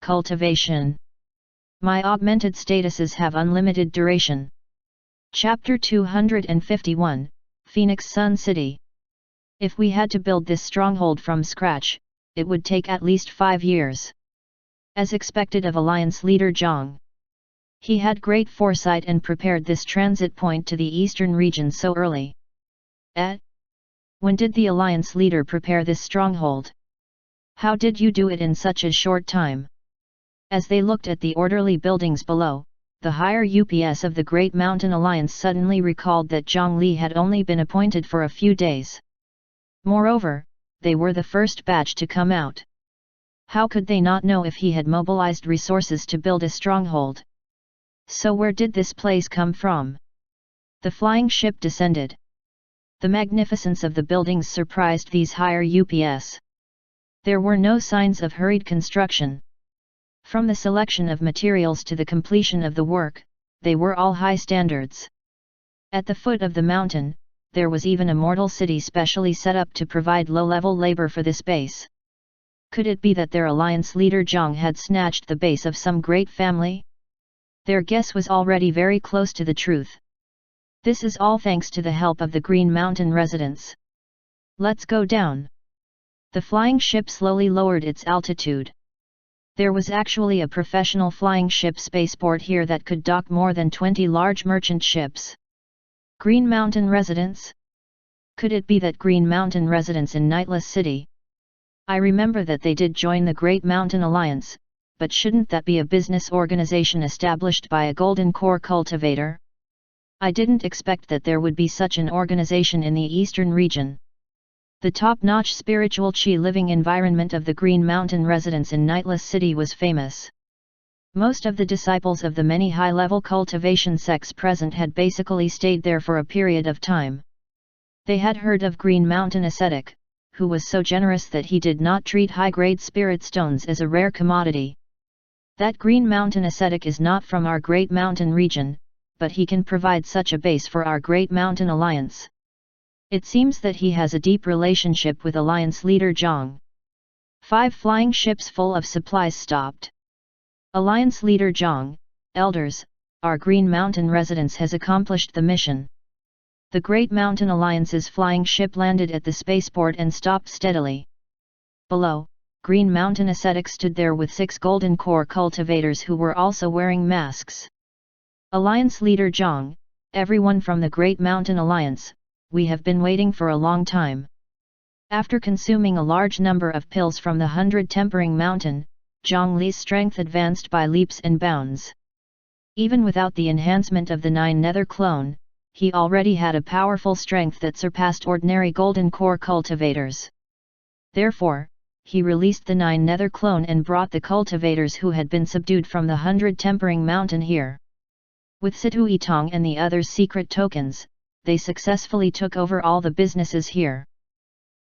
Cultivation. My augmented statuses have unlimited duration. Chapter 251, Phoenix Sun City. If we had to build this stronghold from scratch, it would take at least 5 years. As expected of Alliance leader Zhang. He had great foresight and prepared this transit point to the eastern region so early. When did the Alliance leader prepare this stronghold? How did you do it in such a short time? As they looked at the orderly buildings below, the higher UPS of the Great Mountain Alliance suddenly recalled that Zhang Li had only been appointed for a few days. Moreover, they were the first batch to come out. How could they not know if he had mobilized resources to build a stronghold? So where did this place come from? The flying ship descended. The magnificence of the buildings surprised these higher UPS. There were no signs of hurried construction. From the selection of materials to the completion of the work, they were all high standards. At the foot of the mountain, there was even a mortal city specially set up to provide low-level labor for this base. Could it be that their alliance leader Zhang had snatched the base of some great family? Their guess was already very close to the truth. This is all thanks to the help of the Green Mountain residents. Let's go down. The flying ship slowly lowered its altitude. There was actually a professional flying ship spaceport here that could dock more than 20 large merchant ships. Green Mountain residents? Could it be that Green Mountain residents in Nightless City? I remember that they did join the Great Mountain Alliance, but shouldn't that be a business organization established by a golden core cultivator? I didn't expect that there would be such an organization in the eastern region. The top-notch spiritual chi living environment of the Green Mountain residents in Nightless City was famous. Most of the disciples of the many high-level cultivation sects present had basically stayed there for a period of time. They had heard of Green Mountain ascetic, who was so generous that he did not treat high-grade spirit stones as a rare commodity. That Green Mountain ascetic is not from our Great Mountain region, but he can provide such a base for our Great Mountain Alliance. It seems that he has a deep relationship with Alliance leader Zhang. 5 flying ships full of supplies stopped. Alliance leader Zhang, elders, our Green Mountain residence has accomplished the mission. The Great Mountain Alliance's flying ship landed at the spaceport and stopped steadily. Below, Green Mountain ascetics stood there with 6 golden core cultivators who were also wearing masks. Alliance leader Zhang, everyone from the Great Mountain Alliance, we have been waiting for a long time. After consuming a large number of pills from the 100 Tempering Mountain, Zhang Li's strength advanced by leaps and bounds. Even without the enhancement of the 9 Nether clone, he already had a powerful strength that surpassed ordinary golden core cultivators. Therefore, he released the 9 Nether clone and brought the cultivators who had been subdued from the 100 Tempering Mountain here. With Situ Tong and the others' secret tokens, they successfully took over all the businesses here.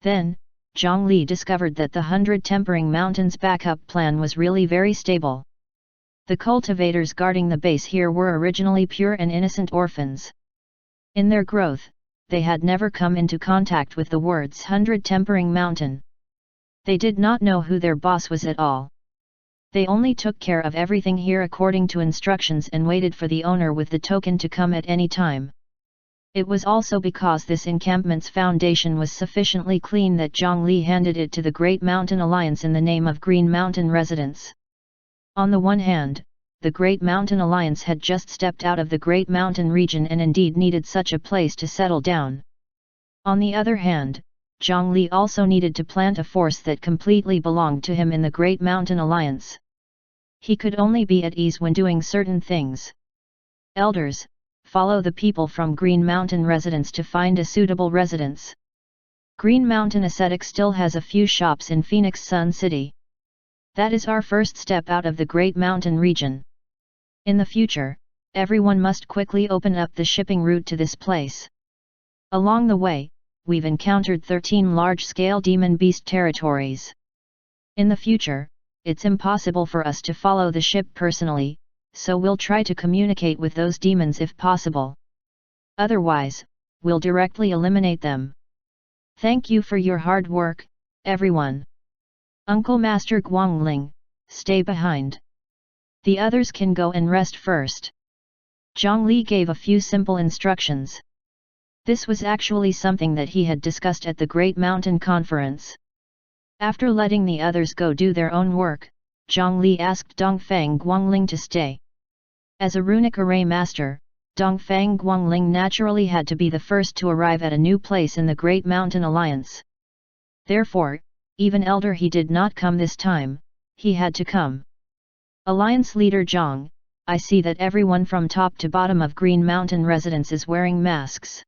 Then, Zhang Li discovered that the 100 Tempering Mountain's backup plan was really very stable. The cultivators guarding the base here were originally pure and innocent orphans. In their growth, they had never come into contact with the words 100 Tempering Mountain. They did not know who their boss was at all. They only took care of everything here according to instructions and waited for the owner with the token to come at any time. It was also because this encampment's foundation was sufficiently clean that Zhang Li handed it to the Great Mountain Alliance in the name of Green Mountain residents. On the one hand, the Great Mountain Alliance had just stepped out of the Great Mountain region and indeed needed such a place to settle down. On the other hand, Zhang Li also needed to plant a force that completely belonged to him in the Great Mountain Alliance. He could only be at ease when doing certain things. Elders, follow the people from Green Mountain residence to find a suitable residence. Green Mountain ascetic still has a few shops in Phoenix Sun City. That is our first step out of the Great Mountain region. In the future, everyone must quickly open up the shipping route to this place. Along the way, we've encountered 13 large-scale demon beast territories. In the future, it's impossible for us to follow the ship personally, so we'll try to communicate with those demons if possible. Otherwise, we'll directly eliminate them. Thank you for your hard work, everyone. Uncle Master Guangling, stay behind. The others can go and rest first. Zhang Li gave a few simple instructions. This was actually something that he had discussed at the Great Mountain Conference. After letting the others go do their own work, Zhang Li asked Dongfang Guangling to stay. As a runic array master, Dongfang Guangling naturally had to be the first to arrive at a new place in the Great Mountain Alliance. Therefore, even elder he did not come this time, he had to come. Alliance leader Zhang, I see that everyone from top to bottom of Green Mountain residence is wearing masks.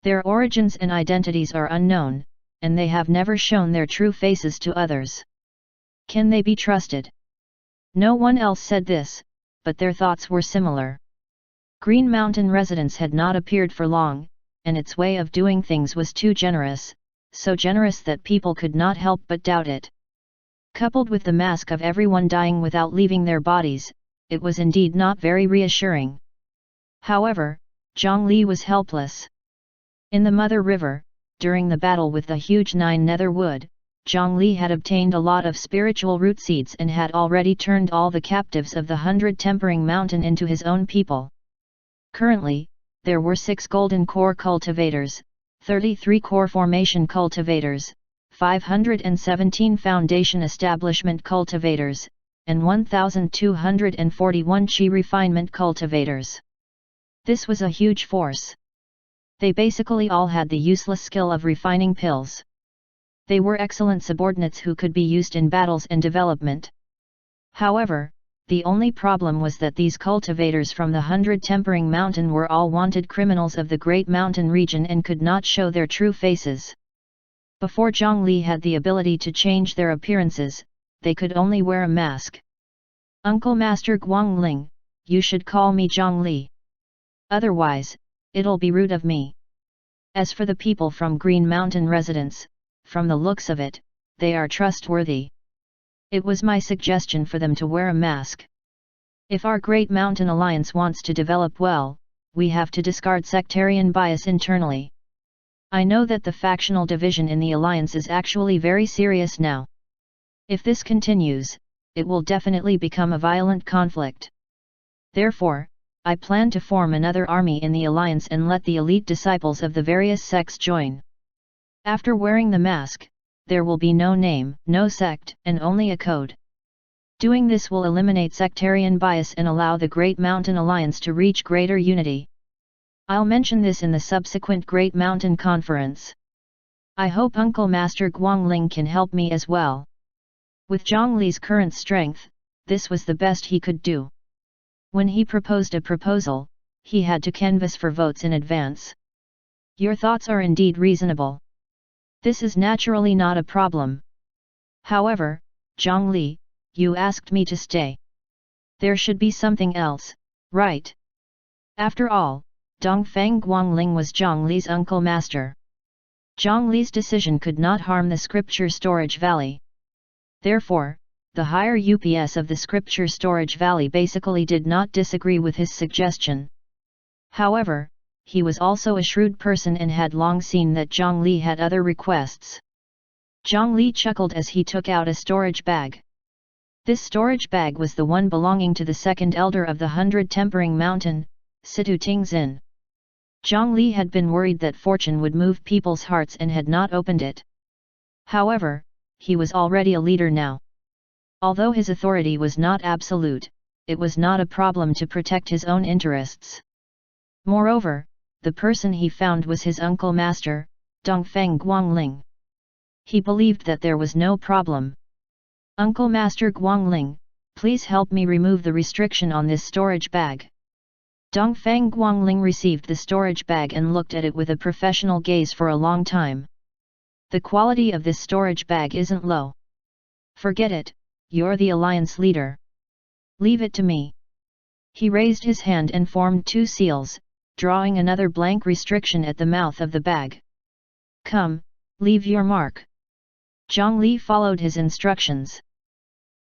Their origins and identities are unknown, and they have never shown their true faces to others. Can they be trusted? No one else said this, but their thoughts were similar. Green Mountain residence had not appeared for long, and its way of doing things was too generous, so generous that people could not help but doubt it. Coupled with the mask of everyone dying without leaving their bodies, it was indeed not very reassuring. However, Zhang Li was helpless. In the Mother River, during the battle with the huge 9 nether wood, Zhang Li had obtained a lot of spiritual root seeds and had already turned all the captives of the 100 Tempering Mountain into his own people. Currently, there were 6 Golden Core cultivators, 33 Core Formation cultivators, 517 Foundation Establishment cultivators, and 1,241 Qi Refinement cultivators. This was a huge force. They basically all had the useless skill of refining pills. They were excellent subordinates who could be used in battles and development. However, the only problem was that these cultivators from the 100 Tempering Mountain were all wanted criminals of the Great Mountain region and could not show their true faces. Before Zhang Li had the ability to change their appearances, they could only wear a mask. Uncle Master Guangling, you should call me Zhang Li. Otherwise, it'll be rude of me. As for the people from Green Mountain residence, from the looks of it, they are trustworthy. It was my suggestion for them to wear a mask. If our Great Mountain Alliance wants to develop well, we have to discard sectarian bias internally. I know that the factional division in the alliance is actually very serious now. If this continues, it will definitely become a violent conflict. Therefore, I plan to form another army in the alliance and let the elite disciples of the various sects join. After wearing the mask, there will be no name, no sect, and only a code. Doing this will eliminate sectarian bias and allow the Great Mountain Alliance to reach greater unity. I'll mention this in the subsequent Great Mountain Conference. I hope Uncle Master Guangling can help me as well. With Zhang Li's current strength, this was the best he could do. When he proposed a proposal, he had to canvass for votes in advance. Your thoughts are indeed reasonable. This is naturally not a problem. However, Zhang Li, you asked me to stay. There should be something else, right? After all, Dongfang Guangling was Zhang Li's uncle master. Zhang Li's decision could not harm the scripture storage valley. Therefore, the higher UPS of the scripture storage valley basically did not disagree with his suggestion. However, he was also a shrewd person and had long seen that Zhang Li had other requests. Zhang Li chuckled as he took out a storage bag. This storage bag was the one belonging to the second elder of the 100 Tempering Mountain, Situ Tingzin. Zhang Li had been worried that fortune would move people's hearts and had not opened it. However, he was already a leader now. Although his authority was not absolute, it was not a problem to protect his own interests. Moreover, the person he found was his uncle master, Dongfang Guangling. He believed that there was no problem. Uncle Master Guangling, please help me remove the restriction on this storage bag. Dongfang Guangling received the storage bag and looked at it with a professional gaze for a long time. The quality of this storage bag isn't low. Forget it, you're the alliance leader. Leave it to me. He raised his hand and formed 2 seals, drawing another blank restriction at the mouth of the bag. Come, leave your mark. Zhang Li followed his instructions.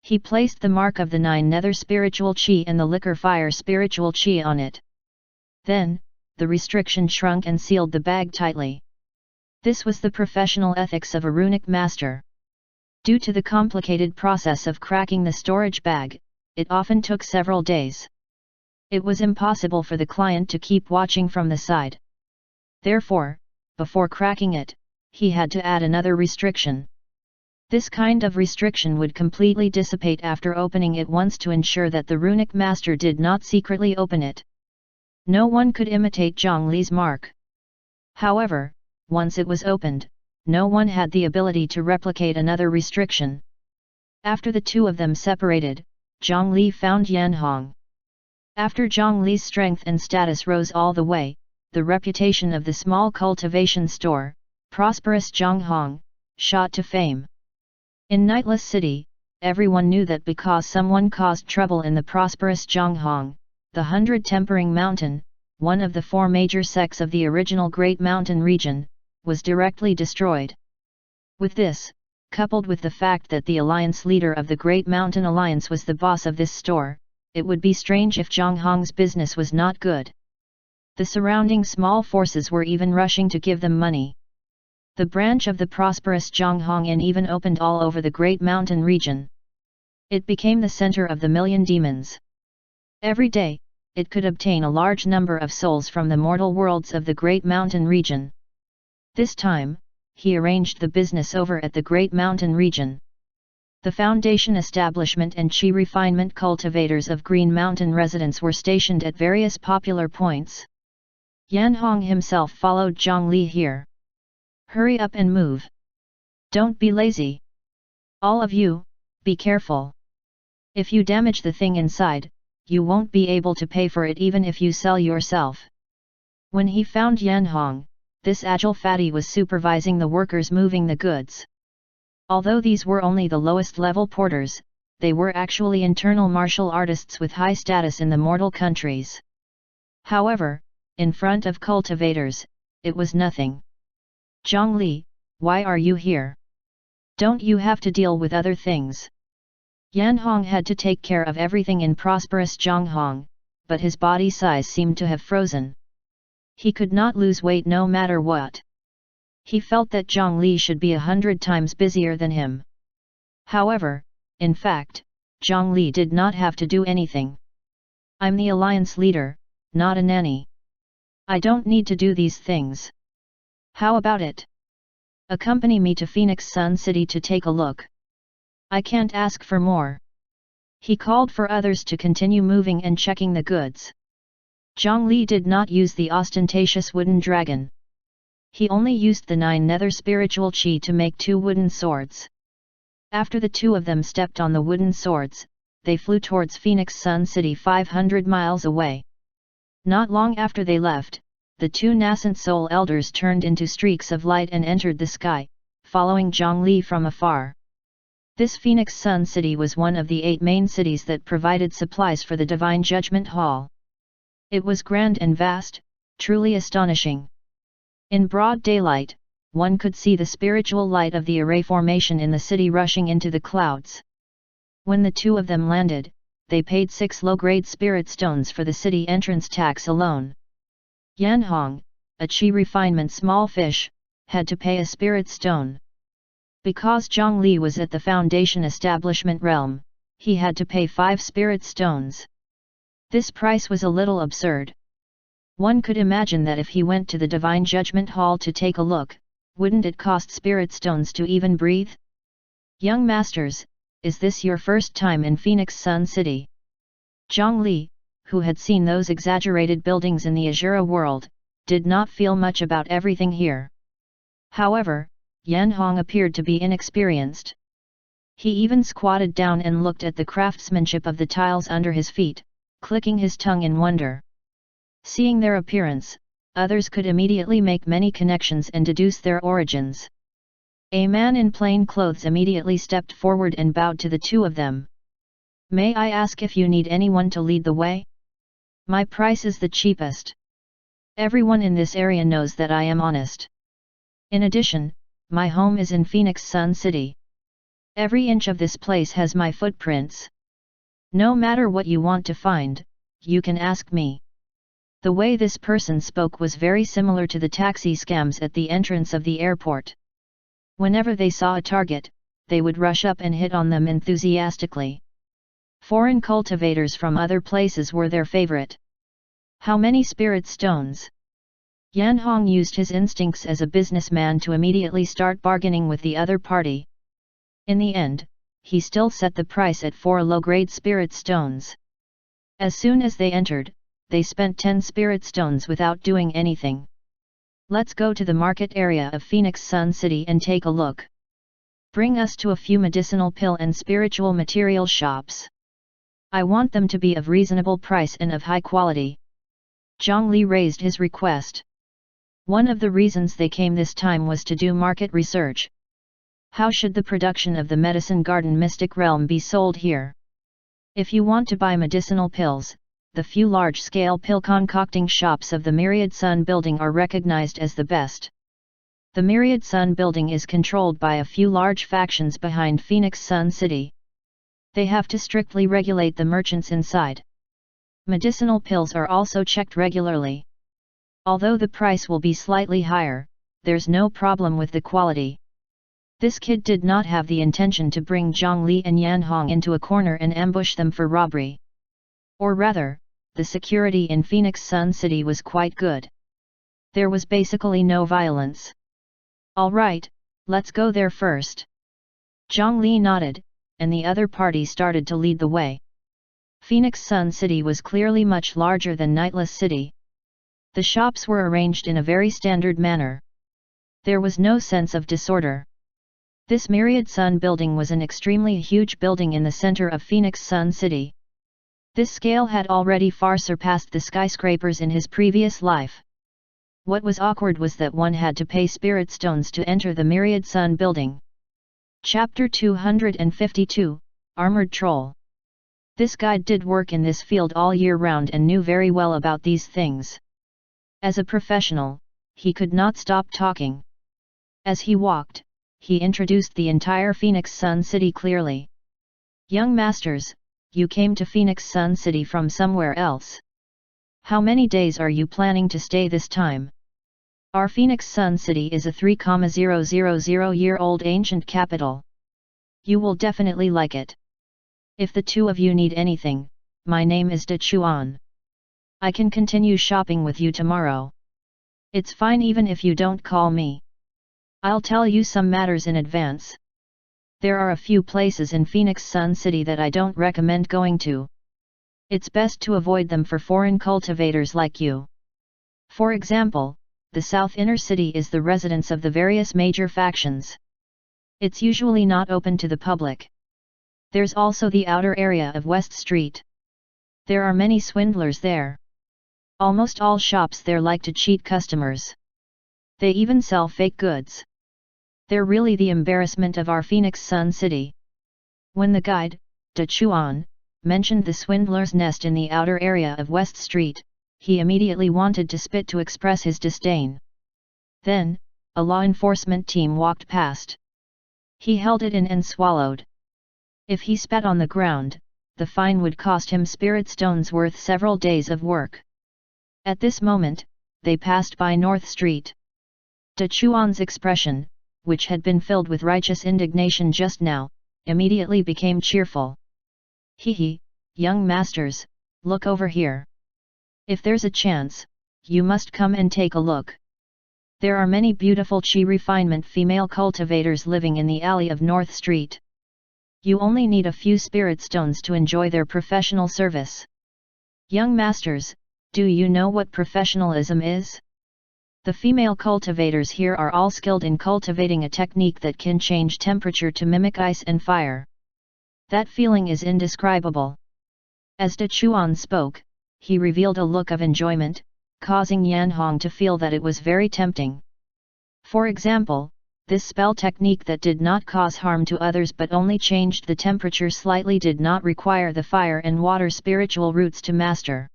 He placed the mark of the 9 nether spiritual qi and the liquor fire spiritual qi on it. Then, the restriction shrunk and sealed the bag tightly. This was the professional ethics of a runic master. Due to the complicated process of cracking the storage bag, it often took several days. It was impossible for the client to keep watching from the side. Therefore, before cracking it, he had to add another restriction. This kind of restriction would completely dissipate after opening it once to ensure that the runic master did not secretly open it. No one could imitate Zhang Li's mark. However, once it was opened, no one had the ability to replicate another restriction. After the two of them separated, Zhang Li found Yan Hong. After Zhang Li's strength and status rose all the way, the reputation of the small cultivation store, prosperous Zhang Hong, shot to fame. In Nightless City, everyone knew that because someone caused trouble in the prosperous Zhang Hong, the 100 Tempering Mountain, one of the 4 major sects of the original Great Mountain region, was directly destroyed. With this, coupled with the fact that the alliance leader of the Great Mountain Alliance was the boss of this store, it would be strange if Zhang Hong's business was not good. The surrounding small forces were even rushing to give them money. The branch of the prosperous Zhang Hong Inn even opened all over the Great Mountain region. It became the center of the million demons. Every day, it could obtain a large number of souls from the mortal worlds of the Great Mountain region. This time, he arranged the business over at the Great Mountain region. The foundation establishment and chi refinement cultivators of Green Mountain residents were stationed at various popular points. Yan Hong himself followed Zhang Li here. Hurry up and move. Don't be lazy. All of you, be careful. If you damage the thing inside, you won't be able to pay for it even if you sell yourself. When he found Yan Hong, this agile fatty was supervising the workers moving the goods. Although these were only the lowest level porters, they were actually internal martial artists with high status in the mortal countries. However, in front of cultivators, it was nothing. Zhang Li, why are you here? Don't you have to deal with other things? Yan Hong had to take care of everything in prosperous Zhang Hong, but his body size seemed to have frozen. He could not lose weight no matter what. He felt that Zhang Li should be 100 times busier than him. However, in fact, Zhang Li did not have to do anything. I'm the alliance leader, not a nanny. I don't need to do these things. How about it? Accompany me to Phoenix Sun City to take a look. I can't ask for more. He called for others to continue moving and checking the goods. Zhang Li did not use the ostentatious wooden dragon. He only used the 9 nether spiritual chi to make 2 wooden swords. After the two of them stepped on the wooden swords, they flew towards Phoenix Sun City 500 miles away. Not long after they left, the 2 nascent soul elders turned into streaks of light and entered the sky, following Zhang Li from afar. This Phoenix Sun City was one of the 8 main cities that provided supplies for the Divine Judgment Hall. It was grand and vast, truly astonishing. In broad daylight, one could see the spiritual light of the array formation in the city rushing into the clouds. When the two of them landed, they paid 6 low-grade spirit stones for the city entrance tax alone. Yan Hong, a chi refinement small fish, had to pay a spirit stone. Because Zhang Li was at the foundation establishment realm, he had to pay 5 spirit stones. This price was a little absurd. One could imagine that if he went to the Divine Judgment Hall to take a look, wouldn't it cost spirit stones to even breathe? Young masters, is this your first time in Phoenix Sun City? Zhang Li, who had seen those exaggerated buildings in the Azura world, did not feel much about everything here. However, Yan Hong appeared to be inexperienced. He even squatted down and looked at the craftsmanship of the tiles under his feet, clicking his tongue in wonder. Seeing their appearance, others could immediately make many connections and deduce their origins. A man in plain clothes immediately stepped forward and bowed to the two of them. May I ask if you need anyone to lead the way? My price is the cheapest. Everyone in this area knows that I am honest. In addition, my home is in Phoenix Sun City. Every inch of this place has my footprints. No matter what you want to find, you can ask me. The way this person spoke was very similar to the taxi scams at the entrance of the airport. Whenever they saw a target, they would rush up and hit on them enthusiastically. Foreign cultivators from other places were their favorite. How many spirit stones? Yan Hong used his instincts as a businessman to immediately start bargaining with the other party. In the end, he still set the price at 4 low-grade spirit stones. As soon as they entered, they spent 10 spirit stones without doing anything. Let's go to the market area of Phoenix Sun City and take a look. Bring us to a few medicinal pill and spiritual material shops. I want them to be of reasonable price and of high quality. Zhang Li raised his request. One of the reasons they came this time was to do market research. How should the production of the medicine garden mystic realm be sold here? If you want to buy medicinal pills, the few large-scale pill concocting shops of the Myriad Sun Building are recognized as the best. The Myriad Sun Building is controlled by a few large factions behind Phoenix Sun City. They have to strictly regulate the merchants inside. Medicinal pills are also checked regularly. Although the price will be slightly higher, there's no problem with the quality. This kid did not have the intention to bring Zhang Li and Yan Hong into a corner and ambush them for robbery. Or rather, the security in Phoenix Sun City was quite good. There was basically no violence. Alright, let's go there first. Zhang Li nodded, and the other party started to lead the way. Phoenix Sun City was clearly much larger than Nightless City. The shops were arranged in a very standard manner. There was no sense of disorder. This Myriad Sun Building was an extremely huge building in the center of Phoenix Sun City. This scale had already far surpassed the skyscrapers in his previous life. What was awkward was that one had to pay spirit stones to enter the Myriad Sun Building. Chapter 252, Armored Troll. This guide did work in this field all year round and knew very well about these things. As a professional, he could not stop talking. As he walked, he introduced the entire Phoenix Sun City clearly. Young masters, you came to Phoenix Sun City from somewhere else. How many days are you planning to stay this time? Our Phoenix Sun City is a 3,000-year-old ancient capital. You will definitely like it. If the two of you need anything, my name is De Chuan. I can continue shopping with you tomorrow. It's fine even if you don't call me. I'll tell you some matters in advance. There are a few places in Phoenix Sun City that I don't recommend going to. It's best to avoid them for foreign cultivators like you. For example, the South Inner City is the residence of the various major factions. It's usually not open to the public. There's also the outer area of West Street. There are many swindlers there. Almost all shops there like to cheat customers. They even sell fake goods. They're really the embarrassment of our Phoenix Sun City. When the guide, De Chuan, mentioned the swindler's nest in the outer area of West Street, he immediately wanted to spit to express his disdain. Then, a law enforcement team walked past. He held it in and swallowed. If he spat on the ground, the fine would cost him spirit stones worth several days of work. At this moment, they passed by North Street. De Chuan's expression, which had been filled with righteous indignation just now, immediately became cheerful. Hee, young masters, look over here. If there's a chance, you must come and take a look. There are many beautiful chi refinement female cultivators living in the alley of North Street. You only need a few spirit stones to enjoy their professional service. Young masters, do you know what professionalism is? The female cultivators here are all skilled in cultivating a technique that can change temperature to mimic ice and fire. That feeling is indescribable. As De Chuan spoke, he revealed a look of enjoyment, causing Yan Hong to feel that it was very tempting. For example, this spell technique that did not cause harm to others but only changed the temperature slightly did not require the fire and water spiritual roots to master.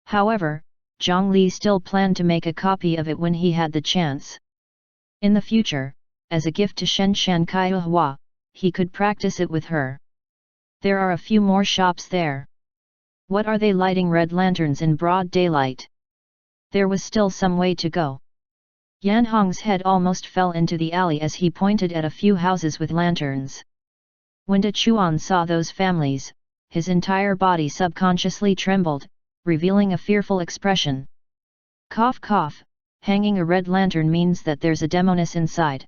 However, Zhang Li still planned to make a copy of it when he had the chance. In the future, as a gift to Shen Shan Kaihua, he could practice it with her. There are a few more shops there. What are they lighting red lanterns in broad daylight? There was still some way to go. Yan Hong's head almost fell into the alley as he pointed at a few houses with lanterns. When De Chuan saw those families, his entire body subconsciously trembled, revealing a fearful expression. Cough cough, hanging a red lantern means that there's a demoness inside.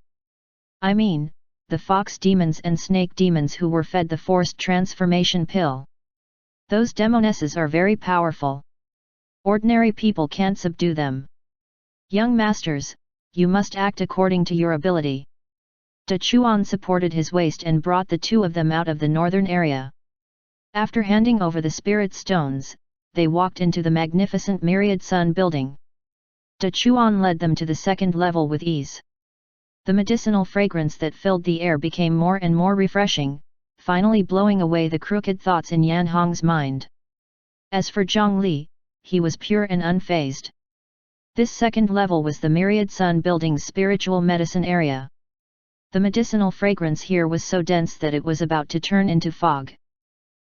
I mean, the fox demons and snake demons who were fed the forced transformation pill. Those demonesses are very powerful. Ordinary people can't subdue them. Young masters, you must act according to your ability. De Chuan supported his waist and brought the two of them out of the northern area. After handing over the spirit stones, they walked into the magnificent Myriad Sun building. De Chuan led them to the second level with ease. The medicinal fragrance that filled the air became more and more refreshing, finally blowing away the crooked thoughts in Yan Hong's mind. As for Zhang Li, he was pure and unfazed. This second level was the Myriad Sun building's spiritual medicine area. The medicinal fragrance here was so dense that it was about to turn into fog.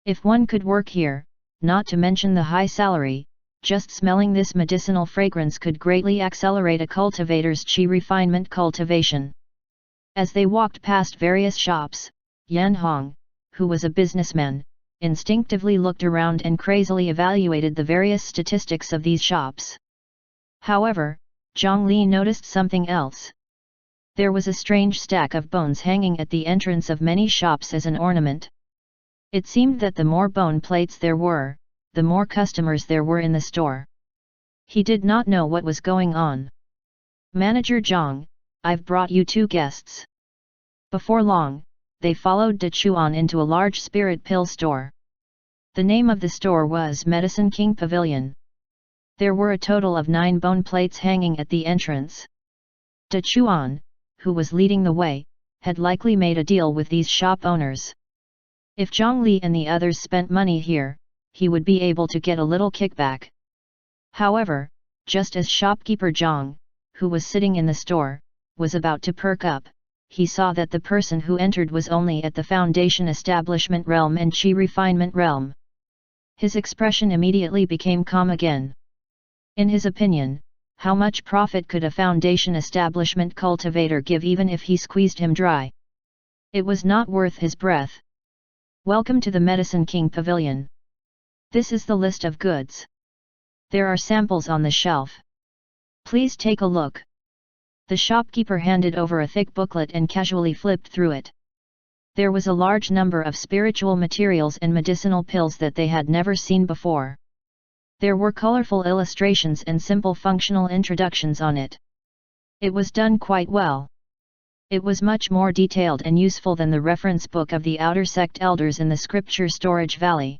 If one could work here, not to mention the high salary, just smelling this medicinal fragrance could greatly accelerate a cultivator's qi refinement cultivation. As they walked past various shops, Yan Hong, who was a businessman, instinctively looked around and crazily evaluated the various statistics of these shops. However, Zhang Li noticed something else. There was a strange stack of bones hanging at the entrance of many shops as an ornament. It seemed that the more bone plates there were, the more customers there were in the store. He did not know what was going on. Manager Zhang, I've brought you two guests. Before long, they followed De Chuan into a large spirit pill store. The name of the store was Medicine King Pavilion. There were a total of 9 bone plates hanging at the entrance. De Chuan, who was leading the way, had likely made a deal with these shop owners. If Zhang Li and the others spent money here, he would be able to get a little kickback. However, just as shopkeeper Zhang, who was sitting in the store, was about to perk up, he saw that the person who entered was only at the foundation establishment realm and qi refinement realm. His expression immediately became calm again. In his opinion, how much profit could a foundation establishment cultivator give even if he squeezed him dry? It was not worth his breath. Welcome to the Medicine King Pavilion. This is the list of goods. There are samples on the shelf. Please take a look. The shopkeeper handed over a thick booklet and casually flipped through it. There was a large number of spiritual materials and medicinal pills that they had never seen before. There were colorful illustrations and simple functional introductions on it. It was done quite well. It was much more detailed and useful than the reference book of the outer sect elders in the scripture storage valley.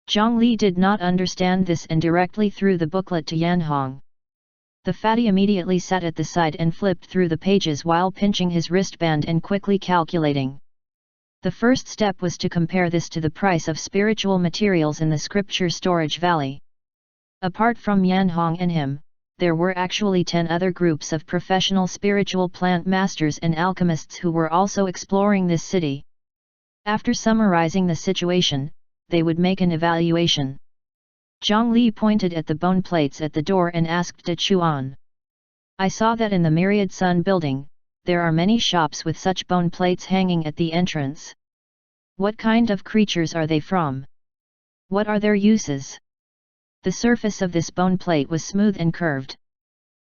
Zhang Li did not understand this and directly threw the booklet to Yan Hong. The fatty immediately sat at the side and flipped through the pages while pinching his wristband and quickly calculating. The first step was to compare this to the price of spiritual materials in the scripture storage valley. Apart from Yan Hong and him, there were actually 10 other groups of professional spiritual plant masters and alchemists who were also exploring this city. After summarizing the situation, they would make an evaluation. Zhang Li pointed at the bone plates at the door and asked De Chuan. I saw that in the Myriad Sun building, there are many shops with such bone plates hanging at the entrance. What kind of creatures are they from? What are their uses? The surface of this bone plate was smooth and curved.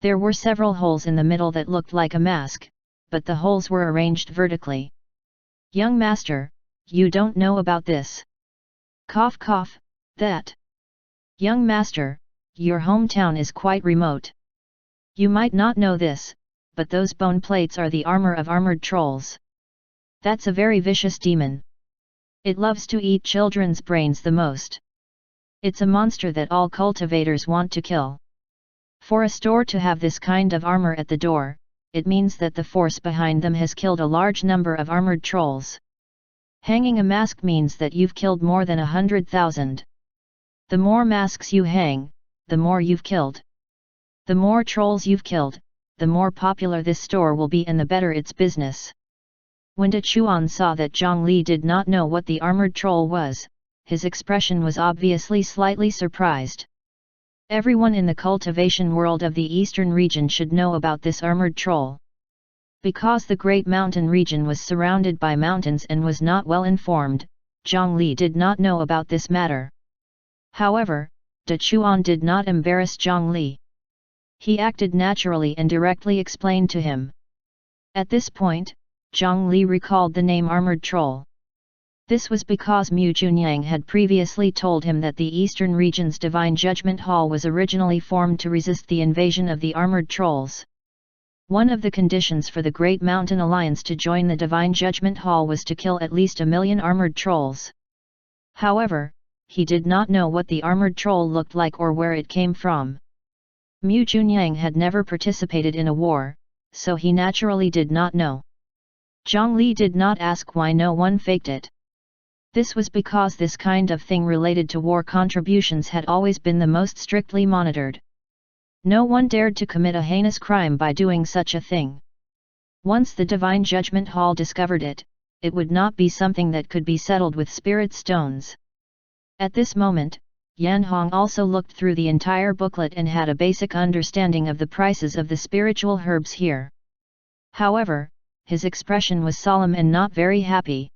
There were several holes in the middle that looked like a mask, but the holes were arranged vertically. Young master, you don't know about this. Cough cough, that. Young master, your hometown is quite remote. You might not know this, but those bone plates are the armor of armored trolls. That's a very vicious demon. It loves to eat children's brains the most. It's a monster that all cultivators want to kill. For a store to have this kind of armor at the door, it means that the force behind them has killed a large number of armored trolls. Hanging a mask means that you've killed more than 100,000. The more masks you hang, the more you've killed. The more trolls you've killed, the more popular this store will be and the better its business. When De Chuan saw that Zhang Li did not know what the armored troll was, his expression was obviously slightly surprised. Everyone in the cultivation world of the eastern region should know about this armored troll. Because the great mountain region was surrounded by mountains and was not well informed, Zhongli did not know about this matter. However, De Chuan did not embarrass Zhongli. He acted naturally and directly explained to him. At this point, Zhongli recalled the name Armored Troll. This was because Mu Junyang had previously told him that the Eastern region's Divine Judgment Hall was originally formed to resist the invasion of the Armored Trolls. One of the conditions for the Great Mountain Alliance to join the Divine Judgment Hall was to kill at least 1 million armored trolls. However, he did not know what the armored troll looked like or where it came from. Mu Junyang had never participated in a war, so he naturally did not know. Zhongli did not ask why no one faked it. This was because this kind of thing related to war contributions had always been the most strictly monitored. No one dared to commit a heinous crime by doing such a thing. Once the Divine Judgment Hall discovered it, it would not be something that could be settled with spirit stones. At this moment, Yan Hong also looked through the entire booklet and had a basic understanding of the prices of the spiritual herbs here. However, his expression was solemn and not very happy.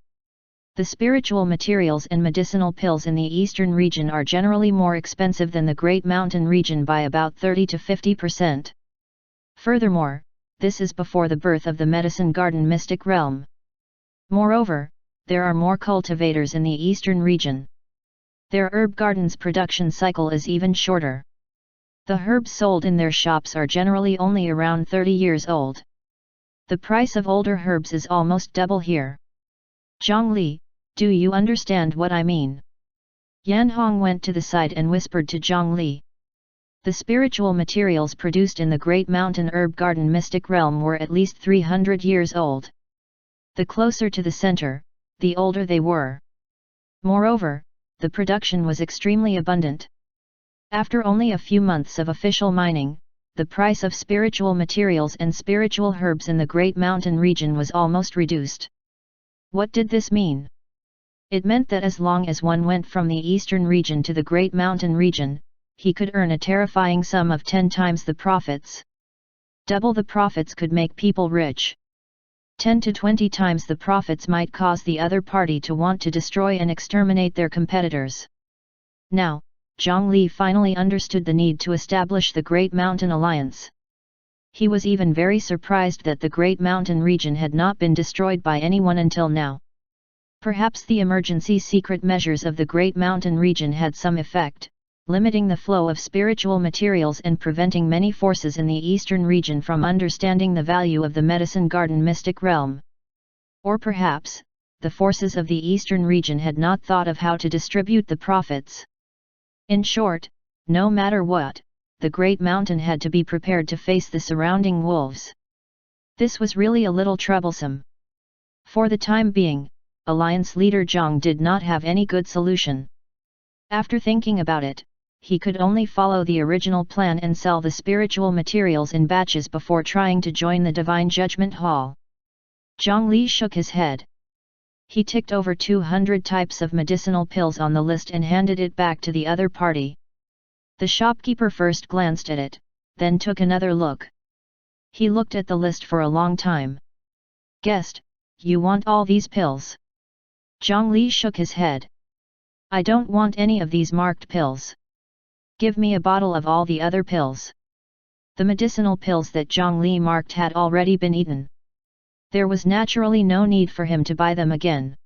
The spiritual materials and medicinal pills in the eastern region are generally more expensive than the Great Mountain region by about 30 to 50%. Furthermore, this is before the birth of the Medicine Garden mystic realm. Moreover, there are more cultivators in the eastern region. Their herb gardens' production cycle is even shorter. The herbs sold in their shops are generally only around 30 years old. The price of older herbs is almost double here. Zhongli, do you understand what I mean? Yan Hong went to the side and whispered to Zhongli. The spiritual materials produced in the Great Mountain Herb Garden mystic realm were at least 300 years old. The closer to the center, the older they were. Moreover, the production was extremely abundant. After only a few months of official mining, the price of spiritual materials and spiritual herbs in the Great Mountain region was almost reduced. What did this mean? It meant that as long as one went from the eastern region to the Great Mountain region, he could earn a terrifying sum of 10 times the profits. Double the profits could make people rich. 10 to 20 times the profits might cause the other party to want to destroy and exterminate their competitors. Now, Zhongli finally understood the need to establish the Great Mountain Alliance. He was even very surprised that the Great Mountain region had not been destroyed by anyone until now. Perhaps the emergency secret measures of the Great Mountain region had some effect, limiting the flow of spiritual materials and preventing many forces in the eastern region from understanding the value of the Medicine Garden mystic realm. Or perhaps, the forces of the eastern region had not thought of how to distribute the profits. In short, no matter what, the Great Mountain had to be prepared to face the surrounding wolves. This was really a little troublesome. For the time being, Alliance leader Zhang did not have any good solution. After thinking about it, he could only follow the original plan and sell the spiritual materials in batches before trying to join the Divine Judgment Hall. Zhongli shook his head. He ticked over 200 types of medicinal pills on the list and handed it back to the other party. The shopkeeper first glanced at it, then took another look. He looked at the list for a long time. Guest, you want all these pills? Zhongli shook his head. I don't want any of these marked pills. Give me a bottle of all the other pills. The medicinal pills that Zhongli marked had already been eaten. There was naturally no need for him to buy them again.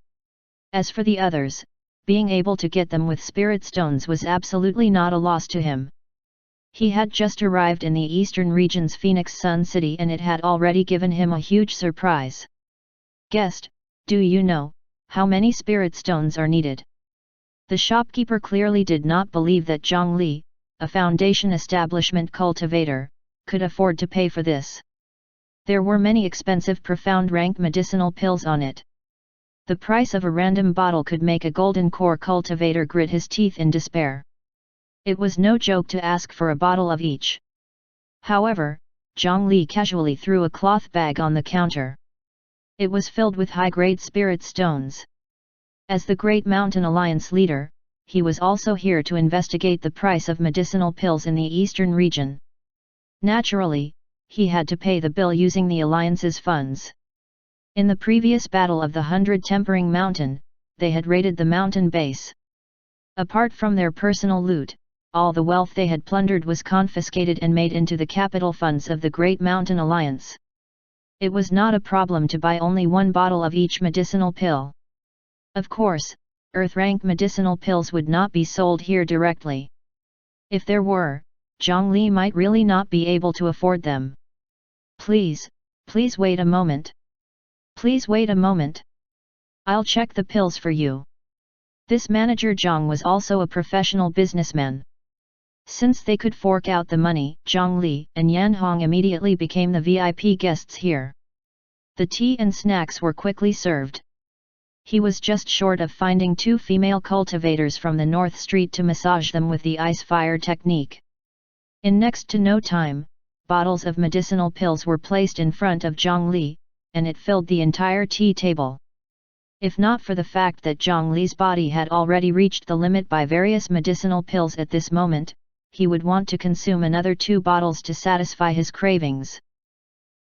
As for the others, being able to get them with spirit stones was absolutely not a loss to him. He had just arrived in the eastern region's Phoenix Sun City and it had already given him a huge surprise. Guest, do you know how many spirit stones are needed? The shopkeeper clearly did not believe that Zhongli, a foundation establishment cultivator, could afford to pay for this. There were many expensive profound rank medicinal pills on it. The price of a random bottle could make a golden core cultivator grit his teeth in despair. It was no joke to ask for a bottle of each. However, Zhongli casually threw a cloth bag on the counter. It was filled with high-grade spirit stones. As the Great Mountain Alliance leader, he was also here to investigate the price of medicinal pills in the eastern region. Naturally, he had to pay the bill using the Alliance's funds. In the previous battle of the 100 Tempering Mountain, they had raided the mountain base. Apart from their personal loot, all the wealth they had plundered was confiscated and made into the capital funds of the Great Mountain Alliance. It was not a problem to buy only one bottle of each medicinal pill. Of course, Earth-rank medicinal pills would not be sold here directly. If there were, Zhongli might really not be able to afford them. Please wait a moment. Please wait a moment. I'll check the pills for you. This manager Zhang was also a professional businessman. Since they could fork out the money, Zhang Li and Yan Hong immediately became the VIP guests here. The tea and snacks were quickly served. He was just short of finding 2 female cultivators from the North Street to massage them with the ice fire technique. In next to no time, bottles of medicinal pills were placed in front of Zhang Li, and it filled the entire tea table. If not for the fact that Zhang Li's body had already reached the limit by various medicinal pills at this moment, he would want to consume another 2 bottles to satisfy his cravings.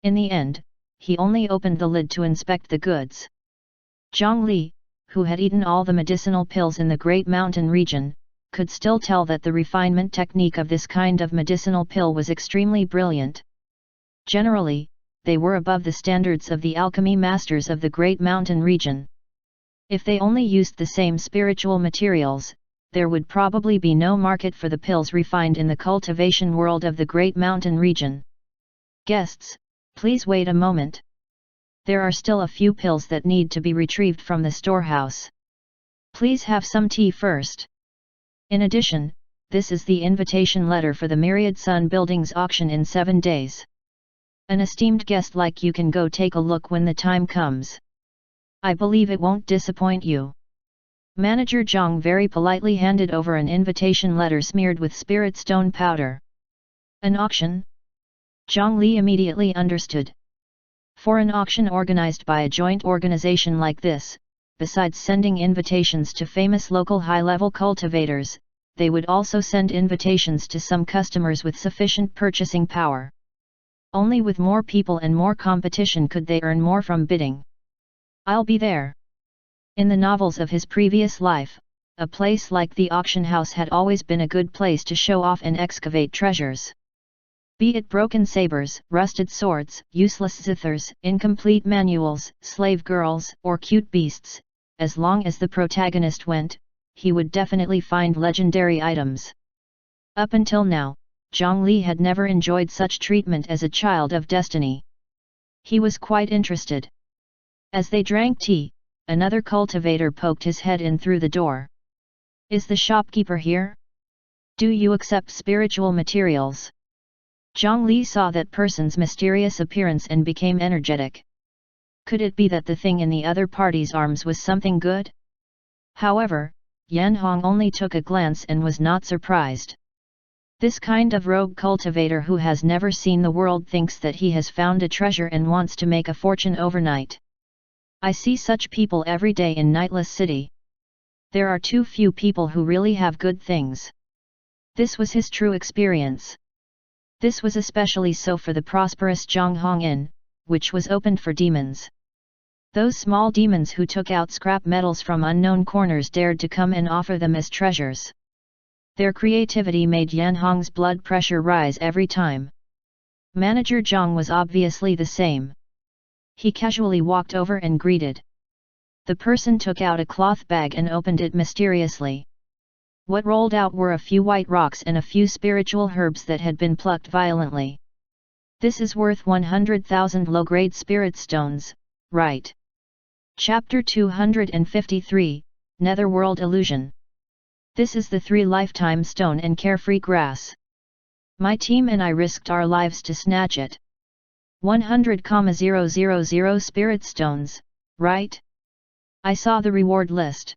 In the end, he only opened the lid to inspect the goods. Zhang Li, who had eaten all the medicinal pills in the Great Mountain region, could still tell that the refinement technique of this kind of medicinal pill was extremely brilliant. Generally, they were above the standards of the alchemy masters of the Great Mountain region. If they only used the same spiritual materials, there would probably be no market for the pills refined in the cultivation world of the Great Mountain region. Guests, please wait a moment. There are still a few pills that need to be retrieved from the storehouse. Please have some tea first. In addition, this is the invitation letter for the Myriad Sun Buildings auction in 7 days. An esteemed guest like you can go take a look when the time comes. I believe it won't disappoint you. Manager Zhang very politely handed over an invitation letter smeared with spirit stone powder. An auction? Zhang Li immediately understood. For an auction organized by a joint organization like this, besides sending invitations to famous local high-level cultivators, they would also send invitations to some customers with sufficient purchasing power. Only with more people and more competition could they earn more from bidding. I'll be there. In the novels of his previous life, a place like the auction house had always been a good place to show off and excavate treasures. Be it broken sabers, rusted swords, useless zithers, incomplete manuals, slave girls, or cute beasts, as long as the protagonist went, he would definitely find legendary items. Up until now, Zhang Li had never enjoyed such treatment as a child of destiny. He was quite interested. As they drank tea, another cultivator poked his head in through the door. Is the shopkeeper here? Do you accept spiritual materials? Zhang Li saw that person's mysterious appearance and became energetic. Could it be that the thing in the other party's arms was something good? However, Yan Hong only took a glance and was not surprised. This kind of rogue cultivator who has never seen the world thinks that he has found a treasure and wants to make a fortune overnight. I see such people every day in Nightless City. There are too few people who really have good things. This was his true experience. This was especially so for the prosperous Zhonghong Inn, which was opened for demons. Those small demons who took out scrap metals from unknown corners dared to come and offer them as treasures. Their creativity made Yan Hong's blood pressure rise every time. Manager Zhang was obviously the same. He casually walked over and greeted. The person took out a cloth bag and opened it mysteriously. What rolled out were a few white rocks and a few spiritual herbs that had been plucked violently. This is worth 100,000 low-grade spirit stones, right? Chapter 253, Netherworld Illusion. This is the 3 lifetime stone and carefree grass. My team and I risked our lives to snatch it. 100,000 spirit stones, right? I saw the reward list.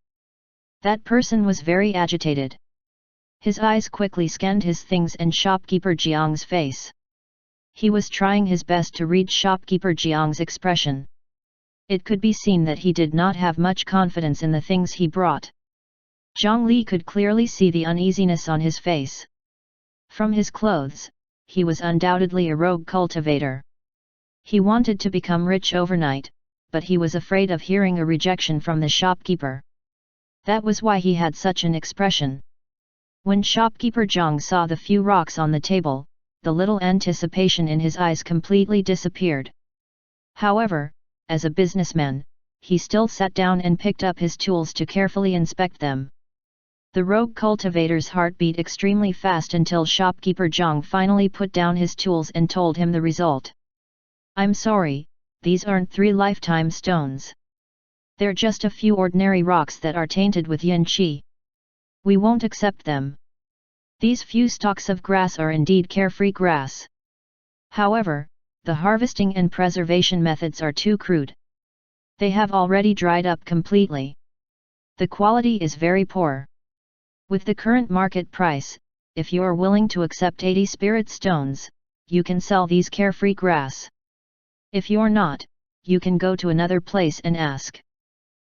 That person was very agitated. His eyes quickly scanned his things and shopkeeper Jiang's face. He was trying his best to read shopkeeper Jiang's expression. It could be seen that he did not have much confidence in the things he brought. Zhang Li could clearly see the uneasiness on his face. From his clothes, he was undoubtedly a rogue cultivator. He wanted to become rich overnight, but he was afraid of hearing a rejection from the shopkeeper. That was why he had such an expression. When shopkeeper Zhang saw the few rocks on the table, the little anticipation in his eyes completely disappeared. However, as a businessman, he still sat down and picked up his tools to carefully inspect them. The rogue cultivator's heart beat extremely fast until shopkeeper Zhang finally put down his tools and told him the result. "I'm sorry, these aren't 3 lifetime stones. They're just a few ordinary rocks that are tainted with yin qi. We won't accept them. These few stalks of grass are indeed carefree grass. However, the harvesting and preservation methods are too crude. They have already dried up completely. The quality is very poor. With the current market price, if you are willing to accept 80 spirit stones, you can sell these carefree grass. If you're not, you can go to another place and ask."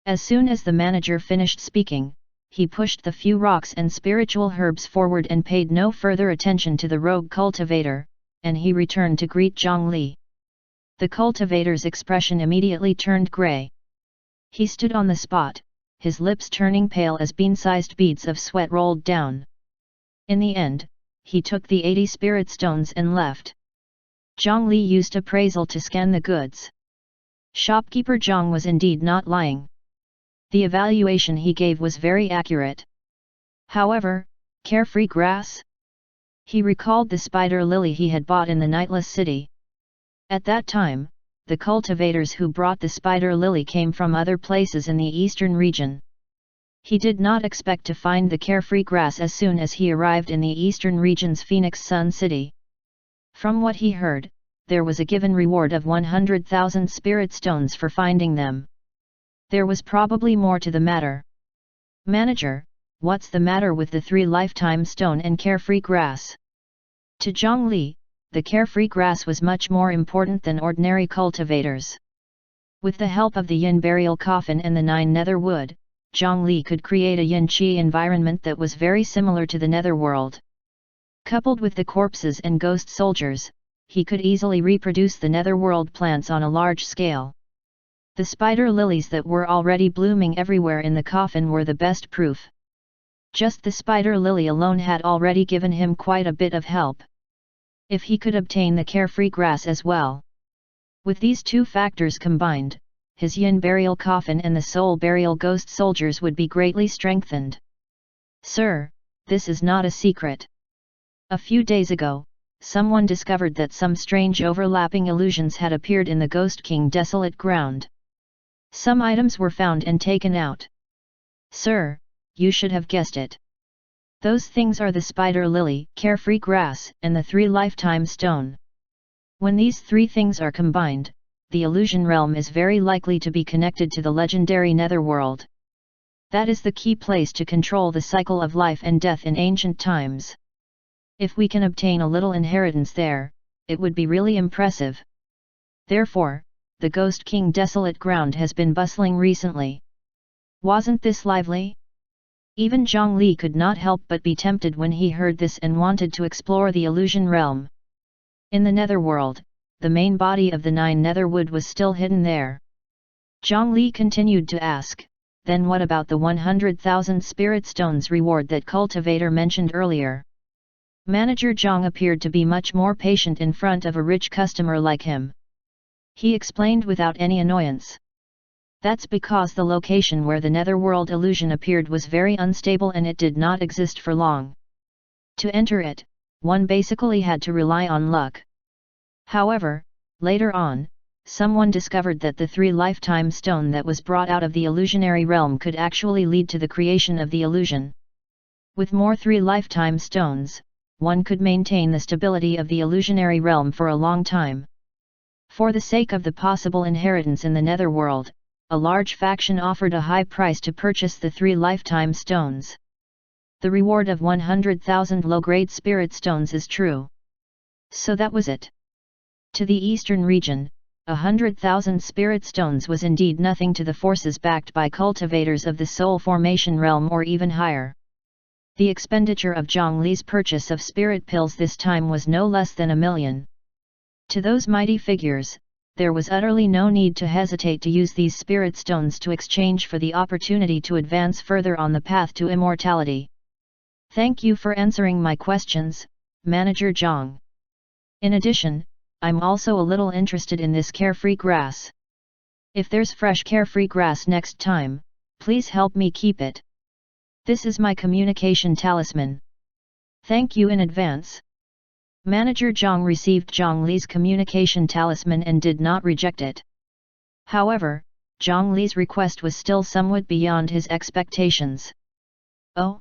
As soon as the manager finished speaking, he pushed the few rocks and spiritual herbs forward and paid no further attention to the rogue cultivator, and he returned to greet Zhang Li. The cultivator's expression immediately turned grey. He stood on the spot, his lips turning pale as bean-sized beads of sweat rolled down. In the end, he took the 80 spirit stones and left. Zhang Li used appraisal to scan the goods. Shopkeeper Zhang was indeed not lying. The evaluation he gave was very accurate. However, carefree grass? He recalled the spider lily he had bought in the Nightless City. At that time, the cultivators who brought the spider lily came from other places in the eastern region. He did not expect to find the carefree grass as soon as he arrived in the eastern region's Phoenix Sun City. From what he heard, there was a given reward of 100,000 spirit stones for finding them. There was probably more to the matter. "Manager, what's the matter with the 3 lifetime stone and carefree grass?" To Zhang Li, the carefree grass was much more important than ordinary cultivators. With the help of the yin burial coffin and the 9 nether wood, Zhang Li could create a yin qi environment that was very similar to the netherworld. Coupled with the corpses and ghost soldiers, he could easily reproduce the netherworld plants on a large scale. The spider lilies that were already blooming everywhere in the coffin were the best proof. Just the spider lily alone had already given him quite a bit of help. If he could obtain the carefree grass as well. With these 2 factors combined, his yin burial coffin and the soul burial ghost soldiers would be greatly strengthened. "Sir, this is not a secret. A few days ago, someone discovered that some strange overlapping illusions had appeared in the Ghost King desolate ground. Some items were found and taken out. Sir, you should have guessed it. Those things are the spider lily, carefree grass, and the 3 lifetime stone. When these 3 things are combined, the illusion realm is very likely to be connected to the legendary netherworld. That is the key place to control the cycle of life and death in ancient times. If we can obtain a little inheritance there, it would be really impressive. Therefore, the Ghost King desolate ground has been bustling recently. Wasn't this lively?" Even Zhang Li could not help but be tempted when he heard this and wanted to explore the illusion realm. In the netherworld, the main body of the 9 netherwood was still hidden there. Zhang Li continued to ask, "Then what about the 100,000 spirit stones reward that cultivator mentioned earlier?" Manager Zhang appeared to be much more patient in front of a rich customer like him. He explained without any annoyance. "That's because the location where the netherworld illusion appeared was very unstable and it did not exist for long. To enter it, one basically had to rely on luck. However, later on, someone discovered that the 3 lifetime stone that was brought out of the illusionary realm could actually lead to the creation of the illusion. With more 3 lifetime stones, one could maintain the stability of the illusionary realm for a long time. For the sake of the possible inheritance in the netherworld, a large faction offered a high price to purchase the 3 lifetime stones. The reward of 100,000 low-grade spirit stones is true. So that was it. To the eastern region, 100,000 spirit stones was indeed nothing to the forces backed by cultivators of the soul formation realm or even higher. The expenditure of Zhongli's purchase of spirit pills this time was no less than 1 million. To those mighty figures, there was utterly no need to hesitate to use these spirit stones to exchange for the opportunity to advance further on the path to immortality. Thank you for answering my questions, Manager Zhang. In addition, I'm also a little interested in this carefree grass. If there's fresh carefree grass next time, please help me keep it. This is my communication talisman. Thank you in advance. Manager Zhang received Zhongli's communication talisman and did not reject it. However, Zhongli's request was still somewhat beyond his expectations. Oh?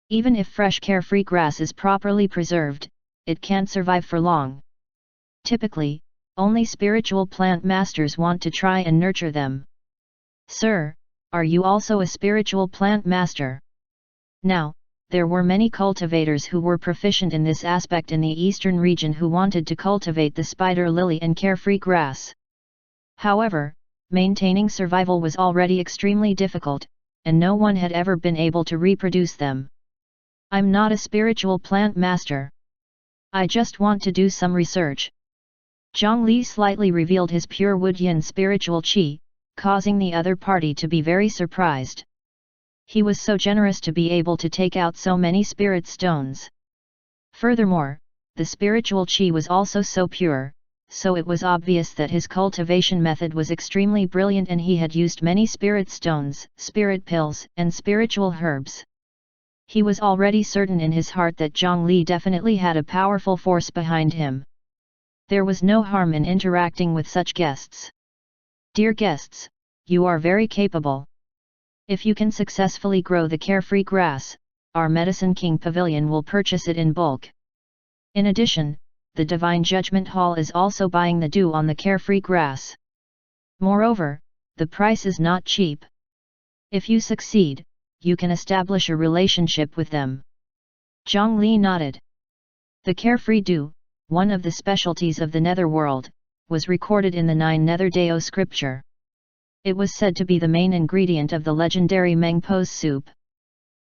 Even if fresh carefree grass is properly preserved, it can't survive for long. Typically, only spiritual plant masters want to try and nurture them. Sir, are you also a spiritual plant master? Now, there were many cultivators who were proficient in this aspect in the eastern region who wanted to cultivate the spider lily and carefree grass. However, maintaining survival was already extremely difficult, and no one had ever been able to reproduce them. I'm not a spiritual plant master. I just want to do some research. Zhongli slightly revealed his pure wood yin spiritual qi, causing the other party to be very surprised. He was so generous to be able to take out so many spirit stones. Furthermore, the spiritual qi was also so pure, so it was obvious that his cultivation method was extremely brilliant and he had used many spirit stones, spirit pills, and spiritual herbs. He was already certain in his heart that Zhongli definitely had a powerful force behind him. There was no harm in interacting with such guests. Dear guests, you are very capable. If you can successfully grow the carefree grass, our Medicine King Pavilion will purchase it in bulk. In addition, the Divine Judgment Hall is also buying the dew on the carefree grass. Moreover, the price is not cheap. If you succeed, you can establish a relationship with them. Zhongli nodded. The carefree dew, one of the specialties of the netherworld, was recorded in the 9 Nether Dao scripture. It was said to be the main ingredient of the legendary Mengpo's soup.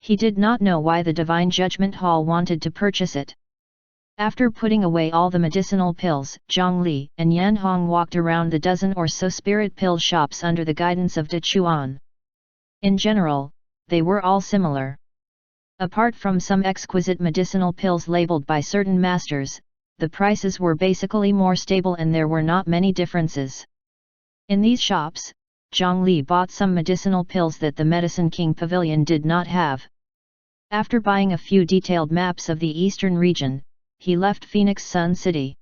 He did not know why the Divine Judgment Hall wanted to purchase it. After putting away all the medicinal pills, Zhongli and Yan Hong walked around the dozen or so spirit pill shops under the guidance of De Chuan. In general, they were all similar. Apart from some exquisite medicinal pills labeled by certain masters, the prices were basically more stable and there were not many differences. In these shops, Zhongli bought some medicinal pills that the Medicine King Pavilion did not have. After buying a few detailed maps of the eastern region, he left Phoenix Sun City.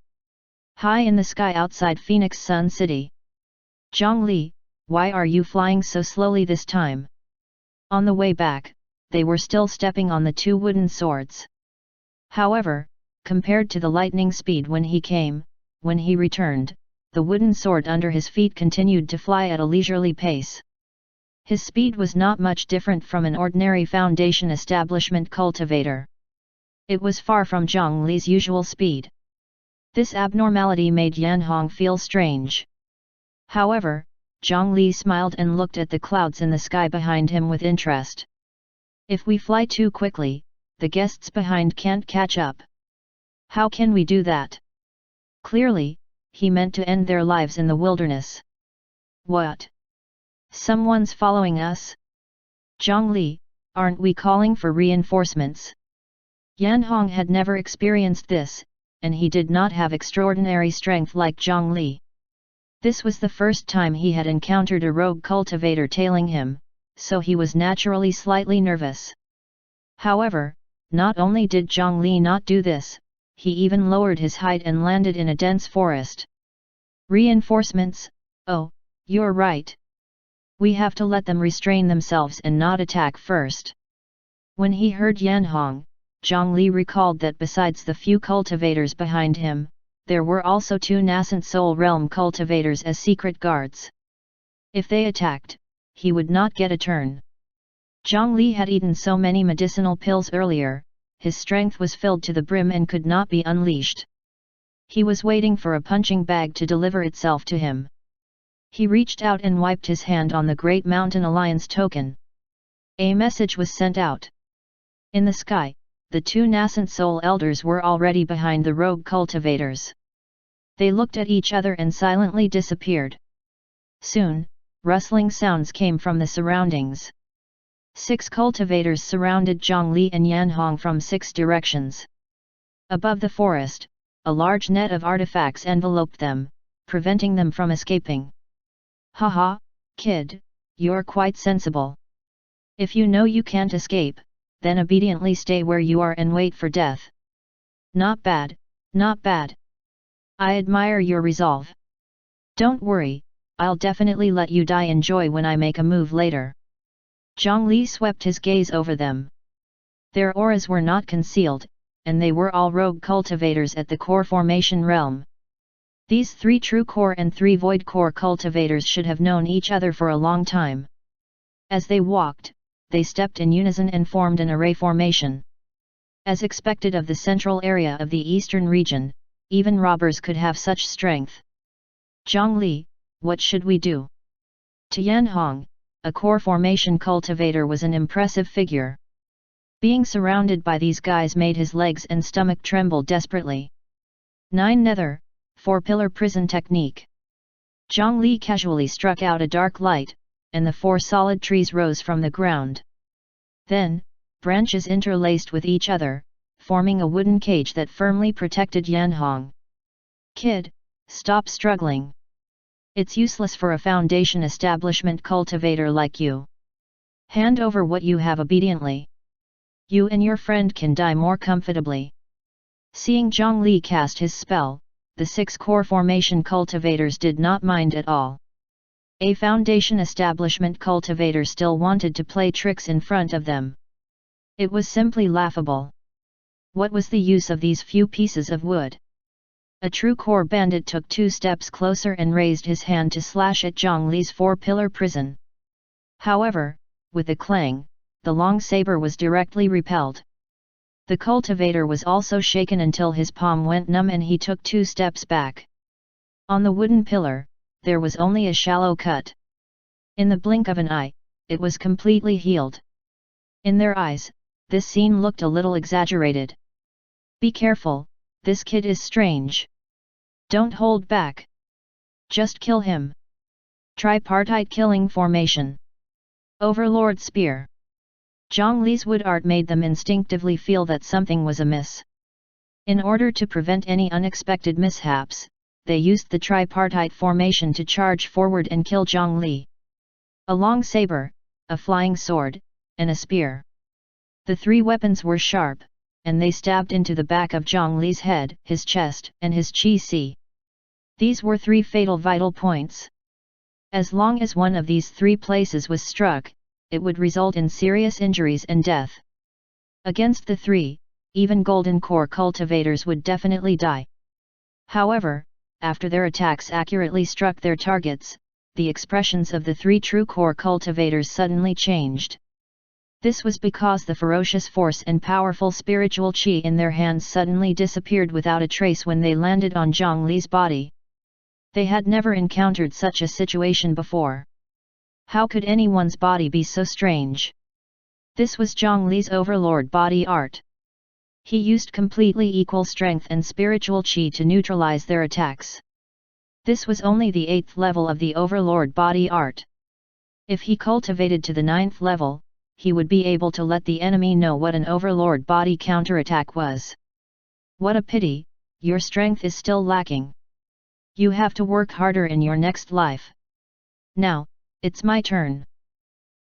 High in the sky outside Phoenix Sun City. Zhongli, why are you flying so slowly this time? On the way back, they were still stepping on the 2 wooden swords. However, compared to the lightning speed when he returned, the wooden sword under his feet continued to fly at a leisurely pace. His speed was not much different from an ordinary foundation establishment cultivator. It was far from Zhongli's usual speed. This abnormality made Yan Hong feel strange. However, Zhongli smiled and looked at the clouds in the sky behind him with interest. If we fly too quickly, the guests behind can't catch up. How can we do that? Clearly, he meant to end their lives in the wilderness. What? Someone's following us? Zhongli, aren't we calling for reinforcements? Yan Hong had never experienced this, and he did not have extraordinary strength like Zhongli. This was the first time he had encountered a rogue cultivator tailing him, so he was naturally slightly nervous. However, not only did Zhongli not do this, he even lowered his height and landed in a dense forest. Reinforcements? Oh, you're right. We have to let them restrain themselves and not attack first. When he heard Yan Hong, Zhongli recalled that besides the few cultivators behind him, there were also 2 nascent soul realm cultivators as secret guards. If they attacked, he would not get a turn. Zhongli had eaten so many medicinal pills earlier, his strength was filled to the brim and could not be unleashed. He was waiting for a punching bag to deliver itself to him. He reached out and wiped his hand on the Great Mountain Alliance token. A message was sent out. In the sky, the two nascent soul elders were already behind the rogue cultivators. They looked at each other and silently disappeared. Soon, rustling sounds came from the surroundings. 6 cultivators surrounded Zhongli and Yanhong from 6 directions. Above the forest, a large net of artifacts enveloped them, preventing them from escaping. Haha, kid, you're quite sensible. If you know you can't escape, then obediently stay where you are and wait for death. Not bad, not bad. I admire your resolve. Don't worry, I'll definitely let you die in joy when I make a move later. Zhongli swept his gaze over them. Their auras were not concealed, and they were all rogue cultivators at the core formation realm. These 3 true core and 3 void core cultivators should have known each other for a long time. As they walked, they stepped in unison and formed an array formation. As expected of the central area of the eastern region, even robbers could have such strength. Zhongli, what should we do? To Yanhong, a core formation cultivator was an impressive figure. Being surrounded by these guys made his legs and stomach tremble desperately. 9 Nether, 4-pillar prison technique. Zhongli casually struck out a dark light, and the 4 solid trees rose from the ground. Then, branches interlaced with each other, forming a wooden cage that firmly protected Yanhong. Kid, stop struggling. It's useless for a foundation establishment cultivator like you. Hand over what you have obediently. You and your friend can die more comfortably. Seeing Zhongli cast his spell, the 6 core formation cultivators did not mind at all. A foundation establishment cultivator still wanted to play tricks in front of them. It was simply laughable. What was the use of these few pieces of wood? A true core bandit took 2 steps closer and raised his hand to slash at Zhongli's 4-pillar prison. However, with a clang, the long saber was directly repelled. The cultivator was also shaken until his palm went numb and he took 2 steps back. On the wooden pillar, there was only a shallow cut. In the blink of an eye, it was completely healed. In their eyes, this scene looked a little exaggerated. Be careful, this kid is strange. Don't hold back. Just kill him. Tripartite killing formation. Overlord Spear. Zhongli's wood art made them instinctively feel that something was amiss. In order to prevent any unexpected mishaps, they used the tripartite formation to charge forward and kill Zhongli. A long saber, a flying sword, and a spear. The 3 weapons were sharp, and they stabbed into the back of Zhongli's head, his chest, and his chi. These were 3 fatal vital points. As long as one of these 3 places was struck, it would result in serious injuries and death. Against the 3, even golden core cultivators would definitely die. However, after their attacks accurately struck their targets, the expressions of the 3 true core cultivators suddenly changed. This was because the ferocious force and powerful spiritual chi in their hands suddenly disappeared without a trace when they landed on Zhongli's body. They had never encountered such a situation before. How could anyone's body be so strange? This was Zhongli's overlord body art. He used completely equal strength and spiritual chi to neutralize their attacks. This was only the 8th level of the overlord body art. If he cultivated to the 9th level, he would be able to let the enemy know what an overlord body counterattack was. What a pity, your strength is still lacking. You have to work harder in your next life. Now, it's my turn.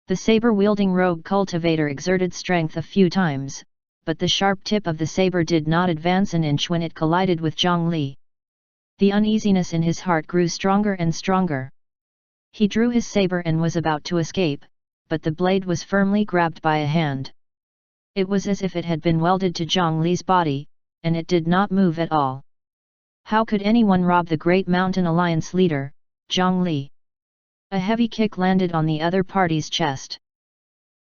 The saber-wielding rogue cultivator exerted strength a few times, but the sharp tip of the saber did not advance an inch when it collided with Zhongli. The uneasiness in his heart grew stronger and stronger. He drew his saber and was about to escape, but the blade was firmly grabbed by a hand. It was as if it had been welded to Zhongli's body, and it did not move at all. How could anyone rob the Great Mountain Alliance leader, Zhongli? A heavy kick landed on the other party's chest.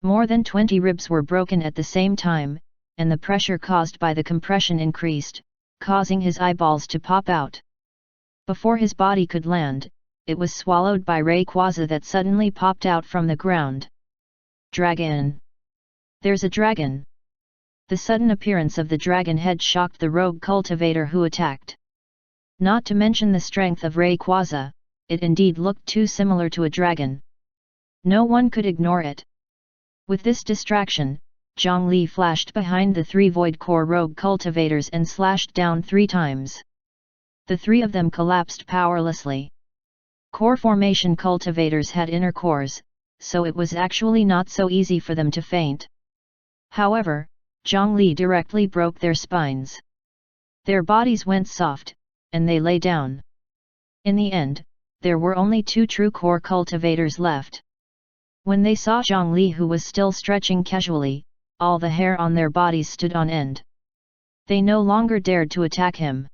More than 20 ribs were broken at the same time, and the pressure caused by the compression increased, causing his eyeballs to pop out. Before his body could land, it was swallowed by Rayquaza that suddenly popped out from the ground. Dragon! There's a dragon! The sudden appearance of the dragon head shocked the rogue cultivator who attacked. Not to mention the strength of Rayquaza, it indeed looked too similar to a dragon. No one could ignore it. With this distraction, Zhongli flashed behind the 3 Void Core rogue cultivators and slashed down 3 times. The 3 of them collapsed powerlessly. Core formation cultivators had inner cores, so it was actually not so easy for them to faint. However, Zhongli directly broke their spines. Their bodies went soft, and they lay down. In the end, there were only 2 true core cultivators left. When they saw Zhongli, who was still stretching casually, all the hair on their bodies stood on end. They no longer dared to attack him.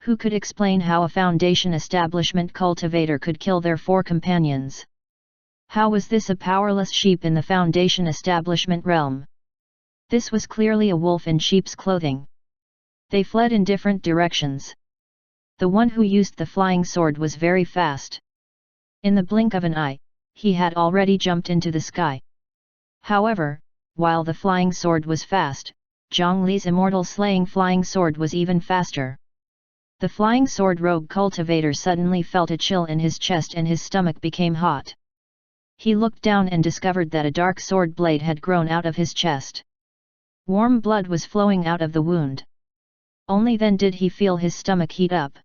Who could explain how a Foundation establishment cultivator could kill their 4 companions? How was this a powerless sheep in the Foundation establishment realm? This was clearly a wolf in sheep's clothing. They fled in different directions. The one who used the flying sword was very fast. In the blink of an eye, he had already jumped into the sky. However, while the flying sword was fast, Zhongli's immortal slaying flying sword was even faster. The flying sword rogue cultivator suddenly felt a chill in his chest and his stomach became hot. He looked down and discovered that a dark sword blade had grown out of his chest. Warm blood was flowing out of the wound. Only then did he feel his stomach heat up.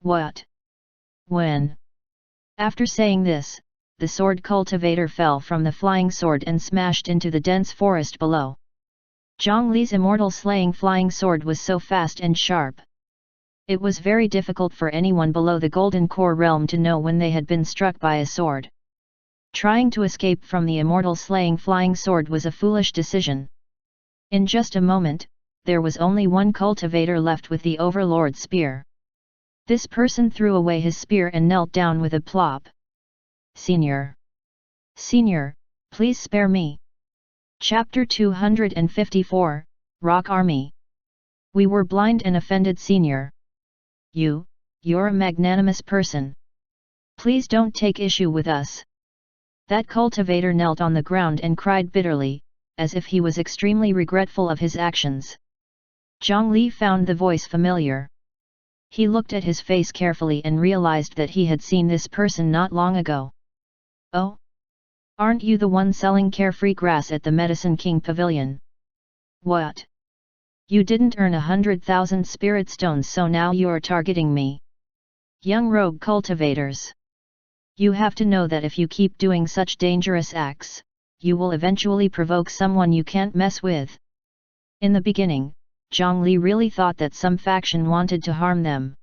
What? When? After saying this, the sword cultivator fell from the flying sword and smashed into the dense forest below. Zhongli's immortal slaying flying sword was so fast and sharp. It was very difficult for anyone below the Golden Core realm to know when they had been struck by a sword. Trying to escape from the immortal slaying flying sword was a foolish decision. In just a moment, there was only one cultivator left with the Overlord spear. This person threw away his spear and knelt down with a plop. Senior! Senior, please spare me! Chapter 254, Rock Army. We were blind and offended, Senior. You're a magnanimous person. Please don't take issue with us. That cultivator knelt on the ground and cried bitterly, as if he was extremely regretful of his actions. Zhongli found the voice familiar. He looked at his face carefully and realized that he had seen this person not long ago. Oh? Aren't you the one selling carefree grass at the Medicine King Pavilion? What? You didn't earn 100,000 spirit stones, so now you're targeting me? Young rogue cultivators. You have to know that if you keep doing such dangerous acts, you will eventually provoke someone you can't mess with. In the beginning, Zhongli really thought that some faction wanted to harm them.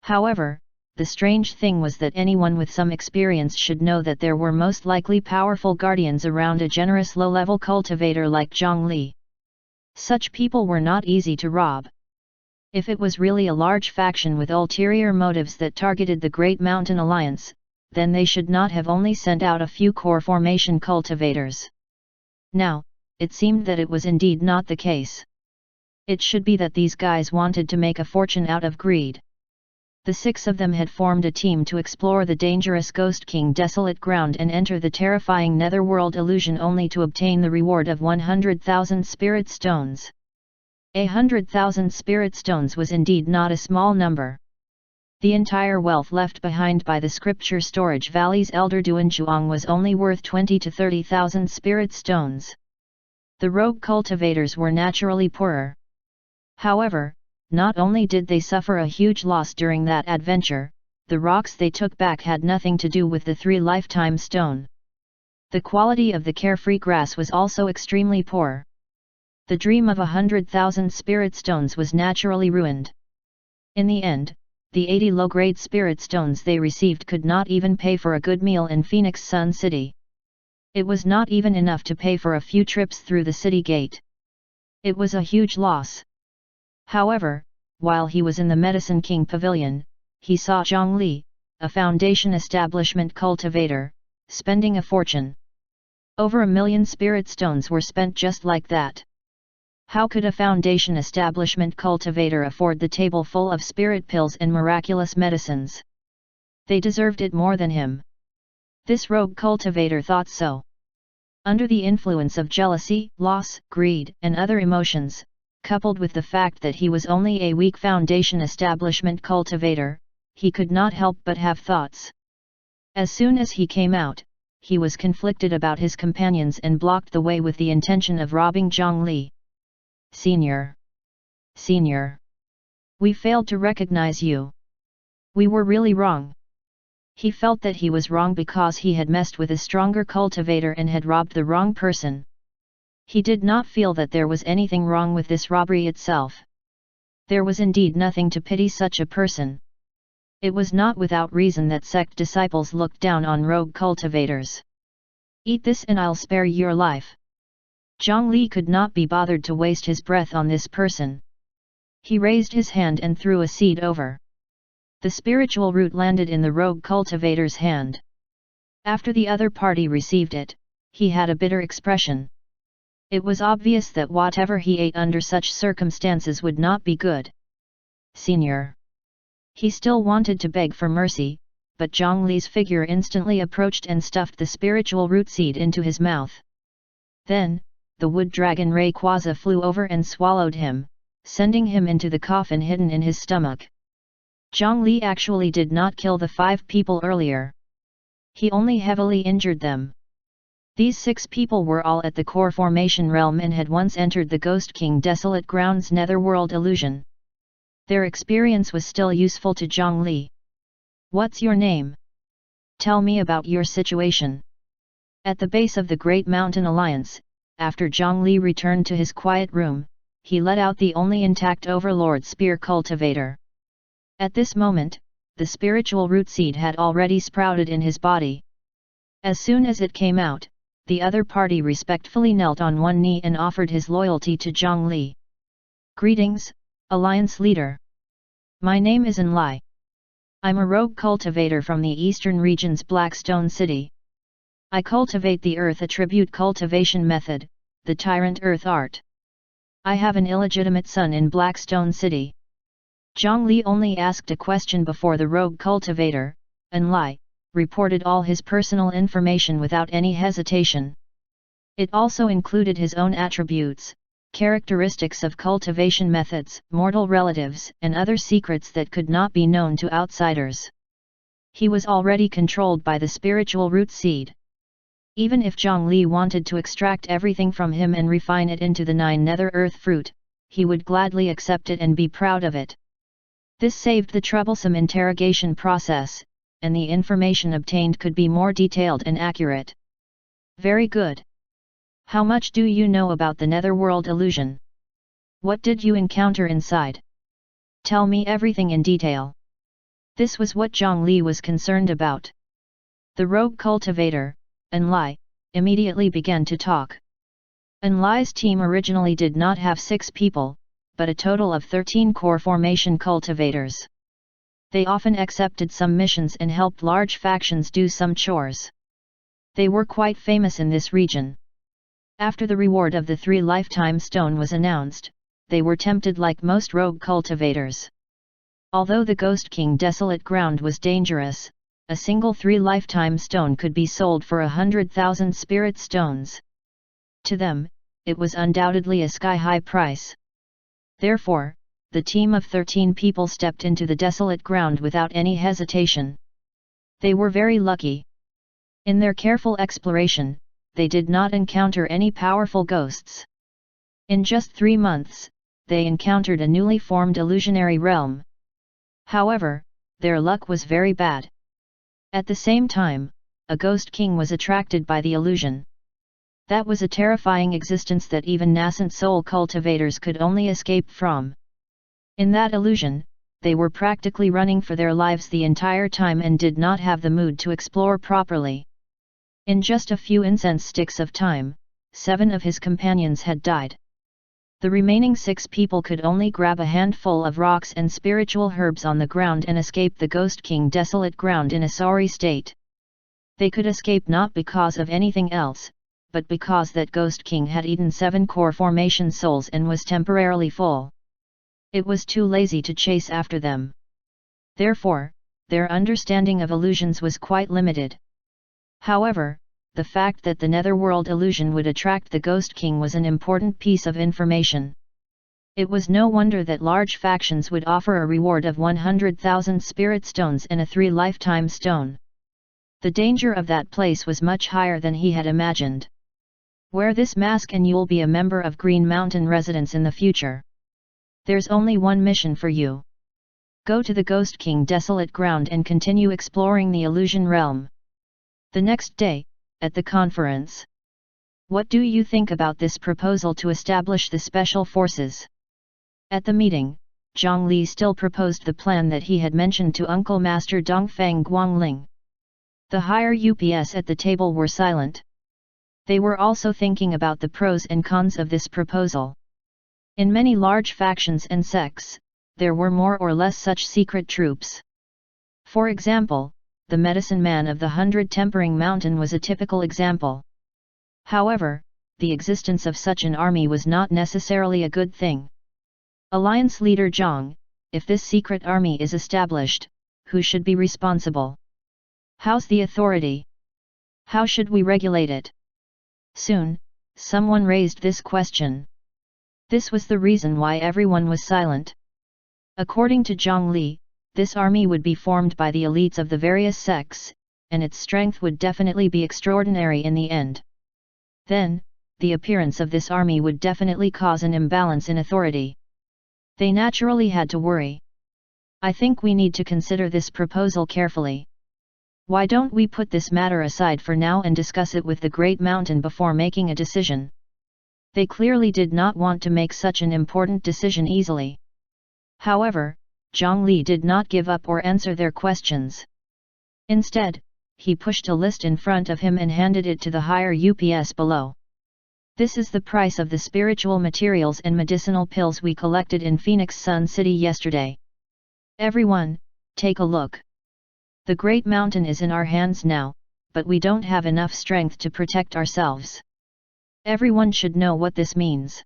However, the strange thing was that anyone with some experience should know that there were most likely powerful guardians around a generous low-level cultivator like Zhongli. Such people were not easy to rob. If it was really a large faction with ulterior motives that targeted the Great Mountain Alliance, then they should not have only sent out a few core formation cultivators. Now, it seemed that it was indeed not the case. It should be that these guys wanted to make a fortune out of greed. The 6 of them had formed a team to explore the dangerous Ghost King desolate ground and enter the terrifying Netherworld illusion only to obtain the reward of 100,000 spirit stones. 100,000 spirit stones was indeed not a small number. The entire wealth left behind by the Scripture Storage Valley's elder Duanchuang was only worth 20 to 30,000 spirit stones. The rogue cultivators were naturally poorer. However, not only did they suffer a huge loss during that adventure, the rocks they took back had nothing to do with the 3 lifetime stone. The quality of the carefree grass was also extremely poor. The dream of 100,000 spirit stones was naturally ruined. In the end, the 80 low-grade spirit stones they received could not even pay for a good meal in Phoenix Sun City. It was not even enough to pay for a few trips through the city gate. It was a huge loss. However, while he was in the Medicine King Pavilion, he saw Zhongli, a Foundation establishment cultivator, spending a fortune. Over 1 million spirit stones were spent just like that. How could a foundation establishment cultivator afford the table full of spirit pills and miraculous medicines? They deserved it more than him. This rogue cultivator thought so. Under the influence of jealousy, loss, greed, and other emotions, coupled with the fact that he was only a weak foundation establishment cultivator, he could not help but have thoughts. As soon as he came out, he was conflicted about his companions and blocked the way with the intention of robbing Zhongli. Senior. Senior. We failed to recognize you. We were really wrong. He felt that he was wrong because he had messed with a stronger cultivator and had robbed the wrong person. He did not feel that there was anything wrong with this robbery itself. There was indeed nothing to pity such a person. It was not without reason that sect disciples looked down on rogue cultivators. Eat this and I'll spare your life. Zhongli could not be bothered to waste his breath on this person. He raised his hand and threw a seed over. The spiritual root landed in the rogue cultivator's hand. After the other party received it, he had a bitter expression. It was obvious that whatever he ate under such circumstances would not be good. Senior. He still wanted to beg for mercy, but Zhongli's figure instantly approached and stuffed the spiritual root seed into his mouth. Then, the wood dragon Rayquaza flew over and swallowed him, sending him into the coffin hidden in his stomach. Zhongli actually did not kill the 5 people earlier. He only heavily injured them. These 6 people were all at the core formation realm and had once entered the Ghost King Desolate Grounds netherworld illusion. Their experience was still useful to Zhongli. What's your name? Tell me about your situation. At the base of the Great Mountain Alliance, after Zhongli returned to his quiet room, he let out the only intact Overlord Spear Cultivator. At this moment, the spiritual root seed had already sprouted in his body. As soon as it came out, the other party respectfully knelt on one knee and offered his loyalty to Zhongli. Greetings, Alliance Leader. My name is Enlai. I'm a rogue cultivator from the eastern region's Blackstone City. I cultivate the Earth Attribute Cultivation Method, the Tyrant Earth Art. I have an illegitimate son in Blackstone City. Zhongli only asked a question before the rogue cultivator, Enlai, reported all his personal information without any hesitation. It also included his own attributes, characteristics of cultivation methods, mortal relatives, and other secrets that could not be known to outsiders. He was already controlled by the spiritual root seed. Even if Zhongli wanted to extract everything from him and refine it into the 9 nether earth fruit, he would gladly accept it and be proud of it. This saved the troublesome interrogation process, and the information obtained could be more detailed and accurate. Very good. How much do you know about the netherworld illusion? What did you encounter inside? Tell me everything in detail. This was what Zhongli was concerned about. The rogue cultivator, Enlai, immediately began to talk. Enlai's team originally did not have 6 people, but a total of 13 core formation cultivators. They often accepted some missions and helped large factions do some chores. They were quite famous in this region. After the reward of the 3 lifetime stone was announced, they were tempted like most rogue cultivators. Although the Ghost King Desolate Ground was dangerous, a single 3 lifetime stone could be sold for 100,000 spirit stones. To them, it was undoubtedly a sky-high price. Therefore, the team of 13 people stepped into the desolate ground without any hesitation. They were very lucky. In their careful exploration, they did not encounter any powerful ghosts. In just 3 months, they encountered a newly formed illusionary realm. However, their luck was very bad. At the same time, a ghost king was attracted by the illusion. That was a terrifying existence that even nascent soul cultivators could only escape from. In that illusion, they were practically running for their lives the entire time and did not have the mood to explore properly. In just a few incense sticks of time, 7 of his companions had died. The remaining 6 people could only grab a handful of rocks and spiritual herbs on the ground and escape the Ghost King Desolate Ground in a sorry state. They could escape not because of anything else, but because that Ghost King had eaten 7 core formation souls and was temporarily full. It was too lazy to chase after them. Therefore, their understanding of illusions was quite limited. However, the fact that the Netherworld illusion would attract the Ghost King was an important piece of information. It was no wonder that large factions would offer a reward of 100,000 spirit stones and a 3 lifetime stone. The danger of that place was much higher than he had imagined. Wear this mask and you'll be a member of Green Mountain residents in the future. There's only one mission for you. Go to the Ghost King desolate ground and continue exploring the illusion realm. The next day, at the conference. What do you think about this proposal to establish the special forces? At the meeting, Zhang Li still proposed the plan that he had mentioned to Uncle Master Dongfang Guangling. The higher UPS at the table were silent. They were also thinking about the pros and cons of this proposal. In many large factions and sects, there were more or less such secret troops. For example, the medicine man of the 100 Tempering Mountain was a typical example. However, the existence of such an army was not necessarily a good thing. Alliance leader Zhang, if this secret army is established, who should be responsible? How's the authority? How should we regulate it? Soon, someone raised this question. This was the reason why everyone was silent. According to Zhang Li, this army would be formed by the elites of the various sects, and its strength would definitely be extraordinary in the end. Then, the appearance of this army would definitely cause an imbalance in authority. They naturally had to worry. I think we need to consider this proposal carefully. Why don't we put this matter aside for now and discuss it with the Great Mountain before making a decision? They clearly did not want to make such an important decision easily. However, Zhang Li did not give up or answer their questions. Instead, he pushed a list in front of him and handed it to the higher UPS below. This is the price of the spiritual materials and medicinal pills we collected in Phoenix Sun City yesterday. Everyone, take a look. The Great Mountain is in our hands now, but we don't have enough strength to protect ourselves. Everyone should know what this means.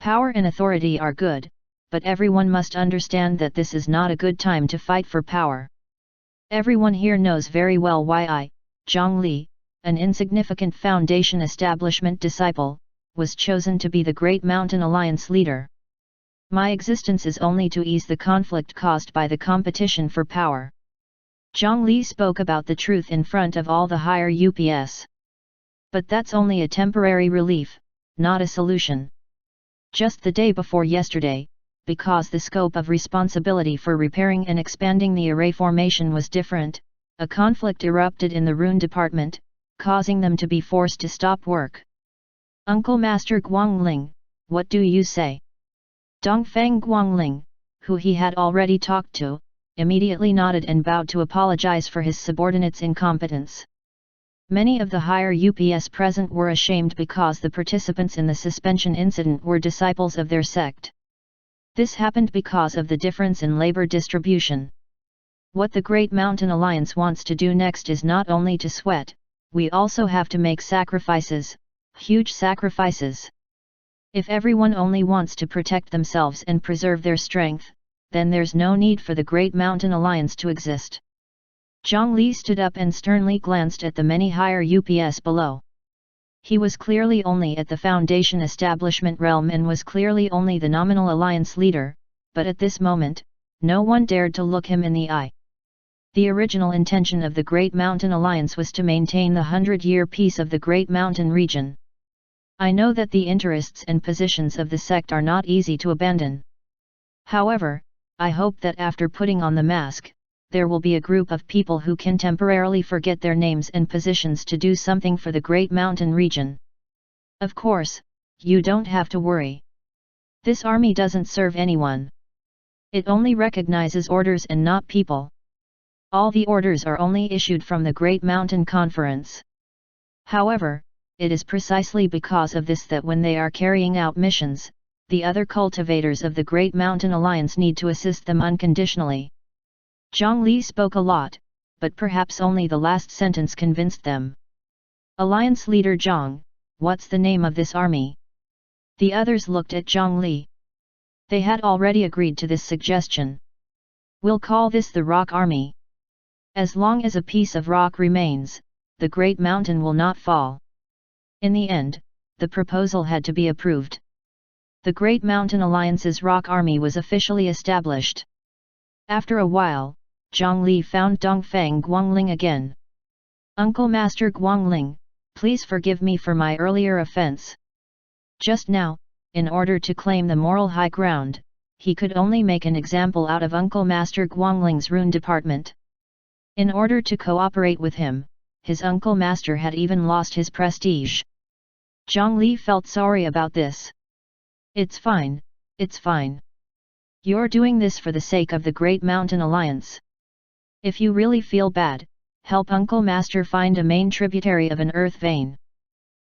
Power and authority are good, but everyone must understand that this is not a good time to fight for power. Everyone here knows very well why I, Zhang Li, an insignificant Foundation establishment disciple, was chosen to be the Great Mountain Alliance leader. My existence is only to ease the conflict caused by the competition for power. Zhang Li spoke about the truth in front of all the higher UPS. But that's only a temporary relief, not a solution. Just the day before yesterday, because the scope of responsibility for repairing and expanding the array formation was different, a conflict erupted in the Rune department, causing them to be forced to stop work. Uncle Master Guangling, what do you say? Dongfang Guangling, who he had already talked to, immediately nodded and bowed to apologize for his subordinates' incompetence. Many of the higher UPS present were ashamed because the participants in the suspension incident were disciples of their sect. This happened because of the difference in labor distribution. What the Great Mountain Alliance wants to do next is not only to sweat, we also have to make sacrifices, huge sacrifices. If everyone only wants to protect themselves and preserve their strength, then there's no need for the Great Mountain Alliance to exist. Zhang Li stood up and sternly glanced at the many higher UPS below. He was clearly only at the Foundation establishment realm and was clearly only the nominal alliance leader, but at this moment, no one dared to look him in the eye. The original intention of the Great Mountain Alliance was to maintain the 100-year peace of the Great Mountain region. I know that the interests and positions of the sect are not easy to abandon. However, I hope that after putting on the mask, there will be a group of people who can temporarily forget their names and positions to do something for the Great Mountain region. Of course, you don't have to worry. This army doesn't serve anyone. It only recognizes orders and not people. All the orders are only issued from the Great Mountain Conference. However, it is precisely because of this that when they are carrying out missions, the other cultivators of the Great Mountain Alliance need to assist them unconditionally. Zhang Li spoke a lot, but perhaps only the last sentence convinced them. Alliance leader Zhang, what's the name of this army? The others looked at Zhang Li. They had already agreed to this suggestion. We'll call this the Rock Army. As long as a piece of rock remains, the great mountain will not fall. In the end, the proposal had to be approved. The Great Mountain Alliance's Rock Army was officially established. After a while, Zhang Li found Dongfang Guangling again. Uncle Master Guangling, please forgive me for my earlier offense. Just now, in order to claim the moral high ground, he could only make an example out of Uncle Master Guangling's rune department. In order to cooperate with him, his Uncle Master had even lost his prestige. Zhang Li felt sorry about this. It's fine, it's fine. You're doing this for the sake of the Great Mountain Alliance. If you really feel bad, help Uncle Master find a main tributary of an earth vein.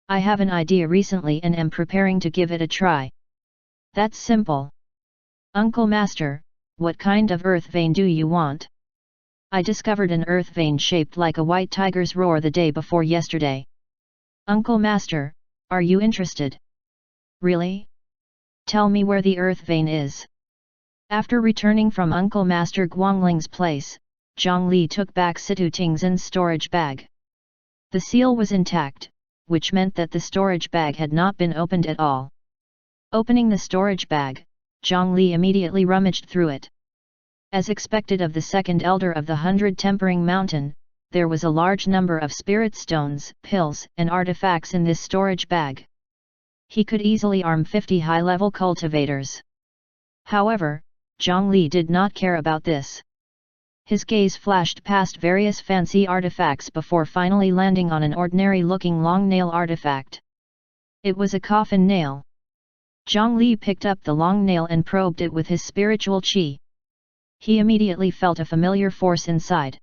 I have an idea recently and am preparing to give it a try. That's simple. Uncle Master, what kind of earth vein do you want? I discovered an earth vein shaped like a white tiger's roar the day before yesterday. Uncle Master, are you interested? Really? Tell me where the earth vein is. After returning from Uncle Master Guangling's place, Zhang Li took back Situ Tingzhen's storage bag. The seal was intact, which meant that the storage bag had not been opened at all. Opening the storage bag, Zhang Li immediately rummaged through it. As expected of the second elder of the 100 Tempering Mountain, there was a large number of spirit stones, pills, and artifacts in this storage bag. He could easily arm 50 high-level cultivators. However, Zhang Li did not care about this. His gaze flashed past various fancy artifacts before finally landing on an ordinary-looking long nail artifact. It was a coffin nail. Zhang Li picked up the long nail and probed it with his spiritual qi. He immediately felt a familiar force inside.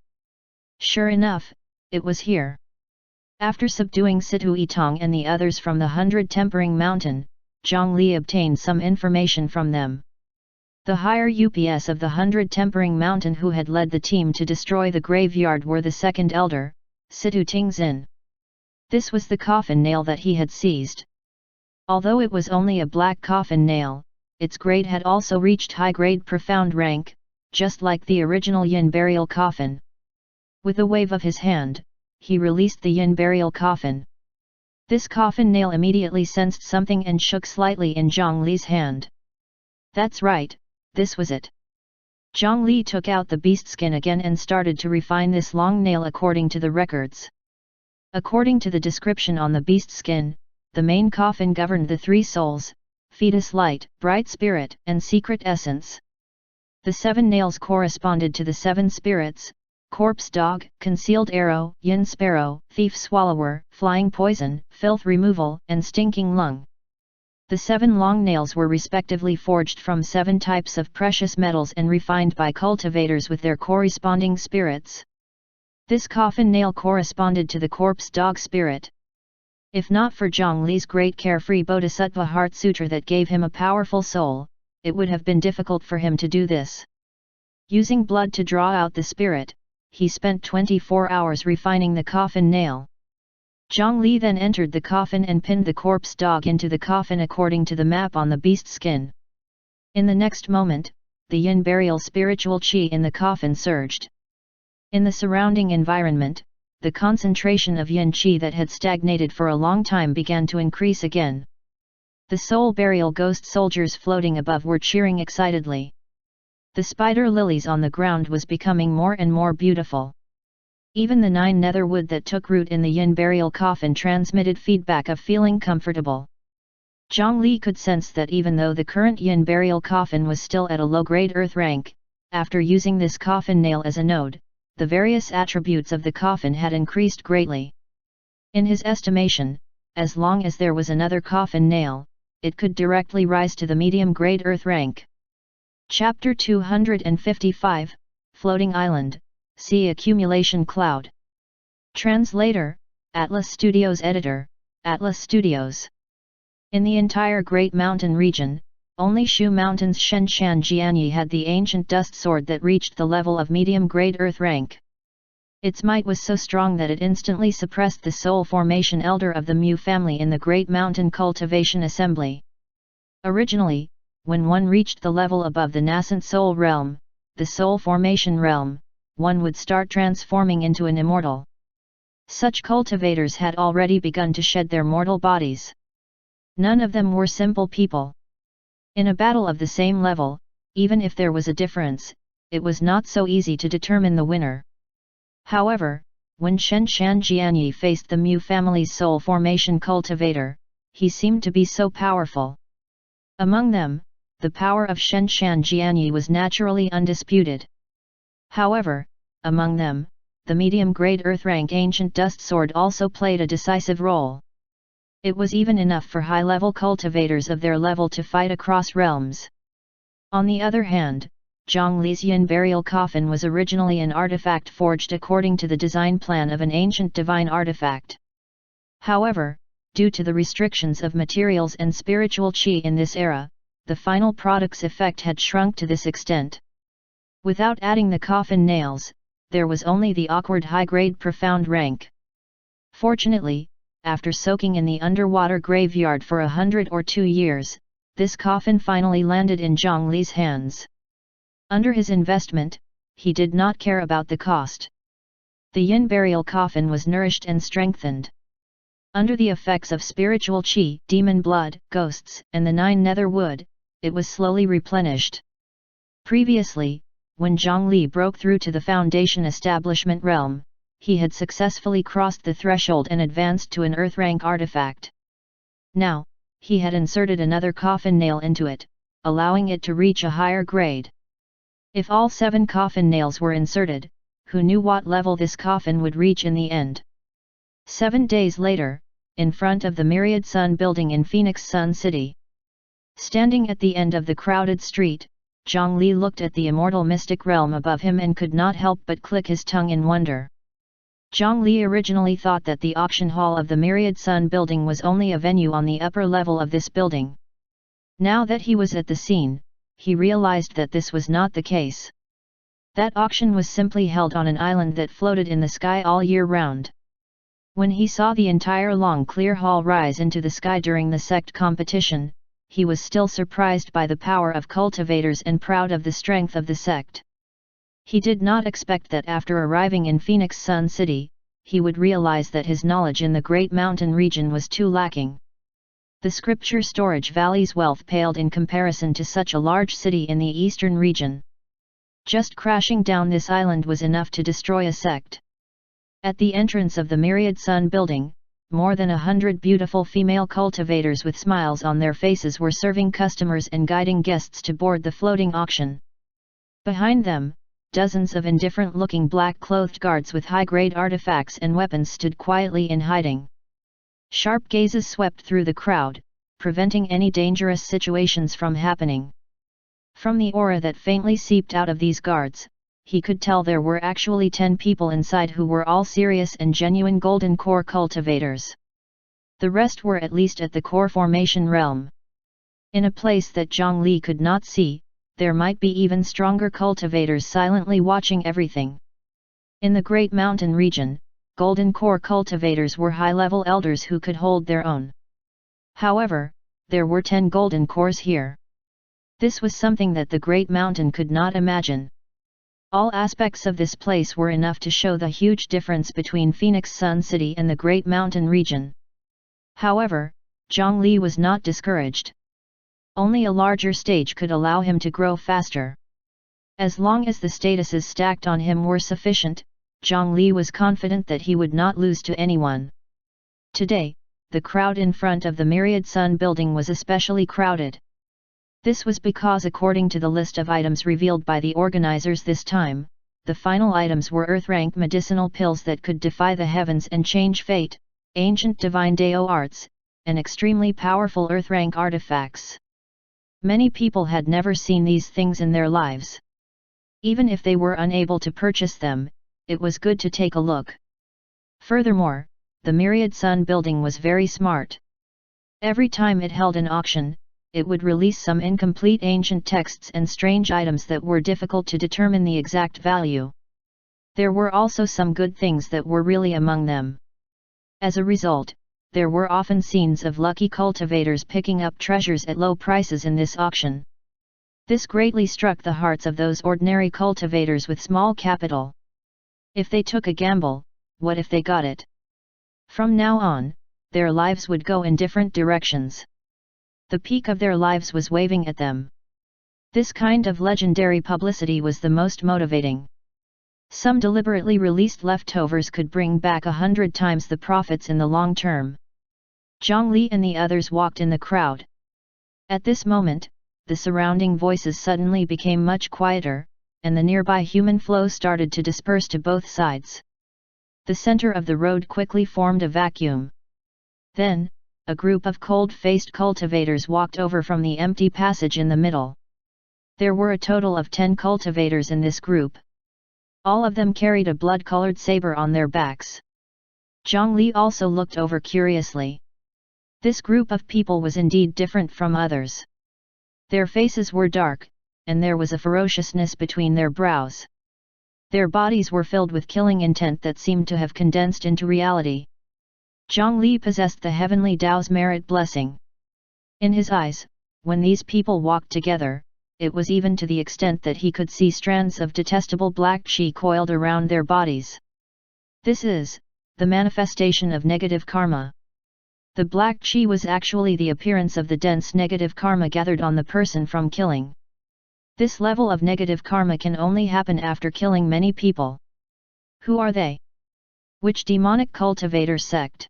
Sure enough, it was here. After subduing Situ Yitong and the others from the 100 Tempering Mountain, Zhang Li obtained some information from them. The higher UPS of the 100 Tempering Mountain who had led the team to destroy the graveyard were the second elder, Situ Tingzhen. This was the coffin nail that he had seized. Although it was only a black coffin nail, its grade had also reached high-grade profound rank, just like the original Yin burial coffin. With a wave of his hand, he released the Yin burial coffin. This coffin nail immediately sensed something and shook slightly in Zhang Li's hand. That's right, this was it. Zhang Li took out the beast skin again and started to refine this long nail according to the records. According to the description on the beast skin, the main coffin governed the three souls: fetus light, bright spirit, and secret essence. The 7 nails corresponded to the 7 spirits: corpse dog, concealed arrow, yin sparrow, thief swallower, flying poison, filth removal, and stinking lung. The 7 long nails were respectively forged from 7 types of precious metals and refined by cultivators with their corresponding spirits. This coffin nail corresponded to the corpse dog spirit. If not for Zhang Li's great carefree Bodhisattva Heart Sutra that gave him a powerful soul, it would have been difficult for him to do this. Using blood to draw out the spirit, he spent 24 hours refining the coffin nail. Zhang Li then entered the coffin and pinned the corpse dog into the coffin according to the map on the beast skin. In the next moment, the Yin burial spiritual qi in the coffin surged. In the surrounding environment, the concentration of Yin qi that had stagnated for a long time began to increase again. The soul burial ghost soldiers floating above were cheering excitedly. The spider lilies on the ground was becoming more and more beautiful. Even the 9 nether wood that took root in the Yin burial coffin transmitted feedback of feeling comfortable. Zhang Li could sense that even though the current Yin burial coffin was still at a low-grade earth rank, after using this coffin nail as a node, the various attributes of the coffin had increased greatly. In his estimation, as long as there was another coffin nail, it could directly rise to the medium-grade earth rank. Chapter 255, Floating Island, See Accumulation Cloud. Translator, Atlas Studios Editor, Atlas Studios. In the entire Great Mountain region, only Shu Mountain's Shenshan Jianyi had the ancient dust sword that reached the level of medium-grade earth rank. Its might was so strong that it instantly suppressed the soul formation elder of the Mu family in the Great Mountain Cultivation Assembly. Originally, when one reached the level above the nascent soul realm, the soul formation realm, one would start transforming into an immortal. Such cultivators had already begun to shed their mortal bodies. None of them were simple people. In a battle of the same level, even if there was a difference, it was not so easy to determine the winner. However, when Shen Shan Jianyi faced the Mu family's soul formation cultivator, he seemed to be so powerful. Among them, the power of Shen Shan Jianyi was naturally undisputed. However, among them, the medium-grade earth-rank ancient dust sword also played a decisive role. It was even enough for high-level cultivators of their level to fight across realms. On the other hand, Zhang Li's yin burial coffin was originally an artifact forged according to the design plan of an ancient divine artifact. However, due to the restrictions of materials and spiritual qi in this era, the final product's effect had shrunk to this extent. Without adding the coffin nails, there was only the awkward high-grade profound rank. Fortunately, after soaking in the underwater graveyard for 100 or 2 years, this coffin finally landed in Zhang Li's hands. Under his investment, he did not care about the cost. The yin burial coffin was nourished and strengthened. Under the effects of spiritual qi, demon blood, ghosts, and the 9 nether wood, it was slowly replenished. Previously, when Zhang Li broke through to the foundation establishment realm, he had successfully crossed the threshold and advanced to an earth rank artifact. Now, he had inserted another coffin nail into it, allowing it to reach a higher grade. If all 7 coffin nails were inserted, who knew what level this coffin would reach in the end? 7 days later, in front of the Myriad Sun building in Phoenix Sun City. Standing at the end of the crowded street, Zhang Li looked at the immortal mystic realm above him and could not help but click his tongue in wonder. Zhang Li originally thought that the auction hall of the Myriad Sun building was only a venue on the upper level of this building. Now that he was at the scene, he realized that this was not the case. That auction was simply held on an island that floated in the sky all year round. When he saw the entire long clear hall rise into the sky during the sect competition, he was still surprised by the power of cultivators and proud of the strength of the sect. He did not expect that after arriving in Phoenix Sun City, he would realize that his knowledge in the Great Mountain region was too lacking. The scripture storage valley's wealth paled in comparison to such a large city in the eastern region. Just crashing down this island was enough to destroy a sect. At the entrance of the Myriad Sun building, more than 100 beautiful female cultivators with smiles on their faces were serving customers and guiding guests to board the floating auction. Behind them, dozens of indifferent-looking black-clothed guards with high-grade artifacts and weapons stood quietly in hiding. Sharp gazes swept through the crowd, preventing any dangerous situations from happening. From the aura that faintly seeped out of these guards, he could tell there were actually 10 people inside who were all serious and genuine golden core cultivators. The rest were at least at the core formation realm. In a place that Zhang Li could not see, there might be even stronger cultivators silently watching everything. In the Great Mountain region, golden core cultivators were high-level elders who could hold their own. However, there were 10 golden cores here. This was something that the Great Mountain could not imagine. All aspects of this place were enough to show the huge difference between Phoenix Sun City and the Great Mountain region. However, Zhang Li was not discouraged. Only a larger stage could allow him to grow faster. As long as the statuses stacked on him were sufficient, Zhang Li was confident that he would not lose to anyone. Today, the crowd in front of the Myriad Sun building was especially crowded. This was because according to the list of items revealed by the organizers this time, the final items were earth-rank medicinal pills that could defy the heavens and change fate, ancient divine Dao arts, and extremely powerful earth-rank artifacts. Many people had never seen these things in their lives. Even if they were unable to purchase them, it was good to take a look. Furthermore, the Myriad Sun building was very smart. Every time it held an auction, it would release some incomplete ancient texts and strange items that were difficult to determine the exact value. There were also some good things that were really among them. As a result, there were often scenes of lucky cultivators picking up treasures at low prices in this auction. This greatly struck the hearts of those ordinary cultivators with small capital. If they took a gamble, what if they got it? From now on, their lives would go in different directions. The peak of their lives was waving at them. This kind of legendary publicity was the most motivating. Some deliberately released leftovers could bring back 100 times the profits in the long term. Zhang Li and the others walked in the crowd. At this moment, the surrounding voices suddenly became much quieter, and the nearby human flow started to disperse to both sides. The center of the road quickly formed a vacuum. Then, a group of cold-faced cultivators walked over from the empty passage in the middle. There were a total of 10 cultivators in this group. All of them carried a blood-colored saber on their backs. Zhang Li also looked over curiously. This group of people was indeed different from others. Their faces were dark, and there was a ferociousness between their brows. Their bodies were filled with killing intent that seemed to have condensed into reality. Zhang Li possessed the heavenly Tao's merit blessing. In his eyes, when these people walked together, it was even to the extent that he could see strands of detestable black qi coiled around their bodies. This is the manifestation of negative karma. The black qi was actually the appearance of the dense negative karma gathered on the person from killing. This level of negative karma can only happen after killing many people. Who are they? Which demonic cultivator sect?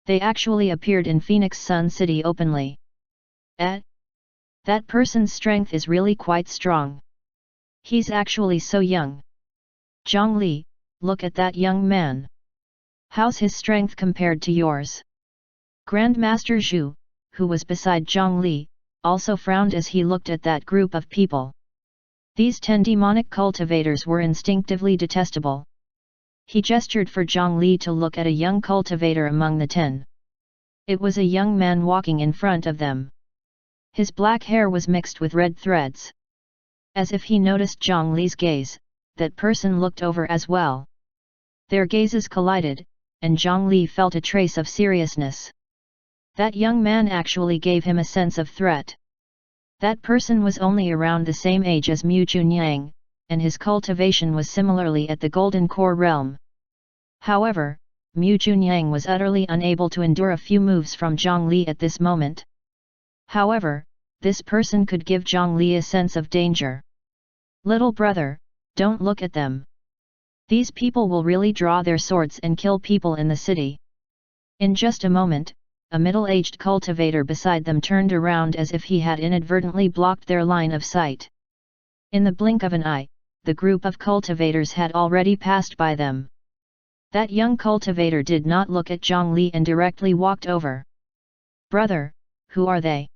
They actually appeared in Phoenix Sun City openly. That person's strength is really quite strong. He's actually so young. Zhang Li, look at that young man. How's his strength compared to yours? Grandmaster Zhu, who was beside Zhang Li, also frowned as he looked at that group of people. These 10 demonic cultivators were instinctively detestable. He gestured for Zhang Li to look at a young cultivator among the 10. It was a young man walking in front of them. His black hair was mixed with red threads. As if he noticed Zhang Li's gaze, that person looked over as well. Their gazes collided, and Zhang Li felt a trace of seriousness. That young man actually gave him a sense of threat. That person was only around the same age as Mu Chunyang, and his cultivation was similarly at the Golden Core realm. However, Mu Chunyang was utterly unable to endure a few moves from Zhang Li at this moment. However, this person could give Zhang Li a sense of danger. Little brother, don't look at them. These people will really draw their swords and kill people in the city. In just a moment, a middle-aged cultivator beside them turned around as if he had inadvertently blocked their line of sight. In the blink of an eye, the group of cultivators had already passed by them. That young cultivator did not look at Zhang Li and directly walked over. Brother, who are they?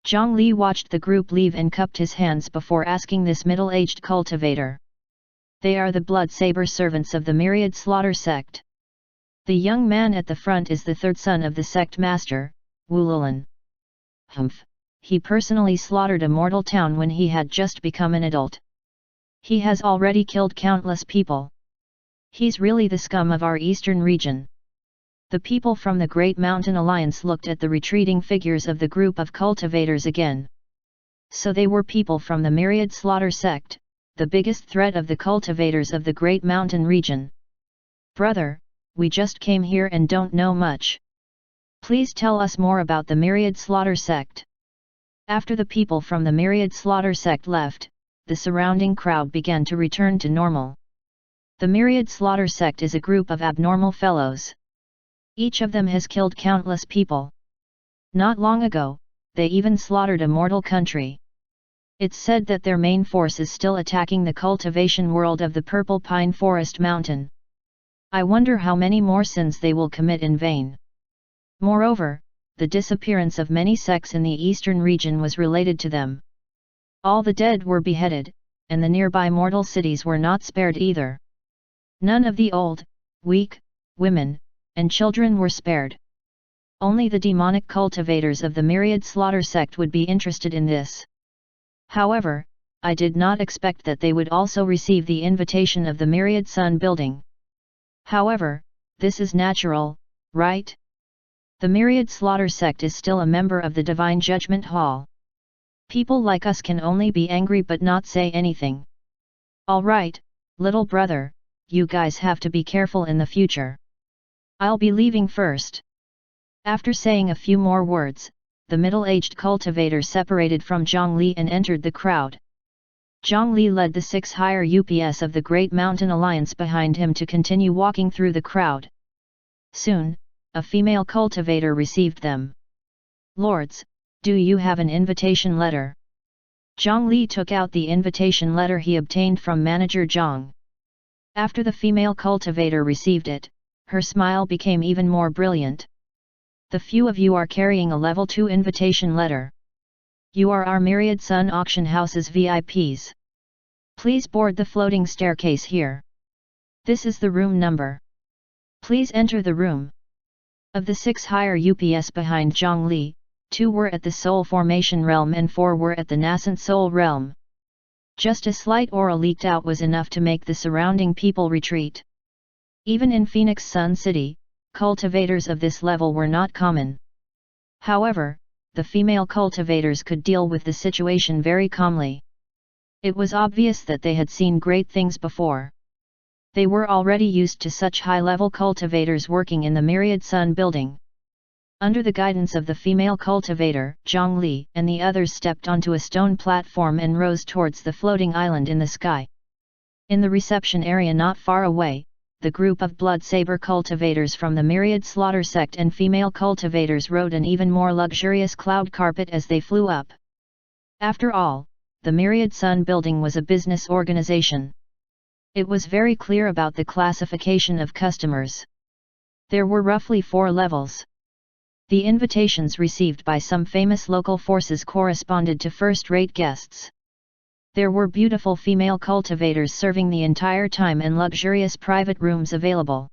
Zhang Li watched the group leave and cupped his hands before asking this middle-aged cultivator. They are the blood saber servants of the Myriad Slaughter sect. The young man at the front is the third son of the sect master, Wu Lulan. Hemp. He personally slaughtered a mortal town when he had just become an adult. He has already killed countless people. He's really the scum of our eastern region. The people from the Great Mountain Alliance looked at the retreating figures of the group of cultivators again. So they were people from the Myriad Slaughter sect, the biggest threat of the cultivators of the Great Mountain region. Brother, we just came here and don't know much. Please tell us more about the Myriad Slaughter sect. After the people from the Myriad Slaughter sect left, the surrounding crowd began to return to normal. The Myriad Slaughter sect is a group of abnormal fellows. Each of them has killed countless people. Not long ago, they even slaughtered a mortal country. It's said that their main force is still attacking the cultivation world of the Purple Pine Forest Mountain. I wonder how many more sins they will commit in vain. Moreover, the disappearance of many sects in the eastern region was related to them. All the dead were beheaded, and the nearby mortal cities were not spared either. None of the old, weak, women, and children were spared. Only the demonic cultivators of the Myriad Slaughter sect would be interested in this. However, I did not expect that they would also receive the invitation of the Myriad Sun building. However, this is natural, right? The Myriad Slaughter sect is still a member of the Divine Judgment Hall. People like us can only be angry but not say anything. Alright, little brother, you guys have to be careful in the future. I'll be leaving first. After saying a few more words, the middle-aged cultivator separated from Zhongli and entered the crowd. Zhongli led the 6 higher UPS of the Great Mountain Alliance behind him to continue walking through the crowd. Soon, a female cultivator received them. Lords, do you have an invitation letter? Zhongli took out the invitation letter he obtained from manager Zhang. After the female cultivator received it, her smile became even more brilliant. The few of you are carrying a level 2 invitation letter. You are our Myriad Sun Auction House's VIPs. Please board the floating staircase here. This is the room number. Please enter the room. Of the 6 higher UPS behind Zhongli, 2 were at the Soul Formation Realm and 4 were at the Nascent Soul Realm. Just a slight aura leaked out was enough to make the surrounding people retreat. Even in Phoenix Sun City, cultivators of this level were not common. However, the female cultivators could deal with the situation very calmly. It was obvious that they had seen great things before. They were already used to such high-level cultivators working in the Myriad Sun building. Under the guidance of the female cultivator, Zhongli and the others stepped onto a stone platform and rose towards the floating island in the sky. In the reception area not far away, the group of blood saber cultivators from the Myriad Slaughter sect and female cultivators rode an even more luxurious cloud carpet as they flew up. After all, the Myriad Sun building was a business organization. It was very clear about the classification of customers. There were roughly 4 levels. The invitations received by some famous local forces corresponded to first-rate guests. There were beautiful female cultivators serving the entire time and luxurious private rooms available.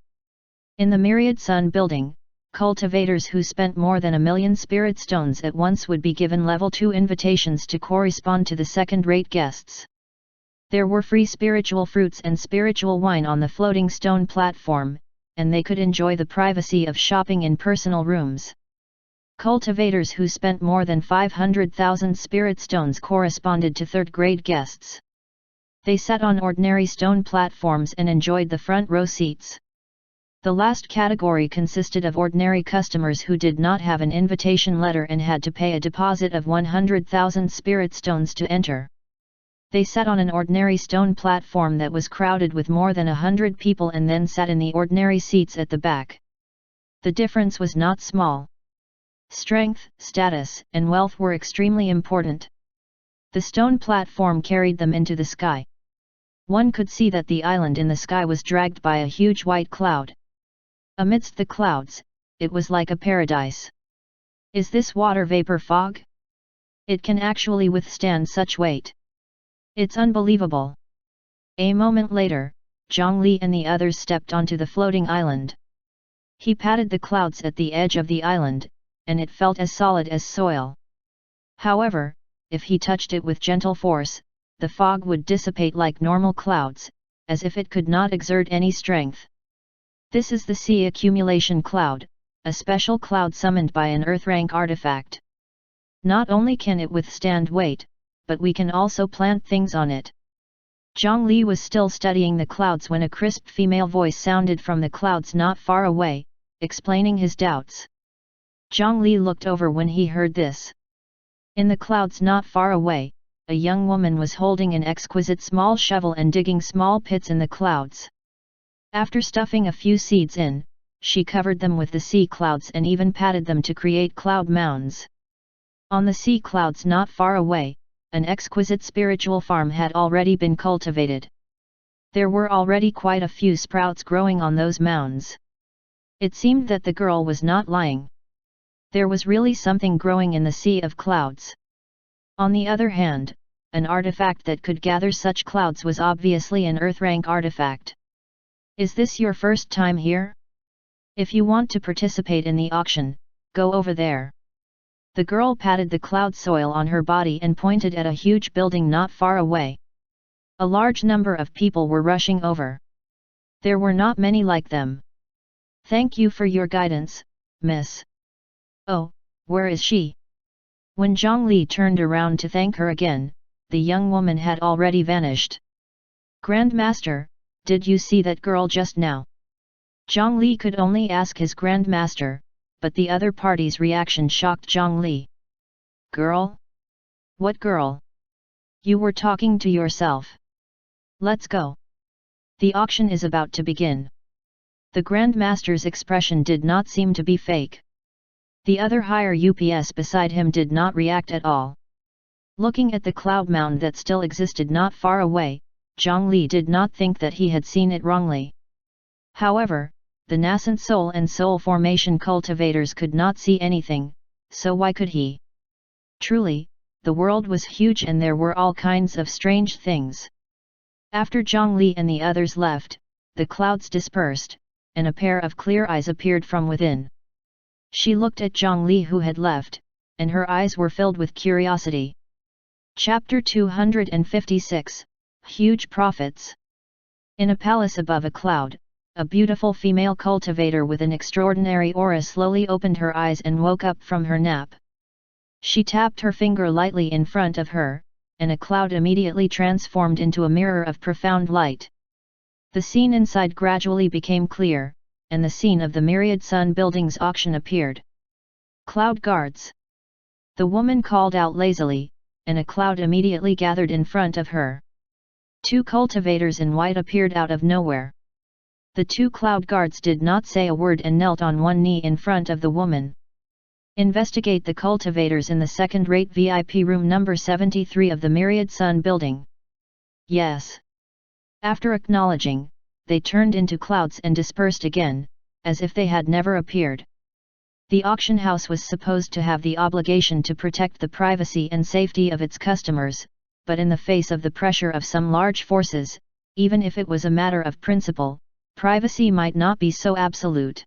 In the Myriad Sun building, cultivators who spent more than 1 million spirit stones at once would be given level 2 invitations to correspond to the second-rate guests. There were free spiritual fruits and spiritual wine on the floating stone platform, and they could enjoy the privacy of shopping in personal rooms. Cultivators who spent more than 500,000 spirit stones corresponded to third-grade guests. They sat on ordinary stone platforms and enjoyed the front row seats. The last category consisted of ordinary customers who did not have an invitation letter and had to pay a deposit of 100,000 spirit stones to enter. They sat on an ordinary stone platform that was crowded with more than 100 people and then sat in the ordinary seats at the back. The difference was not small. Strength, status, and wealth were extremely important. The stone platform carried them into the sky. One could see that the island in the sky was dragged by a huge white cloud. Amidst the clouds, it was like a paradise. Is this water vapor fog? It can actually withstand such weight. It's unbelievable. A moment later, Zhongli and the others stepped onto the floating island. He patted the clouds at the edge of the island, and it felt as solid as soil. However, if he touched it with gentle force, the fog would dissipate like normal clouds, as if it could not exert any strength. This is the Sea Accumulation Cloud, a special cloud summoned by an Earth-rank artifact. Not only can it withstand weight, but we can also plant things on it. Zhongli was still studying the clouds when a crisp female voice sounded from the clouds not far away, explaining his doubts. Zhongli looked over when he heard this. In the clouds not far away, a young woman was holding an exquisite small shovel and digging small pits in the clouds. After stuffing a few seeds in, she covered them with the sea clouds and even patted them to create cloud mounds. On the sea clouds not far away, an exquisite spiritual farm had already been cultivated. There were already quite a few sprouts growing on those mounds. It seemed that the girl was not lying. There was really something growing in the sea of clouds. On the other hand, an artifact that could gather such clouds was obviously an Earth-rank artifact. Is this your first time here? If you want to participate in the auction, go over there. The girl patted the cloud soil on her body and pointed at a huge building not far away. A large number of people were rushing over. There were not many like them. Thank you for your guidance, miss. Oh, where is she? When Zhang Li turned around to thank her again, the young woman had already vanished. Grandmaster, did you see that girl just now? Zhang Li could only ask his grandmaster, but the other party's reaction shocked Zhang Li. Girl? What girl? You were talking to yourself. Let's go. The auction is about to begin. The grandmaster's expression did not seem to be fake. The other higher UPS beside him did not react at all. Looking at the cloud mound that still existed not far away, Zhang Li did not think that he had seen it wrongly. However, the nascent soul and soul formation cultivators could not see anything, so why could he? Truly, the world was huge and there were all kinds of strange things. After Zhang Li and the others left, the clouds dispersed, and a pair of clear eyes appeared from within. She looked at Zhang Li who had left, and her eyes were filled with curiosity. Chapter 256, Huge Profits. In a palace above a cloud, a beautiful female cultivator with an extraordinary aura slowly opened her eyes and woke up from her nap. She tapped her finger lightly in front of her, and a cloud immediately transformed into a mirror of profound light. The scene inside gradually became clear, and the scene of the myriad sun buildings auction appeared. Cloud guards. The woman called out lazily, and a cloud immediately gathered in front of her. Two cultivators in white appeared out of nowhere. The two cloud guards did not say a word and knelt on one knee in front of the woman. Investigate the cultivators in the second-rate VIP room number 73 of the Myriad Sun building. Yes. After acknowledging, they turned into clouds and dispersed again, as if they had never appeared. The auction house was supposed to have the obligation to protect the privacy and safety of its customers, but in the face of the pressure of some large forces, even if it was a matter of principle, privacy might not be so absolute.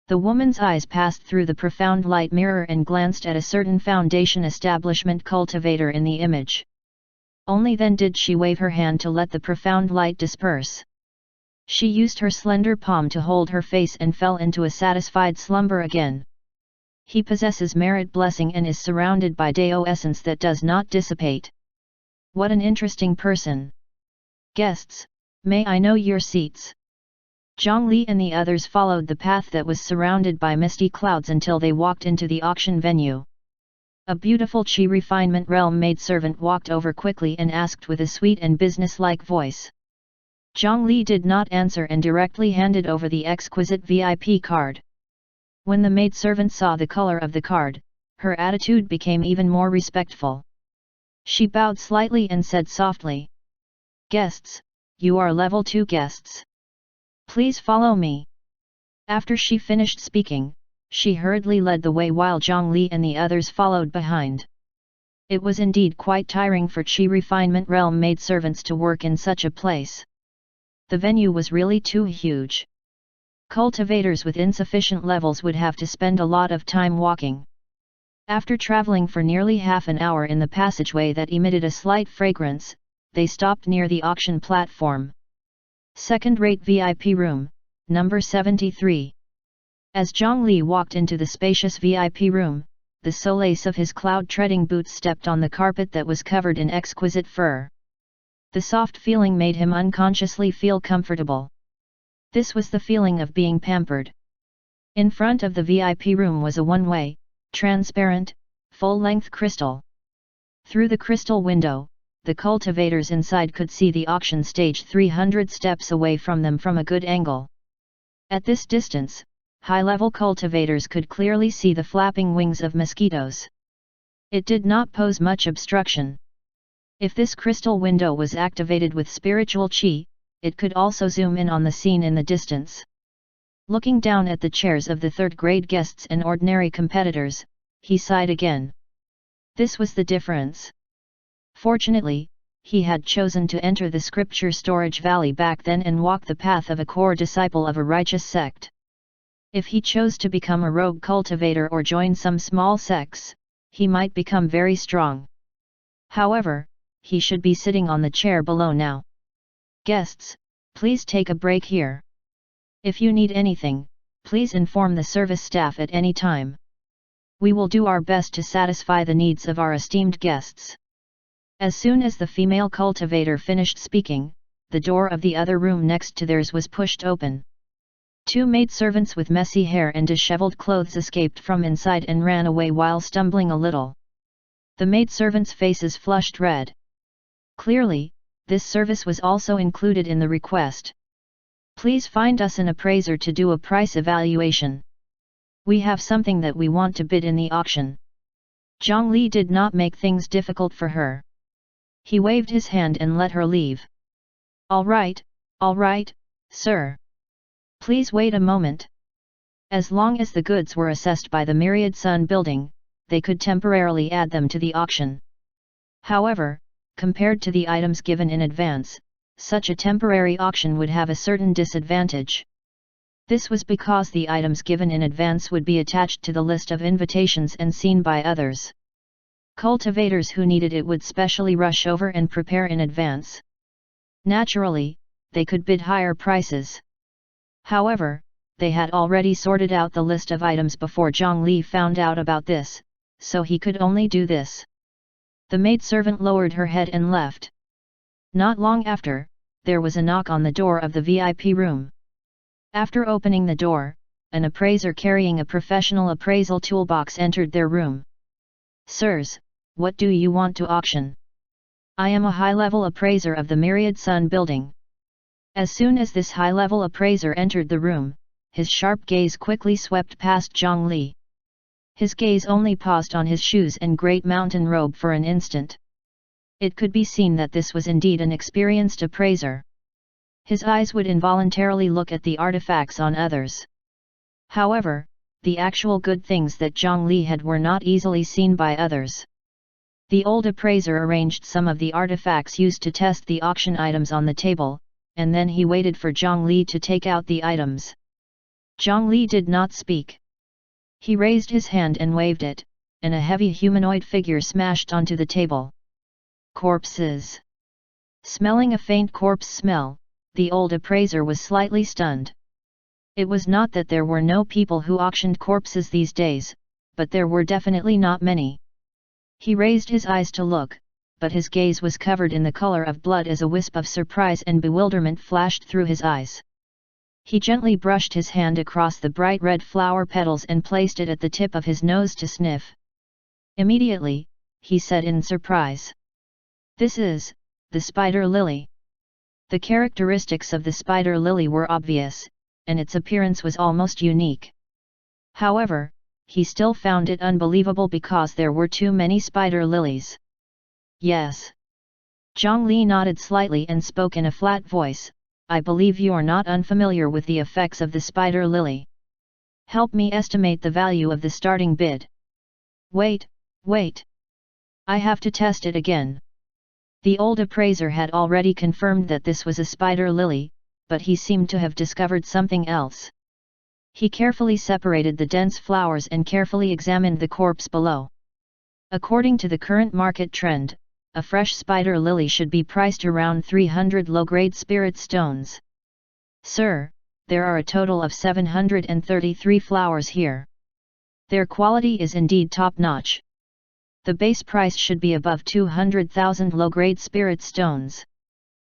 The woman's eyes passed through the profound light mirror and glanced at a certain foundation establishment cultivator in the image. Only then did she wave her hand to let the profound light disperse. She used her slender palm to hold her face and fell into a satisfied slumber again. He possesses merit blessing and is surrounded by Dao essence that does not dissipate. What an interesting person! Guests, may I know your seats? Zhang Li and the others followed the path that was surrounded by misty clouds until they walked into the auction venue. A beautiful Qi refinement realm maidservant walked over quickly and asked with a sweet and business-like voice. Zhang Li did not answer and directly handed over the exquisite VIP card. When the maidservant saw the color of the card, her attitude became even more respectful. She bowed slightly and said softly, "Guests, you are level 2 guests. Please follow me." After she finished speaking, she hurriedly led the way while Zhang Li and the others followed behind. It was indeed quite tiring for Qi refinement realm maidservants to work in such a place. The venue was really too huge. Cultivators with insufficient levels would have to spend a lot of time walking. After traveling for nearly half an hour in the passageway that emitted a slight fragrance, they stopped near the auction platform. Second-rate VIP room, number 73. As Zhang Li walked into the spacious VIP room, the solace of his cloud-treading boots stepped on the carpet that was covered in exquisite fur. The soft feeling made him unconsciously feel comfortable. This was the feeling of being pampered. In front of the VIP room was a one-way, transparent, full-length crystal. Through the crystal window, the cultivators inside could see the auction stage 300 steps away from them from a good angle. At this distance, high-level cultivators could clearly see the flapping wings of mosquitoes. It did not pose much obstruction. If this crystal window was activated with spiritual qi, it could also zoom in on the scene in the distance. Looking down at the chairs of the third-grade guests and ordinary competitors, he sighed again. This was the difference. Fortunately, he had chosen to enter the scripture storage valley back then and walk the path of a core disciple of a righteous sect. If he chose to become a rogue cultivator or join some small sects, he might become very strong. However, he should be sitting on the chair below now. Guests, please take a break here. If you need anything, please inform the service staff at any time. We will do our best to satisfy the needs of our esteemed guests. As soon as the female cultivator finished speaking, the door of the other room next to theirs was pushed open. Two maidservants with messy hair and disheveled clothes escaped from inside and ran away while stumbling a little. The maidservants' faces flushed red. Clearly, this service was also included in the request. Please find us an appraiser to do a price evaluation. We have something that we want to bid in the auction. Zhongli did not make things difficult for her. He waved his hand and let her leave. All right, sir. Please wait a moment. As long as the goods were assessed by the Myriad Sun building, they could temporarily add them to the auction. However, compared to the items given in advance, such a temporary auction would have a certain disadvantage. This was because the items given in advance would be attached to the list of invitations and seen by others. Cultivators who needed it would specially rush over and prepare in advance. Naturally, they could bid higher prices. However, they had already sorted out the list of items before Zhongli found out about this, so he could only do this. The maidservant lowered her head and left. Not long after, there was a knock on the door of the VIP room. After opening the door, an appraiser carrying a professional appraisal toolbox entered their room. Sirs, what do you want to auction? I am a high-level appraiser of the Myriad Sun building. As soon as this high-level appraiser entered the room, his sharp gaze quickly swept past Zhongli. His gaze only paused on his shoes and great mountain robe for an instant. It could be seen that this was indeed an experienced appraiser. His eyes would involuntarily look at the artifacts on others. However, the actual good things that Zhongli had were not easily seen by others. The old appraiser arranged some of the artifacts used to test the auction items on the table, and then he waited for Zhongli to take out the items. Zhongli did not speak. He raised his hand and waved it, and a heavy humanoid figure smashed onto the table. Corpses. Smelling a faint corpse smell, the old appraiser was slightly stunned. It was not that there were no people who auctioned corpses these days, but there were definitely not many. He raised his eyes to look, but his gaze was covered in the color of blood as a wisp of surprise and bewilderment flashed through his eyes. He gently brushed his hand across the bright red flower petals and placed it at the tip of his nose to sniff. Immediately, he said in surprise. This is the spider lily. The characteristics of the spider lily were obvious, and its appearance was almost unique. However, he still found it unbelievable because there were too many spider lilies. Yes. Zhongli nodded slightly and spoke in a flat voice, I believe you are not unfamiliar with the effects of the spider lily. Help me estimate the value of the starting bid. Wait. I have to test it again. The old appraiser had already confirmed that this was a spider lily, but he seemed to have discovered something else. He carefully separated the dense flowers and carefully examined the corpse below. According to the current market trend, a fresh spider lily should be priced around 300 low-grade spirit stones. Sir, there are a total of 733 flowers here. Their quality is indeed top-notch. The base price should be above 200,000 low-grade spirit stones.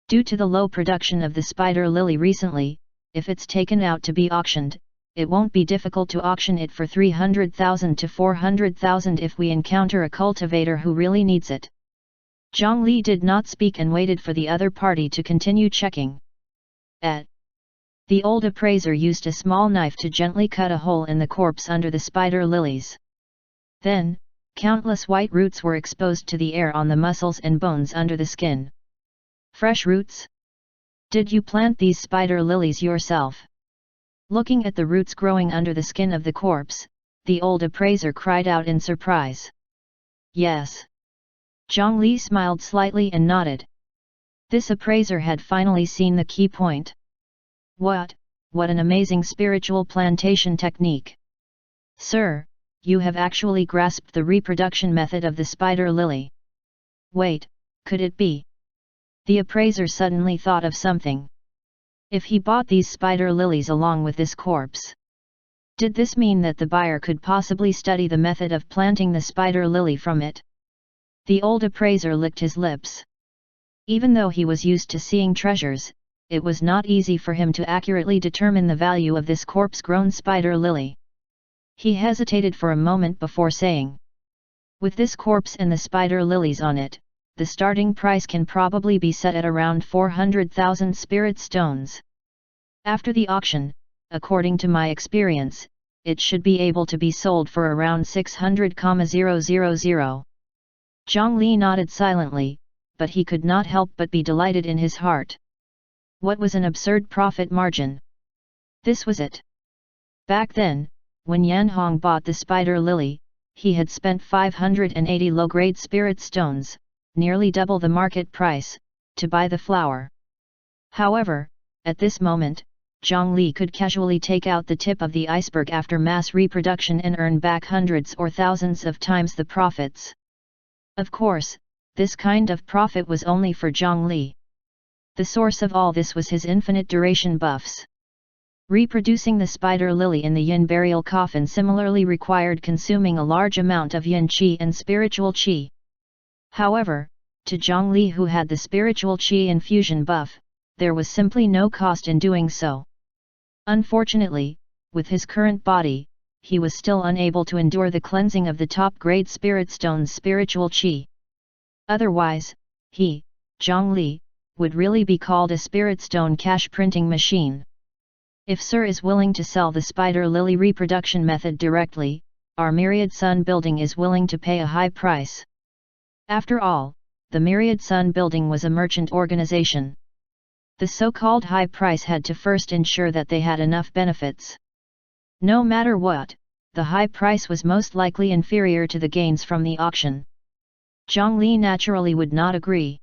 Due to the low production of the spider lily recently, if it's taken out to be auctioned, it won't be difficult to auction it for 300,000 to 400,000 if we encounter a cultivator who really needs it. Zhongli did not speak and waited for the other party to continue checking. The old appraiser used a small knife to gently cut a hole in the corpse under the spider lilies. Then, countless white roots were exposed to the air on the muscles and bones under the skin. Fresh roots? Did you plant these spider lilies yourself? Looking at the roots growing under the skin of the corpse, the old appraiser cried out in surprise. Yes. Zhongli smiled slightly and nodded. This appraiser had finally seen the key point. What an amazing spiritual plantation technique! Sir, you have actually grasped the reproduction method of the spider lily. Wait, could it be? The appraiser suddenly thought of something. If he bought these spider lilies along with this corpse, did this mean that the buyer could possibly study the method of planting the spider lily from it? The old appraiser licked his lips. Even though he was used to seeing treasures, it was not easy for him to accurately determine the value of this corpse-grown spider lily. He hesitated for a moment before saying, "With this corpse and the spider lilies on it, the starting price can probably be set at around 400,000 spirit stones. After the auction, according to my experience, it should be able to be sold for around 600,000. Zhang Li nodded silently, but he could not help but be delighted in his heart. What was an absurd profit margin? This was it. Back then, when Yan Hong bought the spider lily, he had spent 580 low-grade spirit stones, nearly double the market price, to buy the flower. However, at this moment, Zhang Li could casually take out the tip of the iceberg after mass reproduction and earn back hundreds or thousands of times the profits. Of course, this kind of profit was only for Zhang Li. The source of all this was his infinite duration buffs. Reproducing the spider lily in the yin burial coffin similarly required consuming a large amount of yin qi and spiritual qi. However, to Zhang Li, who had the spiritual qi infusion buff, there was simply no cost in doing so. Unfortunately, with his current body, he was still unable to endure the cleansing of the top-grade spirit stone's spiritual qi. Otherwise, he, Zhang Li, would really be called a spirit stone cash printing machine. If Sir is willing to sell the spider lily reproduction method directly, our Myriad Sun Building is willing to pay a high price. After all, the Myriad Sun Building was a merchant organization. The so-called high price had to first ensure that they had enough benefits. No matter what, the high price was most likely inferior to the gains from the auction. Zhang Li naturally would not agree.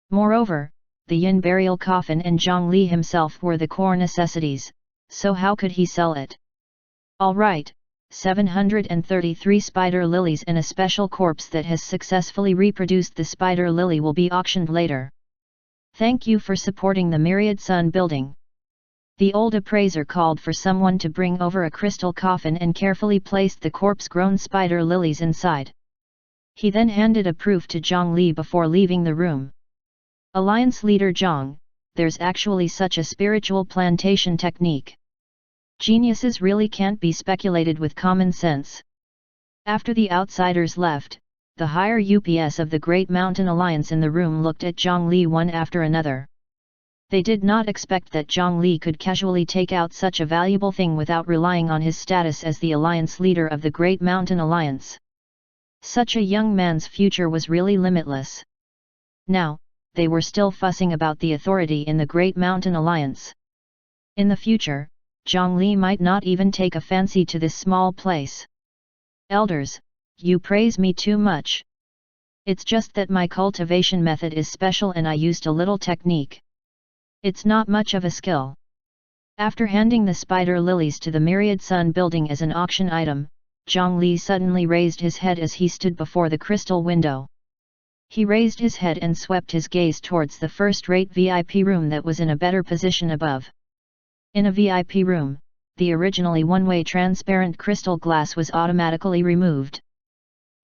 Moreover, the yin burial coffin and Zhang Li himself were the core necessities, so how could he sell it? All right, 733 spider lilies and a special corpse that has successfully reproduced the spider lily will be auctioned later. Thank you for supporting the Myriad Sun Building. The old appraiser called for someone to bring over a crystal coffin and carefully placed the corpse-grown spider lilies inside. He then handed a proof to Zhang Li before leaving the room. Alliance leader Zhang, there's actually such a spiritual plantation technique. Geniuses really can't be speculated with common sense. After the outsiders left, the higher UPS of the Great Mountain Alliance in the room looked at Zhang Li one after another. They did not expect that Zhang Li could casually take out such a valuable thing without relying on his status as the alliance leader of the Great Mountain Alliance. Such a young man's future was really limitless. Now, they were still fussing about the authority in the Great Mountain Alliance. In the future, Zhang Li might not even take a fancy to this small place. Elders, you praise me too much. It's just that my cultivation method is special and I used a little technique. It's not much of a skill. After handing the spider lilies to the Myriad Sun Building as an auction item, Zhang Li suddenly raised his head as he stood before the crystal window. He raised his head and swept his gaze towards the first-rate VIP room that was in a better position above. In a VIP room, the originally one-way transparent crystal glass was automatically removed.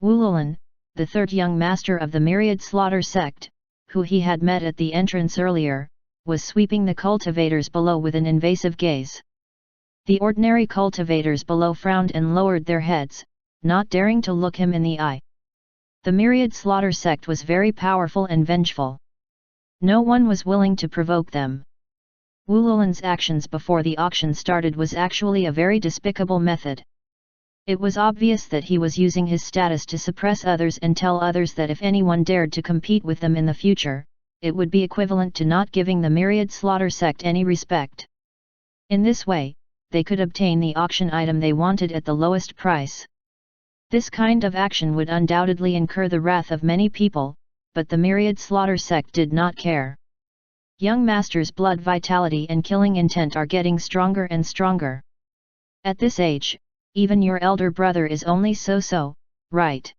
Wu Lulan, the third young master of the Myriad Slaughter sect, who he had met at the entrance earlier, was sweeping the cultivators below with an invasive gaze. The ordinary cultivators below frowned and lowered their heads, not daring to look him in the eye. The Myriad Slaughter sect was very powerful and vengeful. No one was willing to provoke them. Wu Lulan's actions before the auction started was actually a very despicable method. It was obvious that he was using his status to suppress others and tell others that if anyone dared to compete with them in the future, it would be equivalent to not giving the Myriad Slaughter sect any respect. In this way, they could obtain the auction item they wanted at the lowest price. This kind of action would undoubtedly incur the wrath of many people, but the Myriad Slaughter sect did not care. Young masters' blood vitality and killing intent are getting stronger and stronger. At this age, even your elder brother is only so-so, right?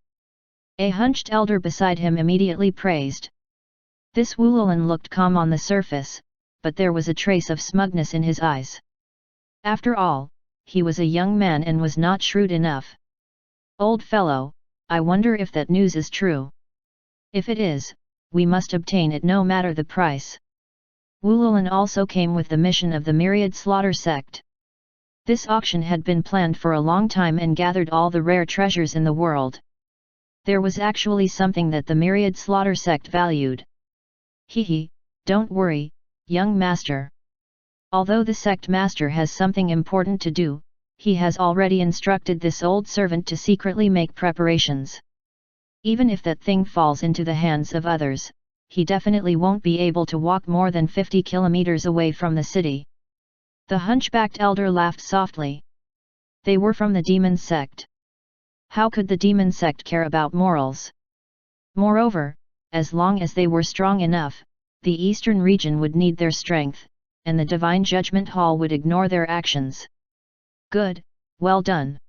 A hunched elder beside him immediately praised. This Wulolin looked calm on the surface, but there was a trace of smugness in his eyes. After all, he was a young man and was not shrewd enough. Old fellow, I wonder if that news is true. If it is, we must obtain it no matter the price. Wulolin also came with the mission of the Myriad Slaughter sect. This auction had been planned for a long time and gathered all the rare treasures in the world. There was actually something that the Myriad Slaughter sect valued. Hehe, don't worry, young master. Although the sect master has something important to do, he has already instructed this old servant to secretly make preparations. Even if that thing falls into the hands of others, he definitely won't be able to walk more than 50 kilometers away from the city. The hunchbacked elder laughed softly. They were from the demon sect. How could the demon sect care about morals? Moreover, as long as they were strong enough, the eastern region would need their strength, and the divine judgment hall would ignore their actions. Good, well done.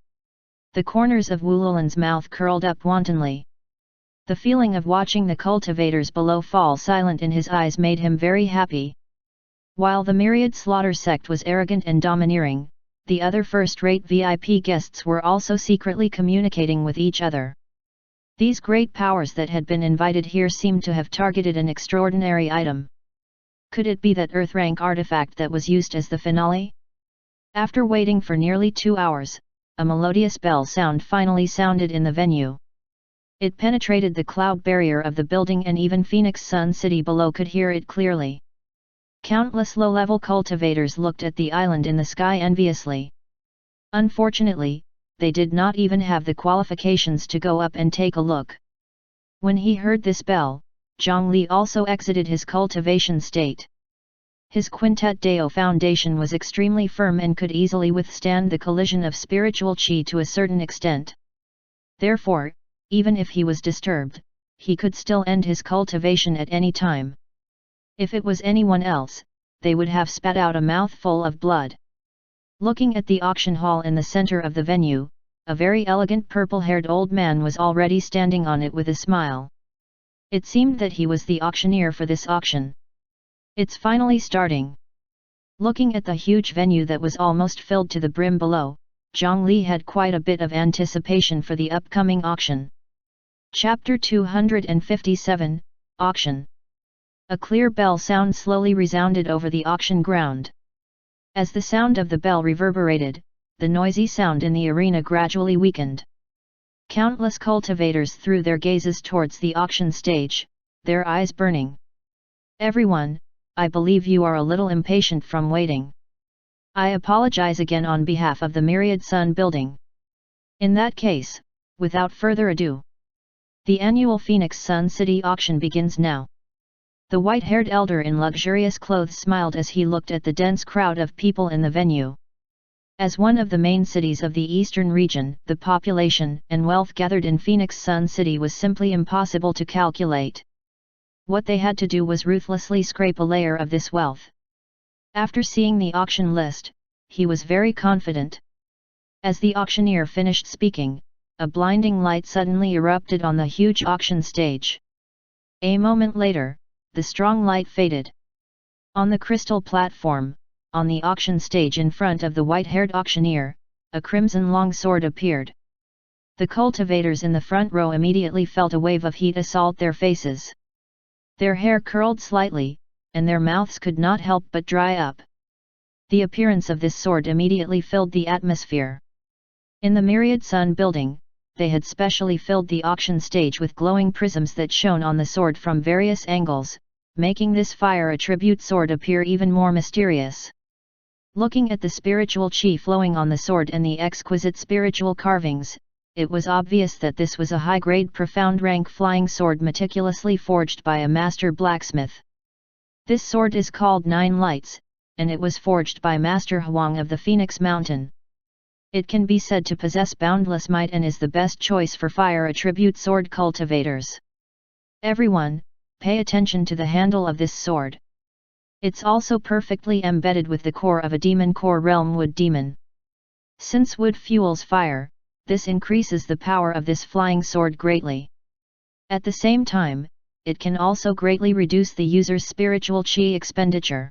The corners of Wulolin's mouth curled up wantonly. The feeling of watching the cultivators below fall silent in his eyes made him very happy. While the Myriad Slaughter sect was arrogant and domineering, the other first-rate VIP guests were also secretly communicating with each other. These great powers that had been invited here seemed to have targeted an extraordinary item. Could it be that Earth-rank artifact that was used as the finale? After waiting for nearly 2 hours, a melodious bell sound finally sounded in the venue. It penetrated the cloud barrier of the building and even Phoenix Sun City below could hear it clearly. Countless low-level cultivators looked at the island in the sky enviously. Unfortunately, they did not even have the qualifications to go up and take a look. When he heard this bell, Zhongli also exited his cultivation state. His Quintet Dao foundation was extremely firm and could easily withstand the collision of spiritual qi to a certain extent. Therefore, even if he was disturbed, he could still end his cultivation at any time. If it was anyone else, they would have spat out a mouthful of blood. Looking at the auction hall in the center of the venue, a very elegant purple-haired old man was already standing on it with a smile. It seemed that he was the auctioneer for this auction. It's finally starting. Looking at the huge venue that was almost filled to the brim below, Zhongli had quite a bit of anticipation for the upcoming auction. Chapter 257, Auction. A clear bell sound slowly resounded over the auction ground. As the sound of the bell reverberated, the noisy sound in the arena gradually weakened. Countless cultivators threw their gazes towards the auction stage, their eyes burning. Everyone, I believe you are a little impatient from waiting. I apologize again on behalf of the Myriad Sun Building. In that case, without further ado, the annual Phoenix Sun City auction begins now. The white-haired elder in luxurious clothes smiled as he looked at the dense crowd of people in the venue. As one of the main cities of the eastern region, the population and wealth gathered in Phoenix Sun City was simply impossible to calculate. What they had to do was ruthlessly scrape a layer of this wealth. After seeing the auction list, he was very confident. As the auctioneer finished speaking, a blinding light suddenly erupted on the huge auction stage. A moment later, the strong light faded. On the crystal platform, on the auction stage in front of the white-haired auctioneer, a crimson longsword appeared. The cultivators in the front row immediately felt a wave of heat assault their faces. Their hair curled slightly, and their mouths could not help but dry up. The appearance of this sword immediately filled the atmosphere. In the Myriad Sun Building, they had specially filled the auction stage with glowing prisms that shone on the sword from various angles, making this fire attribute sword appear even more mysterious. Looking at the spiritual qi flowing on the sword and the exquisite spiritual carvings, it was obvious that this was a high-grade profound rank flying sword meticulously forged by a master blacksmith. This sword is called Nine Lights, and it was forged by Master Huang of the Phoenix Mountain. It can be said to possess boundless might and is the best choice for fire attribute sword cultivators. Everyone, pay attention to the handle of this sword. It's also perfectly embedded with the core of a demon core realm wood demon. Since wood fuels fire, this increases the power of this flying sword greatly. At the same time, it can also greatly reduce the user's spiritual chi expenditure.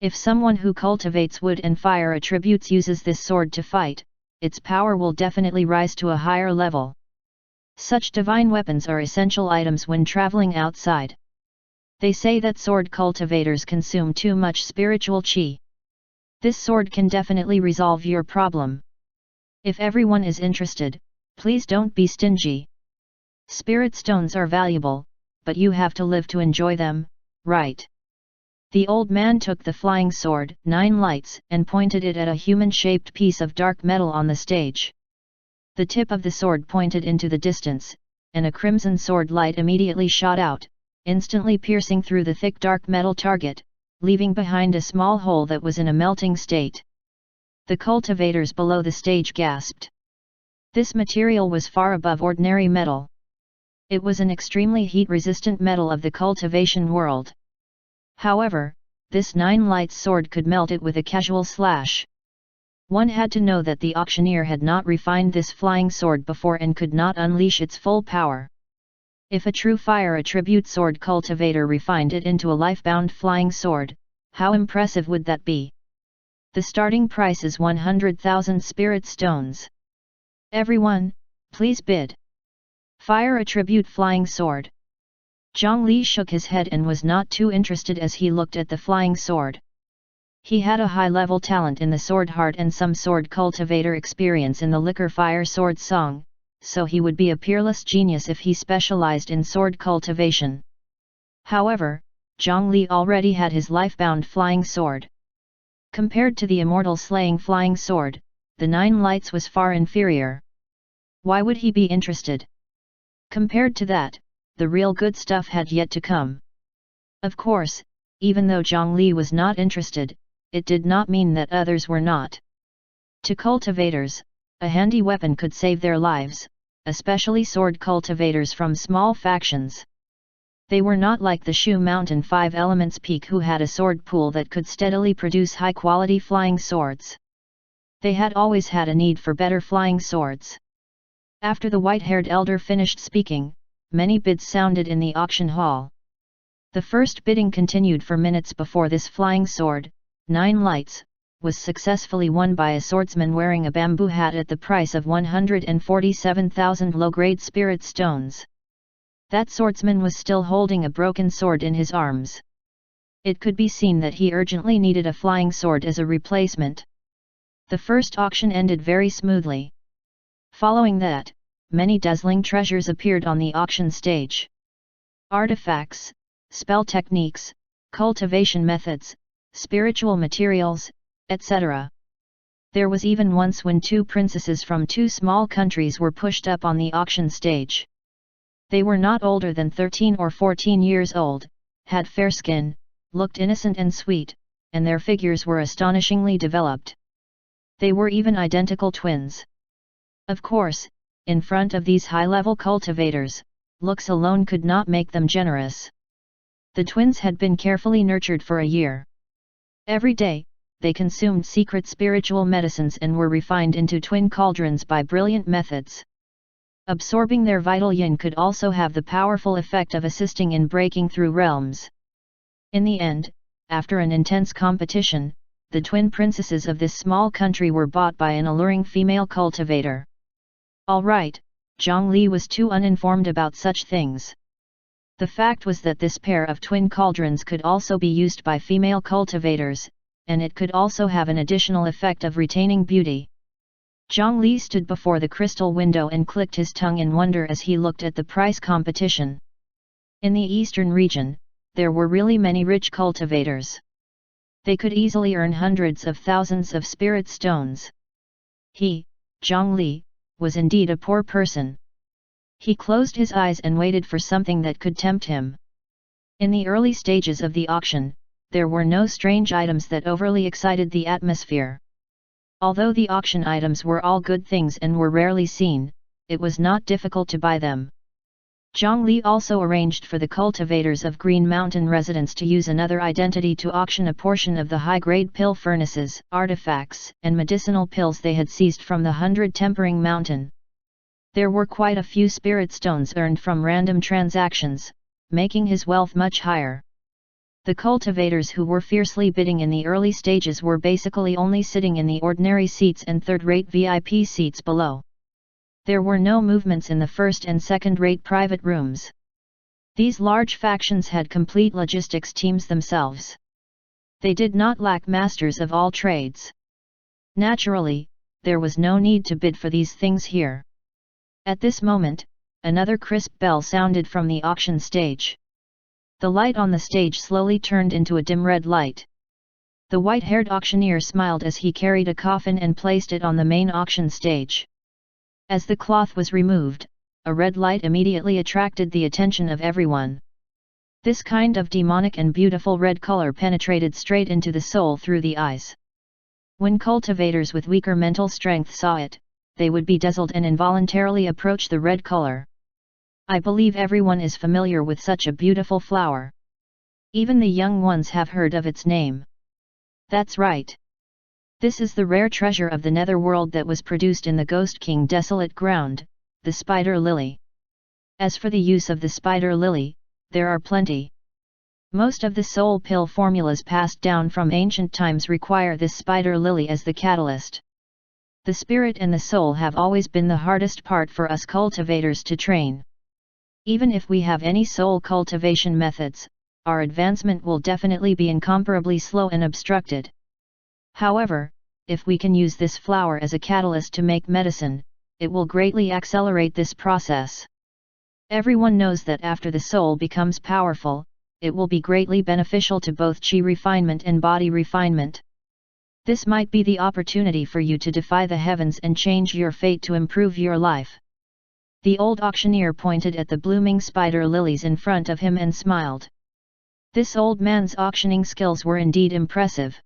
If someone who cultivates wood and fire attributes uses this sword to fight, its power will definitely rise to a higher level. Such divine weapons are essential items when traveling outside. They say that sword cultivators consume too much spiritual chi. This sword can definitely resolve your problem. If everyone is interested, please don't be stingy. Spirit stones are valuable, but you have to live to enjoy them, right? The old man took the flying sword, 9 lights, and pointed it at a human-shaped piece of dark metal on the stage. The tip of the sword pointed into the distance, and a crimson sword light immediately shot out, instantly piercing through the thick dark metal target, leaving behind a small hole that was in a melting state. The cultivators below the stage gasped. This material was far above ordinary metal. It was an extremely heat-resistant metal of the cultivation world. However, this 9 lights sword could melt it with a casual slash. One had to know that the auctioneer had not refined this flying sword before and could not unleash its full power. If a true fire attribute sword cultivator refined it into a life-bound flying sword, how impressive would that be? The starting price is 100,000 spirit stones. Everyone, please bid. Fire attribute flying sword. Zhang Li shook his head and was not too interested as he looked at the flying sword. He had a high-level talent in the sword art and some sword cultivator experience in the liquor fire sword song, so he would be a peerless genius if he specialized in sword cultivation. However, Zhang Li already had his life-bound flying sword. Compared to the immortal slaying flying sword, the 9 lights was far inferior. Why would he be interested? Compared to that, the real good stuff had yet to come. Of course, even though Zhang Li was not interested, it did not mean that others were not. To cultivators, a handy weapon could save their lives, especially sword cultivators from small factions. They were not like the Shu Mountain 5 Elements Peak who had a sword pool that could steadily produce high-quality flying swords. They had always had a need for better flying swords. After the white-haired elder finished speaking, many bids sounded in the auction hall. The first bidding continued for minutes before this flying sword, 9 lights, was successfully won by a swordsman wearing a bamboo hat at the price of 147,000 low-grade spirit stones. That swordsman was still holding a broken sword in his arms. It could be seen that he urgently needed a flying sword as a replacement. The first auction ended very smoothly. Following that, many dazzling treasures appeared on the auction stage. Artifacts, spell techniques, cultivation methods, spiritual materials, etc. There was even once when 2 princesses from 2 small countries were pushed up on the auction stage. They were not older than 13 or 14 years old, had fair skin, looked innocent and sweet, and their figures were astonishingly developed. They were even identical twins. Of course, in front of these high-level cultivators, looks alone could not make them generous. The twins had been carefully nurtured for a year. Every day, they consumed secret spiritual medicines and were refined into twin cauldrons by brilliant methods. Absorbing their vital yin could also have the powerful effect of assisting in breaking through realms. In the end, after an intense competition, the twin princesses of this small country were bought by an alluring female cultivator. All right, Zhang Li was too uninformed about such things. The fact was that this pair of twin cauldrons could also be used by female cultivators, and it could also have an additional effect of retaining beauty. Zhang Li stood before the crystal window and clicked his tongue in wonder as he looked at the price competition. In the eastern region, there were really many rich cultivators. They could easily earn hundreds of thousands of spirit stones. He, Zhang Li, was indeed a poor person. He closed his eyes and waited for something that could tempt him. In the early stages of the auction, there were no strange items that overly excited the atmosphere. Although the auction items were all good things and were rarely seen, it was not difficult to buy them. Zhang Li also arranged for the cultivators of Green Mountain residents to use another identity to auction a portion of the high-grade pill furnaces, artifacts, and medicinal pills they had seized from the 100 Tempering Mountain. There were quite a few spirit stones earned from random transactions, making his wealth much higher. The cultivators who were fiercely bidding in the early stages were basically only sitting in the ordinary seats and third-rate VIP seats below. There were no movements in the first and second-rate private rooms. These large factions had complete logistics teams themselves. They did not lack masters of all trades. Naturally, there was no need to bid for these things here. At this moment, another crisp bell sounded from the auction stage. The light on the stage slowly turned into a dim red light. The white-haired auctioneer smiled as he carried a coffin and placed it on the main auction stage. As the cloth was removed, a red light immediately attracted the attention of everyone. This kind of demonic and beautiful red color penetrated straight into the soul through the eyes. When cultivators with weaker mental strength saw it, they would be dazzled and involuntarily approach the red color. I believe everyone is familiar with such a beautiful flower. Even the young ones have heard of its name. That's right. This is the rare treasure of the netherworld that was produced in the Ghost King desolate ground, the spider lily. As for the use of the spider lily, there are plenty. Most of the soul pill formulas passed down from ancient times require this spider lily as the catalyst. The spirit and the soul have always been the hardest part for us cultivators to train. Even if we have any soul cultivation methods, our advancement will definitely be incomparably slow and obstructed. However, if we can use this flower as a catalyst to make medicine, it will greatly accelerate this process. Everyone knows that after the soul becomes powerful, it will be greatly beneficial to both chi refinement and body refinement. This might be the opportunity for you to defy the heavens and change your fate to improve your life. The old auctioneer pointed at the blooming spider lilies in front of him and smiled. This old man's auctioning skills were indeed impressive.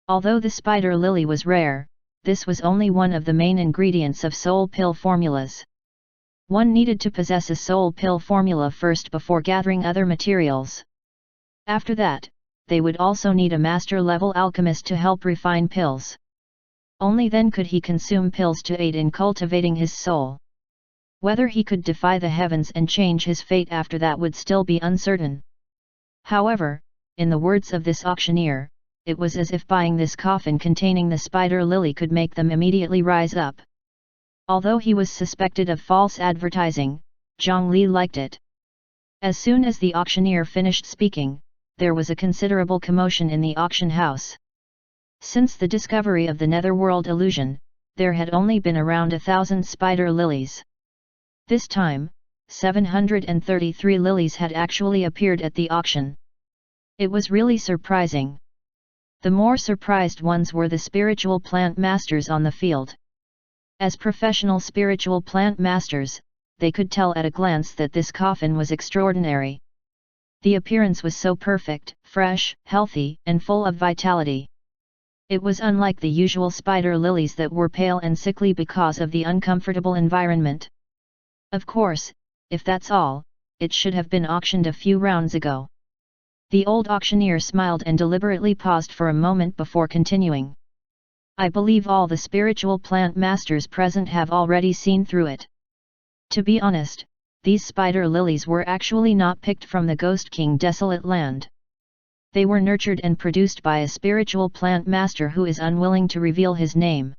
Although the spider lily was rare, this was only one of the main ingredients of soul pill formulas. One needed to possess a soul pill formula first before gathering other materials. After that, they would also need a master-level alchemist to help refine pills. Only then could he consume pills to aid in cultivating his soul. Whether he could defy the heavens and change his fate after that would still be uncertain. However, in the words of this auctioneer, it was as if buying this coffin containing the spider lily could make them immediately rise up. Although he was suspected of false advertising, Zhang Li liked it. As soon as the auctioneer finished speaking, there was a considerable commotion in the auction house. Since the discovery of the netherworld illusion, there had only been around 1,000 spider lilies. This time, 733 lilies had actually appeared at the auction. It was really surprising. The more surprised ones were the spiritual plant masters on the field. As professional spiritual plant masters, they could tell at a glance that this coffin was extraordinary. The appearance was so perfect, fresh, healthy, and full of vitality. It was unlike the usual spider lilies that were pale and sickly because of the uncomfortable environment. Of course, if that's all, it should have been auctioned a few rounds ago. The old auctioneer smiled and deliberately paused for a moment before continuing. I believe all the spiritual plant masters present have already seen through it. To be honest, these spider lilies were actually not picked from the Ghost King desolate land. They were nurtured and produced by a spiritual plant master who is unwilling to reveal his name.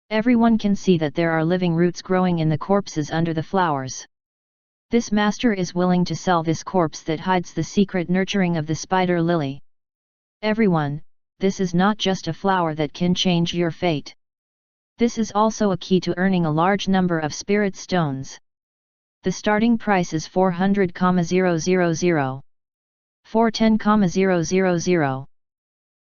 Everyone can see that there are living roots growing in the corpses under the flowers. This master is willing to sell this corpse that hides the secret nurturing of the spider lily. Everyone, this is not just a flower that can change your fate. This is also a key to earning a large number of spirit stones. The starting price is 400,000. 410,000.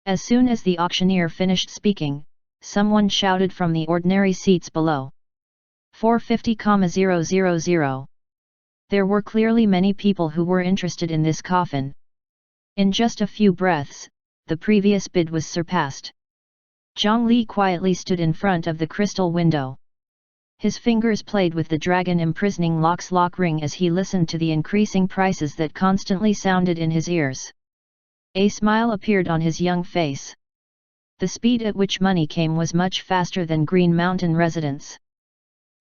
As soon as the auctioneer finished speaking, someone shouted from the ordinary seats below. 450,000. There were clearly many people who were interested in this coffin. In just a few breaths, the previous bid was surpassed. Zhang Li quietly stood in front of the crystal window. His fingers played with the dragon imprisoning lock's lock ring as he listened to the increasing prices that constantly sounded in his ears. A smile appeared on his young face. The speed at which money came was much faster than Green Mountain residence.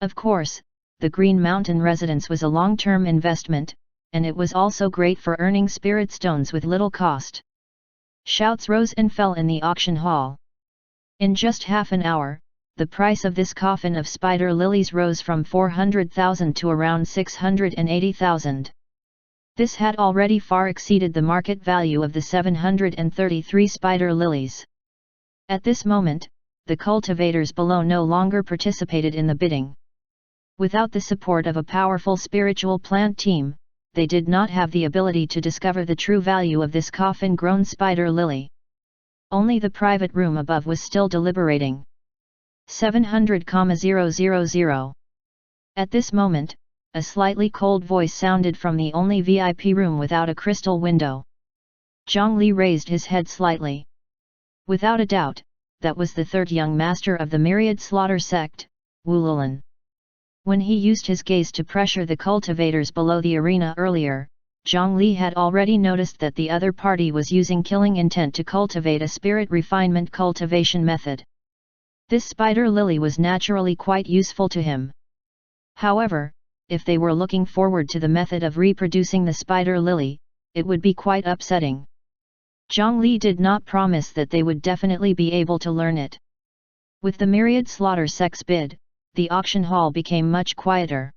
Of course, the Green Mountain residence was a long-term investment, and it was also great for earning spirit stones with little cost. Shouts rose and fell in the auction hall. In just half an hour, the price of this coffin of spider lilies rose from 400,000 to around 680,000. This had already far exceeded the market value of the 733 spider lilies. At this moment, the cultivators below no longer participated in the bidding. Without the support of a powerful spiritual plant team, they did not have the ability to discover the true value of this coffin-grown spider lily. Only the private room above was still deliberating. 700,000. At this moment, a slightly cold voice sounded from the only VIP room without a crystal window. Zhang Li raised his head slightly. Without a doubt, that was the third young master of the myriad slaughter sect, Wu Lulan. When he used his gaze to pressure the cultivators below the arena earlier, Zhang Li had already noticed that the other party was using killing intent to cultivate a spirit refinement cultivation method. This spider lily was naturally quite useful to him. However, if they were looking forward to the method of reproducing the spider lily, it would be quite upsetting. Zhang Li did not promise that they would definitely be able to learn it. With the myriad slaughter sect's bid, the auction hall became much quieter.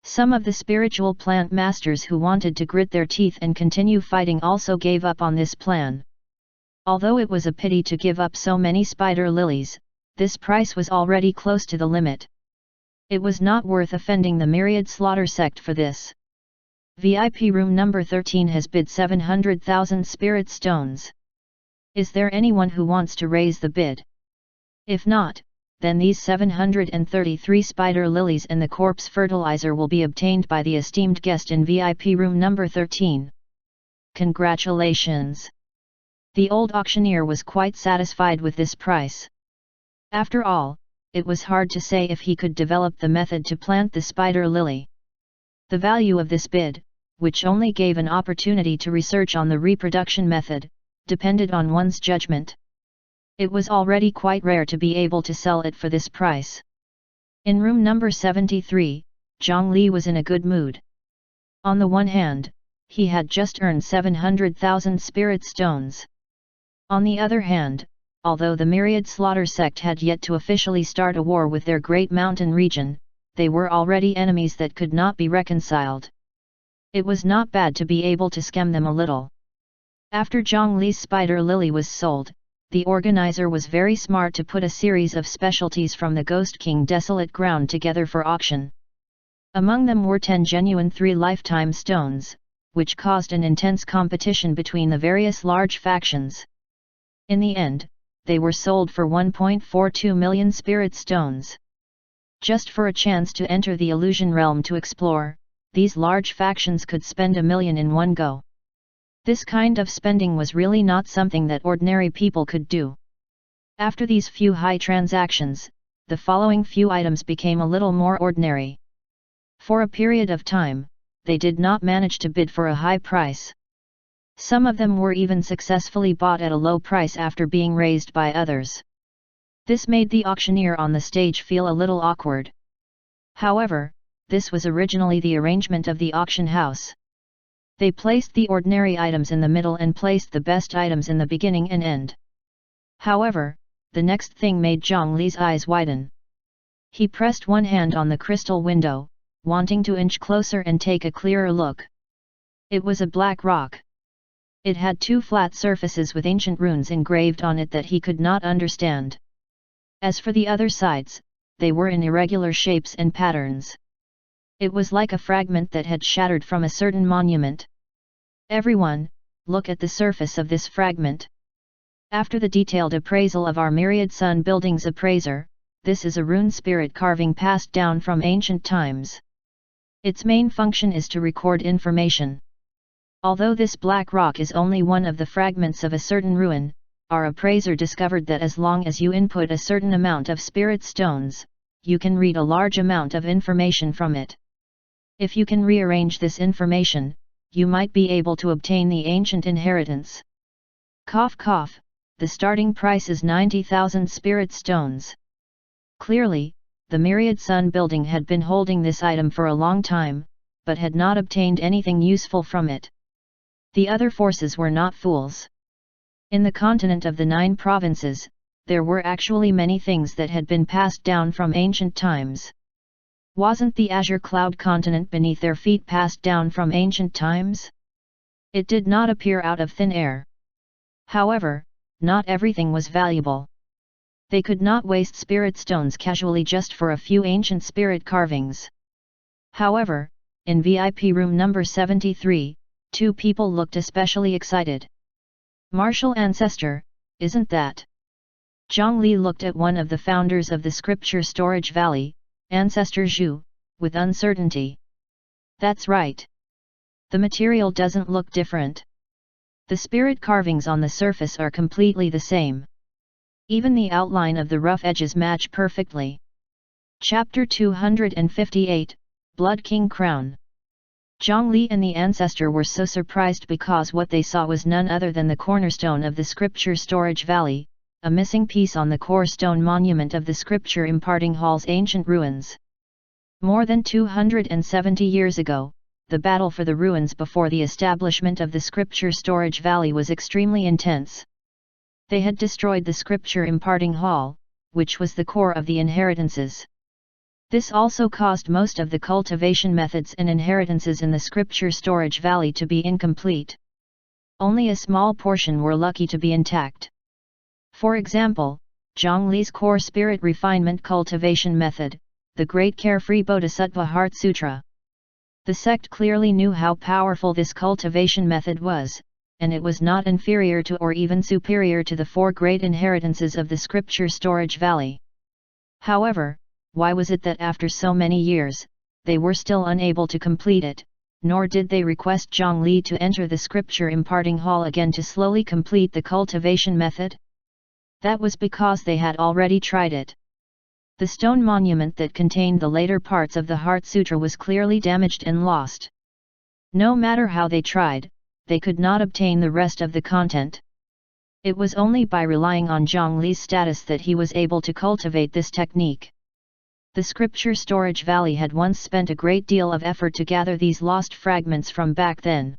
Some of the spiritual plant masters who wanted to grit their teeth and continue fighting also gave up on this plan. Although it was a pity to give up so many spider lilies, this price was already close to the limit. It was not worth offending the myriad slaughter sect for this. VIP room number 13 has bid 700,000 spirit stones. Is there anyone who wants to raise the bid? If not, then these 733 spider lilies and the corpse fertilizer will be obtained by the esteemed guest in VIP room number 13. Congratulations! The old auctioneer was quite satisfied with this price. After all, it was hard to say if he could develop the method to plant the spider lily. The value of this bid, which only gave an opportunity to research on the reproduction method, depended on one's judgment. It was already quite rare to be able to sell it for this price. In room number 73, Zhang Li was in a good mood. On the one hand, he had just earned 700,000 spirit stones. On the other hand, although the myriad slaughter sect had yet to officially start a war with their great mountain region, they were already enemies that could not be reconciled. It was not bad to be able to scam them a little. After Zhang Li's spider lily was sold, the organizer was very smart to put a series of specialties from the Ghost King Desolate Ground together for auction. Among them were 10 genuine 3 lifetime stones, which caused an intense competition between the various large factions. In the end, they were sold for 1.42 million spirit stones. Just for a chance to enter the illusion realm to explore, these large factions could spend 1 million in one go. This kind of spending was really not something that ordinary people could do. After these few high transactions, the following few items became a little more ordinary. For a period of time, they did not manage to bid for a high price. Some of them were even successfully bought at a low price after being raised by others. This made the auctioneer on the stage feel a little awkward. However, this was originally the arrangement of the auction house. They placed the ordinary items in the middle and placed the best items in the beginning and end. However, the next thing made Zhang Li's eyes widen. He pressed one hand on the crystal window, wanting to inch closer and take a clearer look. It was a black rock. It had 2 flat surfaces with ancient runes engraved on it that he could not understand. As for the other sides, they were in irregular shapes and patterns. It was like a fragment that had shattered from a certain monument. Everyone, look at the surface of this fragment. After the detailed appraisal of our myriad sun buildings appraiser, this is a rune spirit carving passed down from ancient times. Its main function is to record information. Although this black rock is only one of the fragments of a certain ruin, our appraiser discovered that as long as you input a certain amount of spirit stones, you can read a large amount of information from it. If you can rearrange this information, you might be able to obtain the ancient inheritance. Cough cough, the starting price is 90,000 spirit stones. Clearly, the Myriad Sun building had been holding this item for a long time, but had not obtained anything useful from it. The other forces were not fools. In the continent of the 9 provinces, there were actually many things that had been passed down from ancient times. Wasn't the azure cloud continent beneath their feet passed down from ancient times? It did not appear out of thin air. However, not everything was valuable. They could not waste spirit stones casually just for a few ancient spirit carvings. However, in VIP room number 73, 2 people looked especially excited. Martial Ancestor, isn't that? Zhang Li looked at one of the founders of the Scripture Storage Valley, Ancestor Zhu, with uncertainty. That's right. The material doesn't look different. The spirit carvings on the surface are completely the same. Even the outline of the rough edges match perfectly. Chapter 258, Blood King Crown. Zhang Li and the Ancestor were so surprised because what they saw was none other than the cornerstone of the Scripture Storage Valley, a missing piece on the core stone monument of the Scripture Imparting Hall's ancient ruins. More than 270 years ago, the battle for the ruins before the establishment of the Scripture Storage Valley was extremely intense. They had destroyed the Scripture Imparting Hall, which was the core of the inheritances. This also caused most of the cultivation methods and inheritances in the Scripture Storage Valley to be incomplete. Only a small portion were lucky to be intact. For example, Zhang Li's core spirit refinement cultivation method, the Great Carefree Bodhisattva Heart Sutra. The sect clearly knew how powerful this cultivation method was, and it was not inferior to or even superior to the 4 great inheritances of the Scripture Storage Valley. However, why was it that after so many years, they were still unable to complete it, nor did they request Zhang Li to enter the Scripture Imparting Hall again to slowly complete the cultivation method? That was because they had already tried it. The stone monument that contained the later parts of the Heart Sutra was clearly damaged and lost. No matter how they tried, they could not obtain the rest of the content. It was only by relying on Zhang Li's status that he was able to cultivate this technique. The Scripture Storage Valley had once spent a great deal of effort to gather these lost fragments from back then.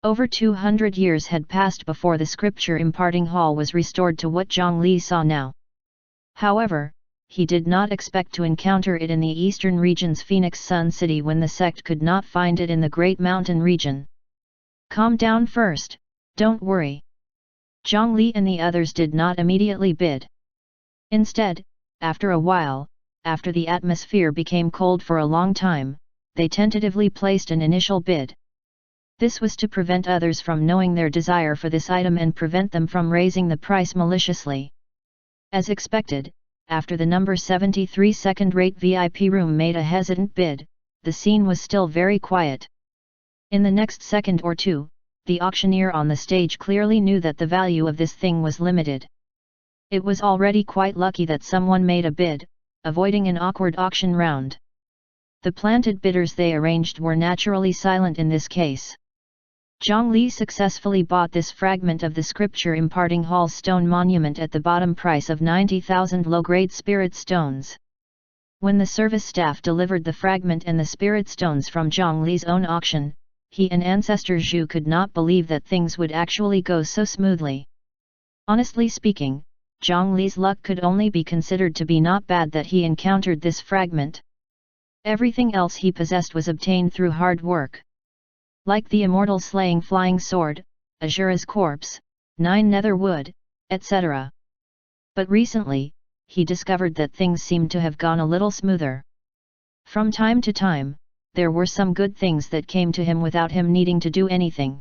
Over 200 years had passed before the Scripture Imparting Hall was restored to what Zhang Li saw now. However, he did not expect to encounter it in the eastern region's Phoenix Sun City when the sect could not find it in the Great Mountain region. Calm down first, don't worry. Zhang Li and the others did not immediately bid. Instead, after a while, after the atmosphere became cold for a long time, they tentatively placed an initial bid. This was to prevent others from knowing their desire for this item and prevent them from raising the price maliciously. As expected, after the number 73 second-rate VIP room made a hesitant bid, the scene was still very quiet. In the next second or two, the auctioneer on the stage clearly knew that the value of this thing was limited. It was already quite lucky that someone made a bid, avoiding an awkward auction round. The planted bidders they arranged were naturally silent in this case. Zhang Li successfully bought this fragment of the Scripture Imparting Hall stone monument at the bottom price of 90,000 low-grade spirit stones. When the service staff delivered the fragment and the spirit stones from Zhang Li's own auction, he and Ancestor Zhu could not believe that things would actually go so smoothly. Honestly speaking, Zhang Li's luck could only be considered to be not bad that he encountered this fragment. Everything else he possessed was obtained through hard work. Like the immortal slaying flying sword, Azura's corpse, 9 nether wood, etc. But recently, he discovered that things seemed to have gone a little smoother. From time to time, there were some good things that came to him without him needing to do anything.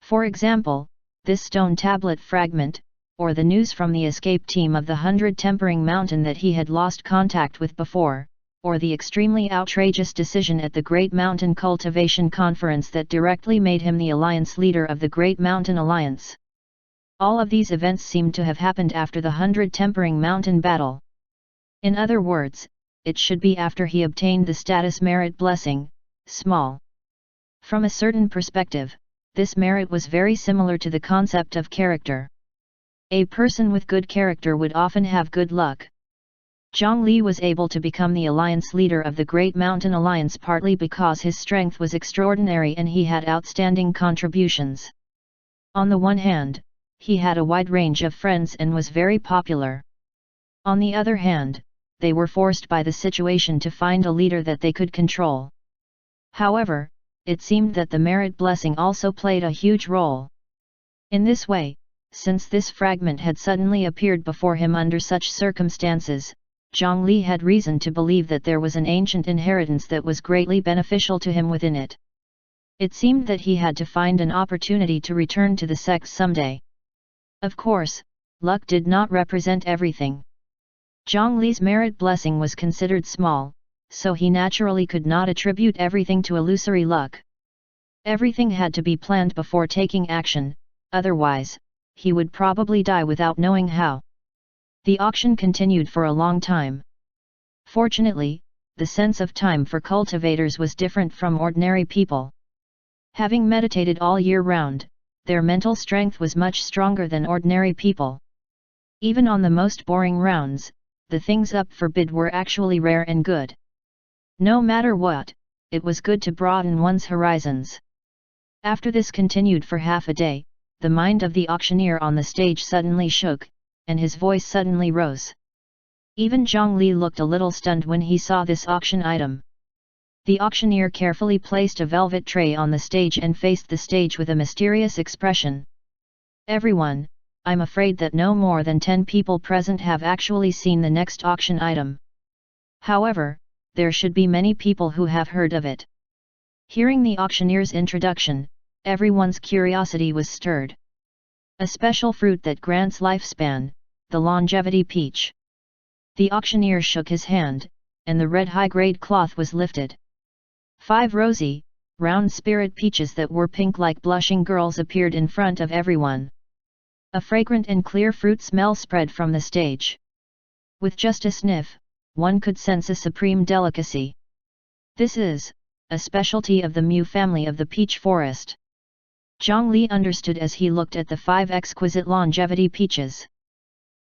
For example, this stone tablet fragment, or the news from the escape team of the 100 Tempering Mountain that he had lost contact with before, or the extremely outrageous decision at the Great Mountain Cultivation Conference that directly made him the alliance leader of the Great Mountain Alliance. All of these events seemed to have happened after the 100 Tempering Mountain battle. In other words, it should be after he obtained the status merit blessing, small. From a certain perspective, this merit was very similar to the concept of character. A person with good character would often have good luck. Zhang Li was able to become the alliance leader of the Great Mountain Alliance partly because his strength was extraordinary and he had outstanding contributions. On the one hand, he had a wide range of friends and was very popular. On the other hand, they were forced by the situation to find a leader that they could control. However, it seemed that the merit blessing also played a huge role. In this way, since this fragment had suddenly appeared before him under such circumstances, Zhang Li had reason to believe that there was an ancient inheritance that was greatly beneficial to him within it. It seemed that he had to find an opportunity to return to the sect someday. Of course, luck did not represent everything. Zhang Li's merit blessing was considered small, so he naturally could not attribute everything to illusory luck. Everything had to be planned before taking action, otherwise, he would probably die without knowing how. The auction continued for a long time. Fortunately, the sense of time for cultivators was different from ordinary people. Having meditated all year round, their mental strength was much stronger than ordinary people. Even on the most boring rounds, the things up for bid were actually rare and good. No matter what, it was good to broaden one's horizons. After this continued for half a day, the mind of the auctioneer on the stage suddenly shook, and his voice suddenly rose. Even Zhang Li looked a little stunned when he saw this auction item. The auctioneer carefully placed a velvet tray on the stage and faced the stage with a mysterious expression. "Everyone, I'm afraid that no more than 10 people present have actually seen the next auction item. However, there should be many people who have heard of it." Hearing the auctioneer's introduction, everyone's curiosity was stirred. A special fruit that grants lifespan, the longevity peach. The auctioneer shook his hand, and the red high-grade cloth was lifted. 5 rosy, round spirit peaches that were pink like blushing girls appeared in front of everyone. A fragrant and clear fruit smell spread from the stage. With just a sniff, one could sense a supreme delicacy. This is a specialty of the Mu family of the peach forest. Zhang Li understood as he looked at the 5 exquisite longevity peaches.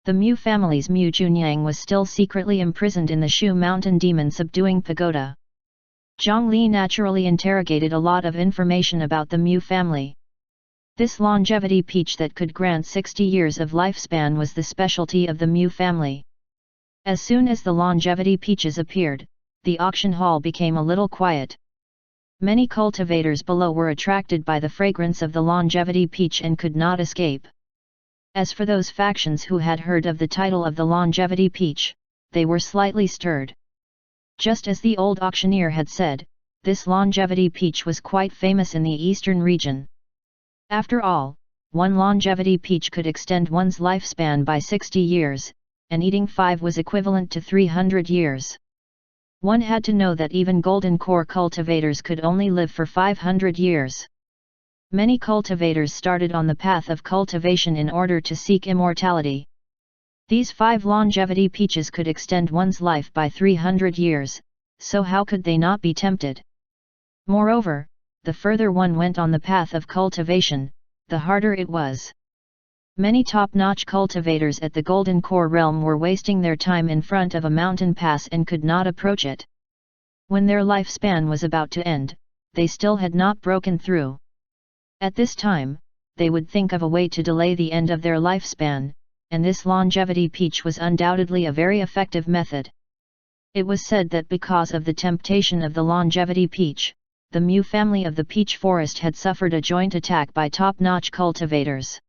The Mu family's Mu Junyang was still secretly imprisoned in the Shu Mountain Demon Subduing Pagoda. Zhang Li naturally interrogated a lot of information about the Mu family. This longevity peach that could grant 60 years of lifespan was the specialty of the Mu family. As soon as the longevity peaches appeared, the auction hall became a little quiet. Many cultivators below were attracted by the fragrance of the longevity peach and could not escape. As for those factions who had heard of the title of the longevity peach, they were slightly stirred. Just as the old auctioneer had said, this longevity peach was quite famous in the eastern region. After all, one longevity peach could extend one's lifespan by 60 years, and eating 5 was equivalent to 300 years. One had to know that even golden core cultivators could only live for 500 years. Many cultivators started on the path of cultivation in order to seek immortality. These 5 longevity peaches could extend one's life by 300 years, so how could they not be tempted? Moreover, the further one went on the path of cultivation, the harder it was. Many top-notch cultivators at the Golden Core realm were wasting their time in front of a mountain pass and could not approach it. When their lifespan was about to end, they still had not broken through. At this time, they would think of a way to delay the end of their lifespan, and this longevity peach was undoubtedly a very effective method. It was said that because of the temptation of the longevity peach, the Mu family of the peach forest had suffered a joint attack by top-notch cultivators.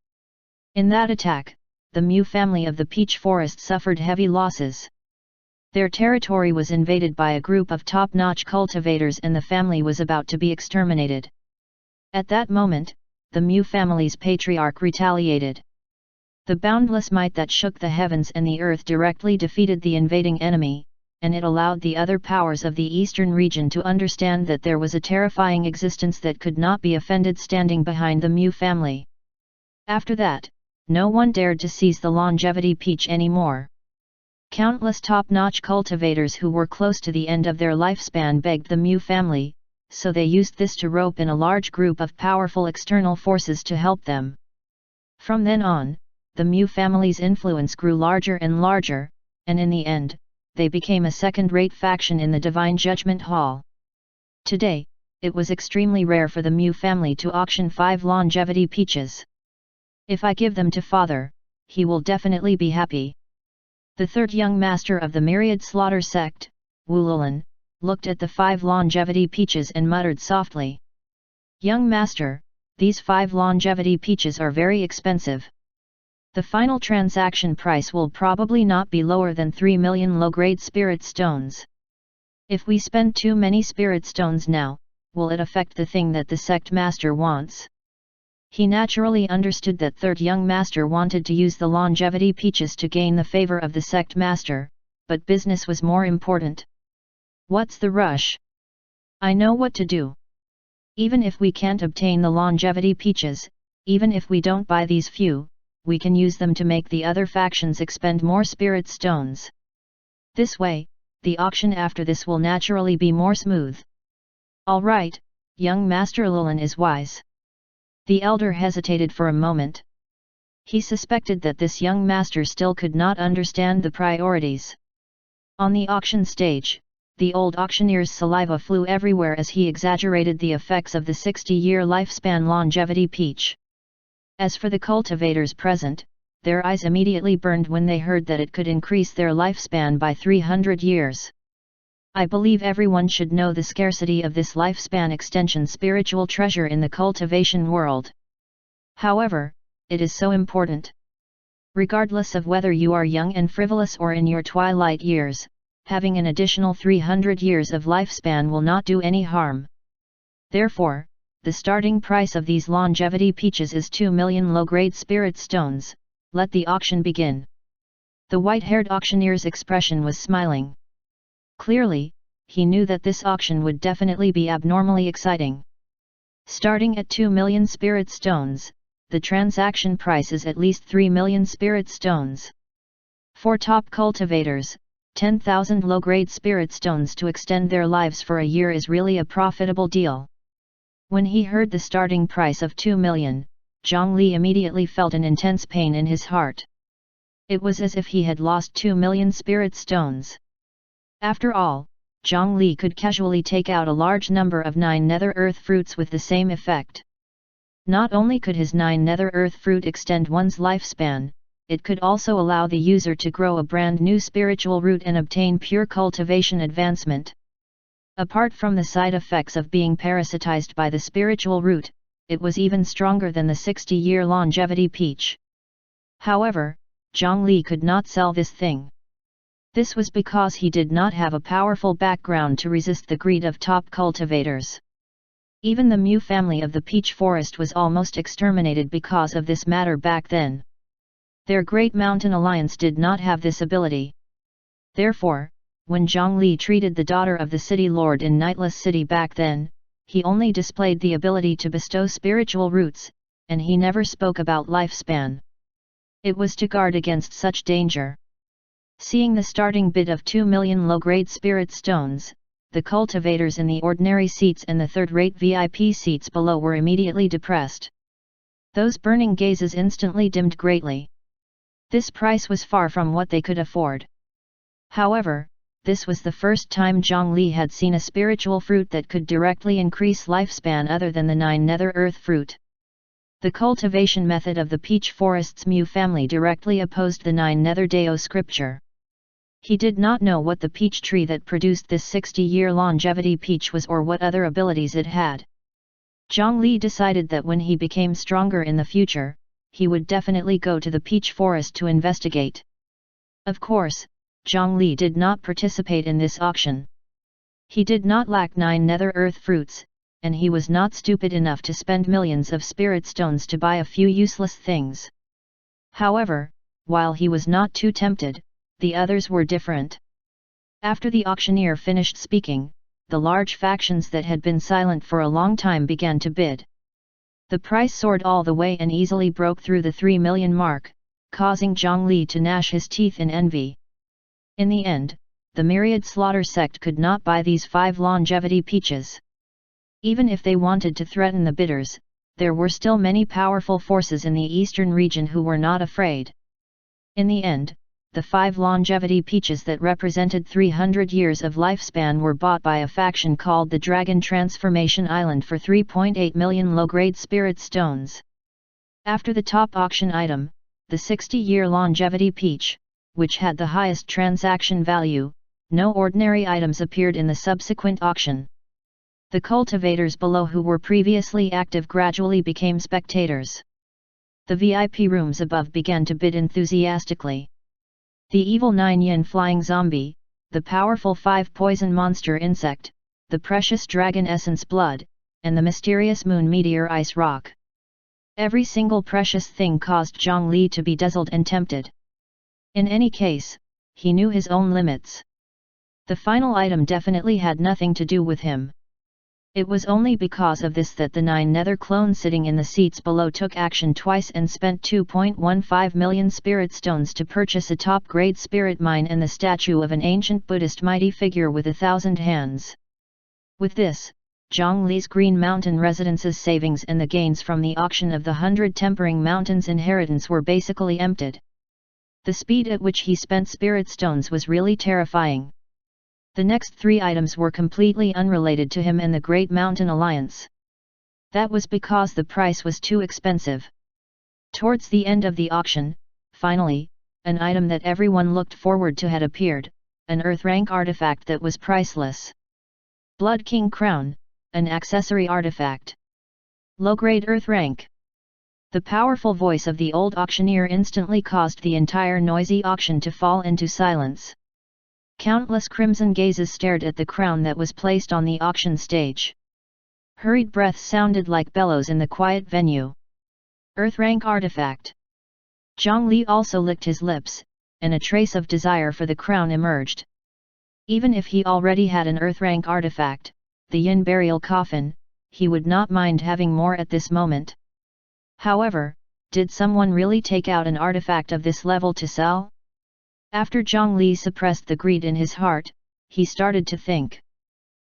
In that attack, the Mu family of the peach forest suffered heavy losses. Their territory was invaded by a group of top-notch cultivators and the family was about to be exterminated. At that moment, the Mu family's patriarch retaliated. The boundless might that shook the heavens and the earth directly defeated the invading enemy, and it allowed the other powers of the eastern region to understand that there was a terrifying existence that could not be offended standing behind the Mu family. After that, no one dared to seize the longevity peach anymore. Countless top-notch cultivators who were close to the end of their lifespan begged the Mu family, so they used this to rope in a large group of powerful external forces to help them. From then on, the Mu family's influence grew larger and larger, and in the end, they became a second-rate faction in the Divine Judgment Hall. Today, it was extremely rare for the Mu family to auction 5 longevity peaches. If I give them to father, he will definitely be happy. The third young master of the Myriad Slaughter sect, Wululin, looked at the 5 longevity peaches and muttered softly. Young master, these 5 longevity peaches are very expensive. The final transaction price will probably not be lower than 3 million low-grade spirit stones. If we spend too many spirit stones now, will it affect the thing that the sect master wants? He naturally understood that third young master wanted to use the longevity peaches to gain the favor of the sect master, but business was more important. What's the rush? I know what to do. Even if we can't obtain the longevity peaches, even if we don't buy these few, we can use them to make the other factions expend more spirit stones. This way, the auction after this will naturally be more smooth. All right, young Master Lulin is wise. The elder hesitated for a moment. He suspected that this young master still could not understand the priorities. On the auction stage, the old auctioneer's saliva flew everywhere as he exaggerated the effects of the 60-year lifespan longevity peach. As for the cultivators present, their eyes immediately burned when they heard that it could increase their lifespan by 300 years. I believe everyone should know the scarcity of this lifespan extension spiritual treasure in the cultivation world. However, it is so important. Regardless of whether you are young and frivolous or in your twilight years, having an additional 300 years of lifespan will not do any harm. Therefore, the starting price of these longevity peaches is 2 million low-grade spirit stones. Let the auction begin. The white-haired auctioneer's expression was smiling. Clearly, he knew that this auction would definitely be abnormally exciting. Starting at 2 million spirit stones, the transaction price is at least 3 million spirit stones. For top cultivators, 10,000 low-grade spirit stones to extend their lives for a year is really a profitable deal. When he heard the starting price of 2 million, Zhongli immediately felt an intense pain in his heart. It was as if he had lost 2 million spirit stones. After all, Zhongli could casually take out a large number of 9 nether earth fruits with the same effect. Not only could his 9 nether earth fruit extend one's lifespan, it could also allow the user to grow a brand new spiritual root and obtain pure cultivation advancement. Apart from the side effects of being parasitized by the spiritual root, it was even stronger than the 60-year longevity peach. However, Zhongli could not sell this thing. This was because he did not have a powerful background to resist the greed of top cultivators. Even the Mu family of the peach forest was almost exterminated because of this matter back then. Their great mountain alliance did not have this ability. Therefore, when Zhongli treated the daughter of the city lord in Nightless City back then, he only displayed the ability to bestow spiritual roots, and he never spoke about lifespan. It was to guard against such danger. Seeing the starting bid of 2 million low-grade spirit stones, the cultivators in the ordinary seats and the third-rate VIP seats below were immediately depressed. Those burning gazes instantly dimmed greatly. This price was far from what they could afford. However, this was the first time Zhongli had seen a spiritual fruit that could directly increase lifespan other than the 9 nether earth fruit. The cultivation method of the peach forest's Mu family directly opposed the 9 nether Dao scripture. He did not know what the peach tree that produced this 60-year longevity peach was or what other abilities it had. Zhongli decided that when he became stronger in the future, he would definitely go to the peach forest to investigate. Of course, Zhongli did not participate in this auction. He did not lack 9 nether earth fruits, and he was not stupid enough to spend millions of spirit stones to buy a few useless things. However, while he was not too tempted, the others were different. After the auctioneer finished speaking, the large factions that had been silent for a long time began to bid. The price soared all the way and easily broke through the 3 million mark, causing Zhongli to gnash his teeth in envy. In the end, the myriad slaughter sect could not buy these 5 longevity peaches. Even if they wanted to threaten the bidders, there were still many powerful forces in the eastern region who were not afraid. In the end, the 5 longevity peaches that represented 300 years of lifespan were bought by a faction called the Dragon Transformation Island for 3.8 million low-grade spirit stones. After the top auction item, the 60-year longevity peach, which had the highest transaction value, no ordinary items appeared in the subsequent auction. The cultivators below who were previously active gradually became spectators. The VIP rooms above began to bid enthusiastically. The evil 9-yin flying zombie, the powerful 5 poison monster insect, the precious dragon essence blood, and the mysterious moon meteor ice rock. Every single precious thing caused Zhang Li to be dazzled and tempted. In any case, he knew his own limits. The final item definitely had nothing to do with him. It was only because of this that the 9 nether clones sitting in the seats below took action twice and spent 2.15 million spirit stones to purchase a top-grade spirit mine and the statue of an ancient Buddhist mighty figure with 1,000 hands. With this, Zhang Li's Green Mountain Residence's savings and the gains from the auction of the 100 Tempering Mountains inheritance were basically emptied. The speed at which he spent spirit stones was really terrifying. The next 3 items were completely unrelated to him and the Great Mountain Alliance. That was because the price was too expensive. Towards the end of the auction, finally, an item that everyone looked forward to had appeared, an Earth rank artifact that was priceless. Blood King Crown, an accessory artifact. Low-grade Earth rank. The powerful voice of the old auctioneer instantly caused the entire noisy auction to fall into silence. Countless crimson gazes stared at the crown that was placed on the auction stage. Hurried breaths sounded like bellows in the quiet venue. Earth rank artifact. Zhang Li also licked his lips, and a trace of desire for the crown emerged. Even if he already had an Earth rank artifact, the Yin burial coffin, he would not mind having more at this moment. However, did someone really take out an artifact of this level to sell? After Zhang Li suppressed the greed in his heart, he started to think.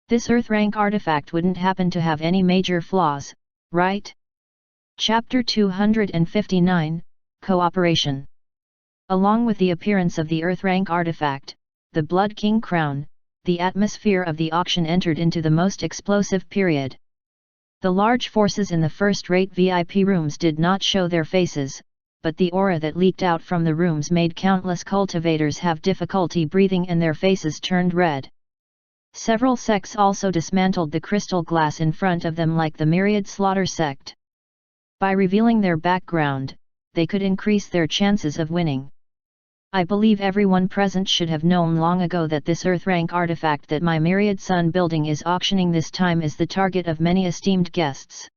This Earth rank artifact wouldn't happen to have any major flaws, right? Chapter 259, Cooperation. Along with the appearance of the Earth rank artifact, the Blood King Crown, the atmosphere of the auction entered into the most explosive period. The large forces in the first-rate VIP rooms did not show their faces, but the aura that leaked out from the rooms made countless cultivators have difficulty breathing and their faces turned red. Several sects also dismantled the crystal glass in front of them like the myriad slaughter sect. By revealing their background, they could increase their chances of winning. I believe everyone present should have known long ago that this Earth rank artifact that my myriad sun building is auctioning this time is the target of many esteemed guests.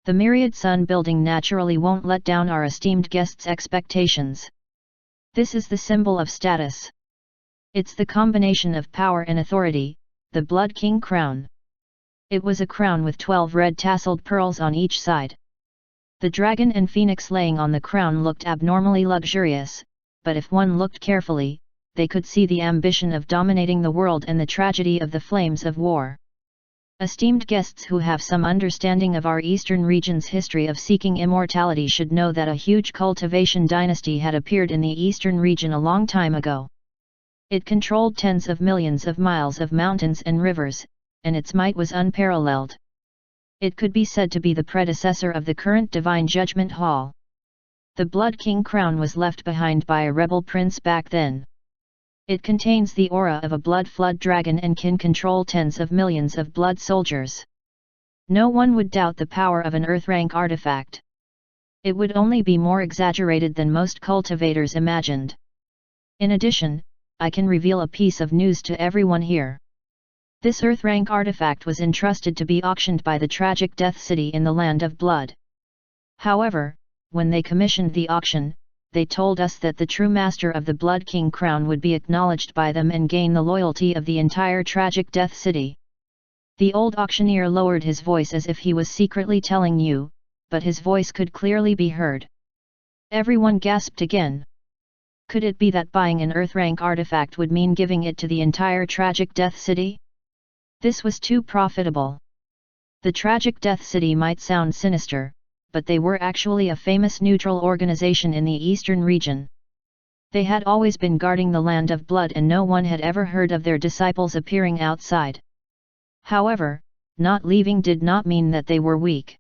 The myriad sun building naturally won't let down our esteemed guests' expectations. This is the symbol of status. It's the combination of power and authority, the Blood King Crown. It was a crown with 12 red tasseled pearls on each side. The dragon and phoenix laying on the crown looked abnormally luxurious, but if one looked carefully, they could see the ambition of dominating the world and the tragedy of the flames of war. Esteemed guests who have some understanding of our eastern region's history of seeking immortality should know that a huge cultivation dynasty had appeared in the eastern region a long time ago. It controlled tens of millions of miles of mountains and rivers, and its might was unparalleled. It could be said to be the predecessor of the current Divine Judgment Hall. The Blood King Crown was left behind by a rebel prince back then. It contains the aura of a blood flood dragon and can control tens of millions of blood soldiers. No one would doubt the power of an Earth rank artifact. It would only be more exaggerated than most cultivators imagined. In addition, I can reveal a piece of news to everyone here. This Earth rank artifact was entrusted to be auctioned by the tragic Death City in the Land of Blood. However, when they commissioned the auction, they told us that the true master of the Blood King Crown would be acknowledged by them and gain the loyalty of the entire tragic Death City. The old auctioneer lowered his voice as if he was secretly telling you, but his voice could clearly be heard. Everyone gasped again. Could it be that buying an Earth-rank artifact would mean giving it to the entire Tragic Death City? This was too profitable. The Tragic Death City might sound sinister, but they were actually a famous neutral organization in the eastern region. They had always been guarding the land of blood and no one had ever heard of their disciples appearing outside. However, not leaving did not mean that they were weak.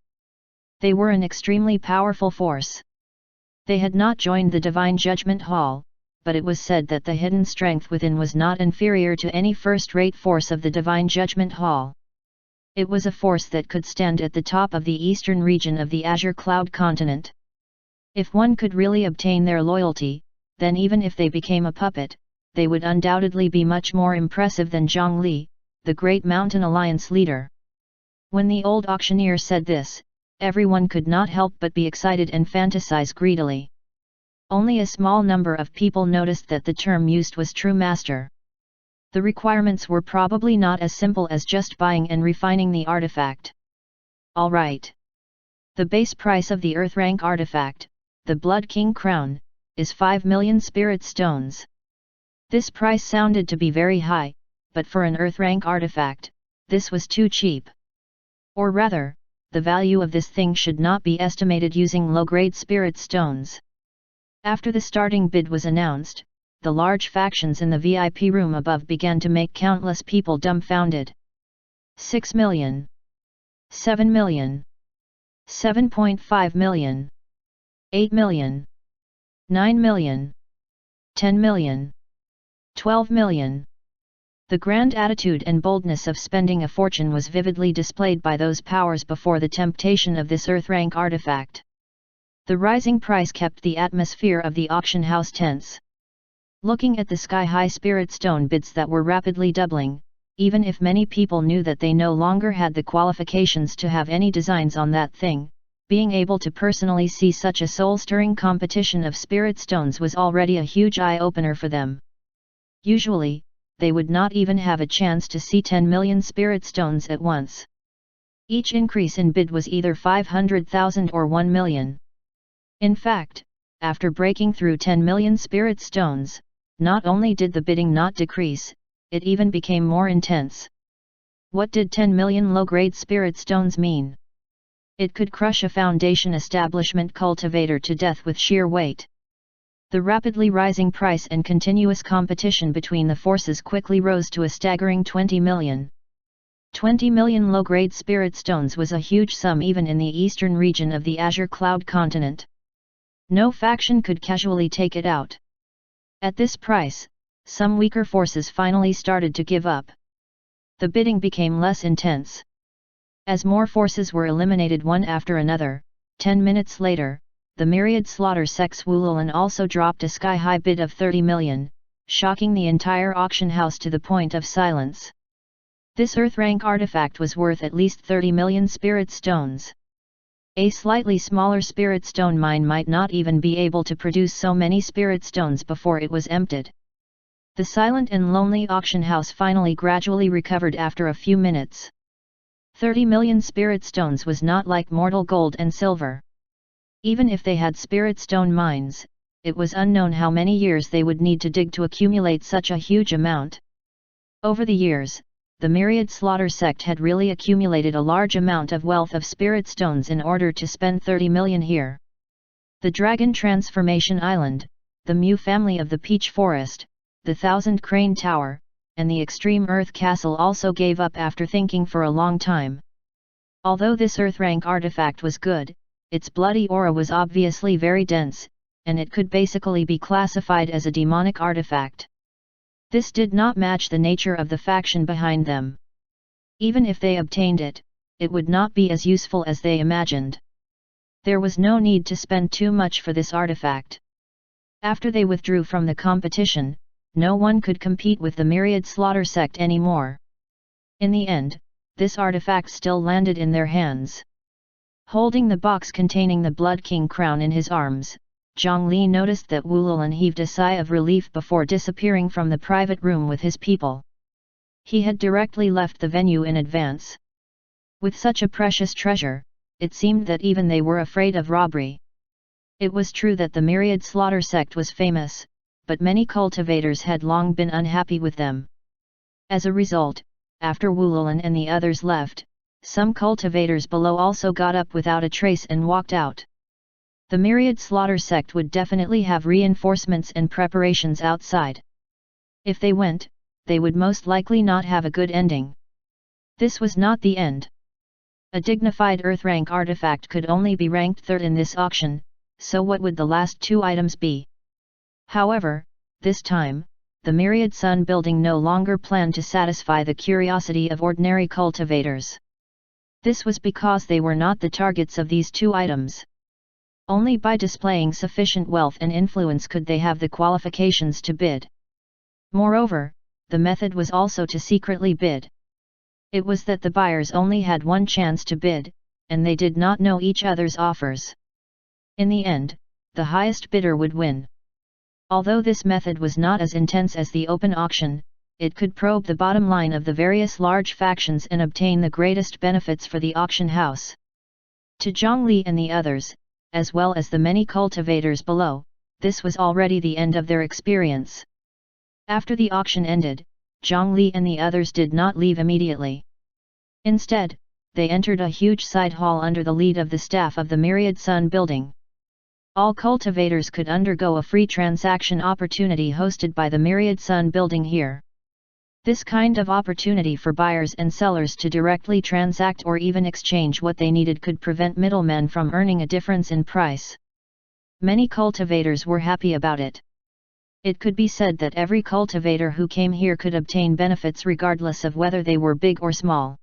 They were an extremely powerful force. They had not joined the Divine Judgment Hall, but it was said that the hidden strength within was not inferior to any first-rate force of the Divine Judgment Hall. It was a force that could stand at the top of the eastern region of the Azure Cloud continent. If one could really obtain their loyalty, then even if they became a puppet, they would undoubtedly be much more impressive than Zhongli, the Great Mountain Alliance leader. When the old auctioneer said this, everyone could not help but be excited and fantasize greedily. Only a small number of people noticed that the term used was true master. The requirements were probably not as simple as just buying and refining the artifact. Alright. The base price of the Earth-rank artifact, the Blood King Crown, is 5 million spirit stones. This price sounded to be very high, but for an Earth-rank artifact, this was too cheap. Or rather, the value of this thing should not be estimated using low-grade spirit stones. After the starting bid was announced, the large factions in the VIP room above began to make countless people dumbfounded. 6 million. 7 million. 7.5 million. 8 million. 9 million. 10 million. 12 million. The grand attitude and boldness of spending a fortune was vividly displayed by those powers before the temptation of this Earth-rank artifact. The rising price kept the atmosphere of the auction house tense. Looking at the sky-high spirit stone bids that were rapidly doubling, even if many people knew that they no longer had the qualifications to have any designs on that thing, being able to personally see such a soul-stirring competition of spirit stones was already a huge eye-opener for them. Usually, they would not even have a chance to see 10 million spirit stones at once. Each increase in bid was either 500,000 or 1 million. In fact, after breaking through 10 million spirit stones, not only did the bidding not decrease, it even became more intense. What did 10 million low-grade spirit stones mean? It could crush a foundation establishment cultivator to death with sheer weight. The rapidly rising price and continuous competition between the forces quickly rose to a staggering 20 million. 20 million low-grade spirit stones was a huge sum even in the eastern region of the Azure Cloud continent. No faction could casually take it out. At this price, some weaker forces finally started to give up. The bidding became less intense. As more forces were eliminated one after another, 10 minutes later, the myriad slaughter sects Wululan also dropped a sky-high bid of 30 million, shocking the entire auction house to the point of silence. This Earth-rank artifact was worth at least 30 million spirit stones. A slightly smaller spirit stone mine might not even be able to produce so many spirit stones before it was emptied. The silent and lonely auction house finally gradually recovered after a few minutes. 30 million spirit stones was not like mortal gold and silver. Even if they had spirit stone mines, it was unknown how many years they would need to dig to accumulate such a huge amount. Over the years, the myriad slaughter sect had really accumulated a large amount of wealth of spirit stones in order to spend 30 million here. The Dragon Transformation Island, the Mew family of the Peach Forest, the Thousand Crane Tower, and the Extreme Earth Castle also gave up after thinking for a long time. Although this Earth-rank artifact was good, its bloody aura was obviously very dense, and it could basically be classified as a demonic artifact. This did not match the nature of the faction behind them. Even if they obtained it, it would not be as useful as they imagined. There was no need to spend too much for this artifact. After they withdrew from the competition, no one could compete with the myriad slaughter sect anymore. In the end, this artifact still landed in their hands. Holding the box containing the Blood King crown in his arms, Zhongli noticed that Wululan heaved a sigh of relief before disappearing from the private room with his people. He had directly left the venue in advance. With such a precious treasure, it seemed that even they were afraid of robbery. It was true that the myriad slaughter sect was famous, but many cultivators had long been unhappy with them. As a result, after Wulin and the others left, some cultivators below also got up without a trace and walked out. The myriad slaughter sect would definitely have reinforcements and preparations outside. If they went, they would most likely not have a good ending. This was not the end. A dignified Earth rank artifact could only be ranked third in this auction, so what would the last two items be? However, this time, the myriad sun building no longer planned to satisfy the curiosity of ordinary cultivators. This was because they were not the targets of these two items. Only by displaying sufficient wealth and influence could they have the qualifications to bid. Moreover, the method was also to secretly bid. It was that the buyers only had one chance to bid, and they did not know each other's offers. In the end, the highest bidder would win. Although this method was not as intense as the open auction, it could probe the bottom line of the various large factions and obtain the greatest benefits for the auction house. To Zhongli and the others, as well as the many cultivators below, this was already the end of their experience. After the auction ended, Zhongli and the others did not leave immediately. Instead, they entered a huge side hall under the lead of the staff of the Myriad Sun building. All cultivators could undergo a free transaction opportunity hosted by the Myriad Sun building here. This kind of opportunity for buyers and sellers to directly transact or even exchange what they needed could prevent middlemen from earning a difference in price. Many cultivators were happy about it. It could be said that every cultivator who came here could obtain benefits regardless of whether they were big or small.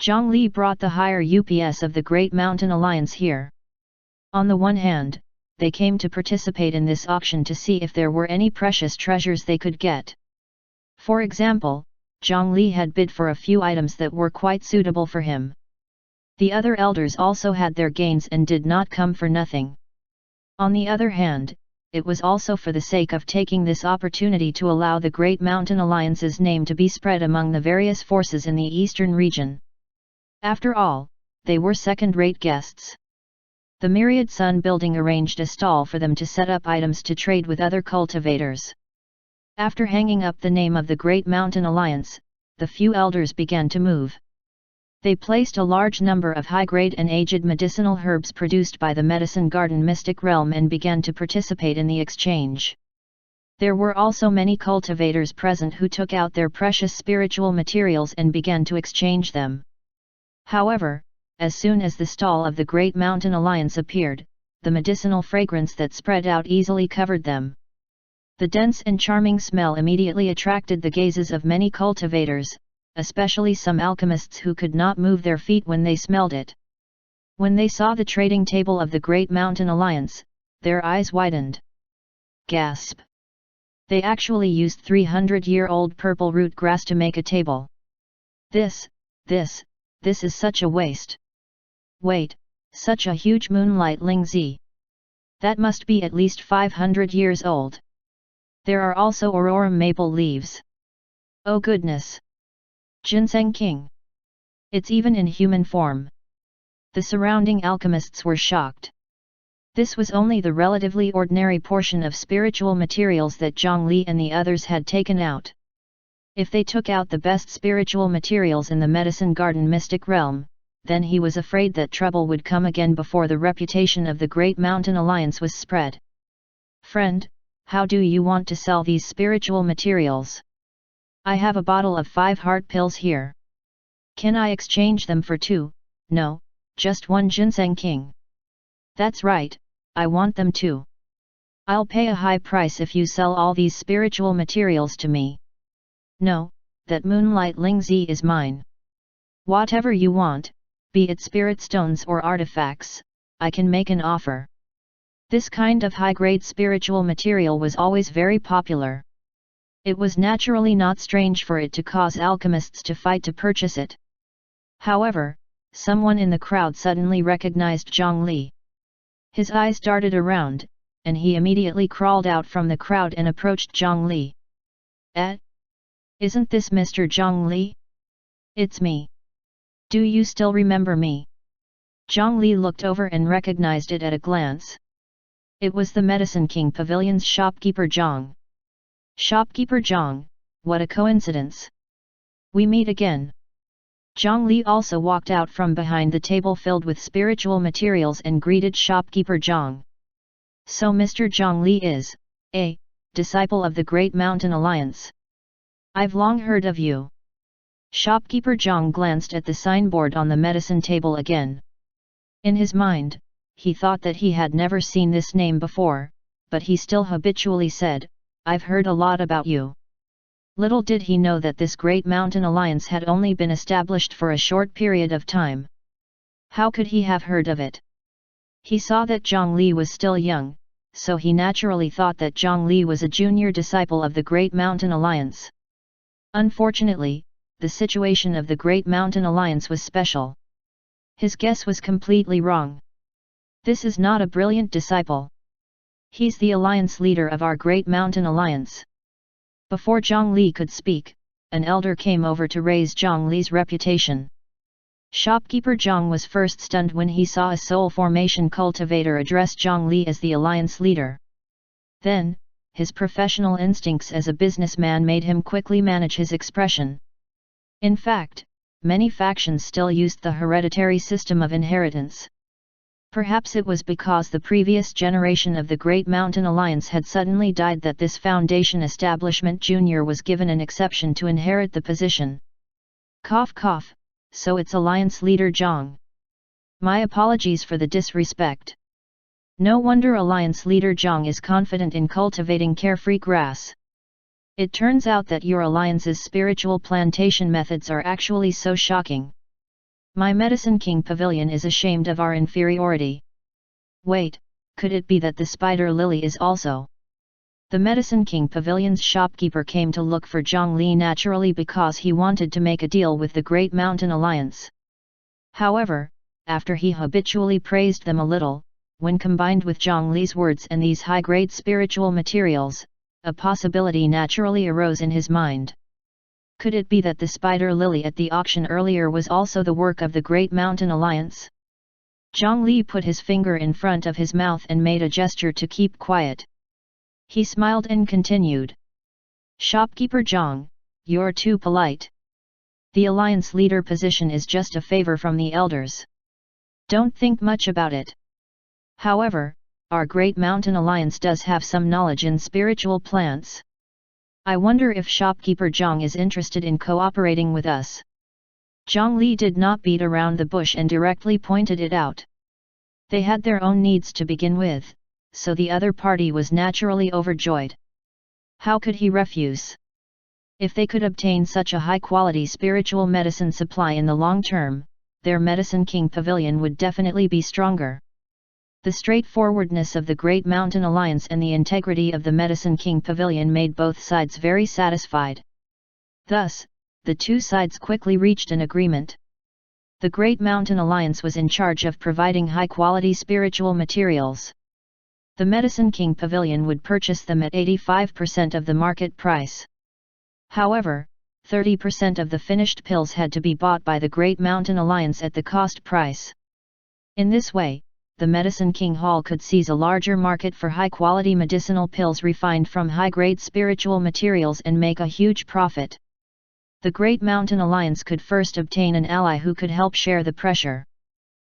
Zhongli brought the higher UPS of the Great Mountain Alliance here. On the one hand, they came to participate in this auction to see if there were any precious treasures they could get. For example, Zhongli had bid for a few items that were quite suitable for him. The other elders also had their gains and did not come for nothing. On the other hand, it was also for the sake of taking this opportunity to allow the Great Mountain Alliance's name to be spread among the various forces in the eastern region. After all, they were second-rate guests. The Myriad Sun building arranged a stall for them to set up items to trade with other cultivators. After hanging up the name of the Great Mountain Alliance, the few elders began to move. They placed a large number of high-grade and aged medicinal herbs produced by the Medicine Garden Mystic Realm and began to participate in the exchange. There were also many cultivators present who took out their precious spiritual materials and began to exchange them. However, as soon as the stall of the Great Mountain Alliance appeared, the medicinal fragrance that spread out easily covered them. The dense and charming smell immediately attracted the gazes of many cultivators, especially some alchemists who could not move their feet when they smelled it. When they saw the trading table of the Great Mountain Alliance, their eyes widened. Gasp! They actually used 300-year-old purple root grass to make a table. This is such a waste. Wait, such a huge moonlight lingzi. That must be at least 500 years old. There are also aurorum maple leaves. Oh goodness! Ginseng King. It's even in human form. The surrounding alchemists were shocked. This was only the relatively ordinary portion of spiritual materials that Zhongli and the others had taken out. If they took out the best spiritual materials in the Medicine Garden Mystic Realm, then he was afraid that trouble would come again before the reputation of the Great Mountain Alliance was spread. Friend, how do you want to sell these spiritual materials? I have a bottle of 5 heart pills here. Can I exchange them for 2? No, just 1 ginseng king. That's right, I want them too. I'll pay a high price if you sell all these spiritual materials to me. No, that moonlight lingzi is mine. Whatever you want, be it spirit stones or artifacts, I can make an offer. This kind of high-grade spiritual material was always very popular. It was naturally not strange for it to cause alchemists to fight to purchase it. However, someone in the crowd suddenly recognized Zhongli. His eyes darted around, and he immediately crawled out from the crowd and approached Zhongli. Isn't this Mr. Zhongli? It's me. Do you still remember me? Zhongli looked over and recognized it at a glance. It was the Medicine King Pavilion's shopkeeper Zhang. Shopkeeper Zhang, what a coincidence! We meet again. Zhang Li also walked out from behind the table filled with spiritual materials and greeted shopkeeper Zhang. So Mr. Zhang Li is, a disciple of the Great Mountain Alliance. I've long heard of you. Shopkeeper Zhang glanced at the signboard on the medicine table again. In his mind, he thought that he had never seen this name before, but he still habitually said, I've heard a lot about you. Little did he know that this Great Mountain Alliance had only been established for a short period of time. How could he have heard of it? He saw that Zhang Li was still young, so he naturally thought that Zhang Li was a junior disciple of the Great Mountain Alliance. Unfortunately, the situation of the Great Mountain Alliance was special. His guess was completely wrong. This is not a brilliant disciple. He's the alliance leader of our Great Mountain Alliance. Before Zhang Li could speak, an elder came over to raise Zhang Li's reputation. Shopkeeper Zhang was first stunned when he saw a soul formation cultivator address Zhang Li as the alliance leader. Then, his professional instincts as a businessman made him quickly manage his expression. In fact, many factions still used the hereditary system of inheritance. Perhaps it was because the previous generation of the Great Mountain Alliance had suddenly died that this Foundation Establishment Junior was given an exception to inherit the position. Cough cough, so it's Alliance Leader Zhang. My apologies for the disrespect. No wonder Alliance Leader Zhang is confident in cultivating carefree grass. It turns out that your alliance's spiritual plantation methods are actually so shocking. My Medicine King Pavilion is ashamed of our inferiority. Wait, could it be that the spider lily is also? The Medicine King Pavilion's shopkeeper came to look for Zhang Li naturally because he wanted to make a deal with the Great Mountain Alliance. However, after he habitually praised them a little, when combined with Zhang Li's words and these high-grade spiritual materials, a possibility naturally arose in his mind. Could it be that the spider lily at the auction earlier was also the work of the Great Mountain Alliance? Zhang Li put his finger in front of his mouth and made a gesture to keep quiet. He smiled and continued. Shopkeeper Zhang, you're too polite. The alliance leader position is just a favor from the elders. Don't think much about it. However, our Great Mountain Alliance does have some knowledge in spiritual plants. I wonder if shopkeeper Zhang is interested in cooperating with us. Zhang Li did not beat around the bush and directly pointed it out. They had their own needs to begin with, so the other party was naturally overjoyed. How could he refuse? If they could obtain such a high-quality spiritual medicine supply in the long term, their Medicine King Pavilion would definitely be stronger. The straightforwardness of the Great Mountain Alliance and the integrity of the Medicine King Pavilion made both sides very satisfied. Thus, the two sides quickly reached an agreement. The Great Mountain Alliance was in charge of providing high-quality spiritual materials. The Medicine King Pavilion would purchase them at 85% of the market price. However, 30% of the finished pills had to be bought by the Great Mountain Alliance at the cost price. In this way, the Medicine King Hall could seize a larger market for high-quality medicinal pills refined from high-grade spiritual materials and make a huge profit. The Great Mountain Alliance could first obtain an ally who could help share the pressure.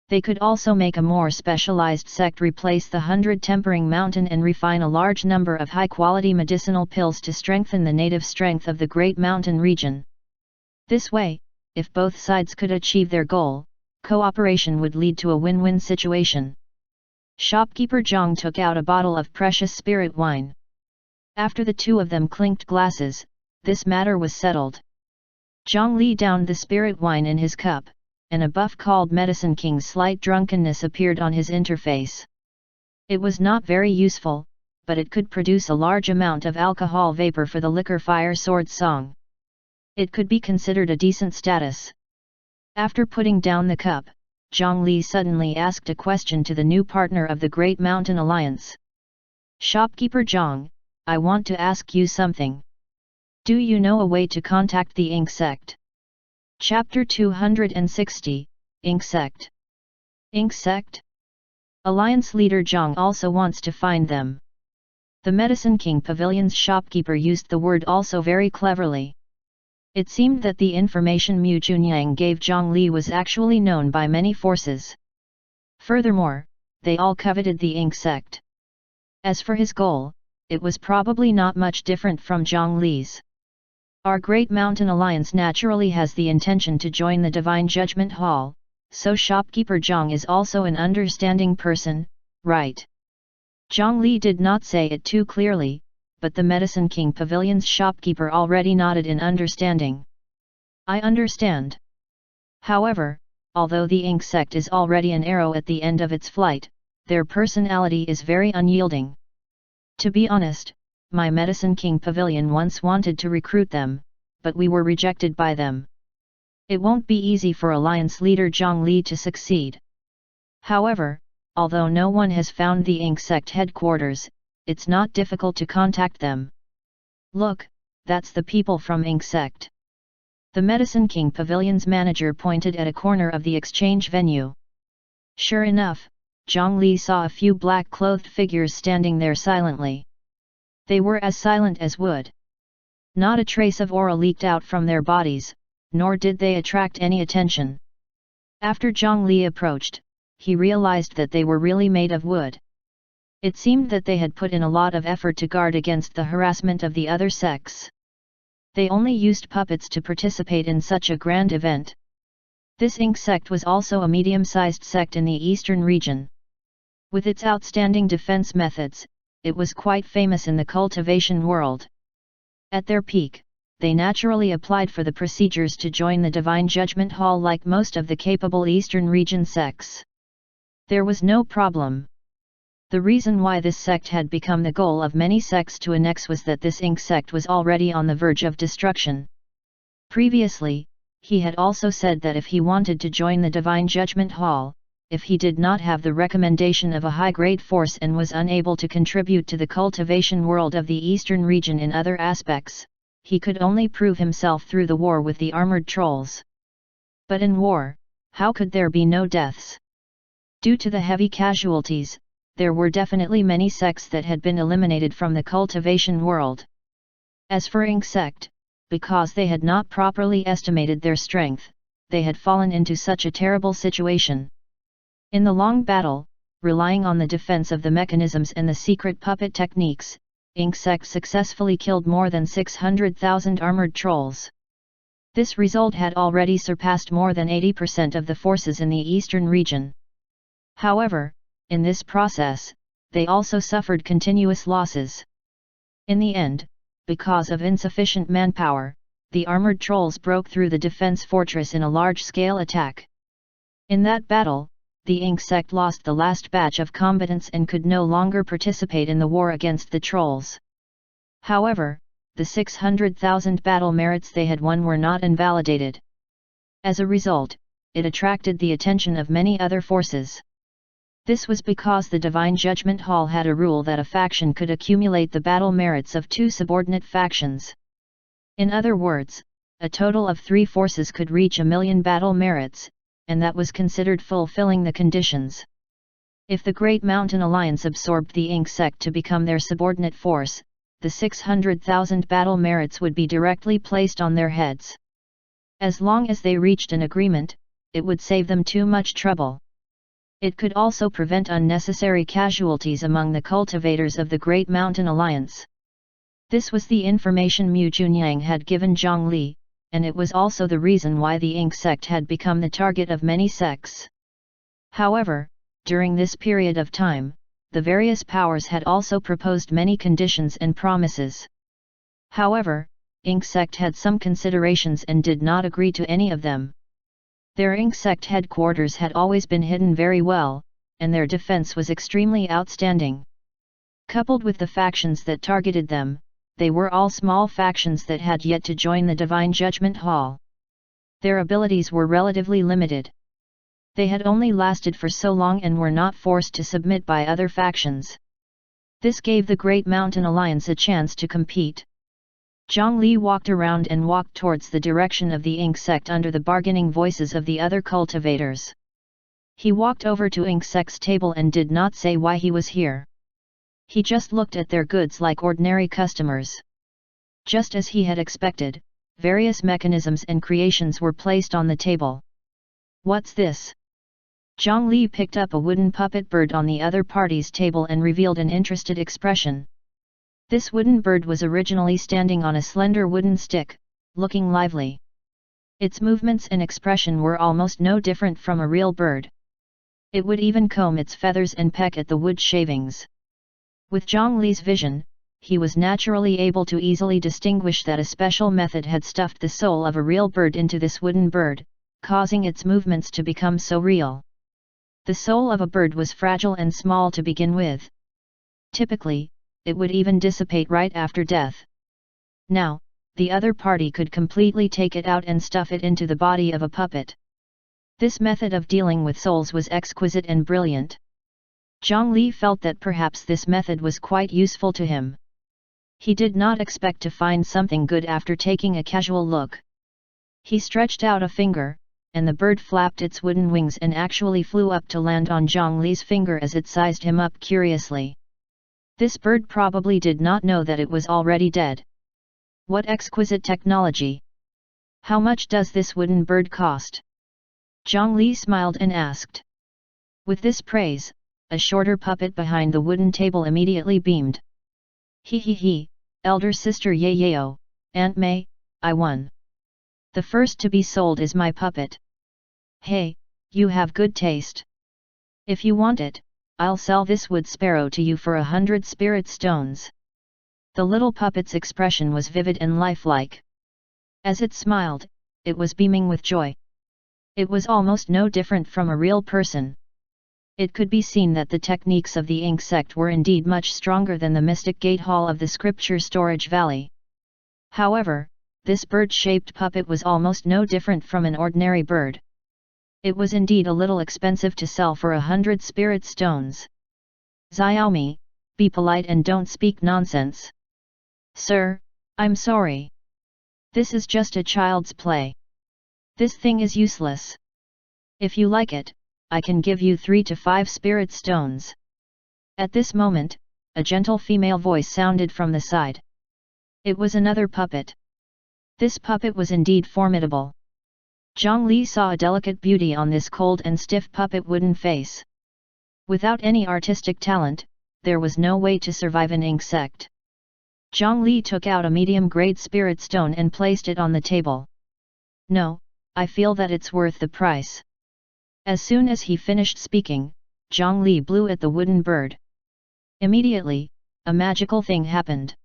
They could also make a more specialized sect replace the 100 Tempering Mountain and refine a large number of high-quality medicinal pills to strengthen the native strength of the Great Mountain region. This way, if both sides could achieve their goal, cooperation would lead to a win-win situation. Shopkeeper Zhang took out a bottle of precious spirit wine. After the two of them clinked glasses, this matter was settled. Zhang Li downed the spirit wine in his cup, and a buff called Medicine King's slight drunkenness appeared on his interface. It was not very useful, but it could produce a large amount of alcohol vapor for the liquor fire sword song. It could be considered a decent status. After putting down the cup, Zhang Li suddenly asked a question to the new partner of the Great Mountain Alliance. Shopkeeper Zhang, I want to ask you something. Do you know a way to contact the Ink Sect? Chapter 260, Ink Sect. Ink Sect? Alliance leader Zhang also wants to find them. The Medicine King Pavilion's shopkeeper used the word also very cleverly. It seemed that the information Mu Junyang gave Zhang Li was actually known by many forces. Furthermore, they all coveted the ink sect. As for his goal, it was probably not much different from Zhang Li's. Our Great Mountain Alliance naturally has the intention to join the Divine Judgment Hall, so shopkeeper Zhang is also an understanding person, right? Zhang Li did not say it too clearly, but the Medicine King Pavilion's shopkeeper already nodded in understanding. I understand. However, although the ink sect is already an arrow at the end of its flight, their personality is very unyielding. To be honest, my Medicine King Pavilion once wanted to recruit them, but we were rejected by them. It won't be easy for Alliance leader Zhang Li to succeed. However, although no one has found the ink sect headquarters, it's not difficult to contact them. Look, that's the people from ink sect. The Medicine King Pavilion's manager pointed at a corner of the exchange venue. Sure enough, Zhang Li saw a few black-clothed figures standing there silently. They were as silent as wood. Not a trace of aura leaked out from their bodies, nor did they attract any attention. After Zhang Li approached, he realized that they were really made of wood. It seemed that they had put in a lot of effort to guard against the harassment of the other sects. They only used puppets to participate in such a grand event. This ink sect was also a medium-sized sect in the eastern region. With its outstanding defense methods, it was quite famous in the cultivation world. At their peak, they naturally applied for the procedures to join the Divine Judgment Hall like most of the capable eastern region sects. There was no problem. The reason why this sect had become the goal of many sects to annex was that this ink sect was already on the verge of destruction. Previously, he had also said that if he wanted to join the Divine Judgment Hall, if he did not have the recommendation of a high-grade force and was unable to contribute to the cultivation world of the eastern region in other aspects, he could only prove himself through the war with the armored trolls. But in war, how could there be no deaths? Due to the heavy casualties, there were definitely many sects that had been eliminated from the cultivation world. As for ink sect, because they had not properly estimated their strength, they had fallen into such a terrible situation. In the long battle, relying on the defense of the mechanisms and the secret puppet techniques, ink sect successfully killed more than 600,000 armored trolls. This result had already surpassed more than 80% of the forces in the eastern region. However, in this process, they also suffered continuous losses. In the end, because of insufficient manpower, the armored trolls broke through the defense fortress in a large-scale attack. In that battle, the ink sect lost the last batch of combatants and could no longer participate in the war against the trolls. However, the 600,000 battle merits they had won were not invalidated. As a result, it attracted the attention of many other forces. This was because the Divine Judgment Hall had a rule that a faction could accumulate the battle merits of 2 subordinate factions. In other words, a total of 3 forces could reach 1,000,000 battle merits, and that was considered fulfilling the conditions. If the Great Mountain Alliance absorbed the ink sect to become their subordinate force, the 600,000 battle merits would be directly placed on their heads. As long as they reached an agreement, it would save them too much trouble. It could also prevent unnecessary casualties among the cultivators of the Great Mountain Alliance. This was the information Mu Junyang had given Zhang Li, and it was also the reason why the ink sect had become the target of many sects. However, during this period of time, the various powers had also proposed many conditions and promises. However, ink sect had some considerations and did not agree to any of them. Their ink sect headquarters had always been hidden very well, and their defense was extremely outstanding. Coupled with the factions that targeted them, they were all small factions that had yet to join the Divine Judgment Hall. Their abilities were relatively limited. They had only lasted for so long and were not forced to submit by other factions. This gave the Great Mountain Alliance a chance to compete. Zhang Li walked around and walked towards the direction of the ink sect under the bargaining voices of the other cultivators. He walked over to Inksek's table and did not say why he was here. He just looked at their goods like ordinary customers. Just as he had expected, various mechanisms and creations were placed on the table. What's this? Zhang Li picked up a wooden puppet bird on the other party's table and revealed an interested expression. This wooden bird was originally standing on a slender wooden stick, looking lively. Its movements and expression were almost no different from a real bird. It would even comb its feathers and peck at the wood shavings. With Zhang Li's vision, he was naturally able to easily distinguish that a special method had stuffed the soul of a real bird into this wooden bird, causing its movements to become so real. The soul of a bird was fragile and small to begin with. Typically, it would even dissipate right after death. Now, the other party could completely take it out and stuff it into the body of a puppet. This method of dealing with souls was exquisite and brilliant. Zhang Li felt that perhaps this method was quite useful to him. He did not expect to find something good after taking a casual look. He stretched out a finger, and the bird flapped its wooden wings and actually flew up to land on Zhang Li's finger as it sized him up curiously. This bird probably did not know that it was already dead. What exquisite technology! How much does this wooden bird cost? Zhang Li smiled and asked. With this praise, a shorter puppet behind the wooden table immediately beamed. He, elder sister Yayao, Aunt May, I won. The first to be sold is my puppet. Hey, you have good taste. If you want it, I'll sell this wood sparrow to you for 100 spirit stones. The little puppet's expression was vivid and lifelike. As it smiled, it was beaming with joy. It was almost no different from a real person. It could be seen that the techniques of the ink sect were indeed much stronger than the mystic gate hall of the scripture storage valley. However, this bird-shaped puppet was almost no different from an ordinary bird. It was indeed a little expensive to sell for 100 spirit stones. Xiaomi, be polite and don't speak nonsense. Sir, I'm sorry. This is just a child's play. This thing is useless. If you like it, I can give you 3 to 5 spirit stones. At this moment, a gentle female voice sounded from the side. It was another puppet. This puppet was indeed formidable. Zhang Li saw a delicate beauty on this cold and stiff puppet wooden face. Without any artistic talent, there was no way to survive an ink sect. Zhang Li took out a medium-grade spirit stone and placed it on the table. No, I feel that it's worth the price. As soon as he finished speaking, Zhang Li blew at the wooden bird. Immediately, a magical thing happened.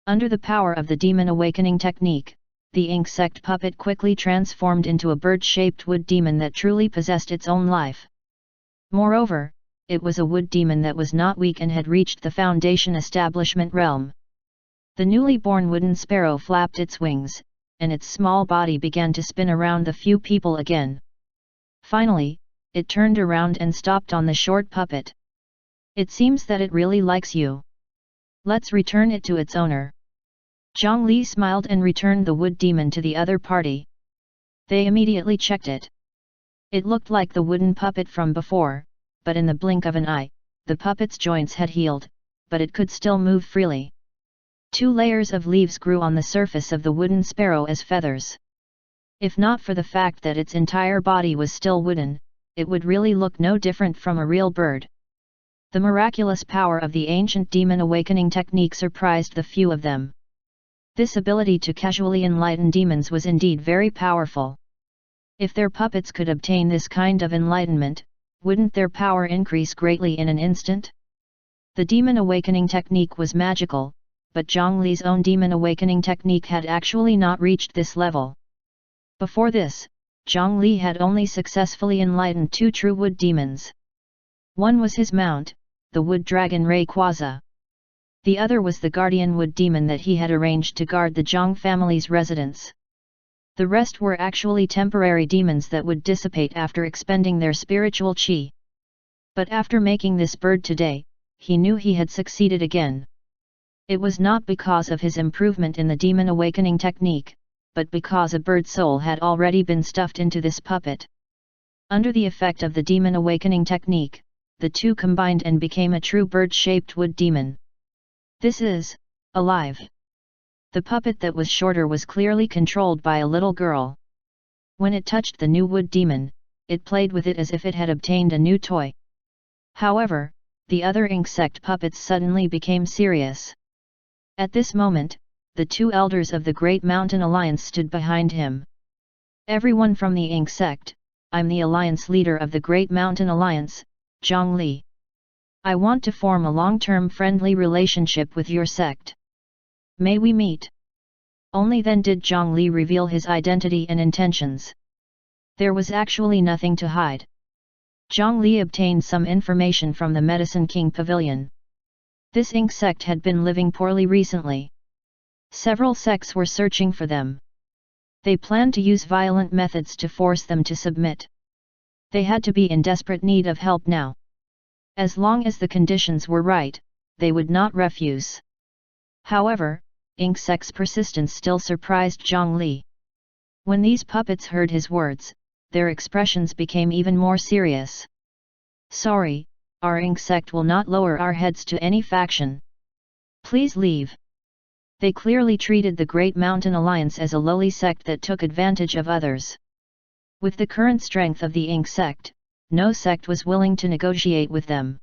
Under the power of the demon awakening technique, the ink sect puppet quickly transformed into a bird-shaped wood demon that truly possessed its own life. Moreover, it was a wood demon that was not weak and had reached the foundation establishment realm. The newly born wooden sparrow flapped its wings, and its small body began to spin around the few people again. Finally, it turned around and stopped on the short puppet. It seems that it really likes you. Let's return it to its owner. Zhang Li smiled and returned the wood demon to the other party. They immediately checked it. It looked like the wooden puppet from before, but in the blink of an eye, the puppet's joints had healed, but it could still move freely. 2 layers of leaves grew on the surface of the wooden sparrow as feathers. If not for the fact that its entire body was still wooden, it would really look no different from a real bird. The miraculous power of the ancient demon awakening technique surprised the few of them. This ability to casually enlighten demons was indeed very powerful. If their puppets could obtain this kind of enlightenment, wouldn't their power increase greatly in an instant? The demon awakening technique was magical, but Zhang Li's own demon awakening technique had actually not reached this level. Before this, Zhang Li had only successfully enlightened 2 true wood demons. One was his mount, the wood dragon Rayquaza. The other was the guardian wood demon that he had arranged to guard the Zhang family's residence. The rest were actually temporary demons that would dissipate after expending their spiritual qi. But after making this bird today, he knew he had succeeded again. It was not because of his improvement in the demon awakening technique, but because a bird soul had already been stuffed into this puppet. Under the effect of the demon awakening technique, the two combined and became a true bird-shaped wood demon. This is alive. The puppet that was shorter was clearly controlled by a little girl. When it touched the new wood demon, it played with it as if it had obtained a new toy. However, the other insect puppets suddenly became serious. At this moment, the two elders of the Great Mountain Alliance stood behind him. Everyone from the Ink sect, I'm the alliance leader of the Great Mountain Alliance, Zhongli. I want to form a long-term friendly relationship with your sect. May we meet? Only then did Zhongli reveal his identity and intentions. There was actually nothing to hide. Zhongli obtained some information from the Medicine King Pavilion. This Ink sect had been living poorly recently. Several sects were searching for them. They planned to use violent methods to force them to submit. They had to be in desperate need of help now. As long as the conditions were right, they would not refuse. However, Ink sect's persistence still surprised Zhongli. When these puppets heard his words, their expressions became even more serious. Sorry, our Ink sect will not lower our heads to any faction. Please leave. They clearly treated the Great Mountain Alliance as a lowly sect that took advantage of others. With the current strength of the Ink sect, no sect was willing to negotiate with them.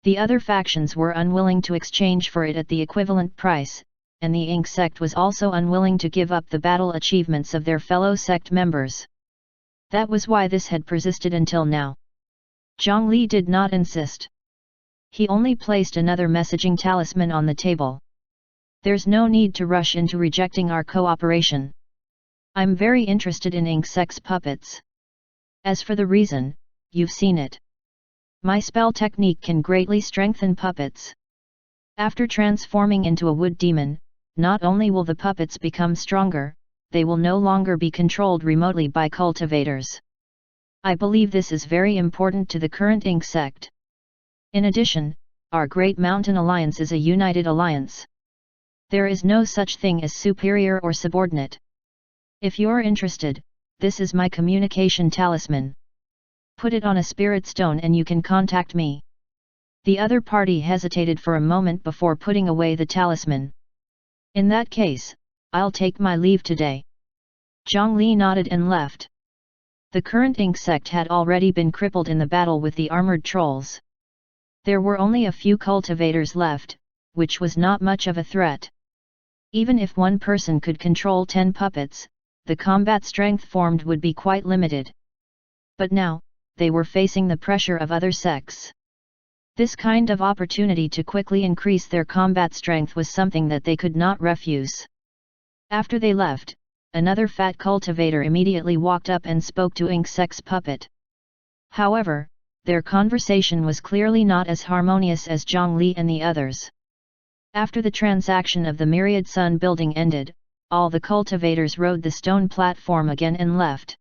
The other factions were unwilling to exchange for it at the equivalent price, and the Ink sect was also unwilling to give up the battle achievements of their fellow sect members. That was why this had persisted until now. Zhongli did not insist. He only placed another messaging talisman on the table. There's no need to rush into rejecting our cooperation. I'm very interested in Ink sect's puppets. As for the reason, you've seen it. My spell technique can greatly strengthen puppets. After transforming into a wood demon, not only will the puppets become stronger, they will no longer be controlled remotely by cultivators. I believe this is very important to the current Ink sect. In addition, our Great Mountain Alliance is a united alliance. There is no such thing as superior or subordinate. If you're interested, this is my communication talisman. Put it on a spirit stone and you can contact me. The other party hesitated for a moment before putting away the talisman. In that case, I'll take my leave today. Zhongli nodded and left. The current Ink sect had already been crippled in the battle with the armored trolls. There were only a few cultivators left, which was not much of a threat. Even if one person could control 10 puppets, the combat strength formed would be quite limited. But now, they were facing the pressure of other sects. This kind of opportunity to quickly increase their combat strength was something that they could not refuse. After they left, another fat cultivator immediately walked up and spoke to Ink sect's puppet. However, their conversation was clearly not as harmonious as Zhongli and the others. After the transaction of the Myriad Sun building ended, all the cultivators rode the stone platform again and left.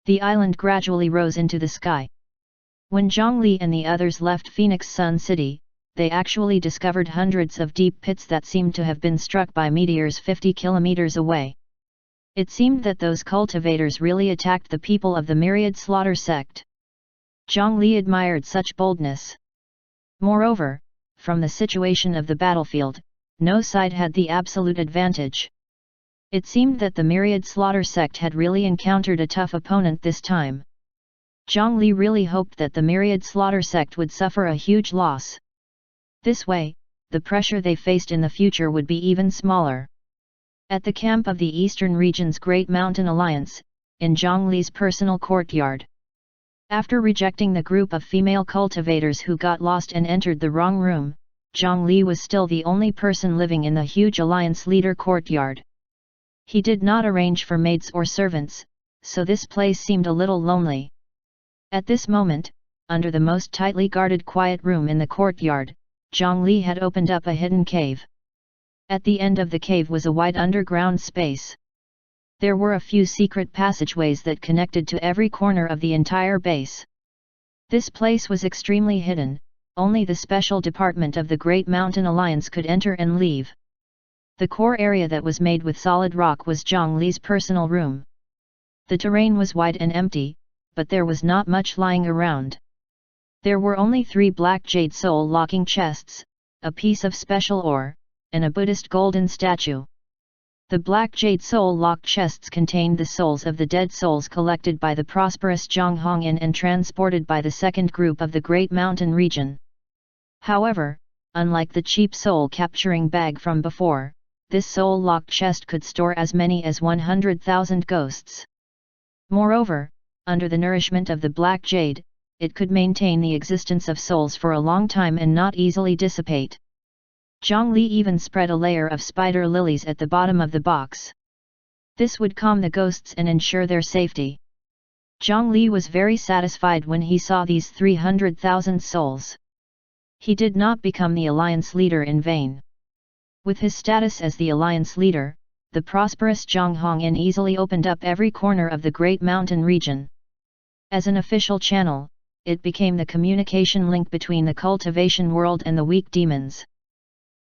The island gradually rose into the sky. When Zhongli and the others left Phoenix Sun City, they actually discovered hundreds of deep pits that seemed to have been struck by meteors 50 kilometers away. It seemed that those cultivators really attacked the people of the Myriad Slaughter sect. Zhongli admired such boldness. Moreover, from the situation of the battlefield, no side had the absolute advantage. It seemed that the Myriad Slaughter sect had really encountered a tough opponent this time. Zhongli really hoped that the Myriad Slaughter sect would suffer a huge loss. This way, the pressure they faced in the future would be even smaller. At the camp of the Eastern Region's Great Mountain Alliance, in Zhongli's personal courtyard. After rejecting the group of female cultivators who got lost and entered the wrong room, Zhongli was still the only person living in the huge alliance leader courtyard. He did not arrange for maids or servants, so this place seemed a little lonely. At this moment, under the most tightly guarded quiet room in the courtyard, Zhongli had opened up a hidden cave. At the end of the cave was a wide underground space. There were a few secret passageways that connected to every corner of the entire base. This place was extremely hidden, only the special department of the Great Mountain Alliance could enter and leave. The core area that was made with solid rock was Zhongli's personal room. The terrain was wide and empty, but there was not much lying around. There were only 3 black jade soul-locking chests, a piece of special ore, and a Buddhist golden statue. The black jade soul-locked chests contained the souls of the dead souls collected by the prosperous Zhonghongyan and transported by the second group of the Great Mountain region. However, unlike the cheap soul-capturing bag from before, this soul-locked chest could store as many as 100,000 ghosts. Moreover, under the nourishment of the black jade, it could maintain the existence of souls for a long time and not easily dissipate. Zhang Li even spread a layer of spider lilies at the bottom of the box. This would calm the ghosts and ensure their safety. Zhang Li was very satisfied when he saw these 300,000 souls. He did not become the alliance leader in vain. With his status as the alliance leader, the prosperous Zhonghongyan easily opened up every corner of the Great Mountain region. As an official channel, it became the communication link between the cultivation world and the weak demons.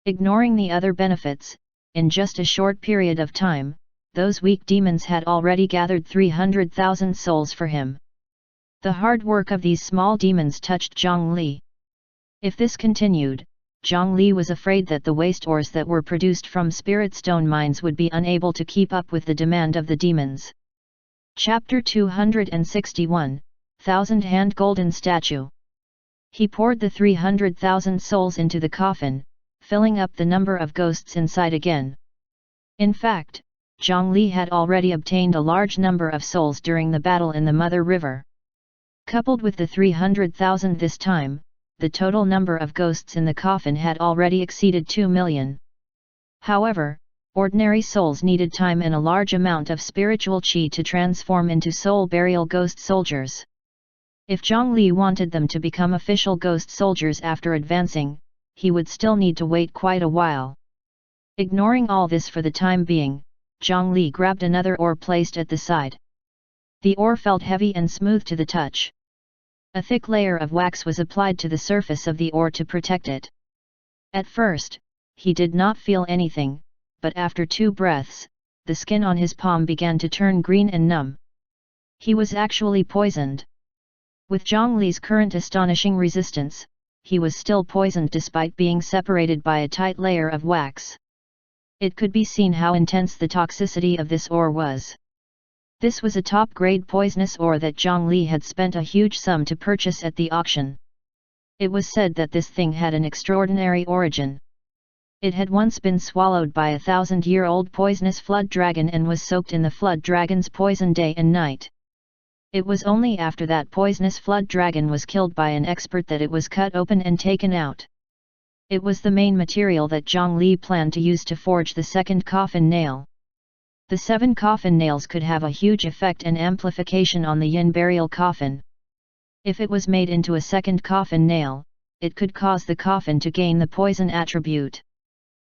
Ignoring the other benefits, in just a short period of time, those weak demons had already gathered 300,000 souls for him. The hard work of these small demons touched Zhang Li. If this continued, Zhang Li was afraid that the waste ores that were produced from spirit stone mines would be unable to keep up with the demand of the demons. Chapter 261, Thousand-Hand Golden Statue. He poured the 300,000 souls into the coffin, filling up the number of ghosts inside again. In fact, Zhang Li had already obtained a large number of souls during the battle in the Mother River. Coupled with the 300,000 this time, the total number of ghosts in the coffin had already exceeded 2 million. However, ordinary souls needed time and a large amount of spiritual qi to transform into soul burial ghost soldiers. If Zhang Li wanted them to become official ghost soldiers after advancing, he would still need to wait quite a while. Ignoring all this for the time being, Zhang Li grabbed another ore placed at the side. The ore felt heavy and smooth to the touch. A thick layer of wax was applied to the surface of the ore to protect it. At first, he did not feel anything, but after 2 breaths, the skin on his palm began to turn green and numb. He was actually poisoned. With Zhang Li's current astonishing resistance, he was still poisoned despite being separated by a tight layer of wax. It could be seen how intense the toxicity of this ore was. This was a top-grade poisonous ore that Zhang Li had spent a huge sum to purchase at the auction. It was said that this thing had an extraordinary origin. It had once been swallowed by a 1,000-year-old poisonous flood dragon and was soaked in the flood dragon's poison day and night. It was only after that poisonous flood dragon was killed by an expert that it was cut open and taken out. It was the main material that Zhang Li planned to use to forge the second coffin nail. The 7 coffin nails could have a huge effect and amplification on the yin burial coffin. If it was made into a second coffin nail, it could cause the coffin to gain the poison attribute.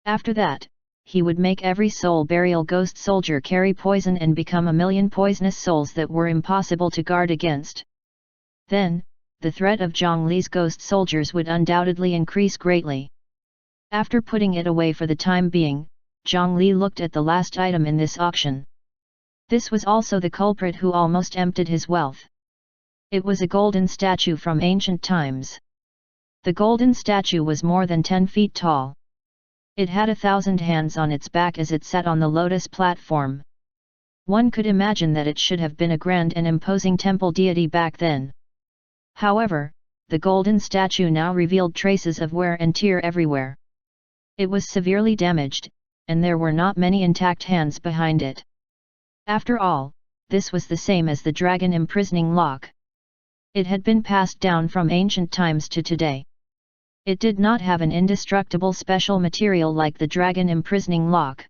After that, he would make every soul burial ghost soldier carry poison and become 1,000,000 poisonous souls that were impossible to guard against. Then, the threat of Zhang Li's ghost soldiers would undoubtedly increase greatly. After putting it away for the time being, Zhang Li looked at the last item in this auction. This was also the culprit who almost emptied his wealth. It was a golden statue from ancient times. The golden statue was more than 10 feet tall. It had 1,000 hands on its back as it sat on the lotus platform. One could imagine that it should have been a grand and imposing temple deity back then. However, the golden statue now revealed traces of wear and tear everywhere. It was severely damaged, and there were not many intact hands behind it. After all, this was the same as the dragon imprisoning lock. It had been passed down from ancient times to today. It did not have an indestructible special material like the dragon imprisoning lock.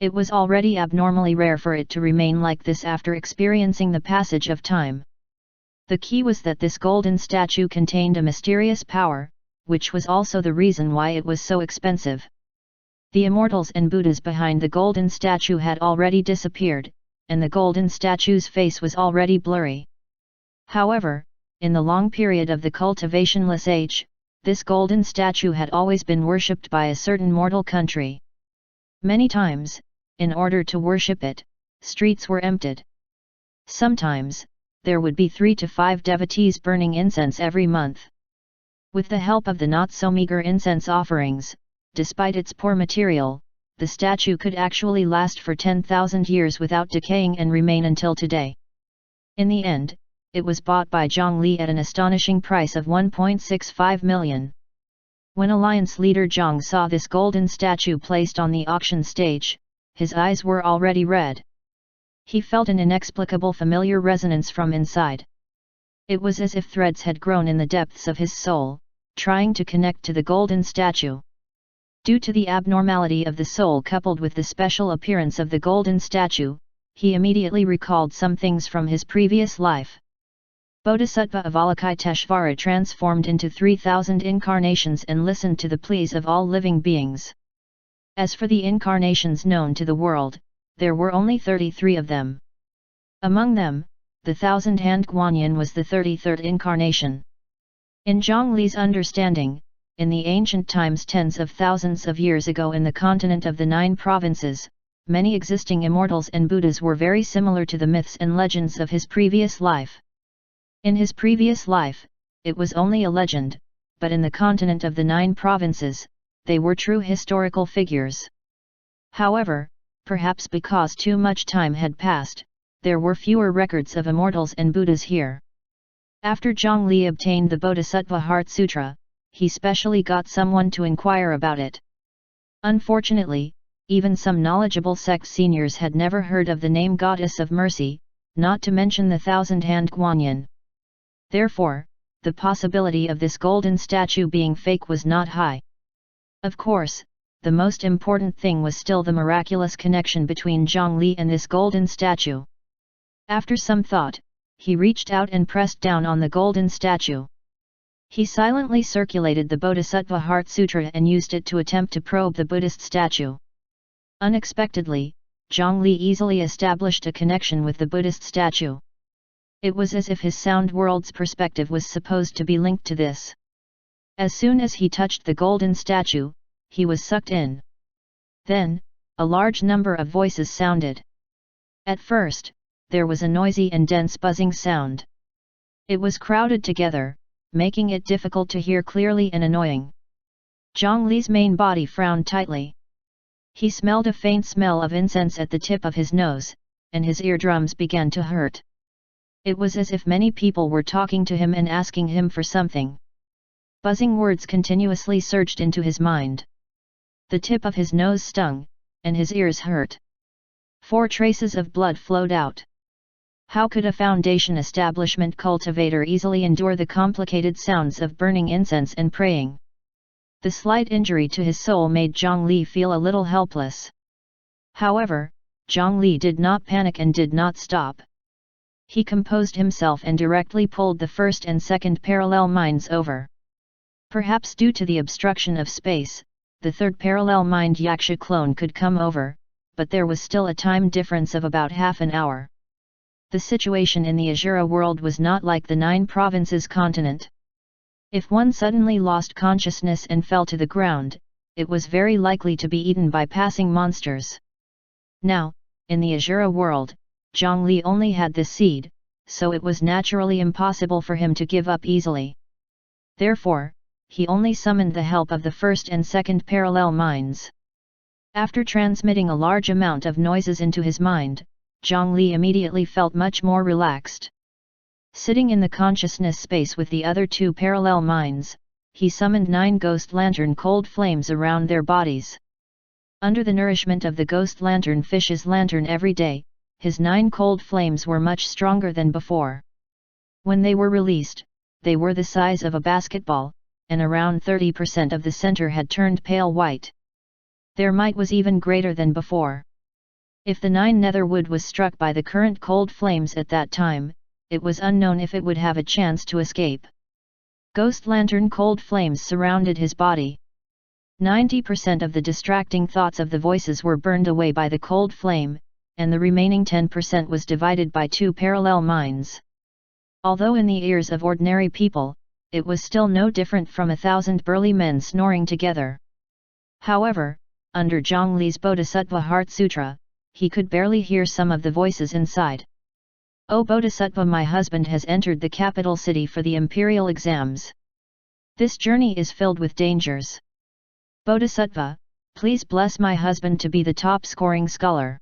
It was already abnormally rare for it to remain like this after experiencing the passage of time. The key was that this golden statue contained a mysterious power, which was also the reason why it was so expensive. The immortals and Buddhas behind the golden statue had already disappeared, and the golden statue's face was already blurry. However, in the long period of the cultivationless age, this golden statue had always been worshipped by a certain mortal country. Many times, in order to worship it, streets were emptied. Sometimes, there would be 3 to 5 devotees burning incense every month. With the help of the not-so-meager incense offerings, despite its poor material, the statue could actually last for 10,000 years without decaying and remain until today. In the end, it was bought by Zhang Li at an astonishing price of 1.65 million. When Alliance leader Zhang saw this golden statue placed on the auction stage, his eyes were already red. He felt an inexplicable familiar resonance from inside. It was as if threads had grown in the depths of his soul, trying to connect to the golden statue. Due to the abnormality of the soul coupled with the special appearance of the golden statue, he immediately recalled some things from his previous life. Bodhisattva Avalokiteshvara transformed into 3,000 incarnations and listened to the pleas of all living beings. As for the incarnations known to the world, there were only 33 of them. Among them, the thousand-hand Guanyin was the 33rd incarnation. In Zhang Li's understanding, in the ancient times tens of thousands of years ago in the continent of the 9 provinces, many existing immortals and Buddhas were very similar to the myths and legends of his previous life. In his previous life, it was only a legend, but in the continent of the 9 provinces, they were true historical figures. However, perhaps because too much time had passed, there were fewer records of immortals and Buddhas here. After Zhang Li obtained the Bodhisattva Heart Sutra, he specially got someone to inquire about it. Unfortunately, even some knowledgeable sect seniors had never heard of the name Goddess of Mercy, not to mention the thousand-hand Guanyin. Therefore, the possibility of this golden statue being fake was not high. Of course, the most important thing was still the miraculous connection between Zhang Li and this golden statue. After some thought, he reached out and pressed down on the golden statue. He silently circulated the Bodhisattva Heart Sutra and used it to attempt to probe the Buddhist statue. Unexpectedly, Zhang Li easily established a connection with the Buddhist statue. It was as if his sound world's perspective was supposed to be linked to this. As soon as he touched the golden statue, he was sucked in. Then, a large number of voices sounded. At first, there was a noisy and dense buzzing sound. It was crowded together, making it difficult to hear clearly and annoying. Zhang Li's main body frowned tightly. He smelled a faint smell of incense at the tip of his nose, and his eardrums began to hurt. It was as if many people were talking to him and asking him for something. Buzzing words continuously surged into his mind. The tip of his nose stung, and his ears hurt. 4 traces of blood flowed out. How could a foundation establishment cultivator easily endure the complicated sounds of burning incense and praying? The slight injury to his soul made Zhang Li feel a little helpless. However, Zhang Li did not panic and did not stop. He composed himself and directly pulled the first and second parallel minds over. Perhaps due to the obstruction of space, the third parallel mind Yaksha clone could come over, but there was still a time difference of about half an hour. The situation in the Azura world was not like the 9 provinces continent. If one suddenly lost consciousness and fell to the ground, it was very likely to be eaten by passing monsters. Now, in the Azura world, Zhang Li only had this seed, so it was naturally impossible for him to give up easily. Therefore, he only summoned the help of the first and second parallel minds. After transmitting a large amount of noises into his mind, Zhang Li immediately felt much more relaxed. Sitting in the consciousness space with the other 2 parallel minds, he summoned 9 ghost lantern cold flames around their bodies. Under the nourishment of the ghost lantern fish's lantern every day, his 9 cold flames were much stronger than before. When they were released, they were the size of a basketball, and around 30% of the center had turned pale white. Their might was even greater than before. If the 9 nether wood was struck by the current cold flames at that time, it was unknown if it would have a chance to escape. Ghost lantern cold flames surrounded his body. 90% of the distracting thoughts of the voices were burned away by the cold flame, and the remaining 10% was divided by 2 parallel minds. Although in the ears of ordinary people, it was still no different from 1,000 burly men snoring together. However, under Zhang Li's Bodhisattva Heart Sutra, he could barely hear some of the voices inside. O Bodhisattva, my husband has entered the capital city for the imperial exams. This journey is filled with dangers. Bodhisattva, please bless my husband to be the top-scoring scholar.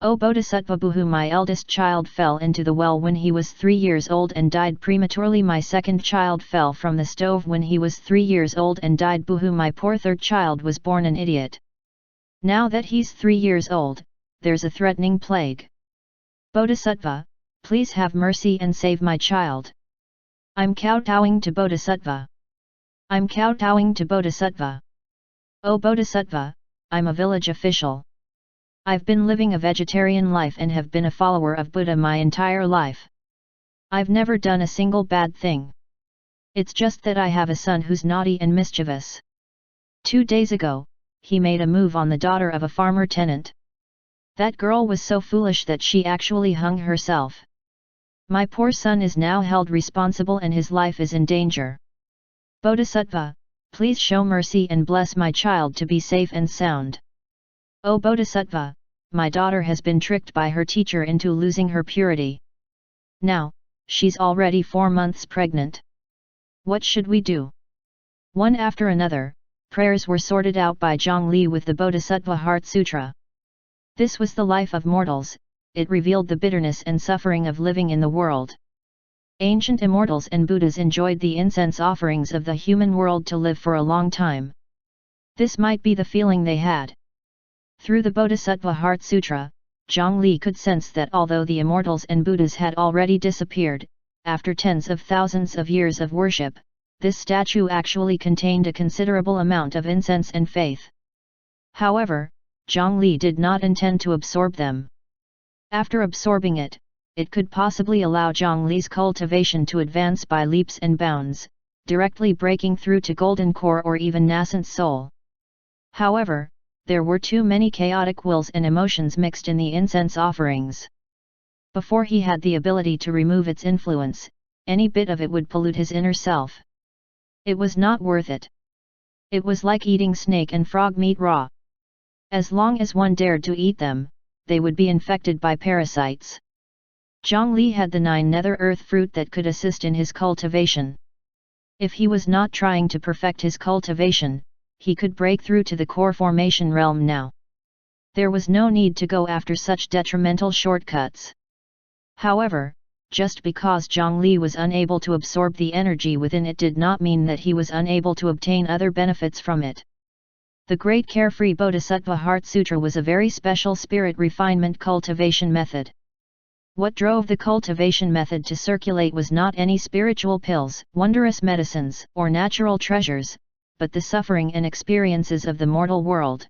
O Bodhisattva Buhu, my eldest child fell into the well when he was 3 years old and died prematurely. My second child fell from the stove when he was 3 years old and died. Buhu, my poor third child was born an idiot. Now that he's 3 years old, there's a threatening plague. Bodhisattva, please have mercy and save my child. I'm kowtowing to Bodhisattva. I'm kowtowing to Bodhisattva. O Bodhisattva, I'm a village official. I've been living a vegetarian life and have been a follower of Buddha my entire life. I've never done a single bad thing. It's just that I have a son who's naughty and mischievous. 2 days ago, he made a move on the daughter of a farmer tenant. That girl was so foolish that she actually hung herself. My poor son is now held responsible and his life is in danger. Bodhisattva, please show mercy and bless my child to be safe and sound. O Bodhisattva, my daughter has been tricked by her teacher into losing her purity. Now, she's already 4 months pregnant. What should we do? One after another, prayers were sorted out by Zhongli with the Bodhisattva Heart Sutra. This was the life of mortals, it revealed the bitterness and suffering of living in the world. Ancient immortals and Buddhas enjoyed the incense offerings of the human world to live for a long time. This might be the feeling they had. Through the Bodhisattva Heart Sutra, Zhongli could sense that although the immortals and Buddhas had already disappeared, after tens of thousands of years of worship, this statue actually contained a considerable amount of incense and faith. However, Zhongli did not intend to absorb them. After absorbing it, it could possibly allow Zhongli's cultivation to advance by leaps and bounds, directly breaking through to golden core or even nascent soul. However, there were too many chaotic wills and emotions mixed in the incense offerings. Before he had the ability to remove its influence, any bit of it would pollute his inner self. It was not worth it. It was like eating snake and frog meat raw. As long as one dared to eat them, they would be infected by parasites. Zhongli had the 9 nether earth fruit that could assist in his cultivation. If he was not trying to perfect his cultivation, he could break through to the core formation realm now. There was no need to go after such detrimental shortcuts. However, just because Zhongli was unable to absorb the energy within it did not mean that he was unable to obtain other benefits from it. The Great Carefree Bodhisattva Heart Sutra was a very special spirit refinement cultivation method. What drove the cultivation method to circulate was not any spiritual pills, wondrous medicines, or natural treasures, but the suffering and experiences of the mortal world.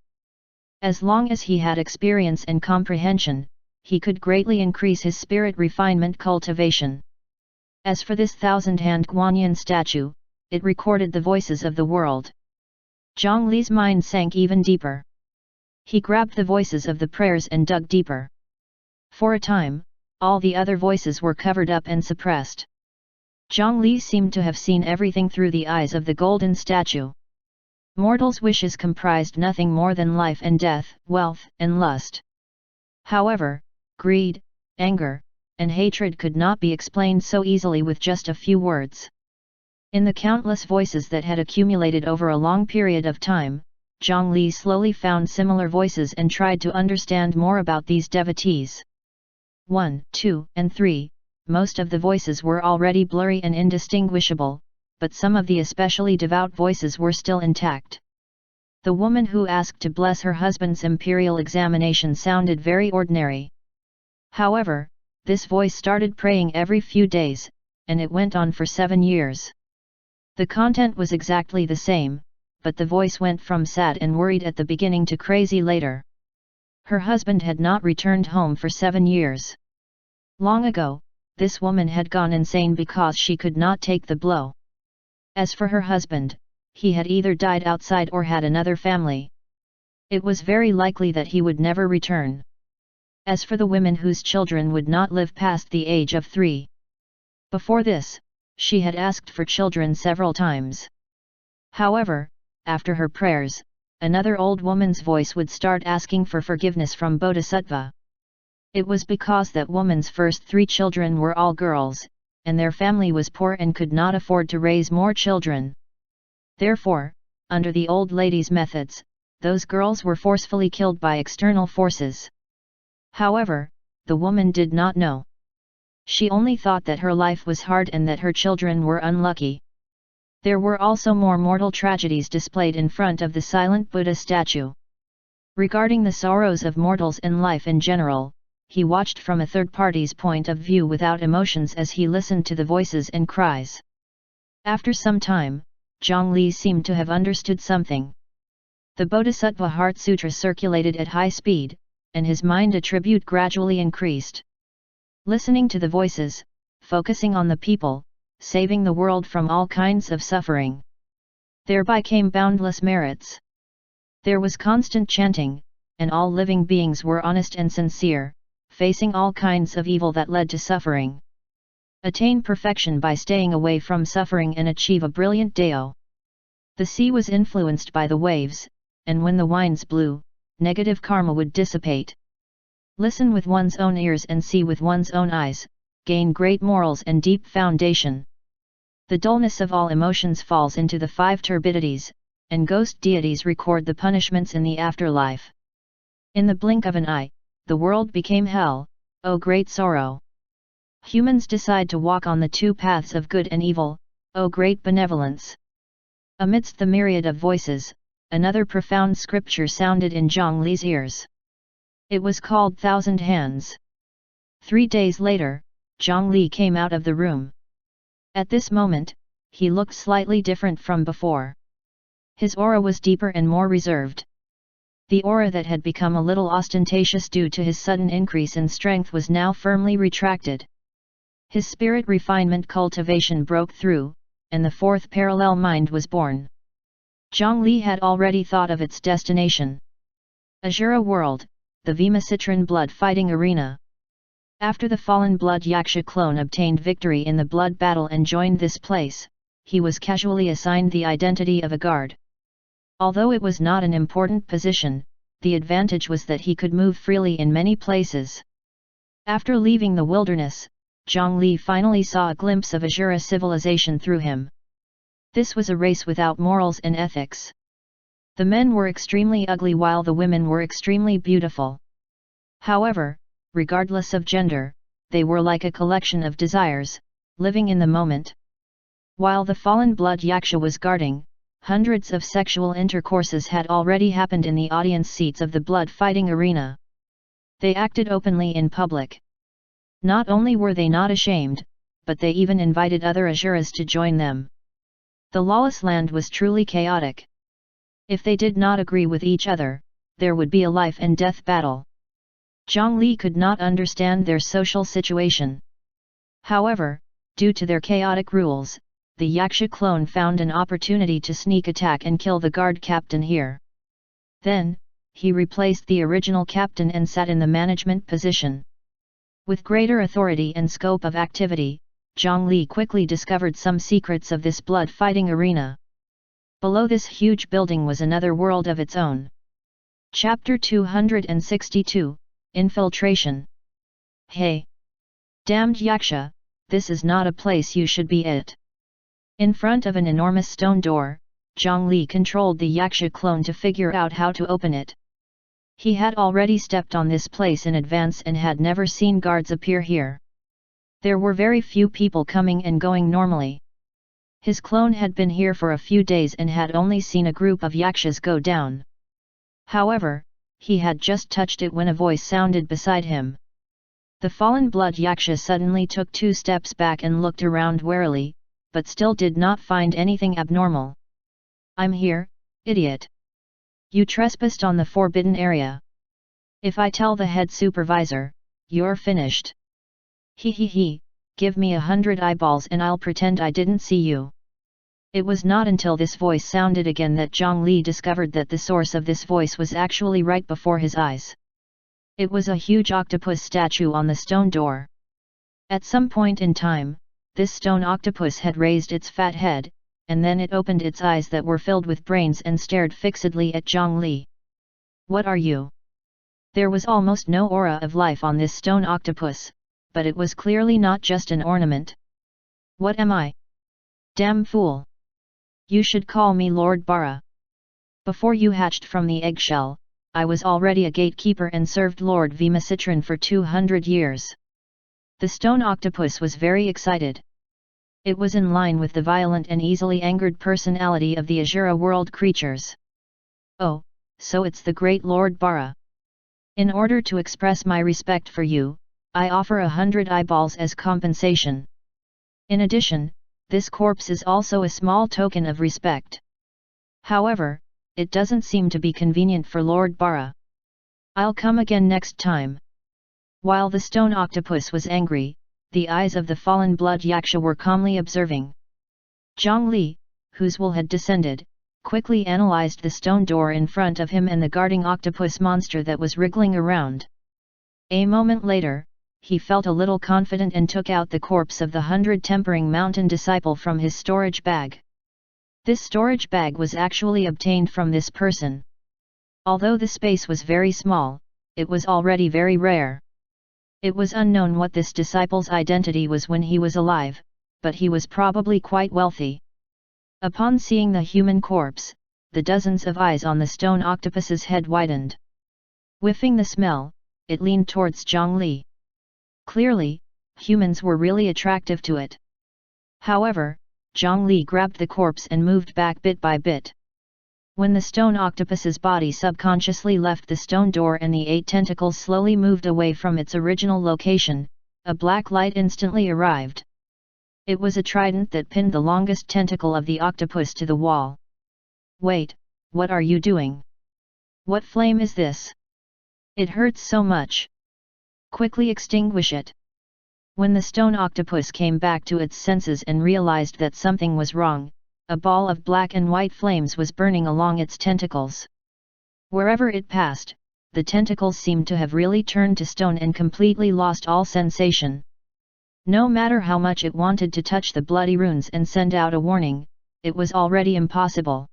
As long as he had experience and comprehension, he could greatly increase his spirit refinement cultivation. As for this 1,000-hand Guanyin statue, it recorded the voices of the world. Zhongli's mind sank even deeper. He grabbed the voices of the prayers and dug deeper. For a time, all the other voices were covered up and suppressed. Zhongli seemed to have seen everything through the eyes of the golden statue. Mortals' wishes comprised nothing more than life and death, wealth and lust. However, greed, anger, and hatred could not be explained so easily with just a few words. In the countless voices that had accumulated over a long period of time, Zhongli slowly found similar voices and tried to understand more about these devotees. 1, 2, and 3, most of the voices were already blurry and indistinguishable, but some of the especially devout voices were still intact. The woman who asked to bless her husband's imperial examination sounded very ordinary. However, this voice started praying every few days, and it went on for 7 years. The content was exactly the same, but the voice went from sad and worried at the beginning to crazy later. Her husband had not returned home for 7 years. Long ago, this woman had gone insane because she could not take the blow. As for her husband, he had either died outside or had another family. It was very likely that he would never return. As for the women whose children would not live past the age of 3. Before this, she had asked for children several times. However, after her prayers, another old woman's voice would start asking for forgiveness from Bodhisattva. It was because that woman's first 3 children were all girls, and their family was poor and could not afford to raise more children. Therefore, under the old lady's methods, those girls were forcefully killed by external forces. However, the woman did not know. She only thought that her life was hard and that her children were unlucky. There were also more mortal tragedies displayed in front of the silent Buddha statue. Regarding the sorrows of mortals and life in general, he watched from a third party's point of view without emotions as he listened to the voices and cries. After some time, Zhongli seemed to have understood something. The Bodhisattva Heart Sutra circulated at high speed, and his mind attribute gradually increased. Listening to the voices, focusing on the people, saving the world from all kinds of suffering. Thereby came boundless merits. There was constant chanting, and all living beings were honest and sincere, facing all kinds of evil that led to suffering. Attain perfection by staying away from suffering and achieve a brilliant Dao. The sea was influenced by the waves, and when the winds blew, negative karma would dissipate. Listen with one's own ears and see with one's own eyes, gain great morals and deep foundation. The dullness of all emotions falls into the 5 turbidities, and ghost deities record the punishments in the afterlife. In the blink of an eye, the world became hell, oh great sorrow! Humans decide to walk on the 2 paths of good and evil, oh great benevolence! Amidst the myriad of voices, another profound scripture sounded in Zhongli's ears. It was called 1,000 Hands. 3 days later, Zhongli came out of the room. At this moment, he looked slightly different from before. His aura was deeper and more reserved. The aura that had become a little ostentatious due to his sudden increase in strength was now firmly retracted. His spirit refinement cultivation broke through, and the 4th parallel mind was born. Zhongli had already thought of its destination. Azura world, the Vimacitran blood fighting arena. After the fallen blood Yaksha clone obtained victory in the blood battle and joined this place, he was casually assigned the identity of a guard. Although it was not an important position, the advantage was that he could move freely in many places. After leaving the wilderness, Zhongli finally saw a glimpse of Azura civilization through him. This was a race without morals and ethics. The men were extremely ugly while the women were extremely beautiful. However, regardless of gender, they were like a collection of desires, living in the moment. While the fallen blood Yaksha was guarding, hundreds of sexual intercourses had already happened in the audience seats of the blood fighting arena. They acted openly in public. Not only were they not ashamed, but they even invited other Asuras to join them. The lawless land was truly chaotic. If they did not agree with each other, there would be a life and death battle. Zhongli could not understand their social situation. However, due to their chaotic rules, the Yaksha clone found an opportunity to sneak attack and kill the guard captain here. Then, he replaced the original captain and sat in the management position. With greater authority and scope of activity, Zhongli quickly discovered some secrets of this blood fighting arena. Below this huge building was another world of its own. Chapter 262, Infiltration. Hey! Damned Yaksha, this is not a place you should be at. In front of an enormous stone door, Zhongli controlled the Yaksha clone to figure out how to open it. He had already stepped on this place in advance and had never seen guards appear here. There were very few people coming and going normally. His clone had been here for a few days and had only seen a group of Yakshas go down. However, he had just touched it when a voice sounded beside him. The fallen blood Yaksha suddenly took 2 steps back and looked around warily, but still did not find anything abnormal. I'm here, idiot. You trespassed on the forbidden area. If I tell the head supervisor, you're finished. He, give me 100 eyeballs and I'll pretend I didn't see you. It was not until this voice sounded again that Zhongli discovered that the source of this voice was actually right before his eyes. It was a huge octopus statue on the stone door. At some point in time, this stone octopus had raised its fat head, and then it opened its eyes that were filled with brains and stared fixedly at Zhongli. What are you? There was almost no aura of life on this stone octopus, but it was clearly not just an ornament. What am I? Damn fool! You should call me Lord Bara. Before you hatched from the eggshell, I was already a gatekeeper and served Lord Vimasitran for 200 years. The stone octopus was very excited. It was in line with the violent and easily angered personality of the Azura world creatures. Oh, so it's the great Lord Bara. In order to express my respect for you, I offer 100 eyeballs as compensation. In addition, this corpse is also a small token of respect. However, it doesn't seem to be convenient for Lord Bara. I'll come again next time. While the stone octopus was angry, the eyes of the fallen blood yaksha were calmly observing. Zhang Li, whose will had descended, quickly analyzed the stone door in front of him and the guarding octopus monster that was wriggling around. A moment later, he felt a little confident and took out the corpse of the 100 Tempering Mountain disciple from his storage bag. This storage bag was actually obtained from this person. Although the space was very small, it was already very rare. It was unknown what this disciple's identity was when he was alive, but he was probably quite wealthy. Upon seeing the human corpse, the dozens of eyes on the stone octopus's head widened. Whiffing the smell, it leaned towards Zhang Li. Clearly, humans were really attractive to it. However, Zhang Li grabbed the corpse and moved back bit by bit. When the stone octopus's body subconsciously left the stone door and the 8 tentacles slowly moved away from its original location, a black light instantly arrived. It was a trident that pinned the longest tentacle of the octopus to the wall. Wait, what are you doing? What flame is this? It hurts so much. Quickly extinguish it. When the stone octopus came back to its senses and realized that something was wrong, a ball of black and white flames was burning along its tentacles. Wherever it passed, the tentacles seemed to have really turned to stone and completely lost all sensation. No matter how much it wanted to touch the bloody runes and send out a warning, it was already impossible.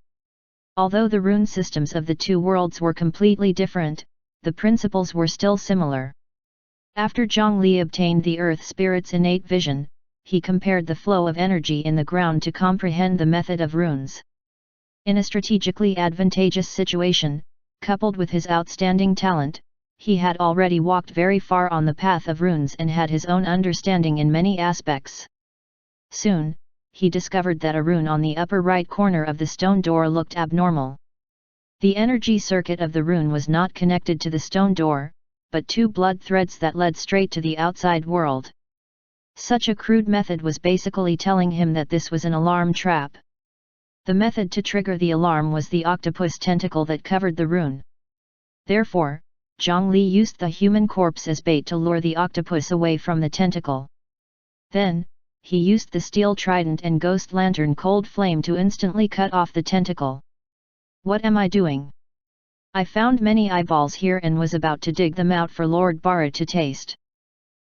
Although the rune systems of the two worlds were completely different, the principles were still similar. After Zhang Li obtained the Earth Spirit's innate vision, he compared the flow of energy in the ground to comprehend the method of runes. In a strategically advantageous situation, coupled with his outstanding talent, he had already walked very far on the path of runes and had his own understanding in many aspects. Soon, he discovered that a rune on the upper right corner of the stone door looked abnormal. The energy circuit of the rune was not connected to the stone door, but 2 blood threads that led straight to the outside world. Such a crude method was basically telling him that this was an alarm trap. The method to trigger the alarm was the octopus tentacle that covered the rune. Therefore, Zhang Li used the human corpse as bait to lure the octopus away from the tentacle. Then, he used the steel trident and ghost lantern cold flame to instantly cut off the tentacle. What am I doing? I found many eyeballs here and was about to dig them out for Lord Bara to taste.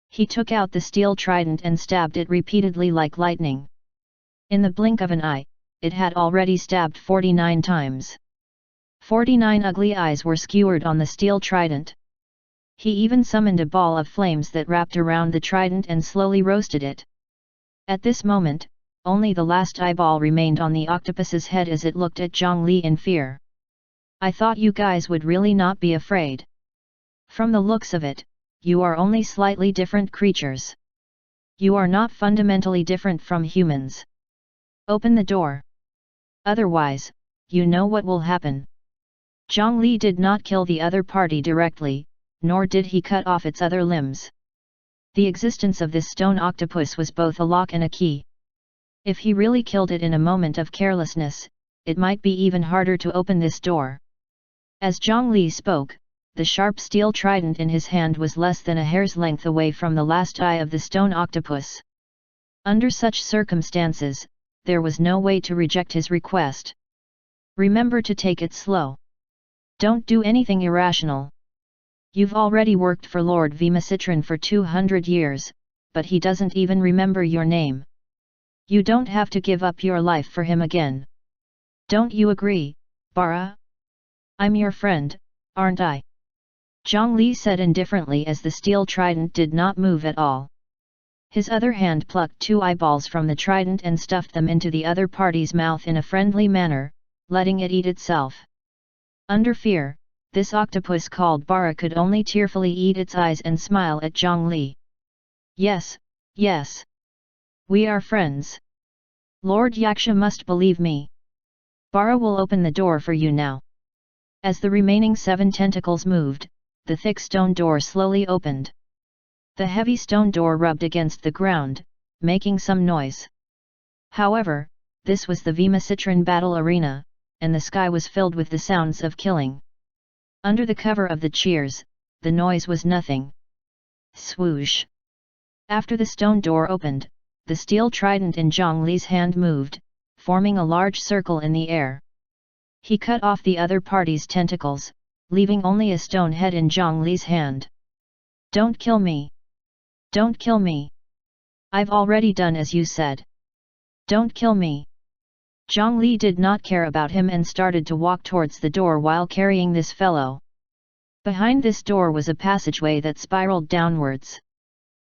He took out the steel trident and stabbed it repeatedly like lightning. In the blink of an eye, it had already stabbed 49 times. 49 ugly eyes were skewered on the steel trident. He even summoned a ball of flames that wrapped around the trident and slowly roasted it. At this moment, only the last eyeball remained on the octopus's head as it looked at Zhang Li in fear. I thought you guys would really not be afraid. From the looks of it, you are only slightly different creatures. You are not fundamentally different from humans. Open the door. Otherwise, you know what will happen. Zhang Li did not kill the other party directly, nor did he cut off its other limbs. The existence of this stone octopus was both a lock and a key. If he really killed it in a moment of carelessness, it might be even harder to open this door. As Zhang Li spoke, the sharp steel trident in his hand was less than a hair's length away from the last eye of the stone octopus. Under such circumstances, there was no way to reject his request. Remember to take it slow. Don't do anything irrational. You've already worked for Lord Vimasitran for 200 years, but he doesn't even remember your name. You don't have to give up your life for him again. Don't you agree, Bara? I'm your friend, aren't I? Zhang Li said indifferently as the steel trident did not move at all. His other hand plucked 2 eyeballs from the trident and stuffed them into the other party's mouth in a friendly manner, letting it eat itself. Under fear, this octopus called Bara could only tearfully eat its eyes and smile at Zhang Li. Yes, yes. We are friends. Lord Yaksha must believe me. Bara will open the door for you now. As the remaining 7 tentacles moved, the thick stone door slowly opened. The heavy stone door rubbed against the ground, making some noise. However, this was the Vimacitran battle arena, and the sky was filled with the sounds of killing. Under the cover of the cheers, the noise was nothing. Swoosh! After the stone door opened, the steel trident in Zhang Li's hand moved, forming a large circle in the air. He cut off the other party's tentacles, leaving only a stone head in Zhang Li's hand. Don't kill me! Don't kill me! I've already done as you said. Don't kill me! Zhang Li did not care about him and started to walk towards the door while carrying this fellow. Behind this door was a passageway that spiraled downwards.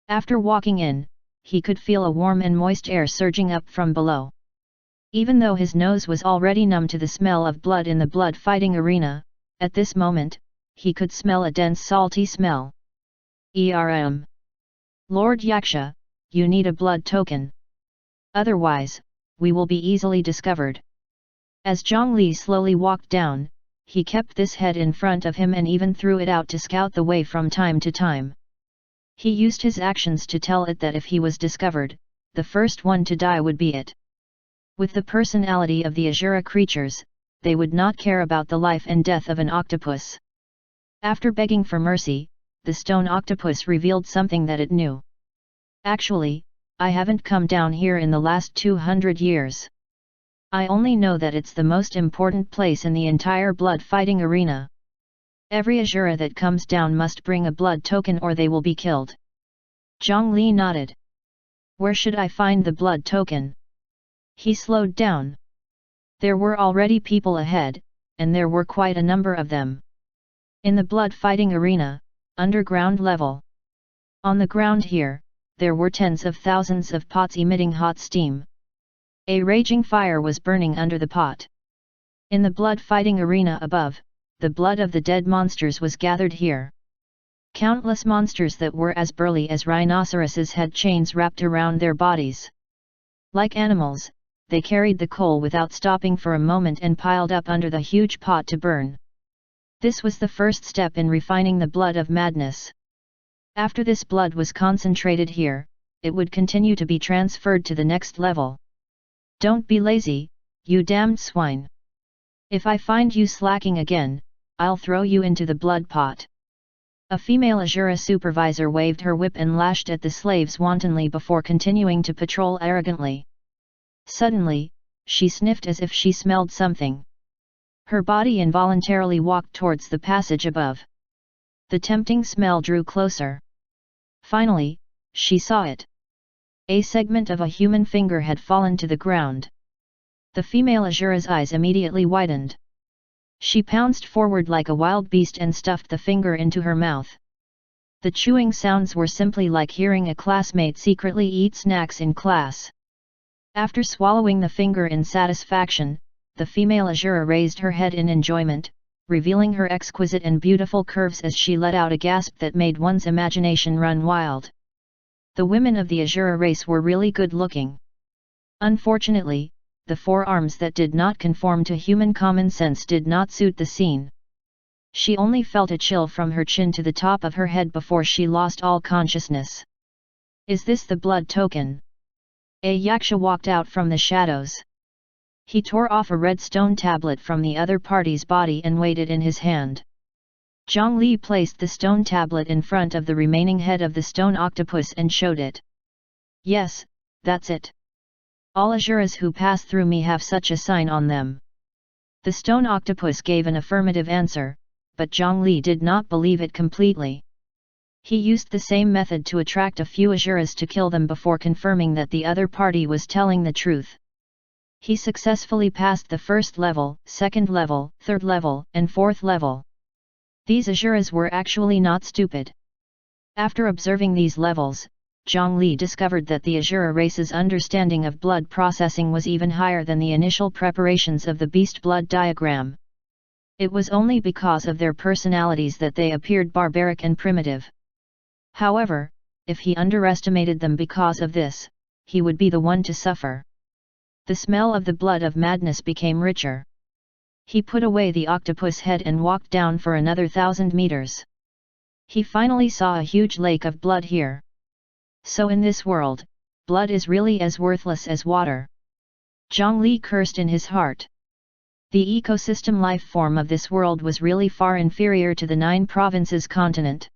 After walking in, he could feel a warm and moist air surging up from below. Even though his nose was already numb to the smell of blood in the blood fighting arena, at this moment, he could smell a dense salty smell. Lord Yaksha, you need a blood token. Otherwise, we will be easily discovered. As Zhang Li slowly walked down, he kept this head in front of him and even threw it out to scout the way from time to time. He used his actions to tell it that if he was discovered, the first one to die would be it. With the personality of the Asura creatures, they would not care about the life and death of an octopus. After begging for mercy, the stone octopus revealed something that it knew. Actually, I haven't come down here in the last 200 years. I only know that it's the most important place in the entire blood fighting arena. Every Asura that comes down must bring a blood token or they will be killed. Zhang Li nodded. Where should I find the blood token? He slowed down. There were already people ahead, and there were quite a number of them. In the blood fighting arena, underground level. On the ground here, there were tens of thousands of pots emitting hot steam. A raging fire was burning under the pot. In the blood fighting arena above, the blood of the dead monsters was gathered here. Countless monsters that were as burly as rhinoceroses had chains wrapped around their bodies. Like animals, they carried the coal without stopping for a moment and piled up under the huge pot to burn. This was the first step in refining the blood of madness. After this blood was concentrated here, it would continue to be transferred to the next level. Don't be lazy, you damned swine. If I find you slacking again, I'll throw you into the blood pot. A female Asura supervisor waved her whip and lashed at the slaves wantonly before continuing to patrol arrogantly. Suddenly, she sniffed as if she smelled something. Her body involuntarily walked towards the passage above. The tempting smell drew closer. Finally, she saw it. A segment of a human finger had fallen to the ground. The female Asura's eyes immediately widened. She pounced forward like a wild beast and stuffed the finger into her mouth. The chewing sounds were simply like hearing a classmate secretly eat snacks in class. After swallowing the finger in satisfaction, the female Asura raised her head in enjoyment, revealing her exquisite and beautiful curves as she let out a gasp that made one's imagination run wild. The women of the Asura race were really good looking. Unfortunately, the forearms that did not conform to human common sense did not suit the scene. She only felt a chill from her chin to the top of her head before she lost all consciousness. Is this the blood token? A Yaksha walked out from the shadows. He tore off a red stone tablet from the other party's body and weighed it in his hand. Zhang Li placed the stone tablet in front of the remaining head of the stone octopus and showed it. Yes, that's it. All Asuras who pass through me have such a sign on them. The stone octopus gave an affirmative answer, but Zhang Li did not believe it completely. He used the same method to attract a few Asuras to kill them before confirming that the other party was telling the truth. He successfully passed the first level, second level, third level, and fourth level. These Asuras were actually not stupid. After observing these levels, Zhongli discovered that the Asura race's understanding of blood processing was even higher than the initial preparations of the beast blood diagram. It was only because of their personalities that they appeared barbaric and primitive. However, if he underestimated them because of this, he would be the one to suffer. The smell of the blood of madness became richer. He put away the octopus head and walked down for another 1,000 meters. He finally saw a huge lake of blood here. So in this world, blood is really as worthless as water. Zhongli cursed in his heart. The ecosystem life form of this world was really far inferior to the 9 provinces continent.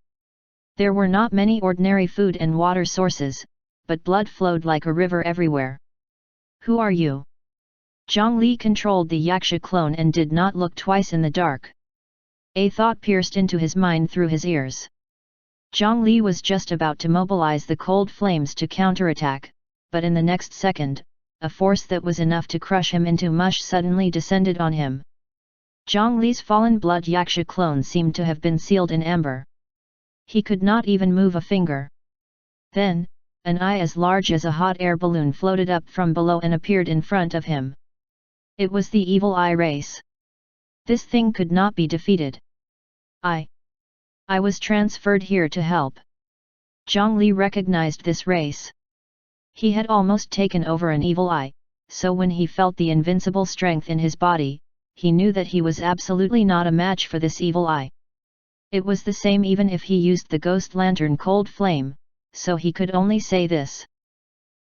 There were not many ordinary food and water sources, but blood flowed like a river everywhere. Who are you? Zhongli controlled the Yaksha clone and did not look twice in the dark. A thought pierced into his mind through his ears. Zhongli was just about to mobilize the cold flames to counterattack, but in the next second, a force that was enough to crush him into mush suddenly descended on him. Zhongli's fallen blood Yaksha clone seemed to have been sealed in amber. He could not even move a finger. Then, an eye as large as a hot air balloon floated up from below and appeared in front of him. It was the evil eye race. This thing could not be defeated. I was transferred here to help. Zhongli recognized this race. He had almost taken over an evil eye, so when he felt the invincible strength in his body, he knew that he was absolutely not a match for this evil eye. It was the same even if he used the ghost lantern cold flame, so he could only say this.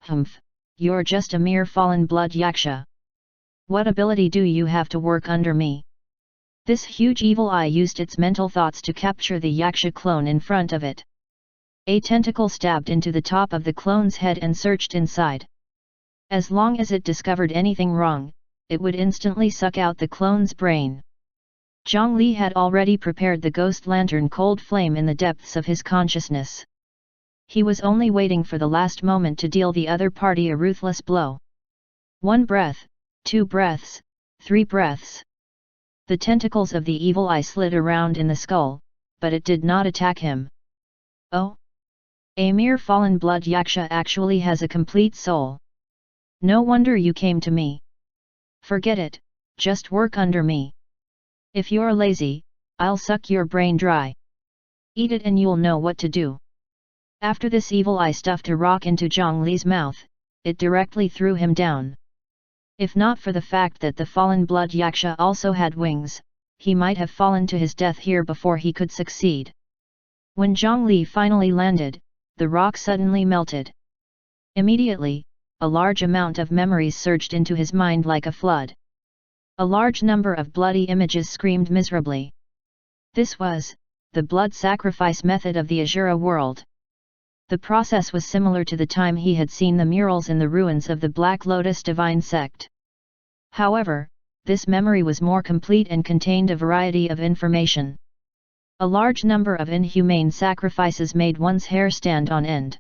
Humph, you're just a mere fallen blood Yaksha. What ability do you have to work under me? This huge evil eye used its mental thoughts to capture the Yaksha clone in front of it. A tentacle stabbed into the top of the clone's head and searched inside. As long as it discovered anything wrong, it would instantly suck out the clone's brain. Zhongli had already prepared the ghost lantern cold flame in the depths of his consciousness. He was only waiting for the last moment to deal the other party a ruthless blow. 1 breath, 2 breaths, 3 breaths. The tentacles of the evil eye slid around in the skull, but it did not attack him. Oh! A mere fallen blood Yaksha actually has a complete soul. No wonder you came to me. Forget it, just work under me. If you're lazy, I'll suck your brain dry. Eat it and you'll know what to do. After this evil eye stuffed a rock into Zhongli's mouth, it directly threw him down. If not for the fact that the fallen blood Yaksha also had wings, he might have fallen to his death here before he could succeed. When Zhongli finally landed, the rock suddenly melted. Immediately, a large amount of memories surged into his mind like a flood. A large number of bloody images screamed miserably. This was the blood sacrifice method of the Asura world. The process was similar to the time he had seen the murals in the ruins of the Black Lotus divine sect. However, this memory was more complete and contained a variety of information. A large number of inhumane sacrifices made one's hair stand on end.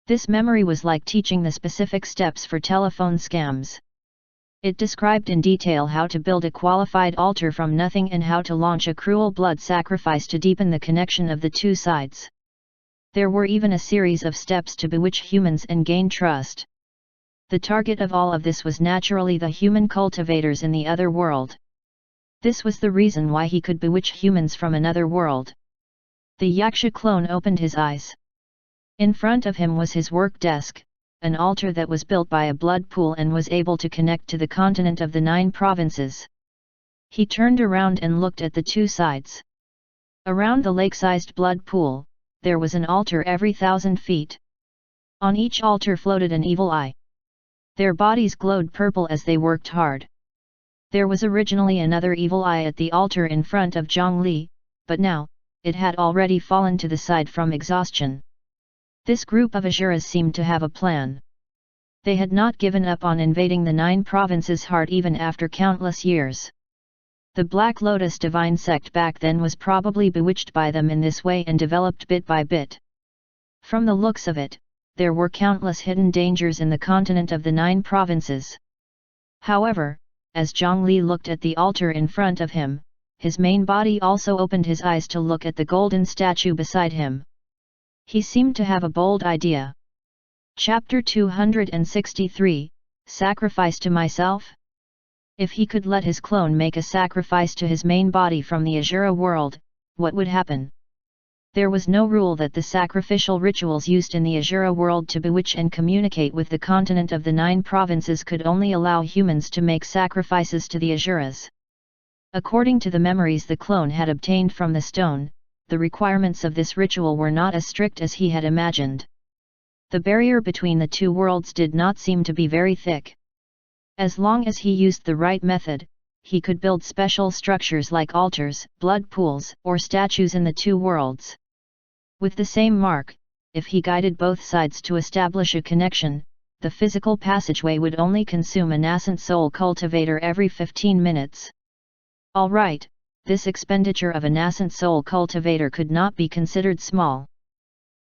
This memory was like teaching the specific steps for telephone scams. It described in detail how to build a qualified altar from nothing and how to launch a cruel blood sacrifice to deepen the connection of the two sides. There were even a series of steps to bewitch humans and gain trust. The target of all of this was naturally the human cultivators in the other world. This was the reason why he could bewitch humans from another world. The Yaksha clone opened his eyes. In front of him was his work desk, an altar that was built by a blood pool and was able to connect to the continent of the 9 provinces. He turned around and looked at the two sides. Around the lake-sized blood pool, there was an altar every 1,000 feet. On each altar floated an evil eye. Their bodies glowed purple as they worked hard. There was originally another evil eye at the altar in front of Zhongli, but now, it had already fallen to the side from exhaustion. This group of Asuras seemed to have a plan. They had not given up on invading the 9 provinces hard even after countless years. The Black Lotus divine sect back then was probably bewitched by them in this way and developed bit by bit. From the looks of it, there were countless hidden dangers in the continent of the 9 provinces. However, as Zhongli looked at the altar in front of him, his main body also opened his eyes to look at the golden statue beside him. He seemed to have a bold idea. Chapter 263, Sacrifice to Myself? If he could let his clone make a sacrifice to his main body from the Azura world, what would happen? There was no rule that the sacrificial rituals used in the Azura world to bewitch and communicate with the continent of the 9 provinces could only allow humans to make sacrifices to the Azuras. According to the memories the clone had obtained from the stone, the requirements of this ritual were not as strict as he had imagined. The barrier between the 2 worlds did not seem to be very thick. As long as he used the right method, he could build special structures like altars, blood pools, or statues in the 2 worlds. With the same mark, if he guided both sides to establish a connection, the physical passageway would only consume a nascent soul cultivator every 15 minutes. Alright, this expenditure of a nascent soul cultivator could not be considered small.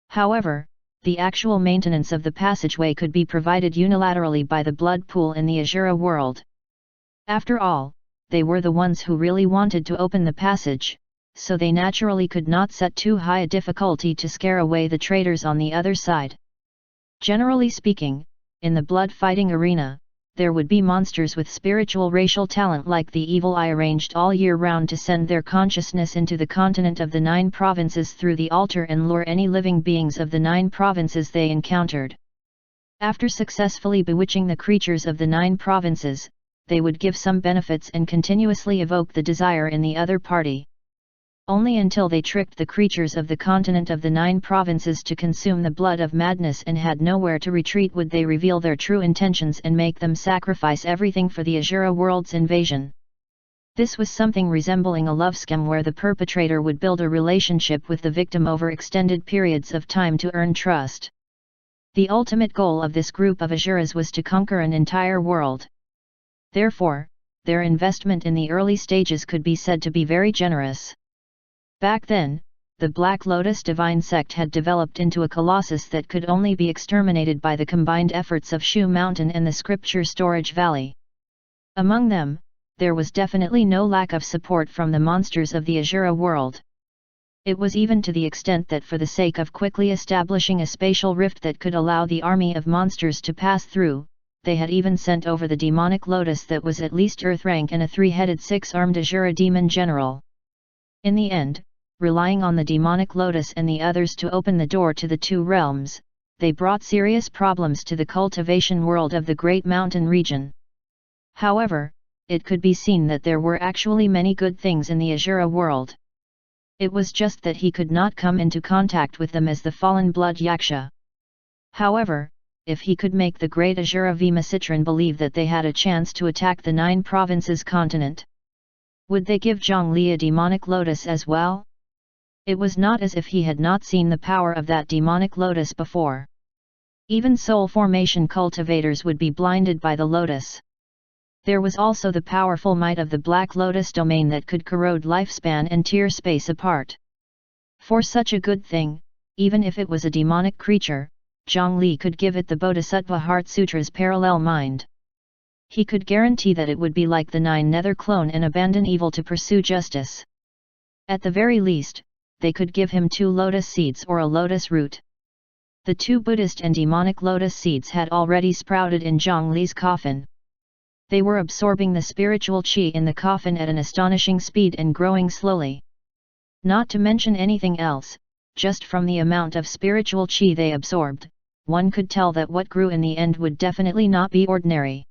However, the actual maintenance of the passageway could be provided unilaterally by the blood pool in the Azura world. After all, they were the ones who really wanted to open the passage, so they naturally could not set too high a difficulty to scare away the traitors on the other side. Generally speaking, in the blood fighting arena, there would be monsters with spiritual racial talent like the Evil Eye arranged all year round to send their consciousness into the continent of the 9 provinces through the altar and lure any living beings of the 9 provinces they encountered. After successfully bewitching the creatures of the 9 provinces, they would give some benefits and continuously evoke the desire in the other party. Only until they tricked the creatures of the continent of the 9 provinces to consume the blood of madness and had nowhere to retreat would they reveal their true intentions and make them sacrifice everything for the Azura world's invasion. This was something resembling a love scam where the perpetrator would build a relationship with the victim over extended periods of time to earn trust. The ultimate goal of this group of Azuras was to conquer an entire world. Therefore, their investment in the early stages could be said to be very generous. Back then, the Black Lotus Divine Sect had developed into a colossus that could only be exterminated by the combined efforts of Shu Mountain and the Scripture Storage Valley. Among them, there was definitely no lack of support from the monsters of the Azura world. It was even to the extent that for the sake of quickly establishing a spatial rift that could allow the army of monsters to pass through, they had even sent over the demonic lotus that was at least Earth rank and a 3-headed 6-armed Azura demon general. In the end, relying on the demonic lotus and the others to open the door to the 2 realms, they brought serious problems to the cultivation world of the Great Mountain region. However, it could be seen that there were actually many good things in the Azura world. It was just that he could not come into contact with them as the fallen blood Yaksha. However, if he could make the great Azura Vimasitran believe that they had a chance to attack the 9 provinces continent, would they give Zhongli a demonic lotus as well? It was not as if he had not seen the power of that demonic lotus before. Even soul formation cultivators would be blinded by the lotus. There was also the powerful might of the Black Lotus domain that could corrode lifespan and tear space apart. For such a good thing, even if it was a demonic creature, Zhongli could give it the Bodhisattva Heart Sutra's parallel mind. He could guarantee that it would be like the 9 nether clone and abandon evil to pursue justice. At the very least, they could give him 2 lotus seeds or a lotus root. The 2 Buddhist and demonic lotus seeds had already sprouted in Zhongli's coffin. They were absorbing the spiritual qi in the coffin at an astonishing speed and growing slowly. Not to mention anything else, just from the amount of spiritual qi they absorbed, one could tell that what grew in the end would definitely not be ordinary.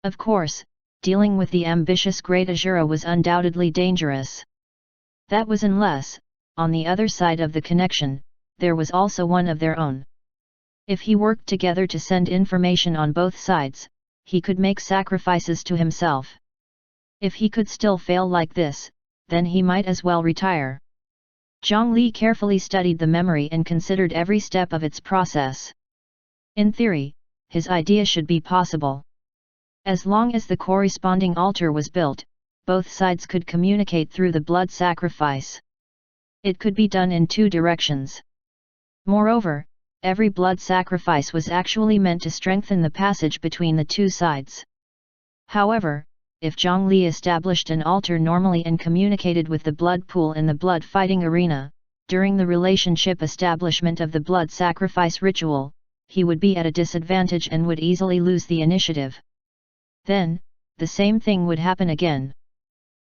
Of course, dealing with the ambitious Great Azura was undoubtedly dangerous. That was unless, on the other side of the connection, there was also one of their own. If he worked together to send information on both sides, he could make sacrifices to himself. If he could still fail like this, then he might as well retire. Zhongli carefully studied the memory and considered every step of its process. In theory, his idea should be possible. As long as the corresponding altar was built, both sides could communicate through the blood sacrifice. It could be done in 2 directions. Moreover, every blood sacrifice was actually meant to strengthen the passage between the 2 sides. However, if Zhongli established an altar normally and communicated with the blood pool in the blood fighting arena, during the relationship establishment of the blood sacrifice ritual, he would be at a disadvantage and would easily lose the initiative. Then, the same thing would happen again.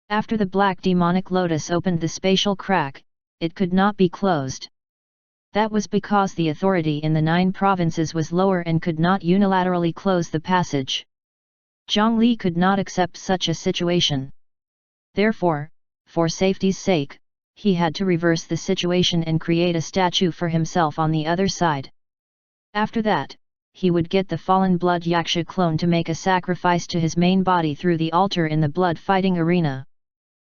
After the black demonic lotus opened the spatial crack, it could not be closed. That was because the authority in the 9 provinces was lower and could not unilaterally close the passage. Zhongli could not accept such a situation. Therefore, for safety's sake, he had to reverse the situation and create a statue for himself on the other side. After that, he would get the fallen blood yaksha clone to make a sacrifice to his main body through the altar in the blood fighting arena.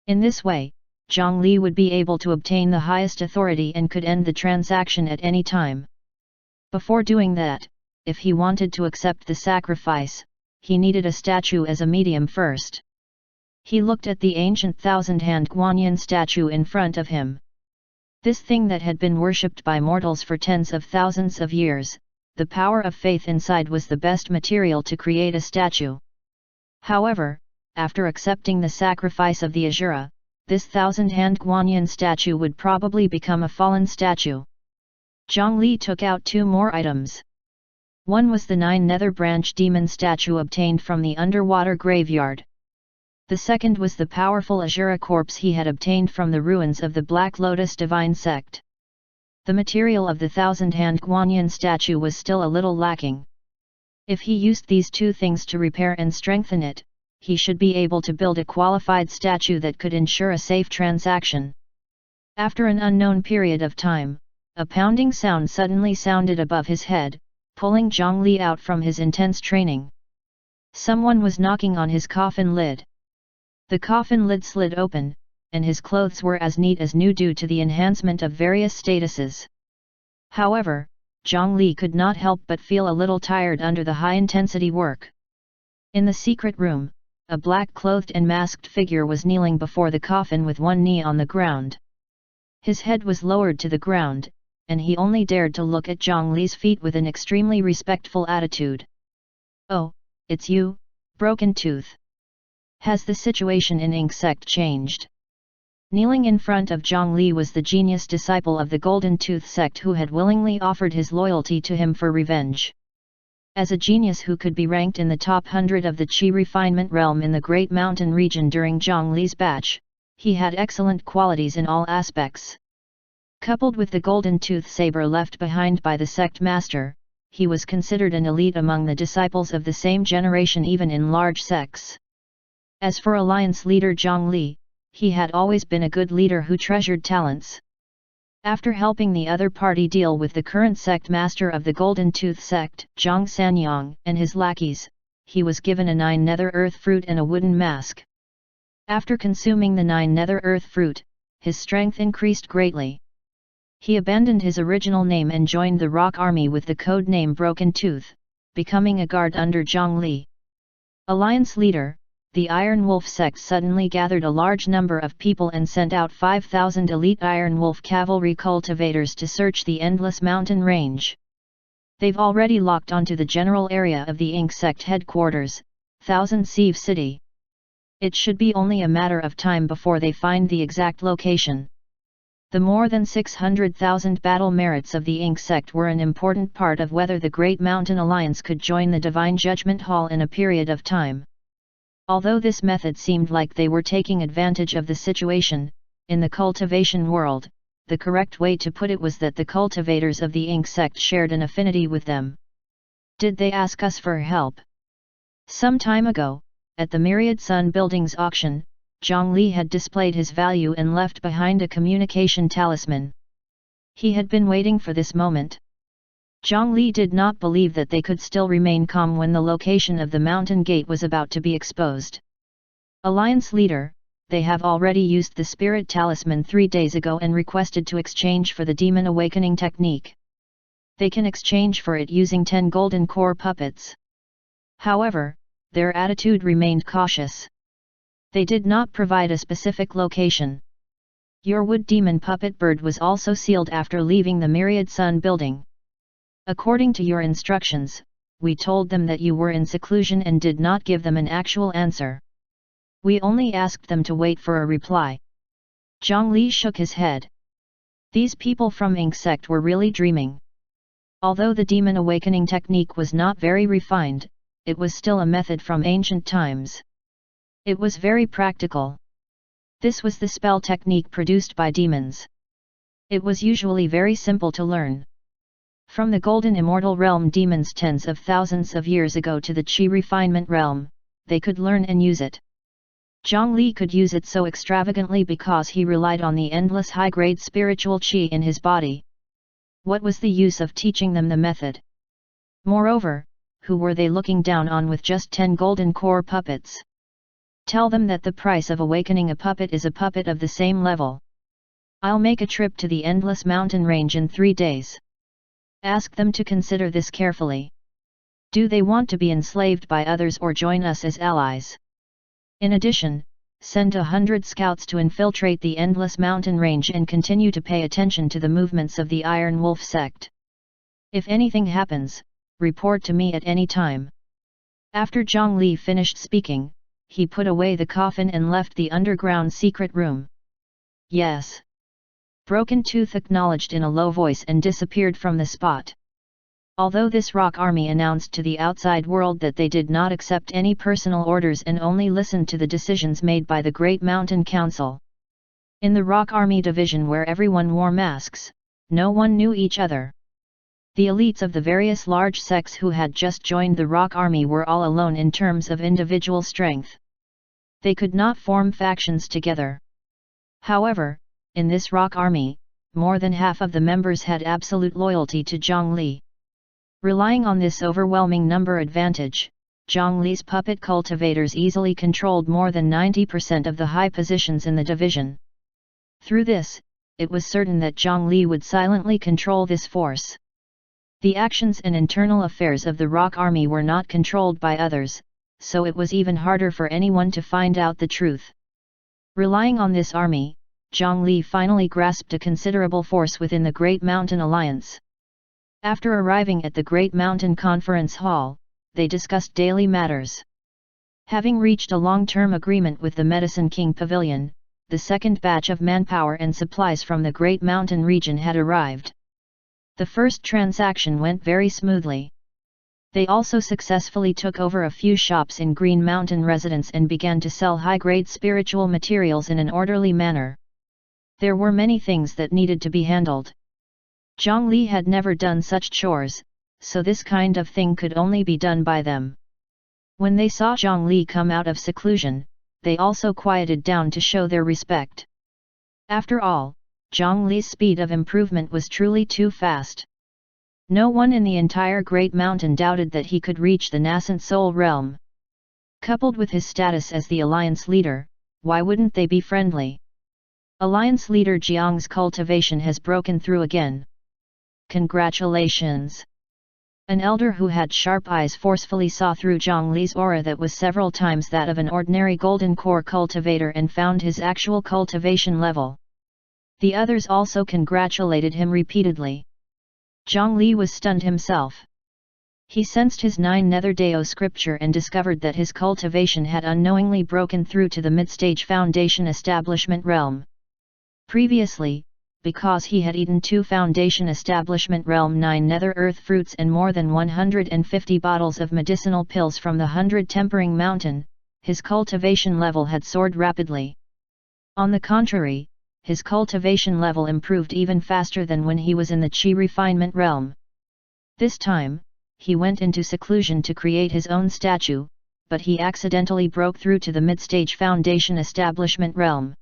In this way, Zhongli would be able to obtain the highest authority and could end the transaction at any time. Before doing that, if he wanted to accept the sacrifice, he needed a statue as a medium first. He looked at the ancient thousand-hand Guanyin statue in front of him. This thing that had been worshipped by mortals for tens of thousands of years, the power of faith inside was the best material to create a statue. However, after accepting the sacrifice of the Asura, this thousand-hand Guanyin statue would probably become a fallen statue. Zhongli took out 2 more items. One was the 9 nether branch demon statue obtained from the underwater graveyard. The second was the powerful Asura corpse he had obtained from the ruins of the Black Lotus divine sect. The material of the thousand-hand Guanyin statue was still a little lacking. If he used these 2 things to repair and strengthen it, he should be able to build a qualified statue that could ensure a safe transaction. After an unknown period of time, a pounding sound suddenly sounded above his head, pulling Zhongli out from his intense training. Someone was knocking on his coffin lid. The coffin lid slid open, and his clothes were as neat as new due to the enhancement of various statuses. However, Zhongli could not help but feel a little tired under the high-intensity work. In the secret room, a black-clothed and masked figure was kneeling before the coffin with one knee on the ground. His head was lowered to the ground, and he only dared to look at Zhongli's feet with an extremely respectful attitude. "Oh, it's you, Broken Tooth. Has the situation in Ink Sect changed?" Kneeling in front of Zhongli was the genius disciple of the Golden Tooth sect who had willingly offered his loyalty to him for revenge. As a genius who could be ranked in the top 100 of the Qi refinement realm in the Great Mountain region during Zhongli's batch, he had excellent qualities in all aspects. Coupled with the golden tooth saber left behind by the sect master, he was considered an elite among the disciples of the same generation even in large sects. As for alliance leader Zhongli, he had always been a good leader who treasured talents. After helping the other party deal with the current sect master of the Golden Tooth sect, Zhang Sanyang, and his lackeys, he was given a 9 nether earth fruit and a wooden mask. After consuming the 9 nether earth fruit, his strength increased greatly. He abandoned his original name and joined the Rock Army with the code name Broken Tooth, becoming a guard under Zhongli. Alliance leader, the Iron Wolf sect suddenly gathered a large number of people and sent out 5,000 elite Iron Wolf cavalry cultivators to search the endless mountain range. They've already locked onto the general area of the Ink sect headquarters, Thousand Sieve City. It should be only a matter of time before they find the exact location. The more than 600,000 battle merits of the Ink sect were an important part of whether the Great Mountain Alliance could join the Divine Judgment Hall in a period of time. Although this method seemed like they were taking advantage of the situation, in the cultivation world, the correct way to put it was that the cultivators of the Ink sect shared an affinity with them. Did they ask us for help? Some time ago, at the Myriad Sun Buildings auction, Zhongli had displayed his value and left behind a communication talisman. He had been waiting for this moment. Zhongli did not believe that they could still remain calm when the location of the mountain gate was about to be exposed. Alliance leader, they have already used the spirit talisman 3 days ago and requested to exchange for the demon awakening technique. They can exchange for it using 10 golden core puppets. However, their attitude remained cautious. They did not provide a specific location. Your wood demon puppet bird was also sealed after leaving the Myriad Sun building. According to your instructions, we told them that you were in seclusion and did not give them an actual answer. We only asked them to wait for a reply. Zhang Li shook his head. These people from Ink sect were really dreaming. Although the demon awakening technique was not very refined, it was still a method from ancient times. It was very practical. This was the spell technique produced by demons. It was usually very simple to learn. From the golden immortal realm demons tens of thousands of years ago to the Qi refinement realm, they could learn and use it. Zhang Li could use it so extravagantly because he relied on the endless high-grade spiritual Qi in his body. What was the use of teaching them the method? Moreover, who were they looking down on with just 10 golden core puppets? Tell them that the price of awakening a puppet is a puppet of the same level. I'll make a trip to the endless mountain range in 3 days. Ask them to consider this carefully. Do they want to be enslaved by others or join us as allies? In addition, send 100 scouts to infiltrate the endless mountain range and continue to pay attention to the movements of the Iron Wolf sect. If anything happens, report to me at any time. After Zhang Li finished speaking, he put away the coffin and left the underground secret room. Yes. Broken Tooth acknowledged in a low voice and disappeared from the spot. Although this rock army announced to the outside world that they did not accept any personal orders and only listened to the decisions made by the Great Mountain Council. In the rock army division where everyone wore masks, no one knew each other. The elites of the various large sects who had just joined the rock army were all alone in terms of individual strength. They could not form factions together. However, in this rock army, more than half of the members had absolute loyalty to Zhang Li. Relying on this overwhelming number advantage, Zhang Li's puppet cultivators easily controlled more than 90% of the high positions in the division. Through this, it was certain that Zhang Li would silently control this force. The actions and internal affairs of the rock army were not controlled by others, so it was even harder for anyone to find out the truth. Relying on this army, Zhang Li finally grasped a considerable force within the Great Mountain Alliance. After arriving at the Great Mountain Conference Hall, they discussed daily matters. Having reached a long-term agreement with the Medicine King Pavilion, the second batch of manpower and supplies from the Great Mountain region had arrived. The first transaction went very smoothly. They also successfully took over a few shops in Green Mountain residence and began to sell high-grade spiritual materials in an orderly manner. There were many things that needed to be handled. Zhang Li had never done such chores, so this kind of thing could only be done by them. When they saw Zhang Li come out of seclusion, they also quieted down to show their respect. After all, Zhang Li's speed of improvement was truly too fast. No one in the entire Great Mountain doubted that he could reach the nascent soul realm. Coupled with his status as the alliance leader, why wouldn't they be friendly? Alliance leader Jiang's cultivation has broken through again. Congratulations! An elder who had sharp eyes forcefully saw through Zhang Li's aura that was several times that of an ordinary golden core cultivator and found his actual cultivation level. The others also congratulated him repeatedly. Zhang Li was stunned himself. He sensed his 9 Nether Deo scripture and discovered that his cultivation had unknowingly broken through to the mid-stage foundation establishment realm. Previously, because he had eaten 2 foundation establishment realm 9 nether earth fruits and more than 150 bottles of medicinal pills from the 100 tempering mountain, his cultivation level had soared rapidly. On the contrary, his cultivation level improved even faster than when he was in the Qi refinement realm. This time, he went into seclusion to create his own statue, but he accidentally broke through to the mid-stage foundation establishment realm.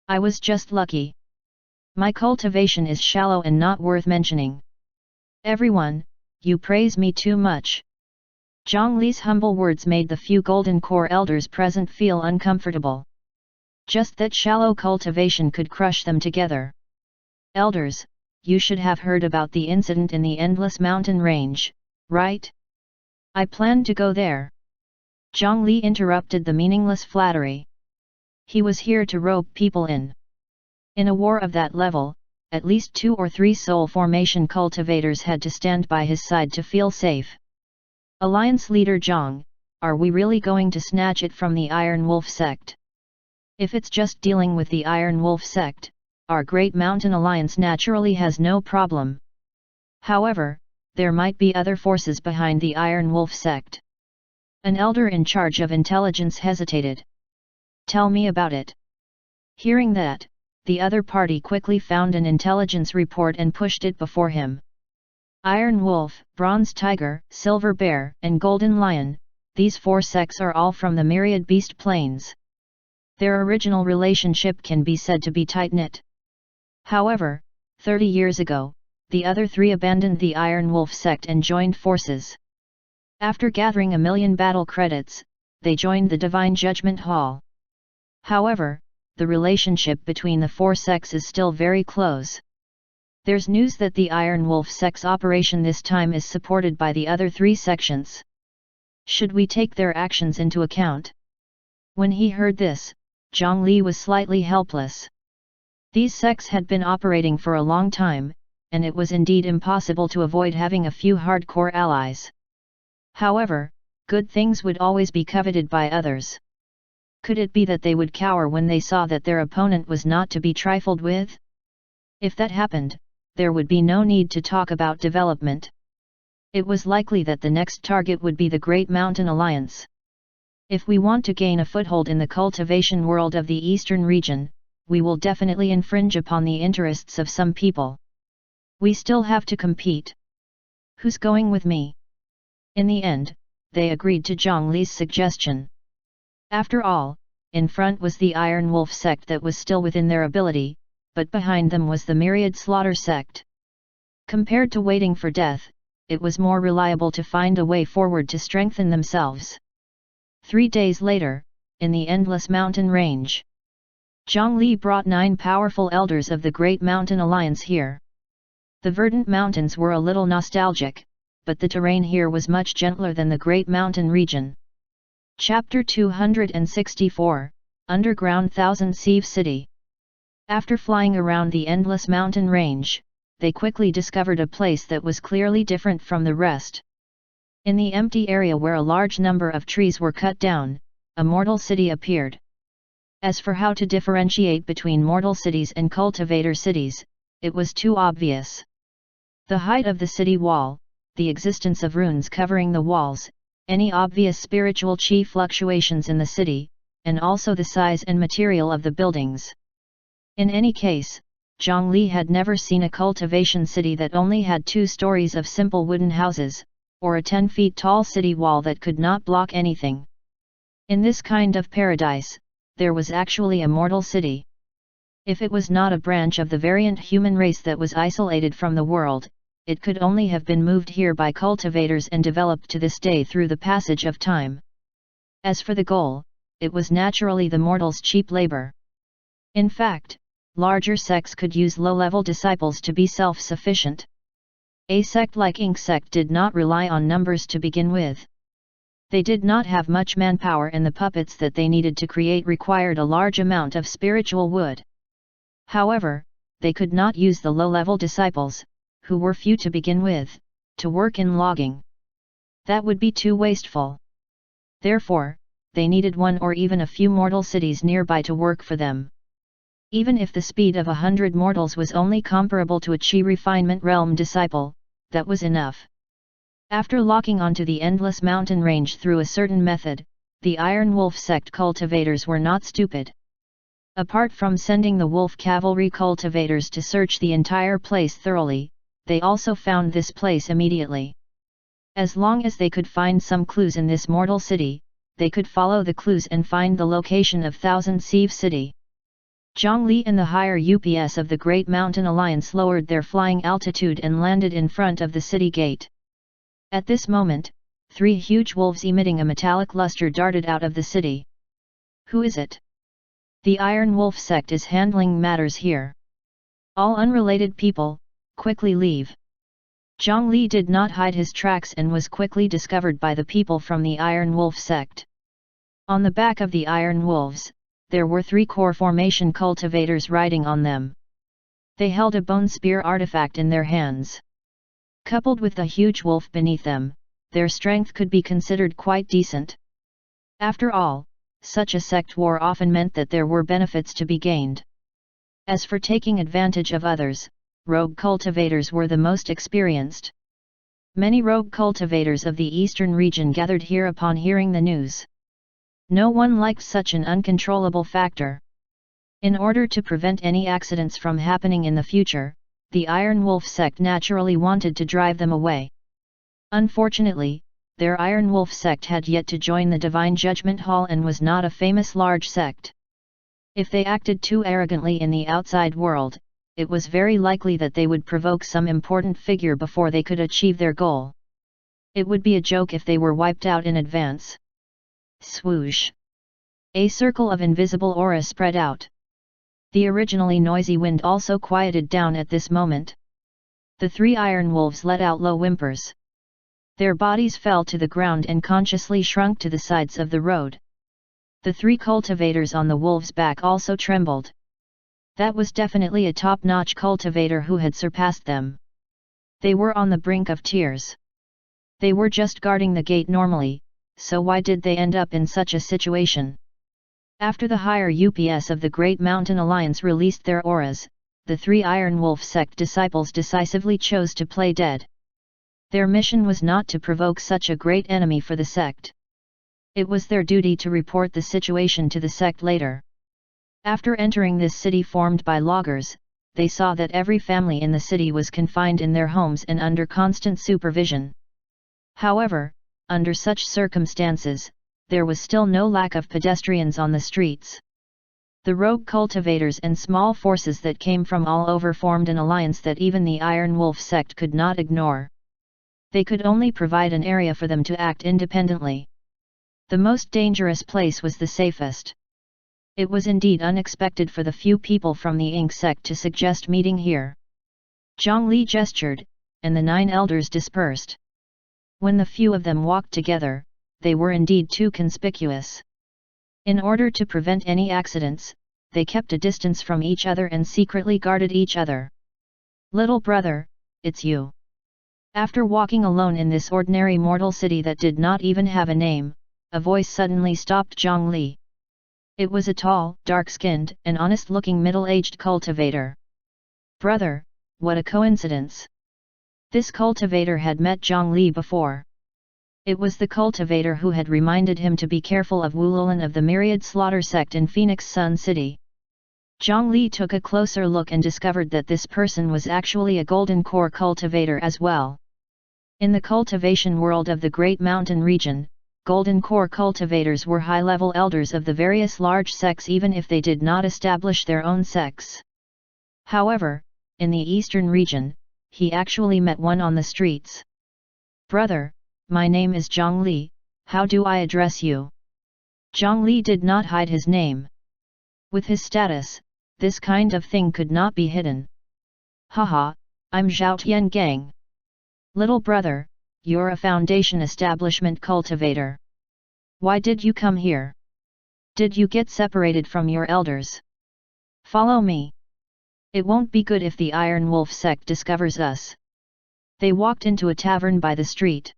I was just lucky. My cultivation is shallow and not worth mentioning. Everyone, you praise me too much. Zhang Li's humble words made the few golden core elders present feel uncomfortable. Just that shallow cultivation could crush them together. Elders, you should have heard about the incident in the Endless Mountain Range, right? I planned to go there. Zhang Li interrupted the meaningless flattery. He was here to rope people in. In a war of that level, at least 2 or 3 soul formation cultivators had to stand by his side to feel safe. Alliance leader Zhang, are we really going to snatch it from the Iron Wolf sect? If it's just dealing with the Iron Wolf sect, our Great Mountain Alliance naturally has no problem. However, there might be other forces behind the Iron Wolf sect. An elder in charge of intelligence hesitated. Tell me about it. Hearing that, the other party quickly found an intelligence report and pushed it before him. Iron Wolf, Bronze Tiger, Silver Bear, and Golden Lion, these 4 sects are all from the Myriad Beast Plains. Their original relationship can be said to be tight-knit. However, 30 years ago, the other 3 abandoned the Iron Wolf sect and joined forces. After gathering 1 million battle credits, they joined the Divine Judgment Hall. However, the relationship between the 4 sects is still very close. There's news that the Iron Wolf sect's operation this time is supported by the other 3 sections. Should we take their actions into account? When he heard this, Zhang Li was slightly helpless. These sects had been operating for a long time, and it was indeed impossible to avoid having a few hardcore allies. However, good things would always be coveted by others. Could it be that they would cower when they saw that their opponent was not to be trifled with? If that happened, there would be no need to talk about development. It was likely that the next target would be the Great Mountain Alliance. If we want to gain a foothold in the cultivation world of the eastern region, we will definitely infringe upon the interests of some people. We still have to compete. Who's going with me? In the end, they agreed to Zhang Li's suggestion. After all, in front was the Iron Wolf sect that was still within their ability, but behind them was the Myriad Slaughter sect. Compared to waiting for death, it was more reliable to find a way forward to strengthen themselves. 3 days later, in the Endless Mountain Range, Zhang Li brought 9 powerful elders of the Great Mountain Alliance here. The verdant mountains were a little nostalgic, but the terrain here was much gentler than the Great Mountain region. Chapter 264, Underground Thousand Sieve City. After flying around the Endless Mountain Range, they quickly discovered a place that was clearly different from the rest. In the empty area where a large number of trees were cut down, a mortal city appeared. As for how to differentiate between mortal cities and cultivator cities, it was too obvious. The height of the city wall, the existence of runes covering the walls, any obvious spiritual chi fluctuations in the city, and also the size and material of the buildings. In any case, Zhang Li had never seen a cultivation city that only had 2 stories of simple wooden houses, or a 10 feet tall city wall that could not block anything. In this kind of paradise, there was actually a mortal city. If it was not a branch of the variant human race that was isolated from the world, it could only have been moved here by cultivators and developed to this day through the passage of time. As for the goal, it was naturally the mortals' cheap labor. In fact, larger sects could use low-level disciples to be self-sufficient. A sect like Ink sect did not rely on numbers to begin with. They did not have much manpower, and the puppets that they needed to create required a large amount of spiritual wood. However, they could not use the low-level disciples, who were few to begin with, to work in logging. That would be too wasteful. Therefore, they needed 1 or even a few mortal cities nearby to work for them. Even if the speed of 100 mortals was only comparable to a chi refinement realm disciple, that was enough. After locking onto the Endless Mountain Range through a certain method, the Iron Wolf sect cultivators were not stupid. Apart from sending the wolf cavalry cultivators to search the entire place thoroughly, they also found this place immediately. As long as they could find some clues in this mortal city, they could follow the clues and find the location of Thousand Sieve City. Zhang Li and the higher UPS of the Great Mountain Alliance lowered their flying altitude and landed in front of the city gate. At this moment, 3 huge wolves emitting a metallic luster darted out of the city. Who is it? The Iron Wolf sect is handling matters here. All unrelated people, quickly leave. Zhang Li did not hide his tracks and was quickly discovered by the people from the Iron Wolf sect. On the back of the Iron Wolves, there were 3 core formation cultivators riding on them. They held a bone spear artifact in their hands. Coupled with the huge wolf beneath them, their strength could be considered quite decent. After all, such a sect war often meant that there were benefits to be gained. As for taking advantage of others, rogue cultivators were the most experienced. Many rogue cultivators of the eastern region gathered here upon hearing the news. No one liked such an uncontrollable factor. In order to prevent any accidents from happening in the future, the Iron Wolf sect naturally wanted to drive them away. Unfortunately, their Iron Wolf sect had yet to join the Divine Judgment Hall and was not a famous large sect. If they acted too arrogantly in the outside world, it was very likely that they would provoke some important figure before they could achieve their goal. It would be a joke if they were wiped out in advance. Swoosh! A circle of invisible aura spread out. The originally noisy wind also quieted down at this moment. The three iron wolves let out low whimpers. Their bodies fell to the ground and consciously shrunk to the sides of the road. The three cultivators on the wolves' back also trembled. That was definitely a top-notch cultivator who had surpassed them. They were on the brink of tears. They were just guarding the gate normally, so why did they end up in such a situation? After the higher UPS of the Great Mountain Alliance released their auras, the three Iron Wolf sect disciples decisively chose to play dead. Their mission was not to provoke such a great enemy for the sect. It was their duty to report the situation to the sect later. After entering this city formed by loggers, they saw that every family in the city was confined in their homes and under constant supervision. However, under such circumstances, there was still no lack of pedestrians on the streets. The rogue cultivators and small forces that came from all over formed an alliance that even the Iron Wolf sect could not ignore. They could only provide an area for them to act independently. The most dangerous place was the safest. It was indeed unexpected for the few people from the Ink sect to suggest meeting here. Zhongli gestured, and the 9 elders dispersed. When the few of them walked together, they were indeed too conspicuous. In order to prevent any accidents, they kept a distance from each other and secretly guarded each other. "Little brother, it's you." After walking alone in this ordinary mortal city that did not even have a name, a voice suddenly stopped Zhongli. It was a tall, dark-skinned, and honest-looking middle-aged cultivator. "Brother, what a coincidence!" This cultivator had met Zhongli before. It was the cultivator who had reminded him to be careful of Wululan of the Myriad Slaughter sect in Phoenix Sun City. Zhongli took a closer look and discovered that this person was actually a golden core cultivator as well. In the cultivation world of the Great Mountain region, golden core cultivators were high-level elders of the various large sects even if they did not establish their own sects. However, in the eastern region, he actually met one on the streets. "Brother, my name is Zhongli, how do I address you?" Zhongli did not hide his name. With his status, this kind of thing could not be hidden. "Haha, I'm Zhao Tiangang. Little brother, you're a foundation establishment cultivator. Why did you come here? Did you get separated from your elders? Follow me. It won't be good if the Iron Wolf sect discovers us." They walked into a tavern by the street.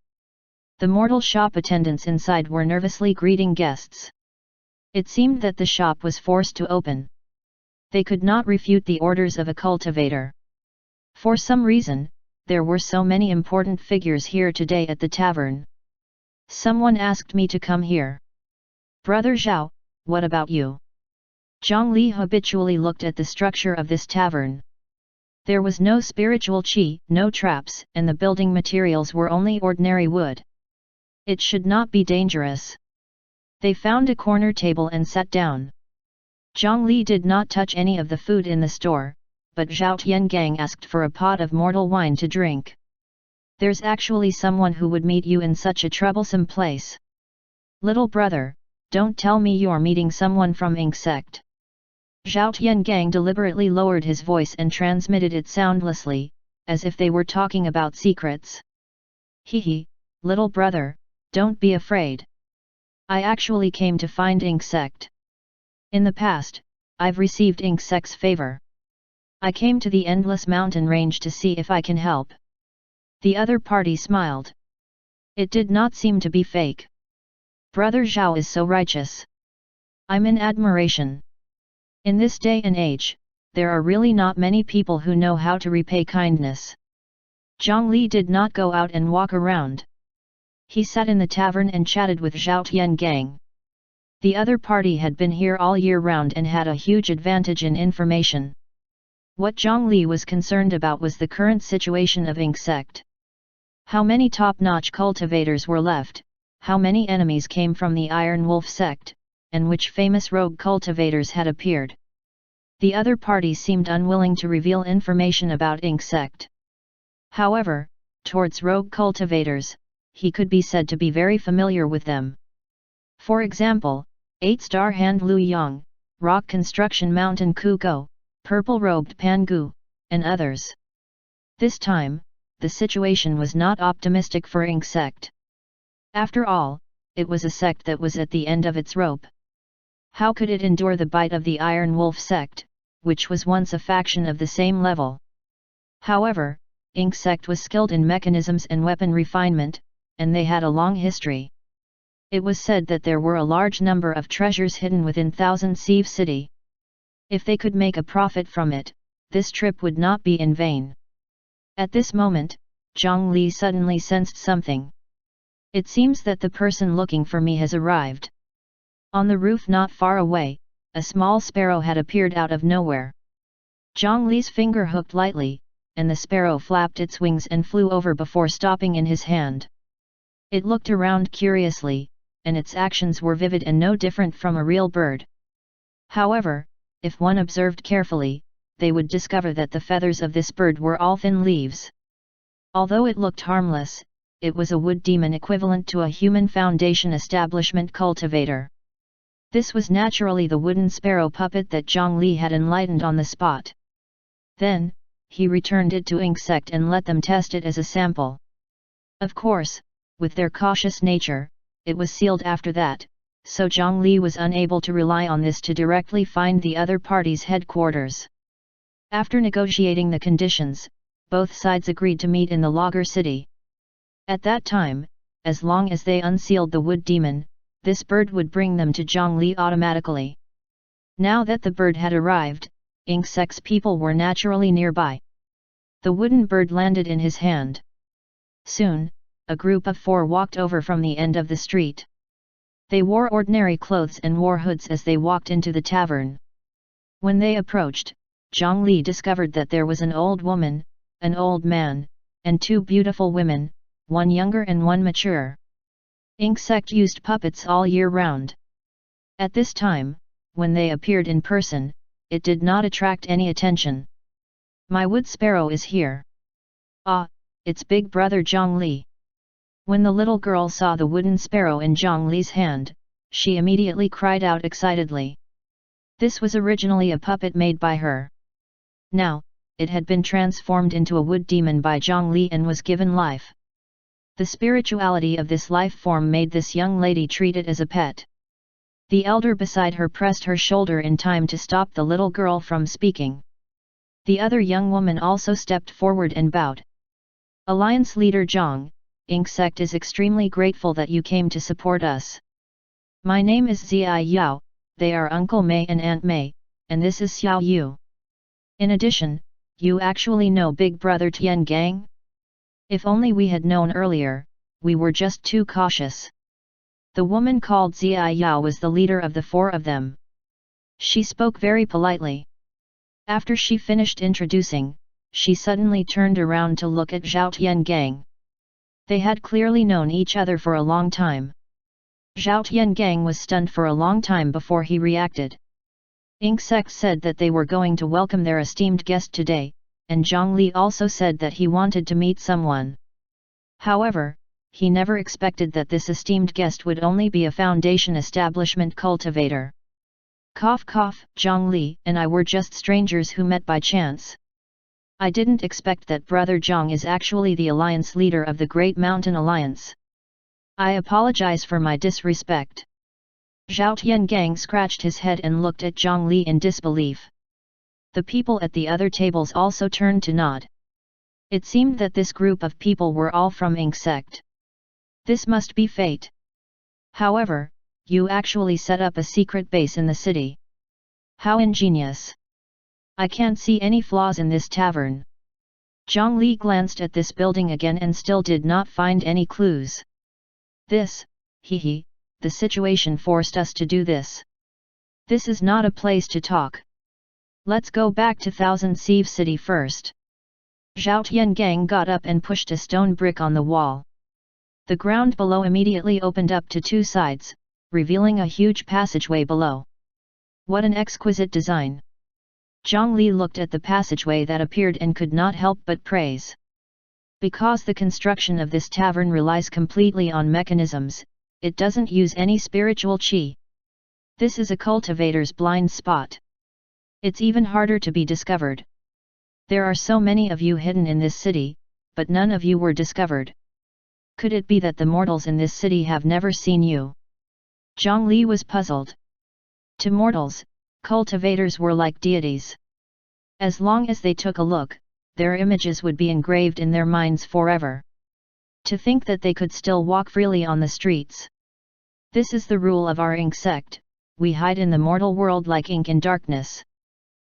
The mortal shop attendants inside were nervously greeting guests. It seemed that the shop was forced to open. They could not refute the orders of a cultivator. For some reason, there were so many important figures here today at the tavern. "Someone asked me to come here." "Brother Zhao, what about you?" Zhongli habitually looked at the structure of this tavern. There was no spiritual qi, no traps, and the building materials were only ordinary wood. It should not be dangerous. They found a corner table and sat down. Zhongli did not touch any of the food in the store, but Zhao Tiangang asked for a pot of mortal wine to drink. "There's actually someone who would meet you in such a troublesome place." "Little brother, don't tell me you're meeting someone from Ink sect." Zhao Tiangang deliberately lowered his voice and transmitted it soundlessly, as if they were talking about secrets. "Hehe, little brother, don't be afraid. I actually came to find Ink sect. In the past, I've received Ink sect's favor. I came to the Endless Mountain Range to see if I can help." The other party smiled. It did not seem to be fake. Brother Zhao is so righteous. I'm in admiration. In this day and age, there are really not many people who know how to repay kindness. Zhang Li did not go out and walk around. He sat in the tavern and chatted with Zhao Tiangang. The other party had been here all year round and had a huge advantage in information. What Zhang Li was concerned about was the current situation of Ink sect. How many top-notch cultivators were left, how many enemies came from the Iron Wolf sect, and which famous rogue cultivators had appeared. The other party seemed unwilling to reveal information about Ink sect. However, towards rogue cultivators, he could be said to be very familiar with them. For example, 8-star Hand Lu Yang, Rock Construction Mountain Kuko, Purple-robed Pangu, and others. This time, the situation was not optimistic for Ink sect. After all, it was a sect that was at the end of its rope. How could it endure the bite of the Iron Wolf sect, which was once a faction of the same level? However, Ink sect was skilled in mechanisms and weapon refinement, and they had a long history. It was said that there were a large number of treasures hidden within Thousand Sieve City. If they could make a profit from it, this trip would not be in vain. At this moment, Zhang Li suddenly sensed something. It seems that the person looking for me has arrived. On the roof not far away, a small sparrow had appeared out of nowhere. Zhang Li's finger hooked lightly, and the sparrow flapped its wings and flew over before stopping in his hand. It looked around curiously, and its actions were vivid and no different from a real bird. However, if one observed carefully, they would discover that the feathers of this bird were all thin leaves. Although it looked harmless, it was a wood demon equivalent to a human foundation establishment cultivator. This was naturally the wooden sparrow puppet that Zhang Li had enlightened on the spot. Then, he returned it to Ink sect and let them test it as a sample. Of course, with their cautious nature, it was sealed after that, so Zhang Li was unable to rely on this to directly find the other party's headquarters. After negotiating the conditions, both sides agreed to meet in the Logger City. At that time, as long as they unsealed the wood demon, this bird would bring them to Zhang Li automatically. Now that the bird had arrived, Ink sect's people were naturally nearby. The wooden bird landed in his hand. Soon, a group of 4 walked over from the end of the street. They wore ordinary clothes and wore hoods as they walked into the tavern. When they approached, Zhang Li discovered that there was an old woman, an old man, and 2 beautiful women, one younger and one mature. Ink sect used puppets all year round. At this time, when they appeared in person, it did not attract any attention. My wood sparrow is here. Ah, it's big brother Zhang Li. When the little girl saw the wooden sparrow in Zhang Li's hand, she immediately cried out excitedly. This was originally a puppet made by her. Now, it had been transformed into a wood demon by Zhang Li and was given life. The spirituality of this life form made this young lady treat it as a pet. The elder beside her pressed her shoulder in time to stop the little girl from speaking. The other young woman also stepped forward and bowed. Alliance leader Zhang, Ink sect is extremely grateful that you came to support us. My name is Ziai Yao, they are Uncle Mei and Aunt Mei, and this is Xiao Yu. In addition, you actually know Big Brother Tian Gang? If only we had known earlier, we were just too cautious. The woman called Ziai Yao was the leader of the 4 of them. She spoke very politely. After she finished introducing, she suddenly turned around to look at Zhao Tiangang. They had clearly known each other for a long time. Zhao Tiangang was stunned for a long time before he reacted. Ink sect said that they were going to welcome their esteemed guest today, and Zhang Li also said that he wanted to meet someone. However, he never expected that this esteemed guest would only be a foundation establishment cultivator. Cough cough, Zhang Li and I were just strangers who met by chance. I didn't expect that Brother Zhang is actually the alliance leader of the Great Mountain Alliance. I apologize for my disrespect. Zhao Tiangang scratched his head and looked at Zhang Li in disbelief. The people at the other tables also turned to nod. It seemed that this group of people were all from Ink sect. This must be fate. However, you actually set up a secret base in the city. How ingenious! I can't see any flaws in this tavern. Zhang Li glanced at this building again and still did not find any clues. This, the situation forced us to do this. This is not a place to talk. Let's go back to Thousand Sieve City first. Zhao Tiangang got up and pushed a stone brick on the wall. The ground below immediately opened up to two sides, revealing a huge passageway below. What an exquisite design! Zhang Li looked at the passageway that appeared and could not help but praise. Because the construction of this tavern relies completely on mechanisms, it doesn't use any spiritual qi. This is a cultivator's blind spot. It's even harder to be discovered. There are so many of you hidden in this city, but none of you were discovered. Could it be that the mortals in this city have never seen you? Zhang Li was puzzled. To mortals, cultivators were like deities. As long as they took a look, their images would be engraved in their minds forever. To think that they could still walk freely on the streets. This is the rule of our ink sect, we hide in the mortal world like ink in darkness.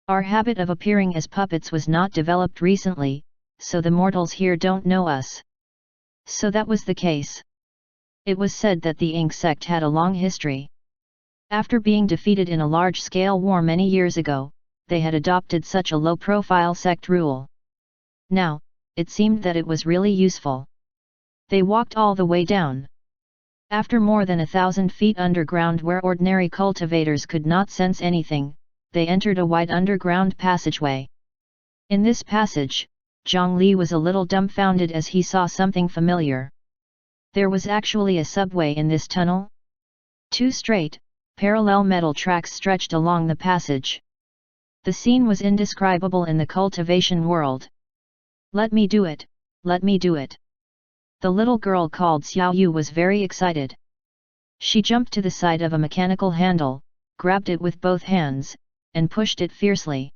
Our habit of appearing as puppets was not developed recently, so the mortals here don't know us. So that was the case. It was said that the ink sect had a long history. After being defeated in a large-scale war many years ago, they had adopted such a low-profile sect rule. Now, it seemed that it was really useful. They walked all the way down. After more than 1,000 feet underground where ordinary cultivators could not sense anything, they entered a wide underground passageway. In this passage, Zhang Li was a little dumbfounded as he saw something familiar. There was actually a subway in this tunnel. Two straight, parallel metal tracks stretched along the passage. The scene was indescribable in the cultivation world. Let me do it, let me do it. The little girl called Xiao Yu was very excited. She jumped to the side of a mechanical handle, grabbed it with both hands, and pushed it fiercely.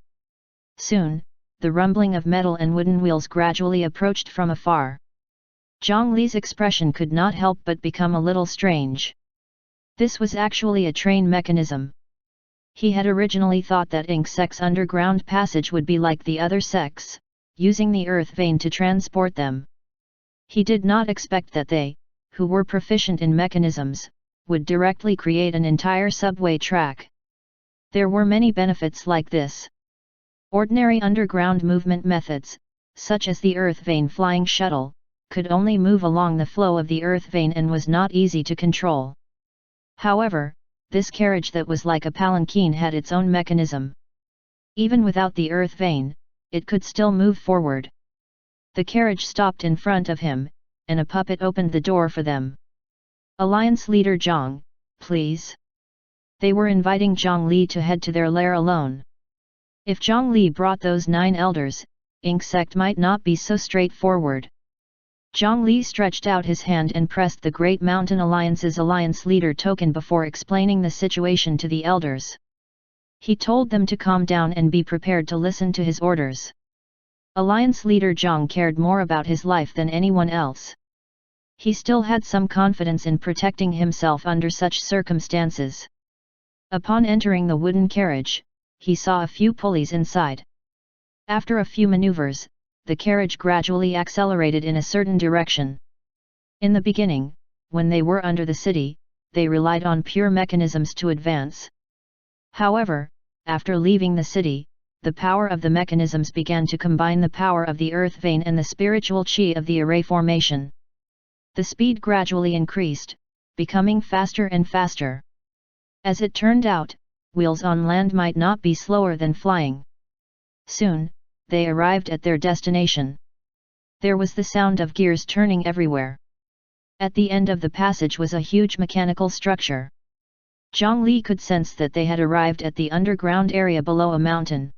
Soon, the rumbling of metal and wooden wheels gradually approached from afar. Zhang Li's expression could not help but become a little strange. This was actually a train mechanism. He had originally thought that ink sect's underground passage would be like the other sects, using the earth vein to transport them. He did not expect that they, who were proficient in mechanisms, would directly create an entire subway track. There were many benefits like this. Ordinary underground movement methods, such as the earth vein flying shuttle, could only move along the flow of the earth vein and was not easy to control. However, this carriage that was like a palanquin had its own mechanism. Even without the earth vein, it could still move forward. The carriage stopped in front of him, and a puppet opened the door for them. Alliance leader Zhang, please. They were inviting Zhang Li to head to their lair alone. If Zhang Li brought those 9 elders, ink sect might not be so straightforward. Zhang Li stretched out his hand and pressed the Great Mountain Alliance's alliance leader token before explaining the situation to the elders. He told them to calm down and be prepared to listen to his orders. Alliance leader Zhang cared more about his life than anyone else. He still had some confidence in protecting himself under such circumstances. Upon entering the wooden carriage, he saw a few pulleys inside. After a few maneuvers, the carriage gradually accelerated in a certain direction. In the beginning, when they were under the city, they relied on pure mechanisms to advance. However, after leaving the city, the power of the mechanisms began to combine the power of the earth vein and the spiritual qi of the array formation. The speed gradually increased, becoming faster and faster. As it turned out, wheels on land might not be slower than flying. Soon, they arrived at their destination. There was the sound of gears turning everywhere. At the end of the passage was a huge mechanical structure. Zhang Li could sense that they had arrived at the underground area below a mountain.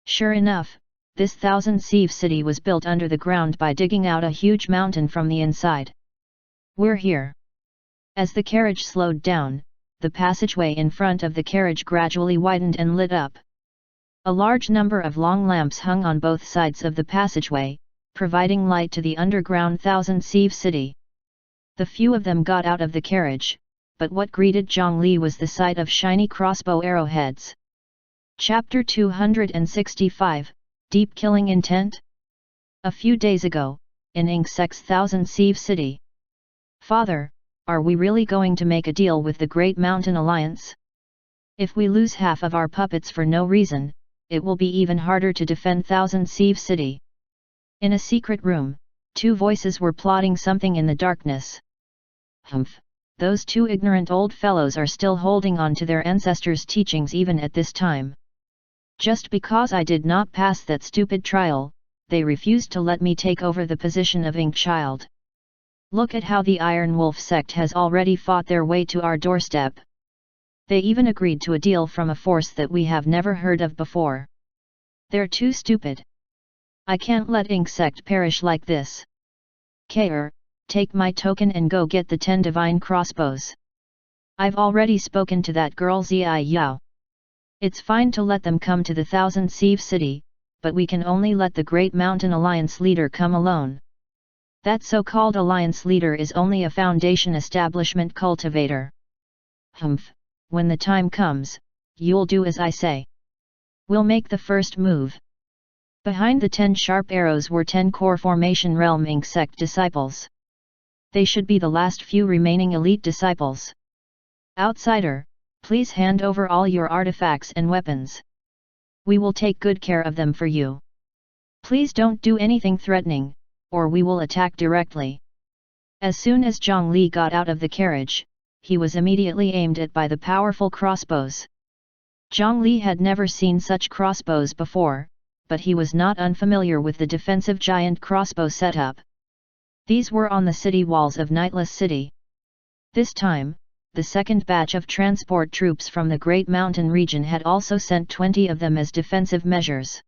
Sure enough, this Thousand Sieve city was built under the ground by digging out a huge mountain from the inside. We're here. As the carriage slowed down, the passageway in front of the carriage gradually widened and lit up. A large number of long lamps hung on both sides of the passageway, providing light to the underground Thousand Sieve city. The few of them got out of the carriage, but what greeted Zhang Li was the sight of shiny crossbow arrowheads. Chapter 265, Deep Killing Intent? A few days ago, in Inksek's Thousand Sieve City. Father, are we really going to make a deal with the Great Mountain Alliance? If we lose half of our puppets for no reason, it will be even harder to defend Thousand Sieve City. In a secret room, two voices were plotting something in the darkness. Humph, those two ignorant old fellows are still holding on to their ancestors' teachings even at this time. Just because I did not pass that stupid trial, they refused to let me take over the position of Ink Child. Look at how the Iron Wolf sect has already fought their way to our doorstep. They even agreed to a deal from a force that we have never heard of before. They're too stupid. I can't let Ink sect perish like this. Kaer, take my token and go get the 10 divine crossbows. I've already spoken to that girl Zai Yao. It's fine to let them come to the Thousand Sieve City, but we can only let the Great Mountain Alliance leader come alone. That so-called alliance leader is only a foundation establishment cultivator. Humph, when the time comes, you'll do as I say. We'll make the first move. Behind the 10 sharp arrows were 10 core formation realm Ink sect disciples. They should be the last few remaining elite disciples. Outsider, please hand over all your artifacts and weapons. We will take good care of them for you. Please don't do anything threatening, or we will attack directly. As soon as Zhang Li got out of the carriage, he was immediately aimed at by the powerful crossbows. Zhang Li had never seen such crossbows before, but he was not unfamiliar with the defensive giant crossbow setup. These were on the city walls of Nightless City. This time, the second batch of transport troops from the Great Mountain region had also sent 20 of them as defensive measures.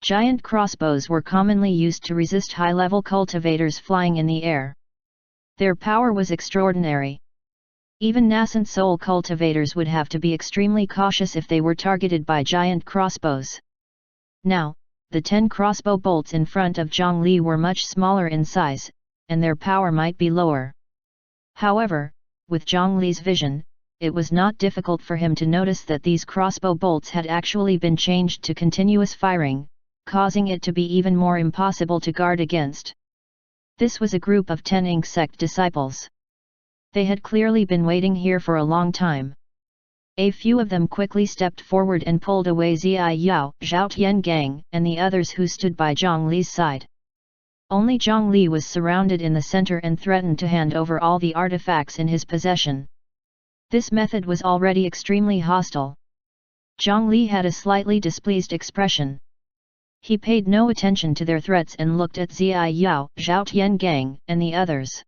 Giant crossbows were commonly used to resist high-level cultivators flying in the air. Their power was extraordinary. Even nascent soul cultivators would have to be extremely cautious if they were targeted by giant crossbows. Now, the 10 crossbow bolts in front of Zhang Li were much smaller in size, and their power might be lower. However, with Zhang Li's vision, it was not difficult for him to notice that these crossbow bolts had actually been changed to continuous firing, causing it to be even more impossible to guard against. This was a group of 10 Ink sect disciples. They had clearly been waiting here for a long time. A few of them quickly stepped forward and pulled away Zai Yao, Zhao Tiangang, and the others who stood by Zhang Li's side. Only Zhang Li was surrounded in the center and threatened to hand over all the artifacts in his possession. This method was already extremely hostile. Zhang Li had a slightly displeased expression. He paid no attention to their threats and looked at Zai Yao, Zhao Tiangang, and the others.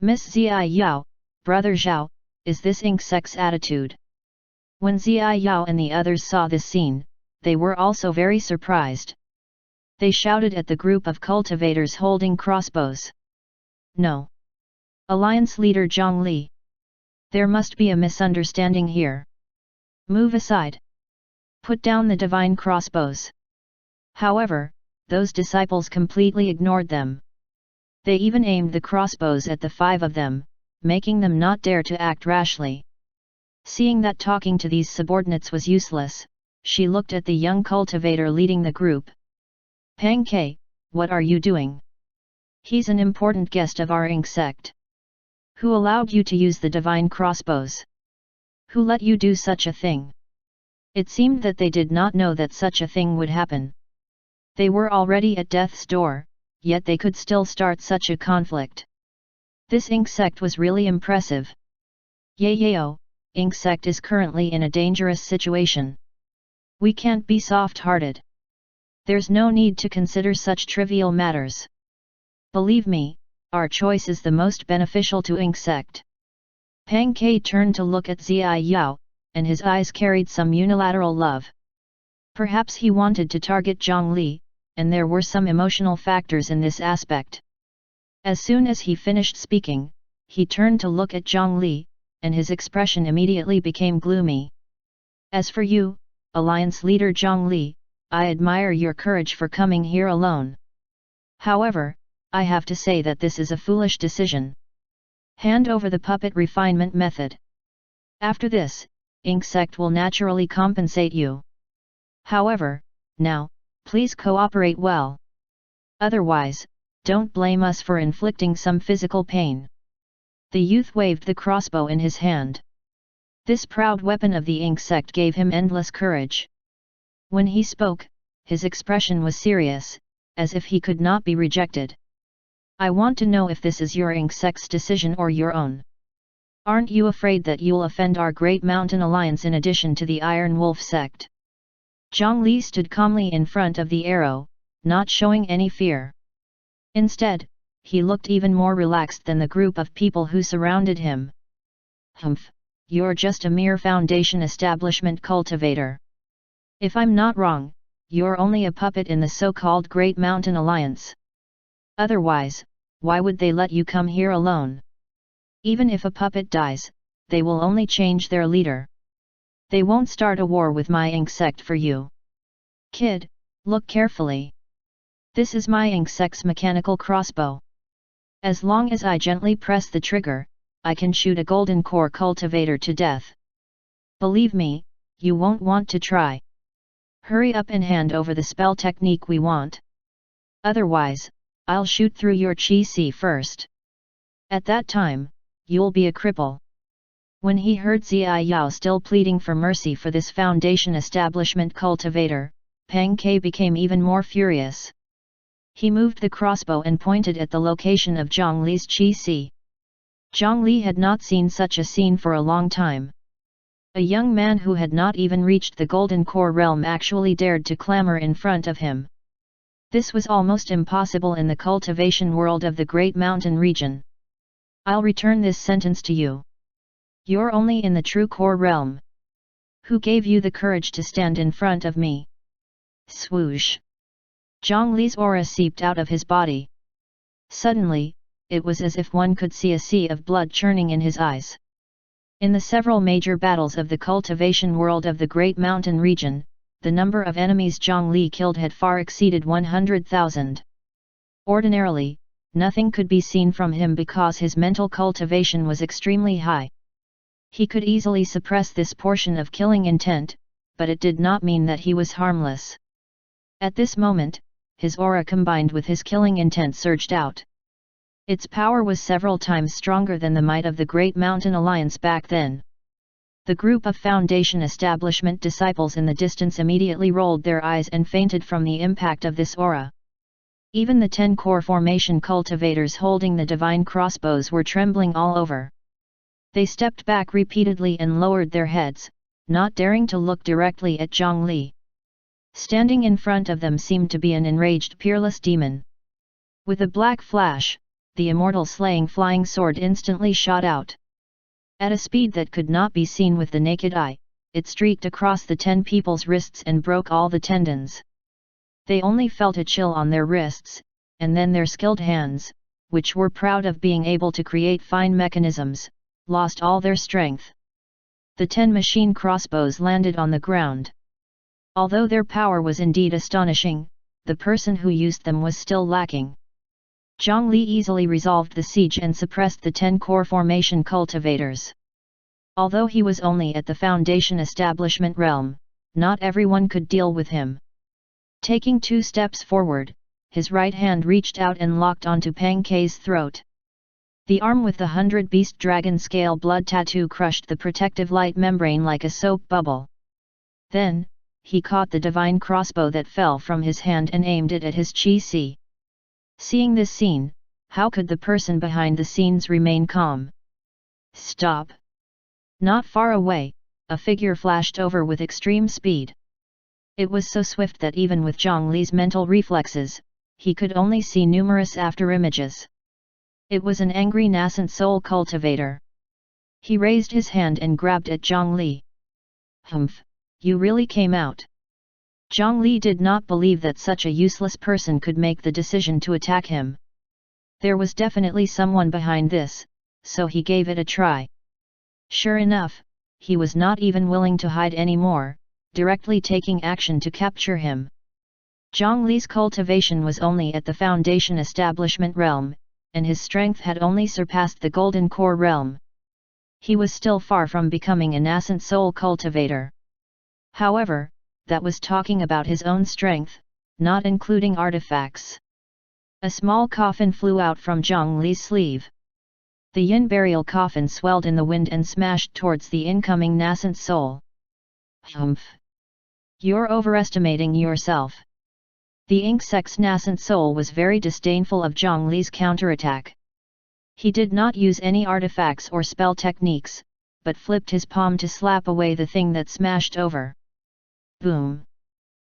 Miss Zai Yao, Brother Zhao, is this Ink sect's attitude? When Zai Yao and the others saw this scene, they were also very surprised. They shouted at the group of cultivators holding crossbows. No. Alliance leader Zhang Li. There must be a misunderstanding here. Move aside. Put down the divine crossbows. However, those disciples completely ignored them. They even aimed the crossbows at the 5 of them, making them not dare to act rashly. Seeing that talking to these subordinates was useless, she looked at the young cultivator leading the group. Pang Ke, what are you doing? He's an important guest of our Ink sect. Who allowed you to use the divine crossbows? Who let you do such a thing? It seemed that they did not know that such a thing would happen. They were already at death's door, yet they could still start such a conflict. This Ink sect was really impressive. Yayo, Ink sect is currently in a dangerous situation. We can't be soft-hearted. There's no need to consider such trivial matters. Believe me, our choice is the most beneficial to Ink sect. Pang Ke turned to look at Zai Yao, and his eyes carried some unilateral love. Perhaps he wanted to target Zhang Li, and there were some emotional factors in this aspect. As soon as he finished speaking, he turned to look at Zhang Li, and his expression immediately became gloomy. As for you, Alliance leader Zhang Li, I admire your courage for coming here alone. However, I have to say that this is a foolish decision. Hand over the puppet refinement method. After this, insect will naturally compensate you. However, now, please cooperate well. Otherwise, don't blame us for inflicting some physical pain. The youth waved the crossbow in his hand. This proud weapon of the insect gave him endless courage. When he spoke, his expression was serious, as if he could not be rejected. I want to know if this is your insect's decision or your own. Aren't you afraid that you'll offend our Great Mountain Alliance in addition to the Iron Wolf sect? Zhongli stood calmly in front of the arrow, not showing any fear. Instead, he looked even more relaxed than the group of people who surrounded him. Humph, you're just a mere foundation establishment cultivator. If I'm not wrong, you're only a puppet in the so-called Great Mountain Alliance. Otherwise, why would they let you come here alone? Even if a puppet dies, they will only change their leader. They won't start a war with my insect for you. Kid, look carefully. This is my insect's mechanical crossbow. As long as I gently press the trigger, I can shoot a golden core cultivator to death. Believe me, you won't want to try. Hurry up and hand over the spell technique we want. Otherwise, I'll shoot through your chi first. At that time, you'll be a cripple. When he heard Ziai Yao still pleading for mercy for this foundation establishment cultivator, Pang Ke became even more furious. He moved the crossbow and pointed at the location of Zhongli's chi. Zhongli had not seen such a scene for a long time. A young man who had not even reached the Golden Core realm actually dared to clamor in front of him. This was almost impossible in the cultivation world of the Great Mountain region. I'll return this sentence to you. You're only in the true core realm. Who gave you the courage to stand in front of me? Swoosh! Zhongli's aura seeped out of his body. Suddenly, it was as if one could see a sea of blood churning in his eyes. In the several major battles of the cultivation world of the Great Mountain region, the number of enemies Zhongli killed had far exceeded 100,000. Ordinarily, nothing could be seen from him because his mental cultivation was extremely high. He could easily suppress this portion of killing intent, but it did not mean that he was harmless. At this moment, his aura combined with his killing intent surged out. Its power was several times stronger than the might of the Great Mountain Alliance back then. The group of Foundation Establishment disciples in the distance immediately rolled their eyes and fainted from the impact of this aura. Even the 10 core formation cultivators holding the divine crossbows were trembling all over. They stepped back repeatedly and lowered their heads, not daring to look directly at Zhongli. Standing in front of them seemed to be an enraged peerless demon. With a black flash, the immortal slaying flying sword instantly shot out. At a speed that could not be seen with the naked eye, it streaked across the 10 people's wrists and broke all the tendons. They only felt a chill on their wrists, and then their skilled hands, which were proud of being able to create fine mechanisms, lost all their strength. The 10 machine crossbows landed on the ground. Although their power was indeed astonishing, the person who used them was still lacking. Zhongli easily resolved the siege and suppressed the 10 core formation cultivators. Although he was only at the Foundation Establishment realm, not everyone could deal with him. Taking 2 steps forward, his right hand reached out and locked onto Pang Ke's throat. The arm with the 100 beast dragon scale blood tattoo crushed the protective light membrane like a soap bubble. Then, he caught the divine crossbow that fell from his hand and aimed it at his chi. Seeing this scene, how could the person behind the scenes remain calm? Stop! Not far away, a figure flashed over with extreme speed. It was so swift that even with Zhongli's mental reflexes, he could only see numerous afterimages. It was an angry nascent soul cultivator. He raised his hand and grabbed at Zhongli. Humph, you really came out. Zhongli did not believe that such a useless person could make the decision to attack him. There was definitely someone behind this, so he gave it a try. Sure enough, he was not even willing to hide anymore, directly taking action to capture him. Zhongli's cultivation was only at the Foundation Establishment realm, and his strength had only surpassed the Golden Core realm. He was still far from becoming a nascent soul cultivator. However, that was talking about his own strength, not including artifacts. A small coffin flew out from Zhang Li's sleeve. The yin burial coffin swelled in the wind and smashed towards the incoming nascent soul. Humph! You're overestimating yourself. The insect's nascent soul was very disdainful of Zhang Li's counterattack. He did not use any artifacts or spell techniques, but flipped his palm to slap away the thing that smashed over. Boom!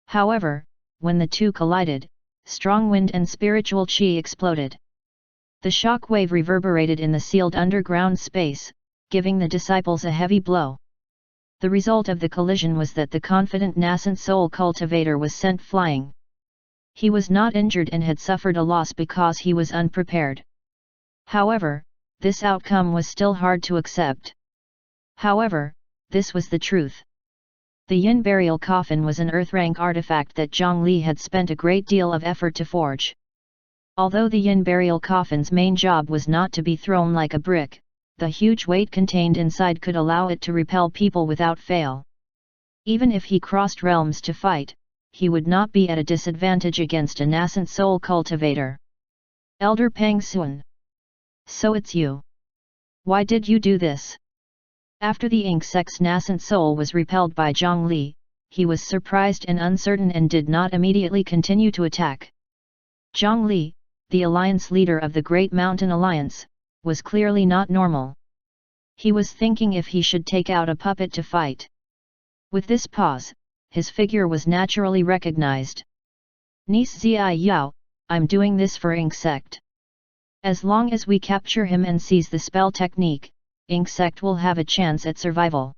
However, when the two collided, strong wind and spiritual qi exploded. The shock wave reverberated in the sealed underground space, giving the disciples a heavy blow. The result of the collision was that the confident nascent soul cultivator was sent flying. He was not injured and had suffered a loss because he was unprepared. However, this outcome was still hard to accept. However, this was the truth. The yin burial coffin was an earth-rank artifact that Zhang Li had spent a great deal of effort to forge. Although the yin burial coffin's main job was not to be thrown like a brick, the huge weight contained inside could allow it to repel people without fail. Even if he crossed realms to fight, he would not be at a disadvantage against a nascent soul cultivator. Elder Pang Xuan. So it's you. Why did you do this? After the insect's nascent soul was repelled by Zhang Li, he was surprised and uncertain and did not immediately continue to attack. Zhang Li, the alliance leader of the Great Mountain Alliance, was clearly not normal. He was thinking if he should take out a puppet to fight. With this pause, his figure was naturally recognized. Nis Ziai Yao, I'm doing this for insect. As long as we capture him and seize the spell technique, insect will have a chance at survival.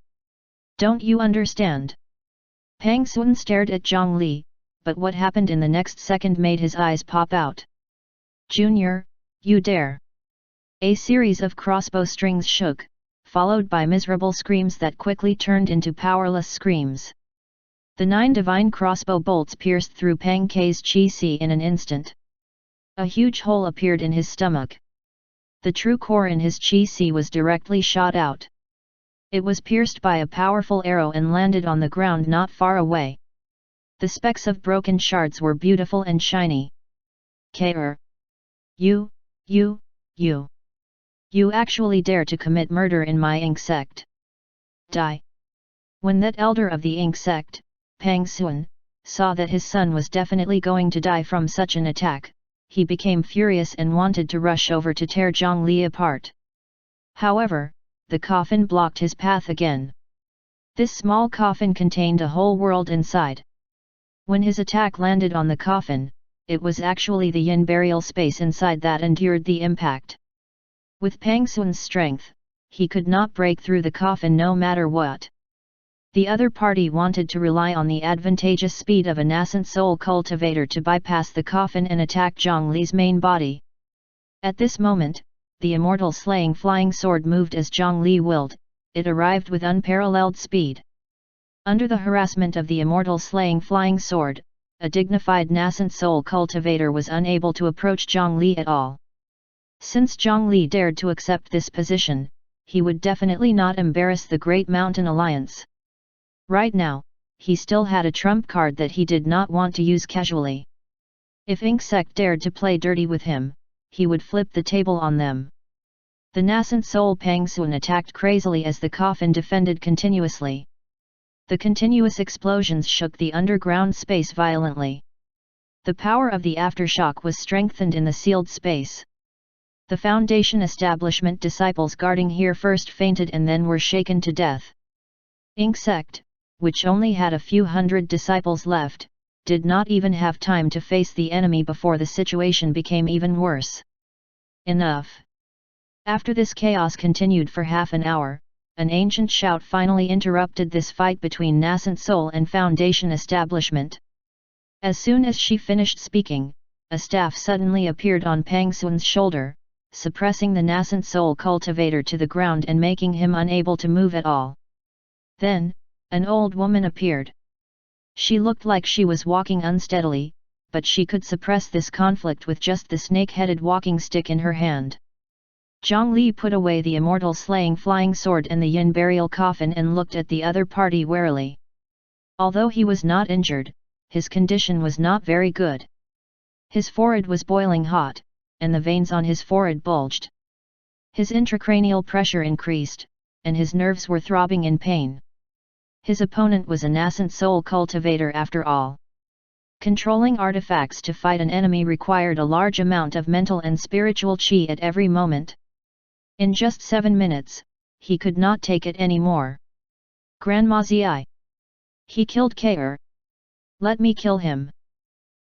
Don't you understand? Pang Xuan stared at Zhang Li, but what happened in the next second made his eyes pop out. Junior, you dare! A series of crossbow strings shook, followed by miserable screams that quickly turned into powerless screams. The 9 divine crossbow bolts pierced through Pang K's chi-si in an instant. A huge hole appeared in his stomach. The true core in his chi-si was directly shot out. It was pierced by a powerful arrow and landed on the ground not far away. The specks of broken shards were beautiful and shiny. K'er! You actually dare to commit murder in my insect. Die! When that elder of the insect, Pang Xuan, saw that his son was definitely going to die from such an attack, he became furious and wanted to rush over to tear Zhang Li apart. However, the coffin blocked his path again. This small coffin contained a whole world inside. When his attack landed on the coffin, it was actually the yin burial space inside that endured the impact. With Pang Xuan's strength, he could not break through the coffin no matter what. The other party wanted to rely on the advantageous speed of a nascent soul cultivator to bypass the coffin and attack Zhang Li's main body. At this moment, the immortal slaying flying sword moved as Zhang Li willed, it arrived with unparalleled speed. Under the harassment of the immortal slaying flying sword, a dignified nascent soul cultivator was unable to approach Zhang Li at all. Since Zhang Li dared to accept this position, he would definitely not embarrass the Great Mountain Alliance. Right now, he still had a trump card that he did not want to use casually. If insect dared to play dirty with him, he would flip the table on them. The nascent soul Pang Xuan attacked crazily as the coffin defended continuously. The continuous explosions shook the underground space violently. The power of the aftershock was strengthened in the sealed space. The Foundation establishment disciples guarding here first fainted and then were shaken to death. Insect, which only had a few hundred disciples left, did not even have time to face the enemy before the situation became even worse. Enough! After this chaos continued for half an hour, an ancient shout finally interrupted this fight between nascent soul and Foundation establishment. As soon as she finished speaking, a staff suddenly appeared on Pang Xuan's shoulder, suppressing the nascent soul cultivator to the ground and making him unable to move at all. Then, an old woman appeared. She looked like she was walking unsteadily, but she could suppress this conflict with just the snake-headed walking stick in her hand. Zhang Li put away the immortal slaying flying sword and the yin burial coffin and looked at the other party warily. Although he was not injured, his condition was not very good. His forehead was boiling hot, and the veins on his forehead bulged. His intracranial pressure increased, and his nerves were throbbing in pain. His opponent was a nascent soul cultivator after all. Controlling artifacts to fight an enemy required a large amount of mental and spiritual qi at every moment. In just 7 minutes, he could not take it anymore. Grandma Zi. He killed K'er. Let me kill him.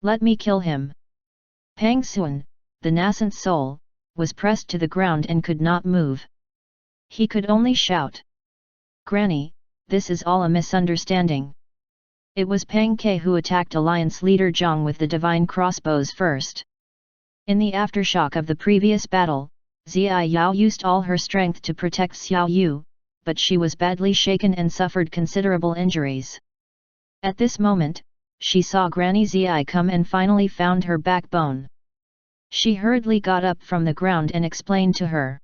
Let me kill him. Pang Xuan, the nascent soul, was pressed to the ground and could not move. He could only shout. Granny, this is all a misunderstanding. It was Pang Ke who attacked Alliance leader Zhang with the divine crossbows first. In the aftershock of the previous battle, Zia Yao used all her strength to protect Xiao Yu, but she was badly shaken and suffered considerable injuries. At this moment, she saw Granny Zi come and finally found her backbone. She hurriedly got up from the ground and explained to her.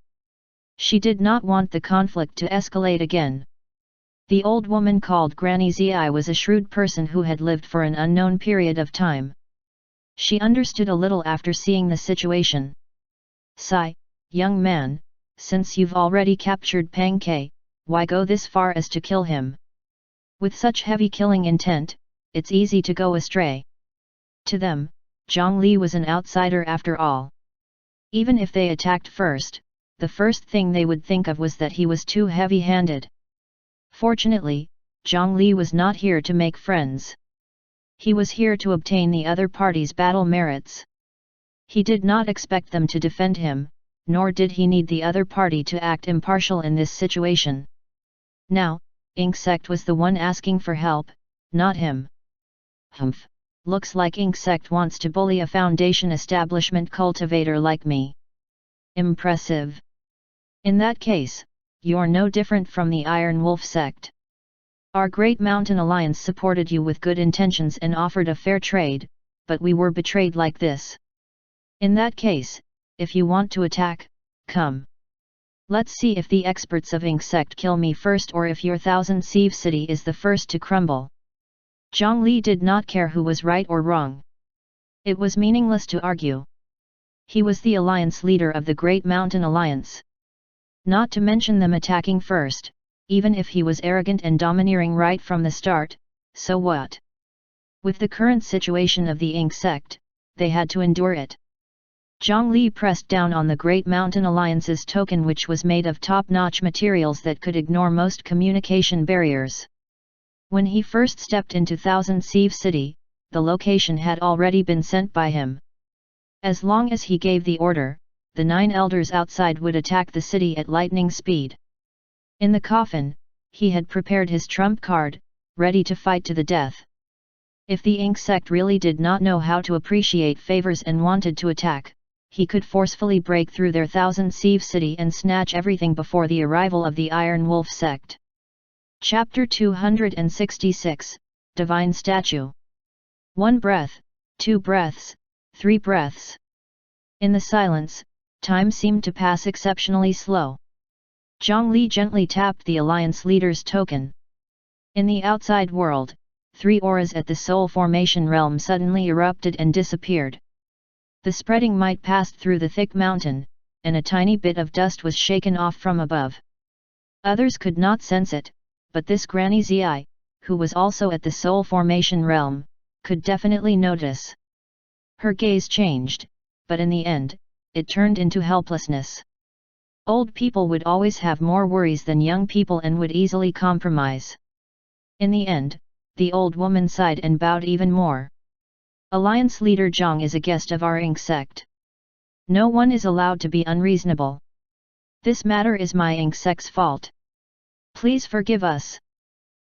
She did not want the conflict to escalate again. The old woman called Granny Zi was a shrewd person who had lived for an unknown period of time. She understood a little after seeing the situation. Sigh, young man, since you've already captured Pang Ke, why go this far as to kill him? With such heavy killing intent, it's easy to go astray. To them, Zhang Li was an outsider after all. Even if they attacked first, the first thing they would think of was that he was too heavy-handed. Fortunately, Zhang Li was not here to make friends. He was here to obtain the other party's battle merits. He did not expect them to defend him, nor did he need the other party to act impartial in this situation. Now, Insect was the one asking for help, not him. Humph, looks like Insect wants to bully a foundation establishment cultivator like me. Impressive. In that case, you're no different from the Iron Wolf sect. Our Great Mountain Alliance supported you with good intentions and offered a fair trade, but we were betrayed like this. In that case, if you want to attack, come. Let's see if the experts of Insect kill me first or if your Thousand Sieve City is the first to crumble. Zhang Li did not care who was right or wrong. It was meaningless to argue. He was the alliance leader of the Great Mountain Alliance. Not to mention them attacking first, even if he was arrogant and domineering right from the start, so what? With the current situation of the Insect, they had to endure it. Zhang Li pressed down on the Great Mountain Alliance's token, which was made of top-notch materials that could ignore most communication barriers. When he first stepped into Thousand Sieve City, the location had already been sent by him. As long as he gave the order, the 9 elders outside would attack the city at lightning speed. In the coffin, he had prepared his trump card, ready to fight to the death. If the Insect really did not know how to appreciate favors and wanted to attack, he could forcefully break through their Thousand Sieve City and snatch everything before the arrival of the Iron Wolf sect. Chapter 266, Divine Statue. 1 breath, 2 breaths, 3 breaths. In the silence, time seemed to pass exceptionally slow. Zhang Li gently tapped the alliance leader's token. In the outside world, 3 auras at the soul formation realm suddenly erupted and disappeared. The spreading might passed through the thick mountain, and a tiny bit of dust was shaken off from above. Others could not sense it, but this Granny Zi, who was also at the soul formation realm, could definitely notice. Her gaze changed, but in the end, it turned into helplessness. Old people would always have more worries than young people and would easily compromise. In the end, the old woman sighed and bowed even more. Alliance leader Zhang is a guest of our Insect. No one is allowed to be unreasonable. This matter is my Insect's fault. Please forgive us.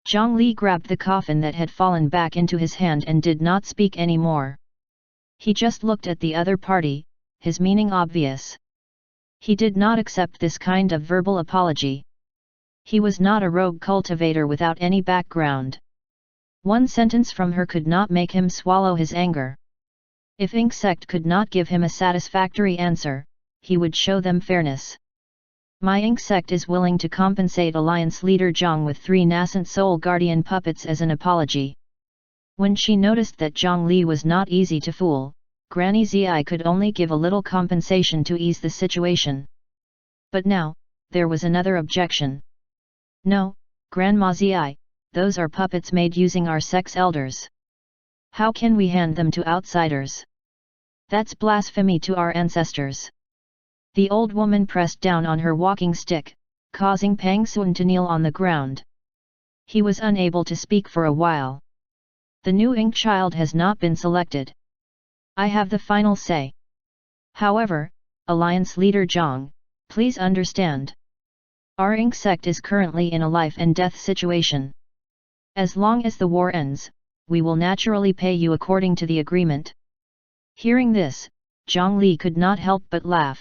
Zhang Li grabbed the coffin that had fallen back into his hand and did not speak anymore. He just looked at the other party, his meaning obvious. He did not accept this kind of verbal apology. He was not a rogue cultivator without any background. One sentence from her could not make him swallow his anger. If insect could not give him a satisfactory answer, he would show them fairness. My insect is willing to compensate Alliance leader Zhang with 3 nascent soul guardian puppets as an apology. When she noticed that Zhang Li was not easy to fool, Granny Zi could only give a little compensation to ease the situation. But now, there was another objection. No, Grandma Zi, those are puppets made using our sex elders. How can we hand them to outsiders? That's blasphemy to our ancestors. The old woman pressed down on her walking stick, causing Pang Sun to kneel on the ground. He was unable to speak for a while. The new ink child has not been selected. I have the final say. However, Alliance leader Zhang, please understand. Our ink sect is currently in a life and death situation. As long as the war ends, we will naturally pay you according to the agreement. Hearing this, Zhang Li could not help but laugh.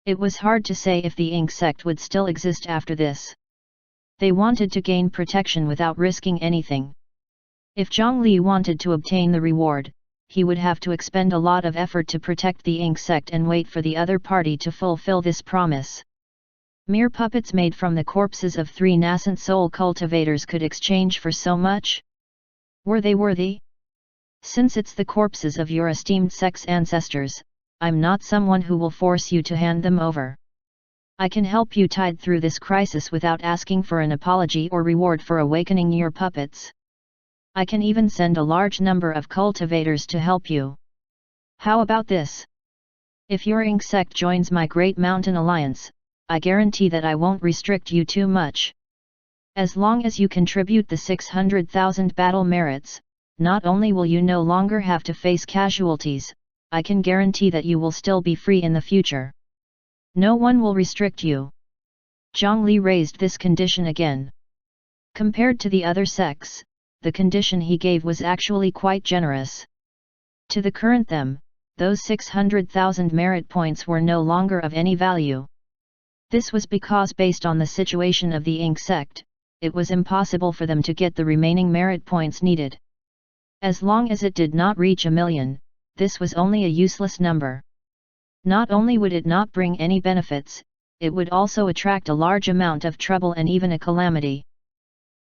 It was hard to say if the ink sect would still exist after this. They wanted to gain protection without risking anything. If Zhang Li wanted to obtain the reward, he would have to expend a lot of effort to protect the ink sect and wait for the other party to fulfill this promise. Mere puppets made from the corpses of 3 nascent soul cultivators could exchange for so much? Were they worthy? Since it's the corpses of your esteemed sex ancestors, I'm not someone who will force you to hand them over. I can help you tide through this crisis without asking for an apology or reward for awakening your puppets. I can even send a large number of cultivators to help you. How about this? If your ink sect joins my Great Mountain Alliance, I guarantee that I won't restrict you too much. As long as you contribute the 600,000 battle merits, not only will you no longer have to face casualties, I can guarantee that you will still be free in the future. No one will restrict you. Zhang Li raised this condition again. Compared to the other sects, the condition he gave was actually quite generous. To the current them, those 600,000 merit points were no longer of any value. This was because based on the situation of the ink sect, it was impossible for them to get the remaining merit points needed. As long as it did not reach 1 million, this was only a useless number. Not only would it not bring any benefits, it would also attract a large amount of trouble and even a calamity.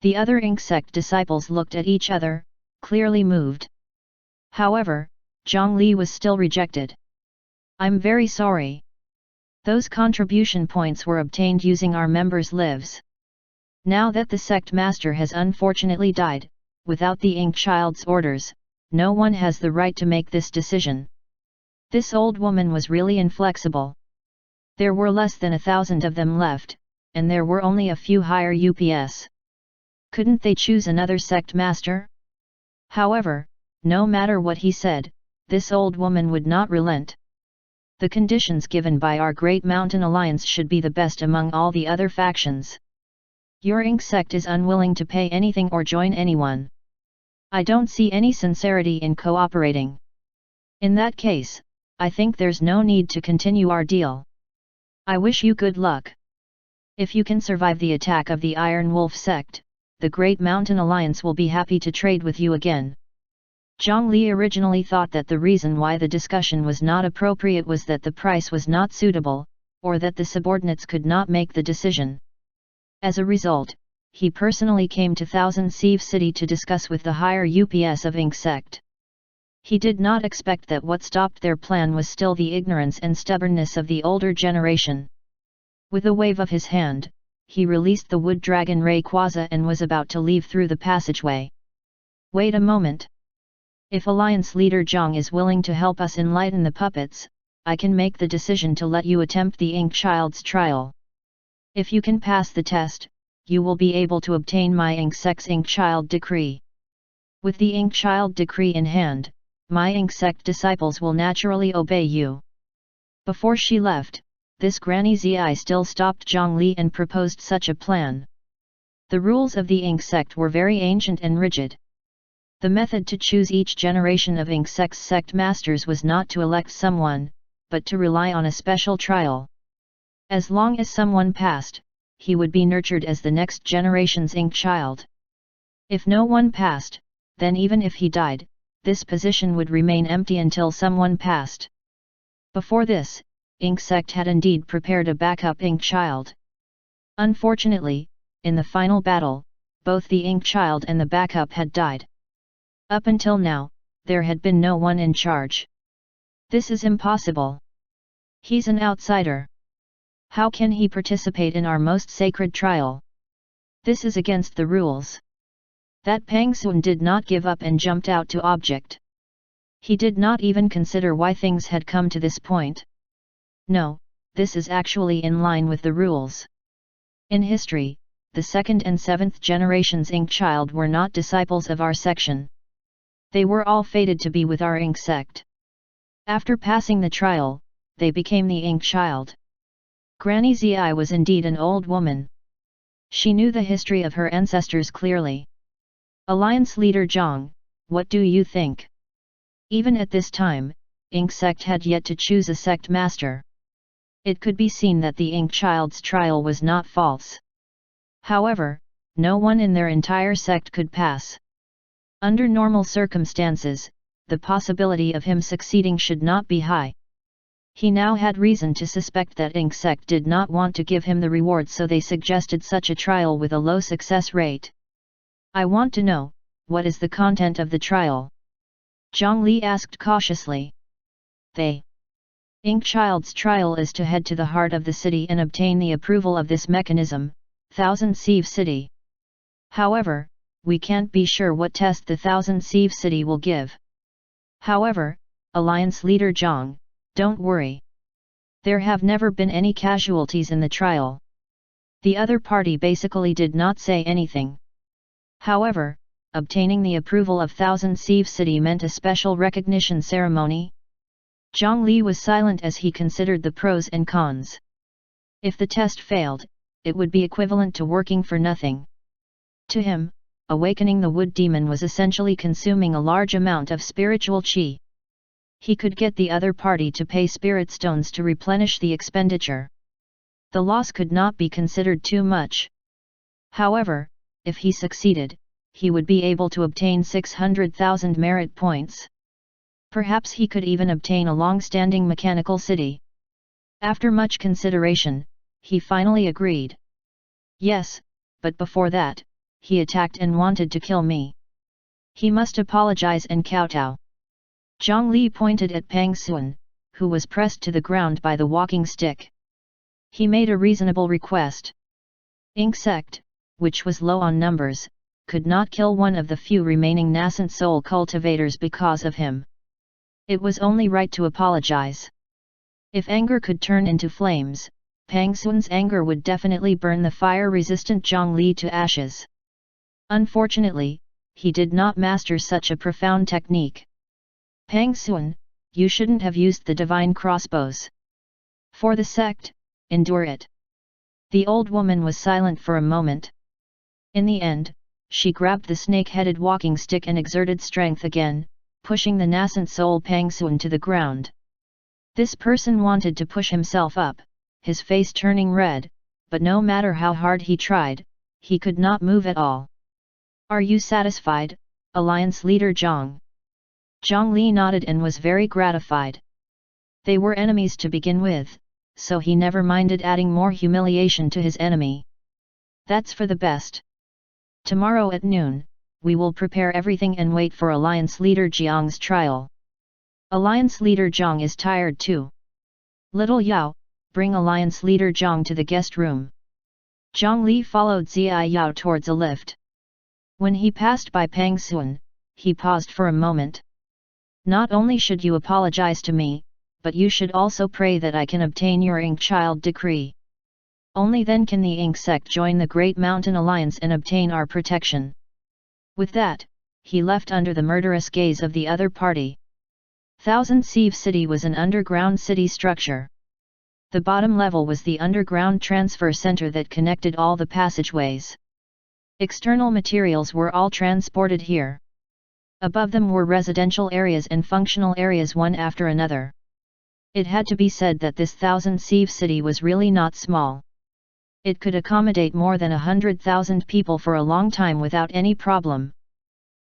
The other ink sect disciples looked at each other, clearly moved. However, Zhang Li was still rejected. I'm very sorry. Those contribution points were obtained using our members' lives. Now that the sect master has unfortunately died, without the ink child's orders, no one has the right to make this decision. This old woman was really inflexible. There were less than 1,000 of them left, and there were only a few higher UPS. Couldn't they choose another sect master? However, no matter what he said, this old woman would not relent. The conditions given by our Great Mountain Alliance should be the best among all the other factions. Your ink sect is unwilling to pay anything or join anyone. I don't see any sincerity in cooperating. In that case, I think there's no need to continue our deal. I wish you good luck. If you can survive the attack of the Iron Wolf sect, the Great Mountain Alliance will be happy to trade with you again. Zhang Li originally thought that the reason why the discussion was not appropriate was that the price was not suitable, or that the subordinates could not make the decision. As a result, he personally came to Thousand Sieve City to discuss with the higher UPS of Ink sect. He did not expect that what stopped their plan was still the ignorance and stubbornness of the older generation. With a wave of his hand, he released the wood dragon Rayquaza and was about to leave through the passageway. Wait a moment. If Alliance leader Zhang is willing to help us enlighten the puppets, I can make the decision to let you attempt the Ink Child's trial. If you can pass the test, you will be able to obtain my Ink Sect's Ink Child decree. With the Ink Child decree in hand, my Ink Sect disciples will naturally obey you. Before she left, this Granny Zi still stopped Zhang Li and proposed such a plan. The rules of the Ink Sect were very ancient and rigid. The method to choose each generation of Ink Sect's sect masters was not to elect someone, but to rely on a special trial. As long as someone passed, he would be nurtured as the next generation's Ink Child. If no one passed, then even if he died, this position would remain empty until someone passed. Before this, Ink Sect had indeed prepared a backup Ink Child. Unfortunately, in the final battle, both the Ink Child and the backup had died. Up until now, there had been no one in charge. This is impossible. He's an outsider. How can he participate in our most sacred trial? This is against the rules. That Pang Sun did not give up and jumped out to object. He did not even consider why things had come to this point. No, this is actually in line with the rules. In history, the second and seventh generations Ink Child were not disciples of our section. They were all fated to be with our Ink Sect. After passing the trial, they became the Ink Child. Granny Zi was indeed an old woman. She knew the history of her ancestors clearly. Alliance leader Zhang, what do you think? Even at this time, Ink Sect had yet to choose a sect master. It could be seen that the Ink Child's trial was not false. However, no one in their entire sect could pass. Under normal circumstances, the possibility of him succeeding should not be high. He now had reason to suspect that Ink Sect did not want to give him the reward, so they suggested such a trial with a low success rate. I want to know, what is the content of the trial? Zhang Li asked cautiously. Ink Child's trial is to head to the heart of the city and obtain the approval of this mechanism, Thousand Sieve City. However, we can't be sure what test the Thousand Sieve City will give. However, Alliance leader Zhang, don't worry. There have never been any casualties in the trial. The other party basically did not say anything. However, obtaining the approval of Thousand Sieve City meant a special recognition ceremony. Zhang Li was silent as he considered the pros and cons. If the test failed, it would be equivalent to working for nothing. To him, awakening the wood demon was essentially consuming a large amount of spiritual qi. He could get the other party to pay spirit stones to replenish the expenditure. The loss could not be considered too much. However, if he succeeded, he would be able to obtain 600,000 merit points. Perhaps he could even obtain a long-standing mechanical city. After much consideration, he finally agreed. Yes, but before that, he attacked and wanted to kill me. He must apologize and kowtow. Zhang Li pointed at Pang Sun, who was pressed to the ground by the walking stick. He made a reasonable request. Ink Sect, which was low on numbers, could not kill one of the few remaining nascent soul cultivators because of him. It was only right to apologize. If anger could turn into flames, Pang Sun's anger would definitely burn the fire-resistant Zhang Li to ashes. Unfortunately, he did not master such a profound technique. Pang Sun, you shouldn't have used the divine crossbows. For the sect, endure it. The old woman was silent for a moment. In the end, she grabbed the snake-headed walking stick and exerted strength again, pushing the nascent soul Pang Sun to the ground. This person wanted to push himself up, his face turning red, but no matter how hard he tried, he could not move at all. Are you satisfied, Alliance leader Zhang? Zhang Li nodded and was very gratified. They were enemies to begin with, so he never minded adding more humiliation to his enemy. That's for the best. Tomorrow at noon, we will prepare everything and wait for Alliance leader Jiang's trial. Alliance leader Jiang is tired too. Little Yao, bring Alliance leader Jiang to the guest room. Zhang Li followed Ziai Yao towards a lift. When he passed by Pang Sun, he paused for a moment. Not only should you apologize to me, but you should also pray that I can obtain your Ink Child decree. Only then can the Ink Sect join the Great Mountain Alliance and obtain our protection. With that, he left under the murderous gaze of the other party. Thousand Sieve City was an underground city structure. The bottom level was the underground transfer center that connected all the passageways. External materials were all transported here. Above them were residential areas and functional areas one after another. It had to be said that this Thousand Sieve City was really not small. It could accommodate more than 100,000 people for a long time without any problem.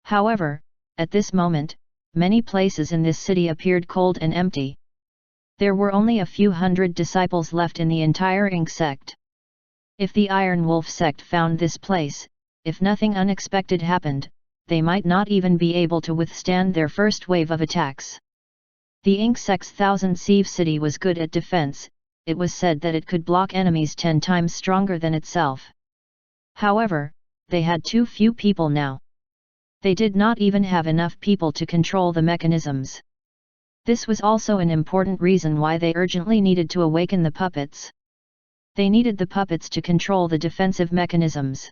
However, at this moment, many places in this city appeared cold and empty. There were only a few hundred disciples left in the entire Ink sect. If the Iron Wolf sect found this place, if nothing unexpected happened, they might not even be able to withstand their first wave of attacks. The Ink sect's Thousand Sieve city was good at defense. It was said that it could block enemies 10 times stronger than itself. However, they had too few people now. They did not even have enough people to control the mechanisms. This was also an important reason why they urgently needed to awaken the puppets. They needed the puppets to control the defensive mechanisms.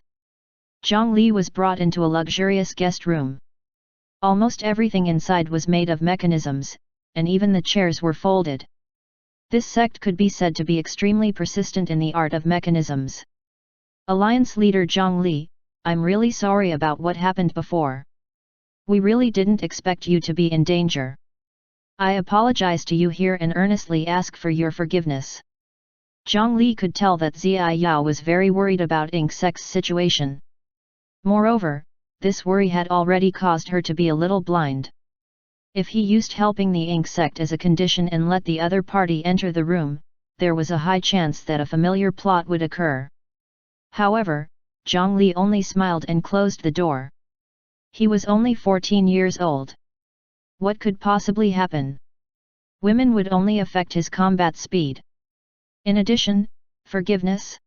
Zhang Li was brought into a luxurious guest room. Almost everything inside was made of mechanisms, and even the chairs were folded. This sect could be said to be extremely persistent in the art of mechanisms. Alliance leader Zhang Li, I'm really sorry about what happened before. We really didn't expect you to be in danger. I apologize to you here and earnestly ask for your forgiveness. Zhang Li could tell that Zia Yao was very worried about Ink sect's situation. Moreover, this worry had already caused her to be a little blind. If he used helping the Ink sect as a condition and let the other party enter the room, there was a high chance that a familiar plot would occur. However, Zhang Li only smiled and closed the door. He was only 14 years old. What could possibly happen? Women would only affect his combat speed. In addition, forgiveness?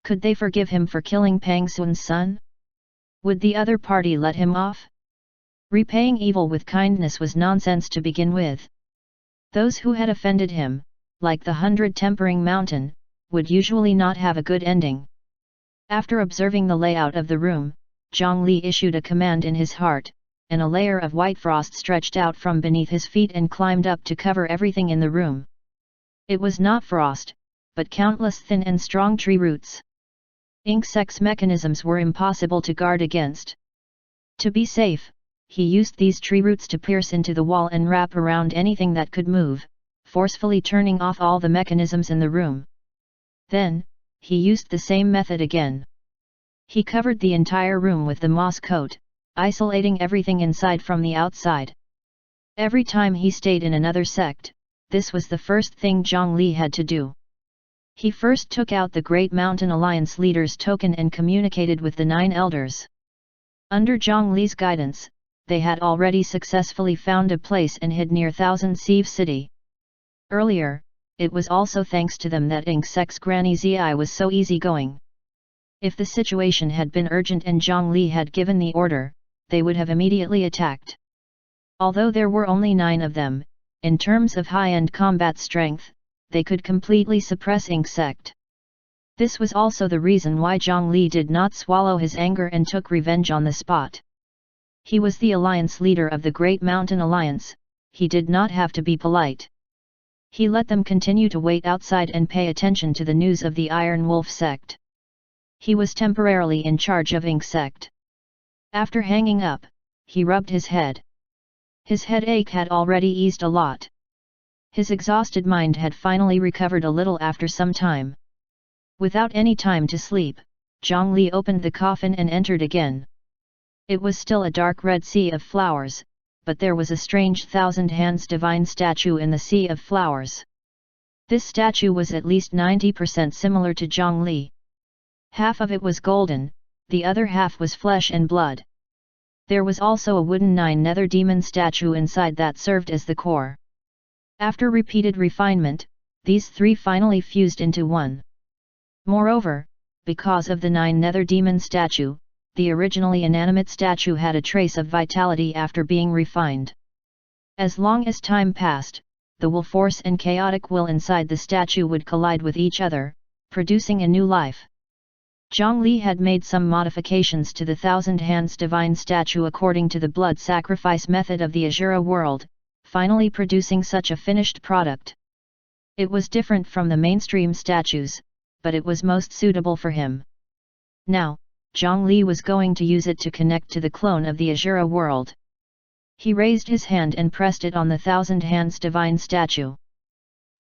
Could they forgive him for killing Pang Sun's son? Would the other party let him off? Repaying evil with kindness was nonsense to begin with. Those who had offended him, like the 100 Tempering Mountain, would usually not have a good ending. After observing the layout of the room, Zhang Li issued a command in his heart, and a layer of white frost stretched out from beneath his feet and climbed up to cover everything in the room. It was not frost, but countless thin and strong tree roots. Ink sect's mechanisms were impossible to guard against. To be safe, he used these tree roots to pierce into the wall and wrap around anything that could move, forcefully turning off all the mechanisms in the room. Then, he used the same method again. He covered the entire room with the moss coat, isolating everything inside from the outside. Every time he stayed in another sect, this was the first thing Zhang Li had to do. He first took out the Great Mountain Alliance leader's token and communicated with the 9 elders. Under Zhang Li's guidance, they had already successfully found a place and hid near Thousand Sieve city. Earlier, it was also thanks to them that Ink sect's Granny Zi was so easygoing. If the situation had been urgent and Zhang Li had given the order, they would have immediately attacked. Although there were only 9 of them, in terms of high-end combat strength, they could completely suppress Ink sect. This was also the reason why Zhang Li did not swallow his anger and took revenge on the spot. He was the alliance leader of the Great Mountain Alliance, he did not have to be polite. He let them continue to wait outside and pay attention to the news of the Iron Wolf sect. He was temporarily in charge of Ink sect. After hanging up, he rubbed his head. His headache had already eased a lot. His exhausted mind had finally recovered a little after some time. Without any time to sleep, Zhang Li opened the coffin and entered again. It was still a dark red sea of flowers, but there was a strange thousand hands divine statue in the sea of flowers. This statue was at least 90% similar to Zhang Li. Half of it was golden, the other half was flesh and blood. There was also a wooden 9 nether demon statue inside that served as the core. After repeated refinement, these 3 finally fused into one. Moreover, because of the 9 nether demon statue, the originally inanimate statue had a trace of vitality after being refined. As long as time passed, the will force and chaotic will inside the statue would collide with each other, producing a new life. Zhang Li had made some modifications to the Thousand Hands divine statue according to the blood sacrifice method of the Azura world, finally producing such a finished product. It was different from the mainstream statues, but it was most suitable for him. Now, Zhang Li was going to use it to connect to the clone of the Azura world. He raised his hand and pressed it on the Thousand Hands divine statue.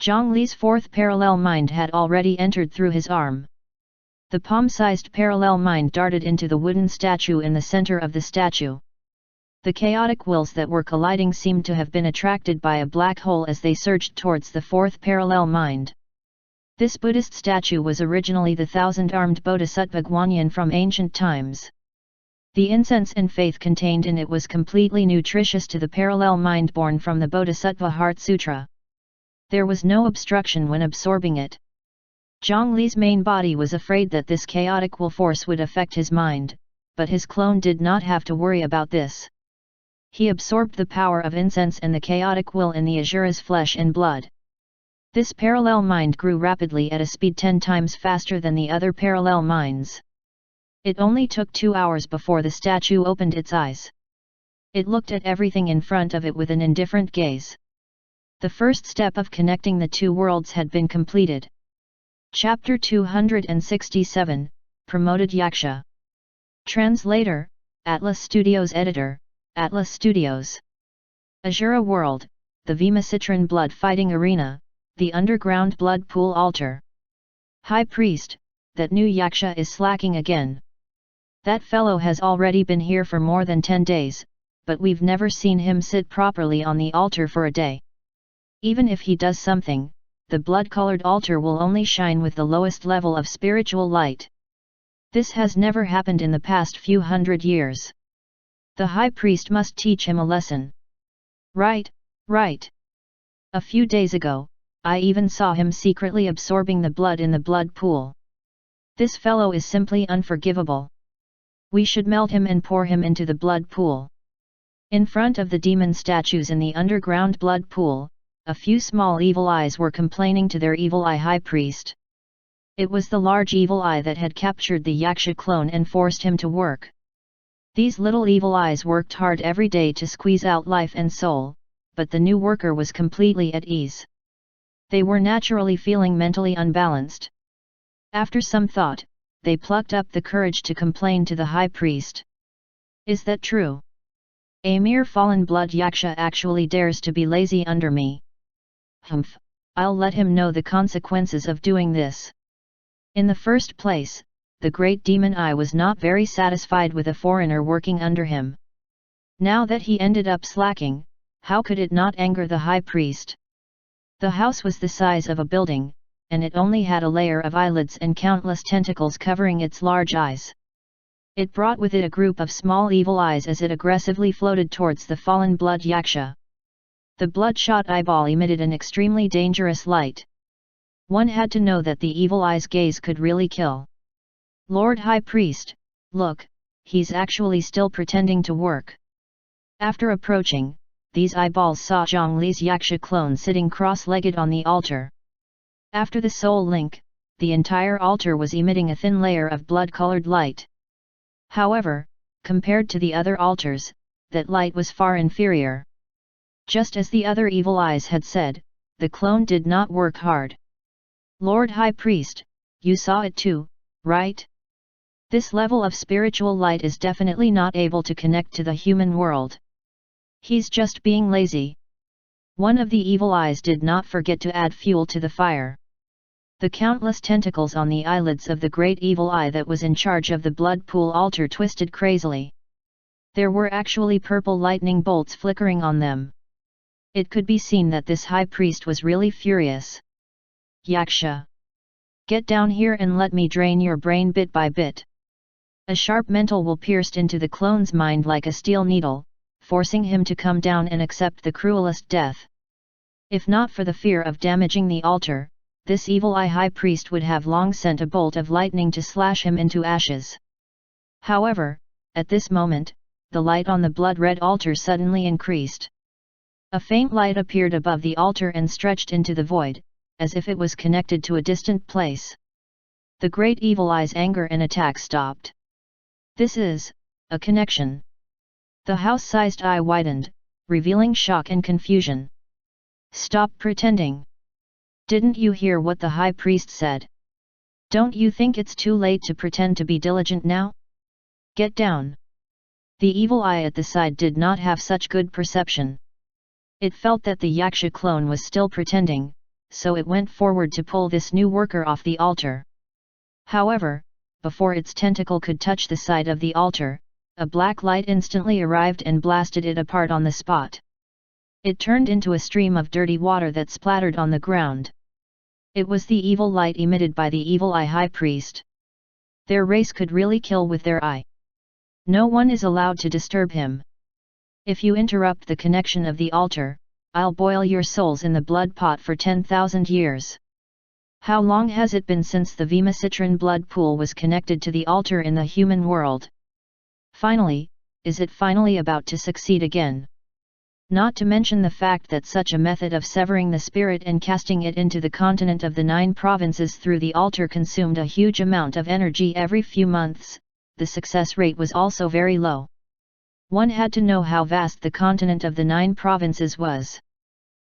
Zhang Li's 4th parallel mind had already entered through his arm. The palm-sized parallel mind darted into the wooden statue in the center of the statue. The chaotic wills that were colliding seemed to have been attracted by a black hole as they surged towards the fourth parallel mind. This Buddhist statue was originally the thousand-armed Bodhisattva Guanyin from ancient times. The incense and faith contained in it was completely nutritious to the parallel mind born from the Bodhisattva Heart Sutra. There was no obstruction when absorbing it. Zhongli's main body was afraid that this chaotic will force would affect his mind, but his clone did not have to worry about this. He absorbed the power of incense and the chaotic will in the Asura's flesh and blood. This parallel mind grew rapidly at a speed 10 times faster than the other parallel minds. It only took 2 hours before the statue opened its eyes. It looked at everything in front of it with an indifferent gaze. The first step of connecting the two worlds had been completed. Chapter 267, Promoted Yaksha. Translator, Atlas Studios Editor, Atlas Studios. Asura World, the Vimacitran Blood Fighting Arena, the Underground Blood Pool Altar. High Priest, that new Yaksha is slacking again. That fellow has already been here for more than 10 days, but we've never seen him sit properly on the altar for a day. Even if he does something, the blood-colored altar will only shine with the lowest level of spiritual light. This has never happened in the past few hundred years. The high priest must teach him a lesson. Right. A few days ago, I even saw him secretly absorbing the blood in the blood pool. This fellow is simply unforgivable. We should melt him and pour him into the blood pool. In front of the demon statues in the underground blood pool, a few small evil eyes were complaining to their evil eye high priest. It was the large evil eye that had captured the Yaksha clone and forced him to work. These little evil eyes worked hard every day to squeeze out life and soul, but the new worker was completely at ease. They were naturally feeling mentally unbalanced. After some thought, they plucked up the courage to complain to the high priest. Is that true? A mere fallen blood Yaksha actually dares to be lazy under me. Humph, I'll let him know the consequences of doing this. In the first place, the great demon eye was not very satisfied with a foreigner working under him. Now that he ended up slacking, how could it not anger the high priest? The house was the size of a building, and it only had a layer of eyelids and countless tentacles covering its large eyes. It brought with it a group of small evil eyes as it aggressively floated towards the fallen blood Yaksha. The bloodshot eyeball emitted an extremely dangerous light. One had to know that the evil eye's gaze could really kill. Lord High Priest, look, he's actually still pretending to work. After approaching, these eyeballs saw Zhongli's Yaksha clone sitting cross-legged on the altar. After the soul link, the entire altar was emitting a thin layer of blood-colored light. However, compared to the other altars, that light was far inferior. Just as the other evil eyes had said, the clone did not work hard. Lord High Priest, you saw it too, right? This level of spiritual light is definitely not able to connect to the human world. He's just being lazy. One of the evil eyes did not forget to add fuel to the fire. The countless tentacles on the eyelids of the great evil eye that was in charge of the blood pool altar twisted crazily. There were actually purple lightning bolts flickering on them. It could be seen that this high priest was really furious. Yaksha! Get down here and let me drain your brain bit by bit. A sharp mental will pierced into the clone's mind like a steel needle, forcing him to come down and accept the cruelest death. If not for the fear of damaging the altar, this evil eye high priest would have long sent a bolt of lightning to slash him into ashes. However, at this moment, the light on the blood-red altar suddenly increased. A faint light appeared above the altar and stretched into the void, as if it was connected to a distant place. The great evil eye's anger and attack stopped. This is a connection. The house-sized eye widened, revealing shock and confusion. Stop pretending. Didn't you hear what the high priest said? Don't you think it's too late to pretend to be diligent now? Get down. The evil eye at the side did not have such good perception. It felt that the Yaksha clone was still pretending, so it went forward to pull this new worker off the altar. However, before its tentacle could touch the side of the altar, a black light instantly arrived and blasted it apart on the spot. It turned into a stream of dirty water that splattered on the ground. It was the evil light emitted by the evil eye high priest. Their race could really kill with their eye. No one is allowed to disturb him. If you interrupt the connection of the altar, I'll boil your souls in the blood pot for 10,000 years. How long has it been since the Vimacitran blood pool was connected to the altar in the human world? Finally, is it finally about to succeed again? Not to mention the fact that such a method of severing the spirit and casting it into the continent of the 9 provinces through the altar consumed a huge amount of energy every few months, the success rate was also very low. One had to know how vast the continent of the 9 provinces was.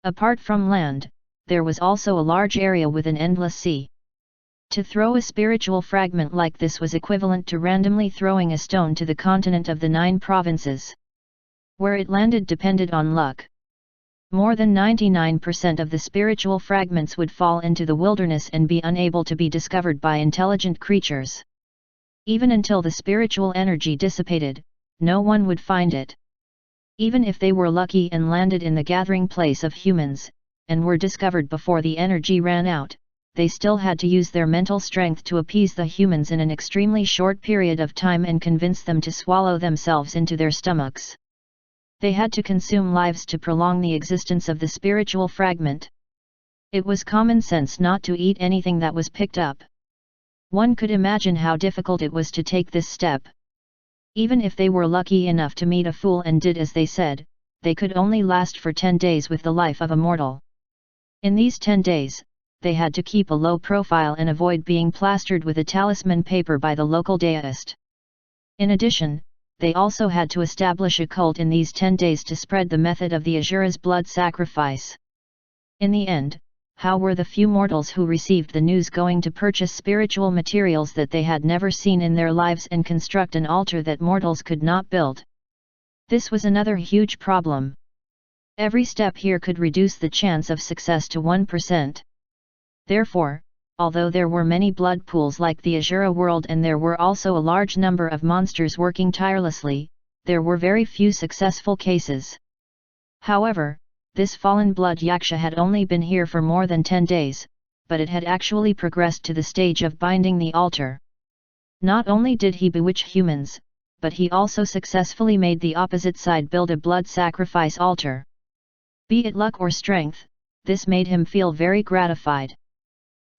Apart from land, there was also a large area with an endless sea. To throw a spiritual fragment like this was equivalent to randomly throwing a stone to the continent of the 9 provinces. Where it landed depended on luck. More than 99% of the spiritual fragments would fall into the wilderness and be unable to be discovered by intelligent creatures. Even until the spiritual energy dissipated, no one would find it. Even if they were lucky and landed in the gathering place of humans, and were discovered before the energy ran out, they still had to use their mental strength to appease the humans in an extremely short period of time and convince them to swallow themselves into their stomachs. They had to consume lives to prolong the existence of the spiritual fragment. It was common sense not to eat anything that was picked up. One could imagine how difficult it was to take this step. Even if they were lucky enough to meet a fool and did as they said, they could only last for 10 days with the life of a mortal. In these 10 days, they had to keep a low profile and avoid being plastered with a talisman paper by the local deist. In addition, they also had to establish a cult in these 10 days to spread the method of the Asura's blood sacrifice. In the end, how were the few mortals who received the news going to purchase spiritual materials that they had never seen in their lives and construct an altar that mortals could not build? This was another huge problem. Every step here could reduce the chance of success to 1%. Therefore, although there were many blood pools like the Asura world and there were also a large number of monsters working tirelessly, there were very few successful cases. However, this fallen blood yaksha had only been here for more than 10 days, but it had actually progressed to the stage of binding the altar. Not only did he bewitch humans, but he also successfully made the opposite side build a blood sacrifice altar. Be it luck or strength, this made him feel very gratified.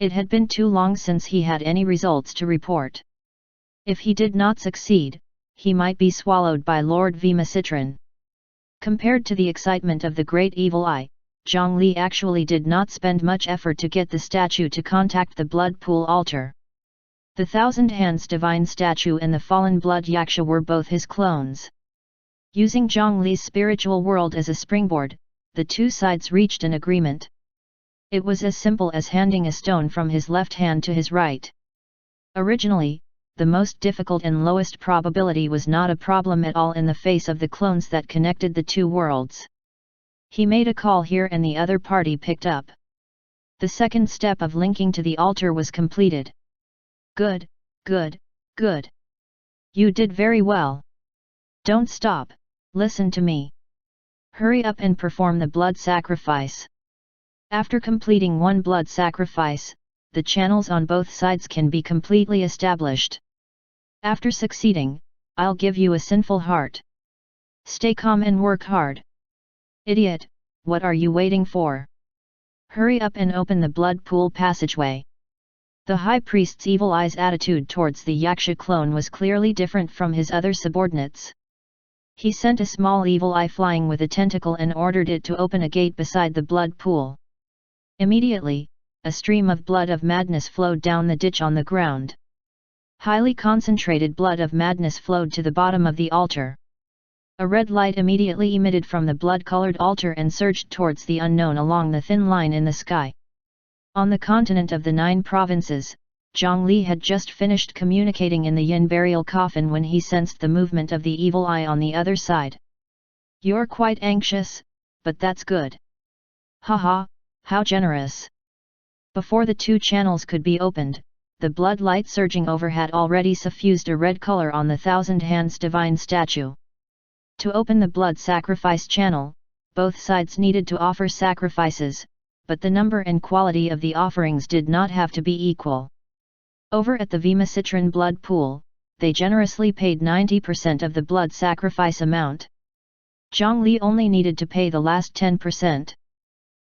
It had been too long since he had any results to report. If he did not succeed, he might be swallowed by Lord Vimacitran. Compared to the excitement of the Great Evil Eye, Zhongli actually did not spend much effort to get the statue to contact the blood pool altar. The Thousand Hands divine statue and the fallen blood yaksha were both his clones. Using Zhongli's spiritual world as a springboard, the two sides reached an agreement. It was as simple as handing a stone from his left hand to his right. Originally, the most difficult and lowest probability was not a problem at all in the face of the clones that connected the two worlds. He made a call here and the other party picked up. The second step of linking to the altar was completed. Good, good, good. You did very well. Don't stop, listen to me. Hurry up and perform the blood sacrifice. After completing one blood sacrifice, the channels on both sides can be completely established. After succeeding, I'll give you a sinful heart. Stay calm and work hard. Idiot, what are you waiting for? Hurry up and open the blood pool passageway. The high priest's evil eye's attitude towards the yaksha clone was clearly different from his other subordinates. He sent a small evil eye flying with a tentacle and ordered it to open a gate beside the blood pool. Immediately, a stream of blood of madness flowed down the ditch on the ground. Highly concentrated blood of madness flowed to the bottom of the altar. A red light immediately emitted from the blood-colored altar and surged towards the unknown along the thin line in the sky. On the continent of the 9 provinces, Zhongli had just finished communicating in the yin burial coffin when he sensed the movement of the evil eye on the other side. You're quite anxious, but that's good. Haha, how generous. Before the two channels could be opened, the blood light surging over had already suffused a red color on the thousand hands divine statue. To open the blood sacrifice channel, both sides needed to offer sacrifices, but the number and quality of the offerings did not have to be equal. Over at the Vimasitran blood pool, they generously paid 90% of the blood sacrifice amount. Zhongli only needed to pay the last 10%.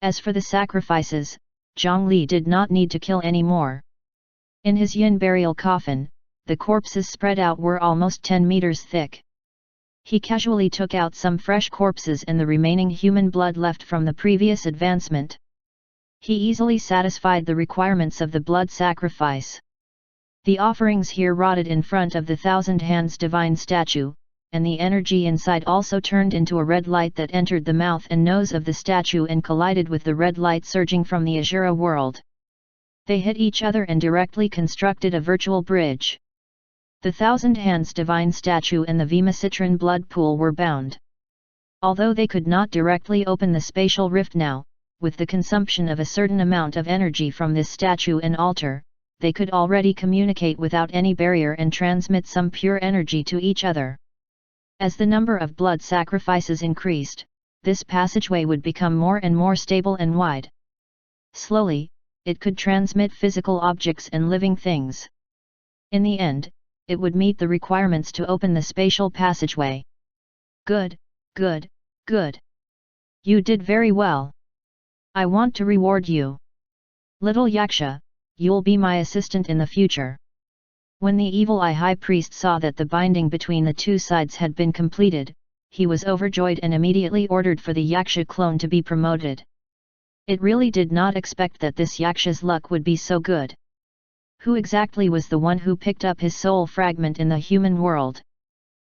As for the sacrifices, Zhongli did not need to kill any more. In his yin burial coffin, the corpses spread out were almost 10 meters thick. He casually took out some fresh corpses and the remaining human blood left from the previous advancement. He easily satisfied the requirements of the blood sacrifice. The offerings here rotted in front of the thousand hands divine statue, and the energy inside also turned into a red light that entered the mouth and nose of the statue and collided with the red light surging from the Azura world. They hit each other and directly constructed a virtual bridge. The thousand hands divine statue and the Vimasitran blood pool were bound. Although they could not directly open the spatial rift now, with the consumption of a certain amount of energy from this statue and altar, they could already communicate without any barrier and transmit some pure energy to each other. As the number of blood sacrifices increased, this passageway would become more and more stable and wide. Slowly, it could transmit physical objects and living things. In the end, it would meet the requirements to open the spatial passageway. Good, good, good. You did very well. I want to reward you. Little Yaksha, you'll be my assistant in the future. When the evil eye high priest saw that the binding between the two sides had been completed, he was overjoyed and immediately ordered for the Yaksha clone to be promoted. It really did not expect that this Yaksha's luck would be so good. Who exactly was the one who picked up his soul fragment in the human world?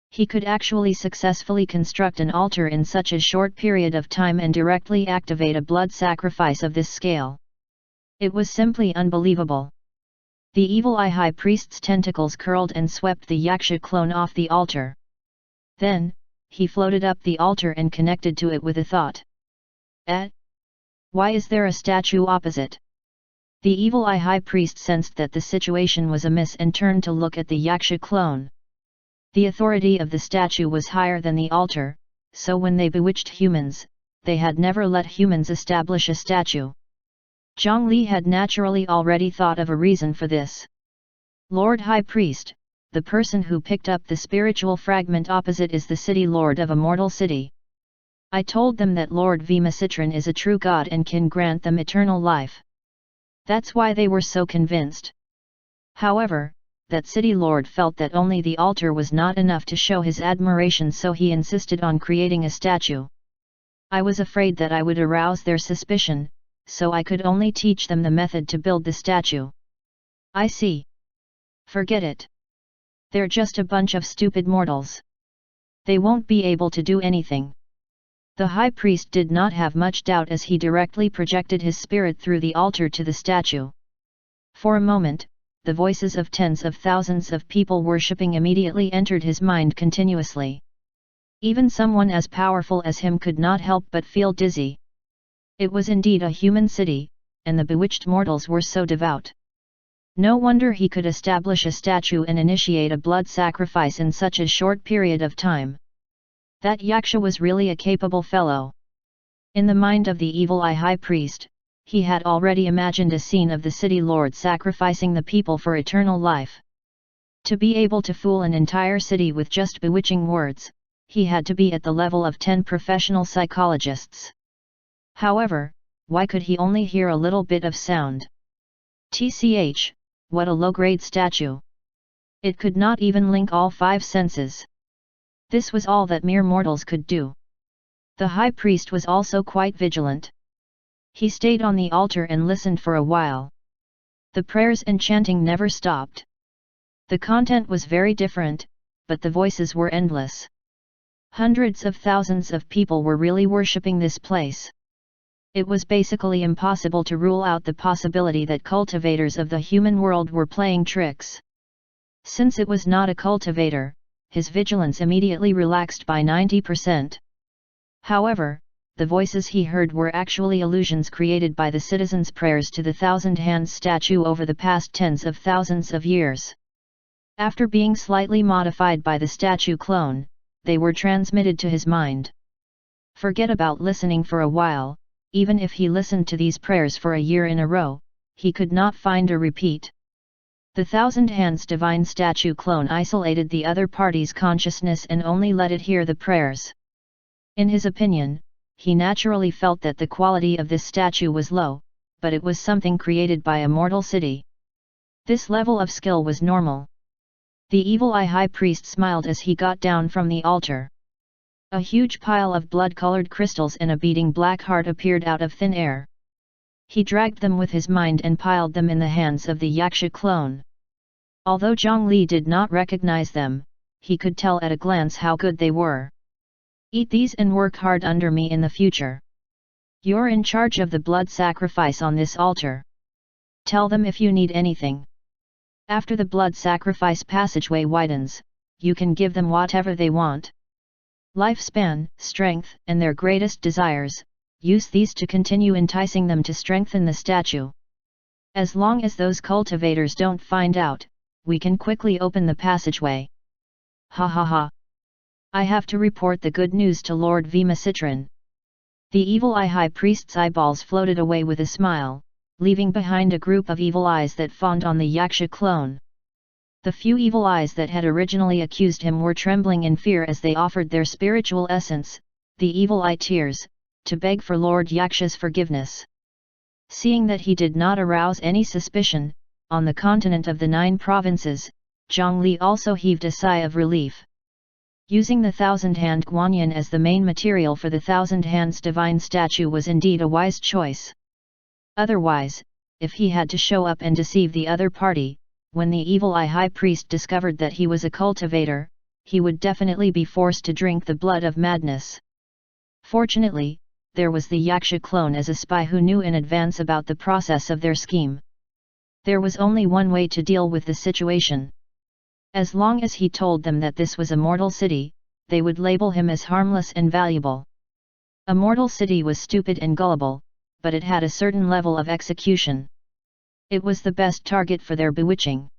He could actually successfully construct an altar in such a short period of time and directly activate a blood sacrifice of this scale. It was simply unbelievable. The evil eye high priest's tentacles curled and swept the Yaksha clone off the altar. Then, he floated up the altar and connected to it with a thought. Why is there a statue opposite? The evil eye high priest sensed that the situation was amiss and turned to look at the Yaksha clone. The authority of the statue was higher than the altar, so when they bewitched humans, they had never let humans establish a statue. Zhongli had naturally already thought of a reason for this. Lord High Priest, the person who picked up the spiritual fragment opposite is the city lord of a mortal city. I told them that Lord Vimasitran is a true god and can grant them eternal life. That's why they were so convinced. However, that city lord felt that only the altar was not enough to show his admiration, so he insisted on creating a statue. I was afraid that I would arouse their suspicion, so I could only teach them the method to build the statue. I see. Forget it. They're just a bunch of stupid mortals. They won't be able to do anything. The high priest did not have much doubt as he directly projected his spirit through the altar to the statue. For a moment, the voices of tens of thousands of people worshipping immediately entered his mind continuously. Even someone as powerful as him could not help but feel dizzy. It was indeed a human city, and the bewitched mortals were so devout. No wonder he could establish a statue and initiate a blood sacrifice in such a short period of time. That Yaksha was really a capable fellow. In the mind of the evil eye high priest, he had already imagined a scene of the city lord sacrificing the people for eternal life. To be able to fool an entire city with just bewitching words, he had to be at the level of 10 professional psychologists. However, why could he only hear a little bit of sound? TCH, what a low-grade statue! It could not even link all 5 senses. This was all that mere mortals could do. The high priest was also quite vigilant. He stayed on the altar and listened for a while. The prayers and chanting never stopped. The content was very different, but the voices were endless. Hundreds of thousands of people were really worshipping this place. It was basically impossible to rule out the possibility that cultivators of the human world were playing tricks. Since it was not a cultivator, his vigilance immediately relaxed by 90%. However, the voices he heard were actually illusions created by the citizens' prayers to the Thousand Hands statue over the past tens of thousands of years. After being slightly modified by the statue clone, they were transmitted to his mind. Forget about listening for a while. Even if he listened to these prayers for a year in a row, he could not find a repeat. The Thousand Hands divine statue clone isolated the other party's consciousness and only let it hear the prayers. In his opinion, he naturally felt that the quality of this statue was low, but it was something created by a mortal city. This level of skill was normal. The evil eye high priest smiled as he got down from the altar. A huge pile of blood-colored crystals and a beating black heart appeared out of thin air. He dragged them with his mind and piled them in the hands of the Yaksha clone. Although Zhongli did not recognize them, he could tell at a glance how good they were. Eat these and work hard under me in the future. You're in charge of the blood sacrifice on this altar. Tell them if you need anything. After the blood sacrifice passageway widens, you can give them whatever they want. Lifespan, strength, and their greatest desires, use these to continue enticing them to strengthen the statue. As long as those cultivators don't find out, we can quickly open the passageway. Ha ha ha. I have to report the good news to Lord Vimasitran. The evil eye high priest's eyeballs floated away with a smile, leaving behind a group of evil eyes that fawned on the Yaksha clone. The few evil eyes that had originally accused him were trembling in fear as they offered their spiritual essence, the evil eye tears, to beg for Lord Yaksha's forgiveness. Seeing that he did not arouse any suspicion, on the continent of the 9 provinces, Zhongli also heaved a sigh of relief. Using the thousand-hand guanyin as the main material for the Thousand Hands divine statue was indeed a wise choice. Otherwise, if he had to show up and deceive the other party, when the evil eye high priest discovered that he was a cultivator, he would definitely be forced to drink the blood of madness. Fortunately, there was the Yaksha clone as a spy who knew in advance about the process of their scheme. There was only one way to deal with the situation. As long as he told them that this was a mortal city, they would label him as harmless and valuable. A mortal city was stupid and gullible, but it had a certain level of execution. It was the best target for their bewitching.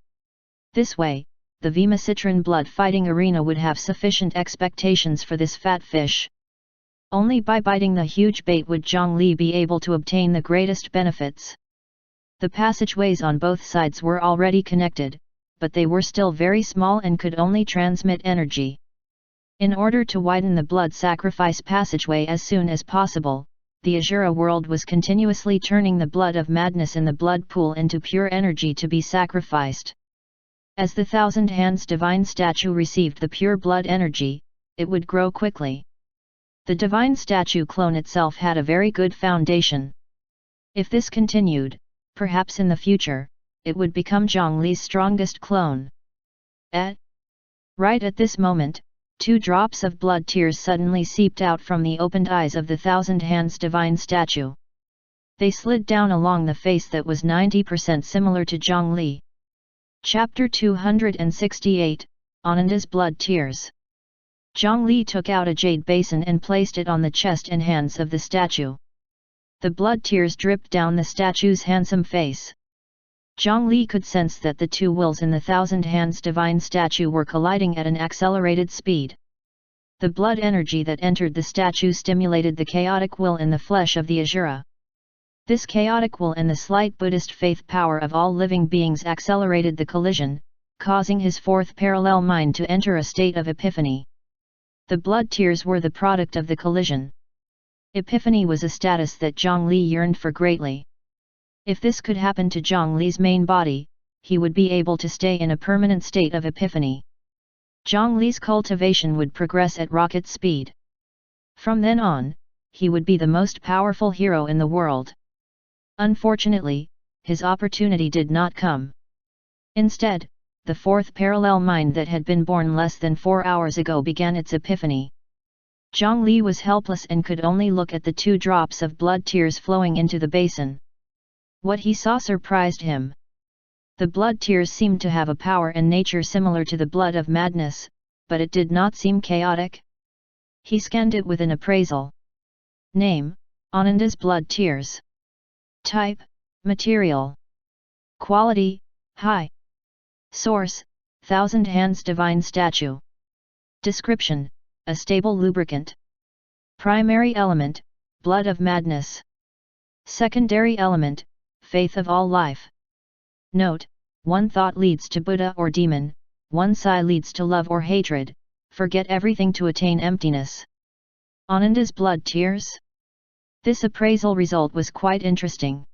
This way, the Vimasitran blood fighting arena would have sufficient expectations for this fat fish. Only by biting the huge bait would Zhongli be able to obtain the greatest benefits. The passageways on both sides were already connected, but they were still very small and could only transmit energy. In order to widen the blood sacrifice passageway as soon as possible, the Azura world was continuously turning the blood of madness in the blood pool into pure energy to be sacrificed. As the Thousand Hands divine statue received the pure blood energy, it would grow quickly. The divine statue clone itself had a very good foundation. If this continued, perhaps in the future, it would become Zhongli's strongest clone. Right at this moment, 2 drops of blood tears suddenly seeped out from the opened eyes of the Thousand Hands divine statue. They slid down along the face that was 90% similar to Zhongli. Chapter 268, Ananda's Blood Tears. Zhongli took out a jade basin and placed it on the chest and hands of the statue. The blood tears dripped down the statue's handsome face. Zhongli could sense that the 2 wills in the Thousand Hands divine statue were colliding at an accelerated speed. The blood energy that entered the statue stimulated the chaotic will in the flesh of the Azura. This chaotic will and the slight Buddhist faith power of all living beings accelerated the collision, causing his 4th parallel mind to enter a state of epiphany. The blood tears were the product of the collision. Epiphany was a status that Zhongli yearned for greatly. If this could happen to Zhongli's main body, he would be able to stay in a permanent state of epiphany. Zhongli's cultivation would progress at rocket speed. From then on, he would be the most powerful hero in the world. Unfortunately, his opportunity did not come. Instead, the 4th parallel mind that had been born less than 4 hours ago began its epiphany. Zhongli was helpless and could only look at the 2 drops of blood tears flowing into the basin. What he saw surprised him. The blood tears seemed to have a power and nature similar to the blood of madness, but it did not seem chaotic. He scanned it with an appraisal. Name, Ananda's blood tears. Type, material. Quality, high. Source, Thousand Hands Divine Statue. Description, a stable lubricant. Primary element, blood of madness. Secondary element, faith of all life. Note, one thought leads to Buddha or demon, one sigh leads to love or hatred, forget everything to attain emptiness. Ananda's blood tears? This appraisal result was quite interesting.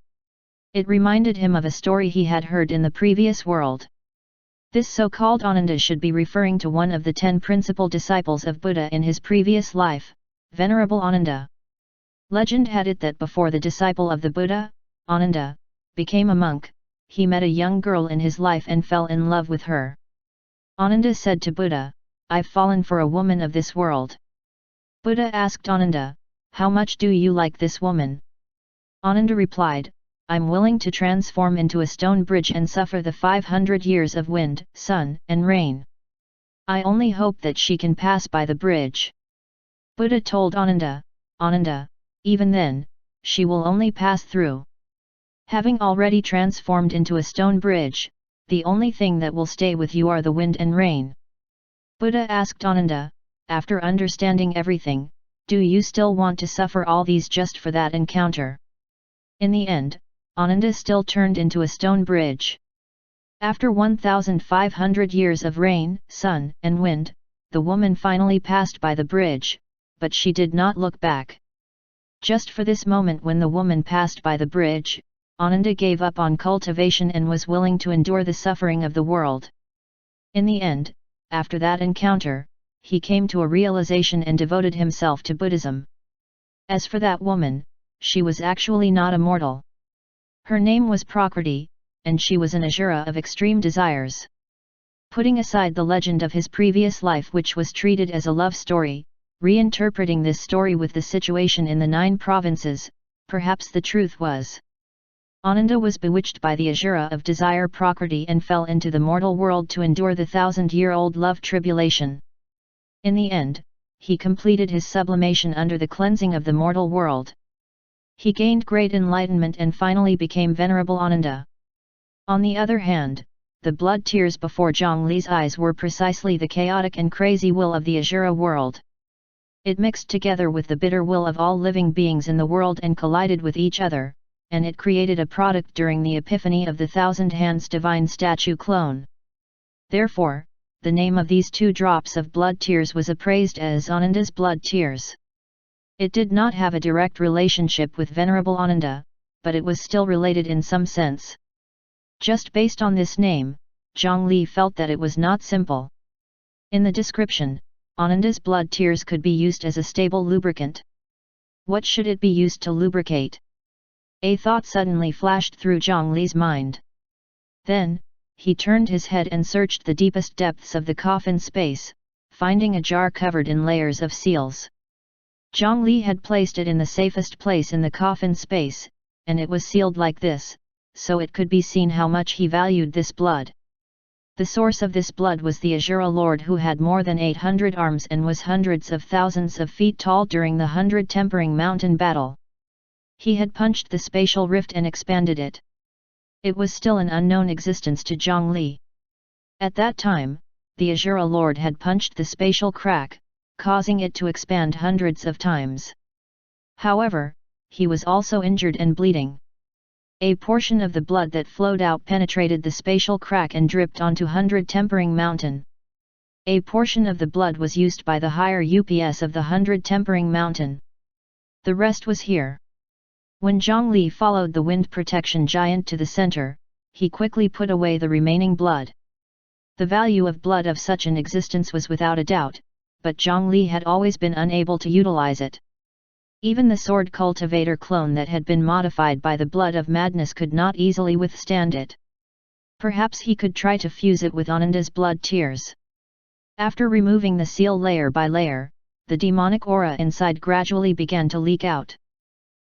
It reminded him of a story he had heard in the previous world. This so-called Ananda should be referring to one of the 10 principal disciples of Buddha in his previous life, Venerable Ananda. Legend had it that before the disciple of the Buddha, Ananda, became a monk, he met a young girl in his life and fell in love with her. Ananda said to Buddha, "I've fallen for a woman of this world." Buddha asked Ananda, "How much do you like this woman?" Ananda replied, "I'm willing to transform into a stone bridge and suffer the 500 years of wind, sun, and rain. I only hope that she can pass by the bridge." Buddha told Ananda, "Ananda, even then, she will only pass through. Having already transformed into a stone bridge, the only thing that will stay with you are the wind and rain." Buddha asked Ananda, "After understanding everything, do you still want to suffer all these just for that encounter?" In the end, Ananda still turned into a stone bridge. After 1,500 years of rain, sun, and wind, the woman finally passed by the bridge, but she did not look back. Just for this moment when the woman passed by the bridge, Ananda gave up on cultivation and was willing to endure the suffering of the world. In the end, after that encounter, he came to a realization and devoted himself to Buddhism. As for that woman, she was actually not a mortal. Her name was Prakriti, and she was an asura of extreme desires. Putting aside the legend of his previous life which was treated as a love story, reinterpreting this story with the situation in the 9 provinces, perhaps the truth was. Ananda was bewitched by the asura of desire Prakriti and fell into the mortal world to endure the 1,000-year-old love tribulation. In the end, he completed his sublimation under the cleansing of the mortal world. He gained great enlightenment and finally became Venerable Ananda. On the other hand, the blood tears before Zhongli's eyes were precisely the chaotic and crazy will of the asura world. It mixed together with the bitter will of all living beings in the world and collided with each other, and it created a product during the epiphany of the Thousand Hands Divine Statue clone. Therefore, the name of these 2 drops of blood tears was appraised as Ananda's blood tears. It did not have a direct relationship with Venerable Ananda, but it was still related in some sense. Just based on this name, Zhongli felt that it was not simple. In the description, Ananda's blood tears could be used as a stable lubricant. What should it be used to lubricate? A thought suddenly flashed through Zhongli's mind. Then, he turned his head and searched the deepest depths of the coffin space, finding a jar covered in layers of seals. Zhongli had placed it in the safest place in the coffin space, and it was sealed like this, so it could be seen how much he valued this blood. The source of this blood was the Asura Lord who had more than 800 arms and was hundreds of thousands of feet tall during the 100 Tempering Mountain battle. He had punched the spatial rift and expanded it. It was still an unknown existence to Zhongli. At that time, the Asura Lord had punched the spatial crack, causing it to expand hundreds of times. However, he was also injured and bleeding. A portion of the blood that flowed out penetrated the spatial crack and dripped onto 100 Tempering Mountain. A portion of the blood was used by the higher UPS of the 100 Tempering Mountain. The rest was here. When Zhongli followed the wind protection giant to the center, he quickly put away the remaining blood. The value of blood of such an existence was without a doubt, but Zhongli had always been unable to utilize it. Even the sword cultivator clone that had been modified by the blood of madness could not easily withstand it. Perhaps he could try to fuse it with Ananda's blood tears. After removing the seal layer by layer, the demonic aura inside gradually began to leak out.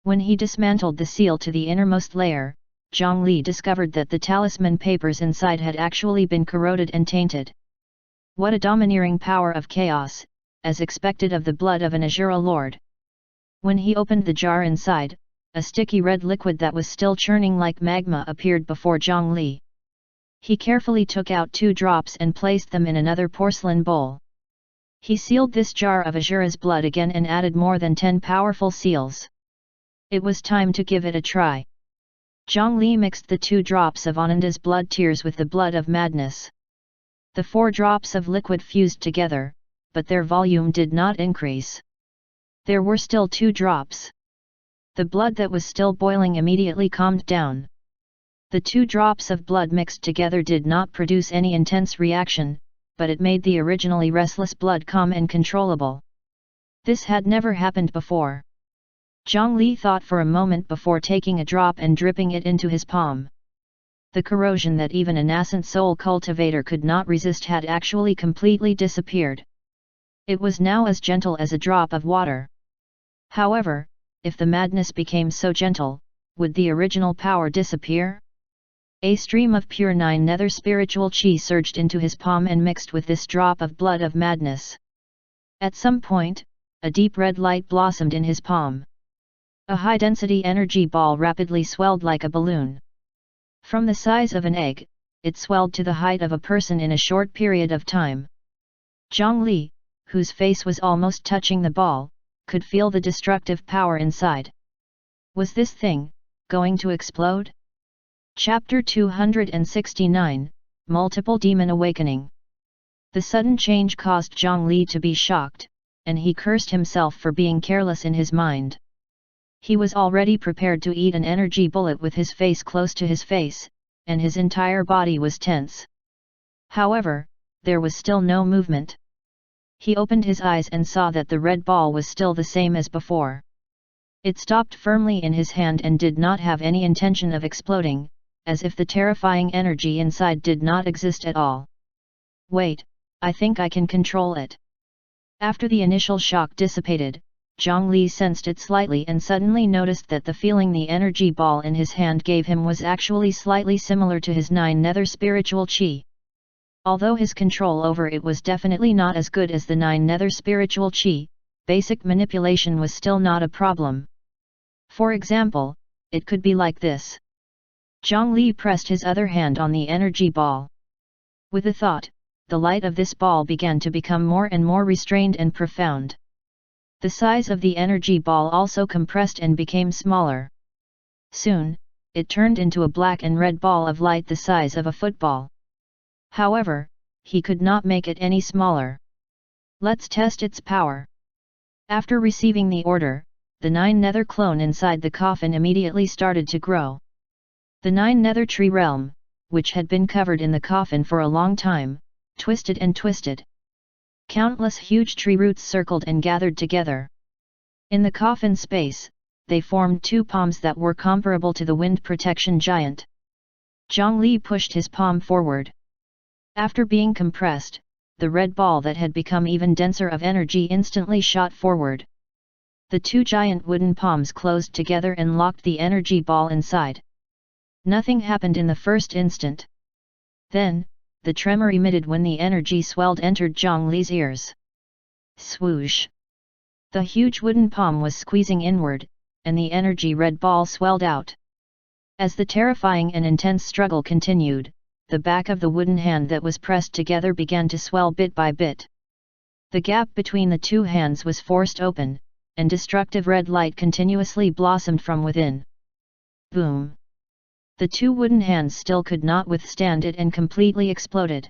When he dismantled the seal to the innermost layer, Zhongli discovered that the talisman papers inside had actually been corroded and tainted. What a domineering power of chaos, as expected of the blood of an Asura Lord. When he opened the jar inside, a sticky red liquid that was still churning like magma appeared before Zhongli. He carefully took out 2 drops and placed them in another porcelain bowl. He sealed this jar of Azura's blood again and added more than 10 powerful seals. It was time to give it a try. Zhongli mixed the 2 drops of Ananda's blood tears with the blood of madness. The 4 drops of liquid fused together, but their volume did not increase. There were still 2 drops. The blood that was still boiling immediately calmed down. The 2 drops of blood mixed together did not produce any intense reaction, but it made the originally restless blood calm and controllable. This had never happened before. Zhongli thought for a moment before taking a drop and dripping it into his palm. The corrosion that even a nascent soul cultivator could not resist had actually completely disappeared. It was now as gentle as a drop of water. However, if the madness became so gentle, would the original power disappear? A stream of pure 9 nether spiritual chi surged into his palm and mixed with this drop of blood of madness. At some point, a deep red light blossomed in his palm. A high-density energy ball rapidly swelled like a balloon. From the size of an egg, it swelled to the height of a person in a short period of time. Zhongli, whose face was almost touching the ball, could feel the destructive power inside. Was this thing going to explode? Chapter 269, Multiple Demon Awakening. The sudden change caused Zhongli to be shocked, and he cursed himself for being careless in his mind. He was already prepared to eat an energy bullet with his face close to his face, and his entire body was tense. However, there was still no movement. He opened his eyes and saw that the red ball was still the same as before. It stopped firmly in his hand and did not have any intention of exploding, as if the terrifying energy inside did not exist at all. Wait, I think I can control it. After the initial shock dissipated, Zhongli sensed it slightly and suddenly noticed that the feeling the energy ball in his hand gave him was actually slightly similar to his 9 nether spiritual chi. Although his control over it was definitely not as good as the 9 nether spiritual chi, basic manipulation was still not a problem. For example, it could be like this. Zhongli pressed his other hand on the energy ball. With a thought, the light of this ball began to become more and more restrained and profound. The size of the energy ball also compressed and became smaller. Soon, it turned into a black and red ball of light the size of a football. However, he could not make it any smaller. Let's test its power. After receiving the order, the 9 nether clone inside the coffin immediately started to grow. The 9 nether tree realm, which had been covered in the coffin for a long time, twisted and twisted. Countless huge tree roots circled and gathered together. In the coffin space, they formed 2 palms that were comparable to the wind protection giant. Zhongli pushed his palm forward. After being compressed, the red ball that had become even denser of energy instantly shot forward. The 2 giant wooden palms closed together and locked the energy ball inside. Nothing happened in the first instant. Then, the tremor emitted when the energy swelled entered Zhongli's ears. Swoosh! The huge wooden palm was squeezing inward, and the energy red ball swelled out. As the terrifying and intense struggle continued, the back of the wooden hand that was pressed together began to swell bit by bit. The gap between the 2 hands was forced open, and destructive red light continuously blossomed from within. Boom! The 2 wooden hands still could not withstand it and completely exploded.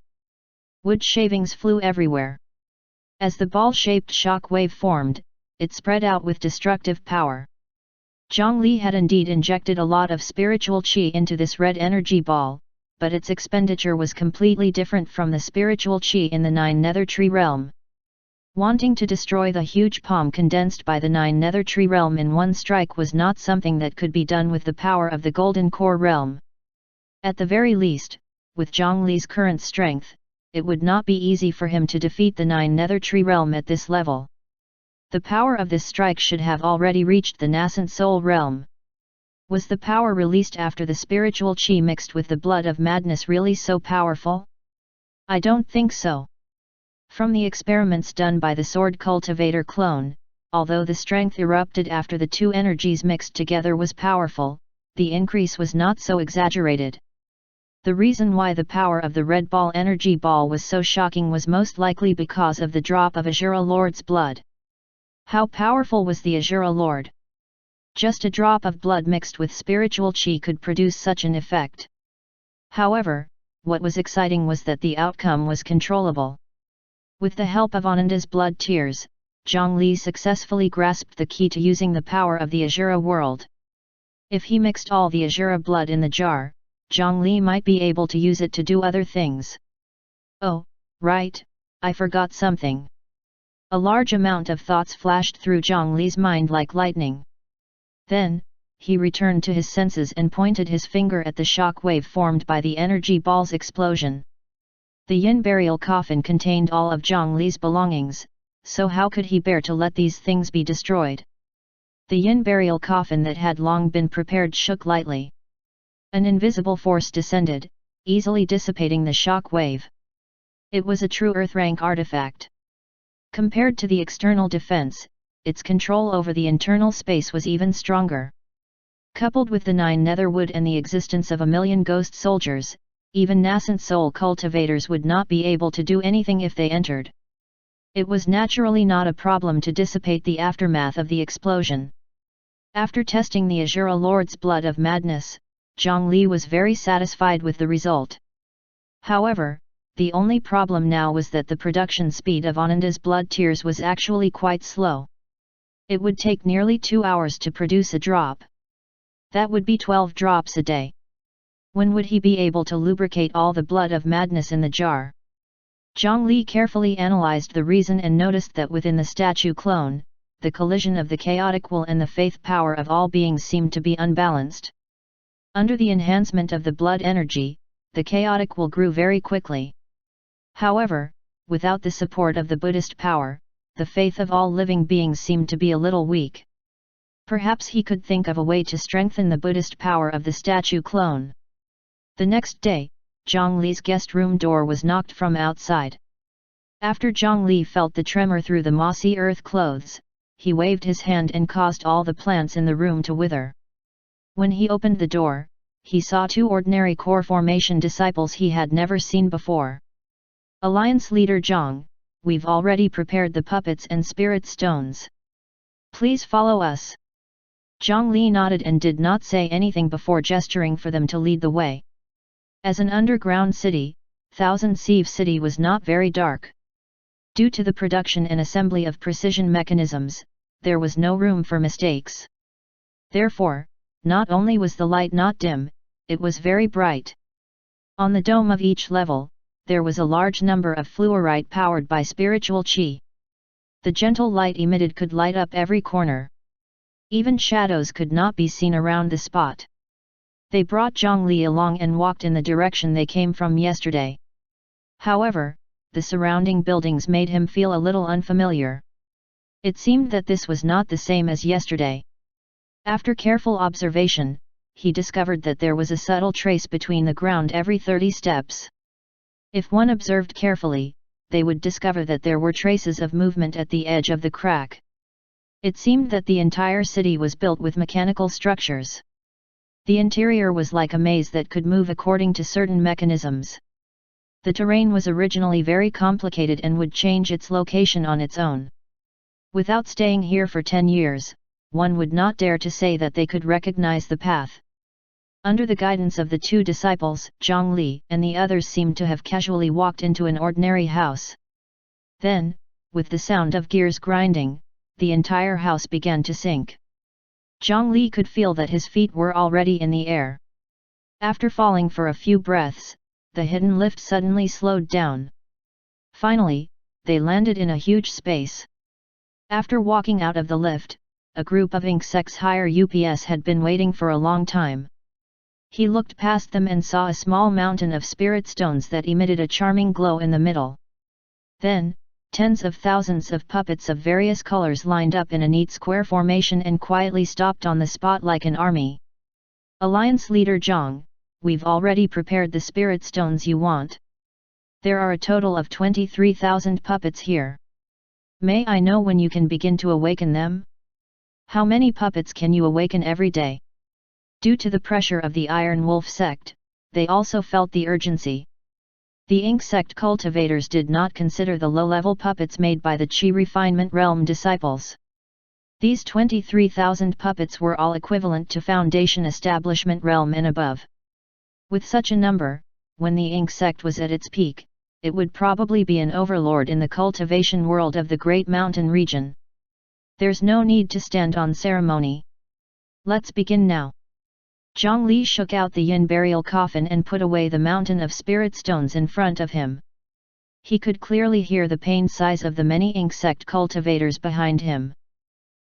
Wood shavings flew everywhere. As the ball-shaped shock wave formed, it spread out with destructive power. Zhongli had indeed injected a lot of spiritual chi into this red energy ball, but its expenditure was completely different from the spiritual chi in the 9 nether tree realm. Wanting to destroy the huge palm condensed by the 9 nether tree realm in one strike was not something that could be done with the power of the golden core realm. At the very least, with Zhongli's current strength, it would not be easy for him to defeat the 9 nether tree realm at this level. The power of this strike should have already reached the nascent soul realm. Was the power released after the spiritual chi mixed with the blood of madness really so powerful? I don't think so. From the experiments done by the sword cultivator clone, although the strength erupted after the two energies mixed together was powerful, the increase was not so exaggerated. The reason why the power of the red ball energy ball was so shocking was most likely because of the drop of Azura Lord's blood. How powerful was the Azura Lord? Just a drop of blood mixed with spiritual chi could produce such an effect. However, what was exciting was that the outcome was controllable. With the help of Ananda's blood tears, Zhongli successfully grasped the key to using the power of the Azura world. If he mixed all the Azura blood in the jar, Zhongli might be able to use it to do other things. Oh, right, I forgot something. A large amount of thoughts flashed through Zhongli's mind like lightning. Then, he returned to his senses and pointed his finger at the shock wave formed by the energy ball's explosion. The yin burial coffin contained all of Zhongli's belongings, so how could he bear to let these things be destroyed? The yin burial coffin that had long been prepared shook lightly. An invisible force descended, easily dissipating the shock wave. It was a true earth-rank artifact. Compared to the external defense, its control over the internal space was even stronger. Coupled with the 9 netherwood and the existence of a million ghost soldiers, even nascent soul cultivators would not be able to do anything if they entered. It was naturally not a problem to dissipate the aftermath of the explosion. After testing the Azura Lord's blood of madness, Zhongli was very satisfied with the result. However, the only problem now was that the production speed of Ananda's blood tears was actually quite slow. It would take nearly 2 hours to produce a drop. That would be 12 drops a day. When would he be able to lubricate all the blood of madness in the jar? Zhongli carefully analyzed the reason and noticed that within the statue clone, the collision of the chaotic will and the faith power of all beings seemed to be unbalanced. Under the enhancement of the blood energy, the chaotic will grew very quickly. However, without the support of the Buddhist power, the faith of all living beings seemed to be a little weak. Perhaps he could think of a way to strengthen the Buddhist power of the statue clone. The next day, Zhongli's guest room door was knocked from outside. After Zhongli felt the tremor through the mossy earth clothes, he waved his hand and caused all the plants in the room to wither. When he opened the door, he saw 2 ordinary core formation disciples he had never seen before. Alliance leader Zhang, we've already prepared the puppets and spirit stones. Please follow us. Zhongli nodded and did not say anything before gesturing for them to lead the way. As an underground city, Thousand Sieve City was not very dark. Due to the production and assembly of precision mechanisms, there was no room for mistakes. Therefore, not only was the light not dim, it was very bright. On the dome of each level, there was a large number of fluorite powered by spiritual chi. The gentle light emitted could light up every corner. Even shadows could not be seen around the spot. They brought Zhongli along and walked in the direction they came from yesterday. However, the surrounding buildings made him feel a little unfamiliar. It seemed that this was not the same as yesterday. After careful observation, he discovered that there was a subtle trace between the ground every 30 steps. If one observed carefully, they would discover that there were traces of movement at the edge of the crack. It seemed that the entire city was built with mechanical structures. The interior was like a maze that could move according to certain mechanisms. The terrain was originally very complicated and would change its location on its own. Without staying here for 10 years, one would not dare to say that they could recognize the path. Under the guidance of the 2 disciples, Zhongli and the others seemed to have casually walked into an ordinary house. Then, with the sound of gears grinding, the entire house began to sink. Zhongli could feel that his feet were already in the air. After falling for a few breaths, the hidden lift suddenly slowed down. Finally, they landed in a huge space. After walking out of the lift, a group of insects higher UPS had been waiting for a long time. He looked past them and saw a small mountain of spirit stones that emitted a charming glow in the middle. Then, tens of thousands of puppets of various colors lined up in a neat square formation and quietly stopped on the spot like an army. Alliance leader Zhang, we've already prepared the spirit stones you want. There are a total of 23,000 puppets here. May I know when you can begin to awaken them? How many puppets can you awaken every day? Due to the pressure of the Iron Wolf sect, they also felt the urgency. The Ink sect cultivators did not consider the low-level puppets made by the Qi Refinement Realm disciples. These 23,000 puppets were all equivalent to Foundation Establishment Realm and above. With such a number, when the Ink sect was at its peak, it would probably be an overlord in the cultivation world of the Great Mountain region. There's no need to stand on ceremony. Let's begin now. Zhang Li shook out the yin burial coffin and put away the mountain of spirit stones in front of him. He could clearly hear the pain sighs of the many Ink sect cultivators behind him.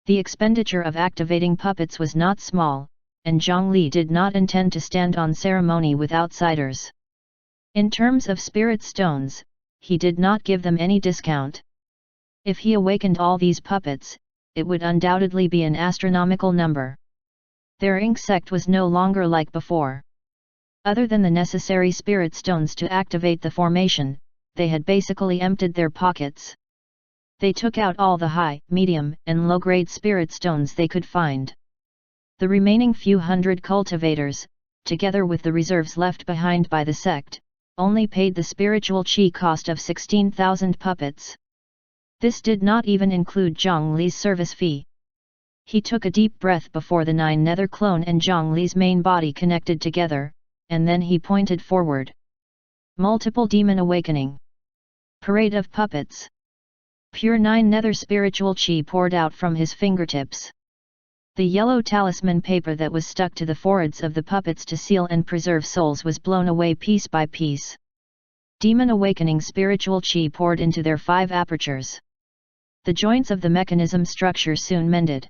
The expenditure of activating puppets was not small, and Zhang Li did not intend to stand on ceremony with outsiders. In terms of spirit stones, he did not give them any discount. If he awakened all these puppets, it would undoubtedly be an astronomical number. Their Ink sect was no longer like before. Other than the necessary spirit stones to activate the formation, they had basically emptied their pockets. They took out all the high, medium, and low-grade spirit stones they could find. The remaining few hundred cultivators, together with the reserves left behind by the sect, only paid the spiritual qi cost of 16,000 puppets. This did not even include Zhang Li's service fee. He took a deep breath before the 9 nether clone and Zhang Li's main body connected together, and then he pointed forward. Multiple demon awakening. Parade of puppets. Pure 9 nether spiritual qi poured out from his fingertips. The yellow talisman paper that was stuck to the foreheads of the puppets to seal and preserve souls was blown away piece by piece. Demon awakening spiritual qi poured into their 5 apertures. The joints of the mechanism structure soon mended.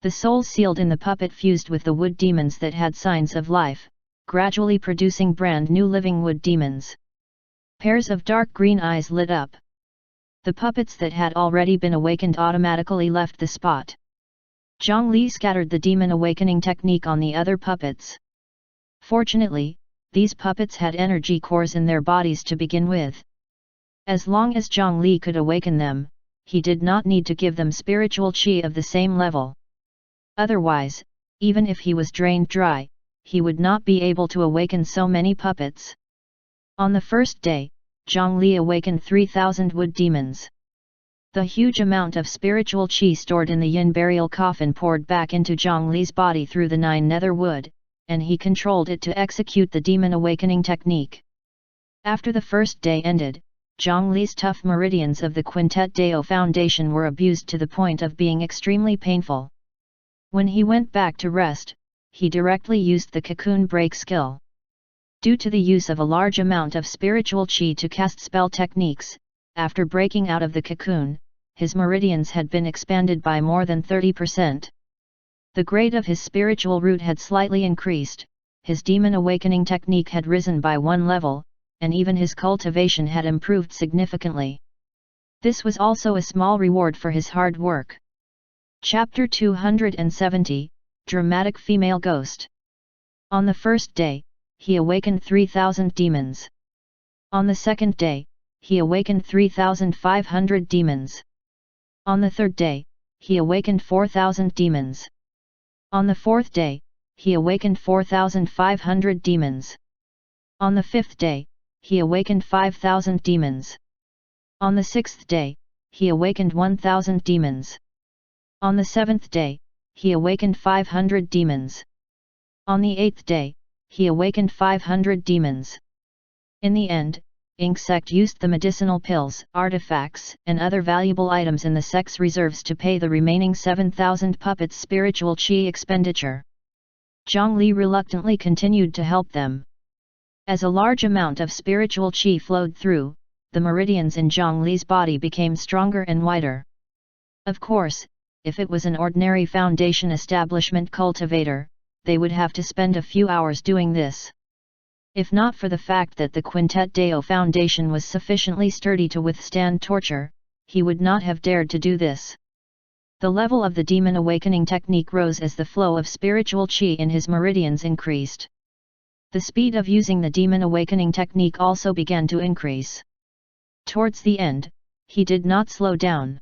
The souls sealed in the puppet fused with the wood demons that had signs of life, gradually producing brand new living wood demons. Pairs of dark green eyes lit up. The puppets that had already been awakened automatically left the spot. Zhang Li scattered the demon awakening technique on the other puppets. Fortunately, these puppets had energy cores in their bodies to begin with. As long as Zhang Li could awaken them, he did not need to give them spiritual qi of the same level. Otherwise, even if he was drained dry, he would not be able to awaken so many puppets. On the first day, Zhang Li awakened 3,000 wood demons. The huge amount of spiritual qi stored in the yin burial coffin poured back into Zhang Li's body through the 9 nether wood, and he controlled it to execute the demon awakening technique. After the first day ended, Zhang Li's tough meridians of the Quintet Dao Foundation were abused to the point of being extremely painful. When he went back to rest, he directly used the cocoon break skill. Due to the use of a large amount of spiritual qi to cast spell techniques, after breaking out of the cocoon, his meridians had been expanded by more than 30%. The grade of his spiritual root had slightly increased, his demon awakening technique had risen by 1 level, and even his cultivation had improved significantly. This was also a small reward for his hard work. Chapter 270, Dramatic Female Ghost. On the first day, he awakened 3,000 demons. On the second day, he awakened 3,500 demons. On the third day, he awakened 4,000 demons. On the fourth day, he awakened 4,500 demons. On the fifth day, he awakened 5,000 demons. On the sixth day, he awakened 1,000 demons. On the seventh day, he awakened 500 demons. On the eighth day, he awakened 500 demons. In the end, Ink sect used the medicinal pills, artifacts, and other valuable items in the sect's reserves to pay the remaining 7,000 puppets' spiritual qi expenditure. Zhang Li reluctantly continued to help them. As a large amount of spiritual qi flowed through, the meridians in Zhang Li's body became stronger and wider. Of course, if it was an ordinary foundation establishment cultivator, they would have to spend a few hours doing this. If not for the fact that the Quintet Dao Foundation was sufficiently sturdy to withstand torture, he would not have dared to do this. The level of the demon awakening technique rose as the flow of spiritual qi in his meridians increased. The speed of using the demon awakening technique also began to increase. Towards the end, he did not slow down.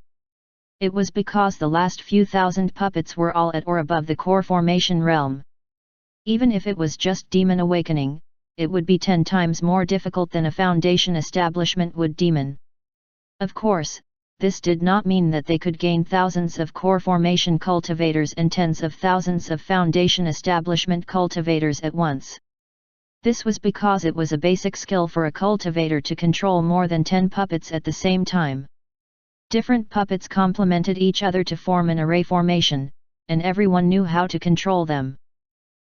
It was because the last few thousand puppets were all at or above the core formation realm. Even if it was just demon awakening, it would be 10 times more difficult than a foundation establishment would demon. Of course, this did not mean that they could gain thousands of core formation cultivators and tens of thousands of foundation establishment cultivators at once. This was because it was a basic skill for a cultivator to control more than 10 puppets at the same time. Different puppets complemented each other to form an array formation, and everyone knew how to control them.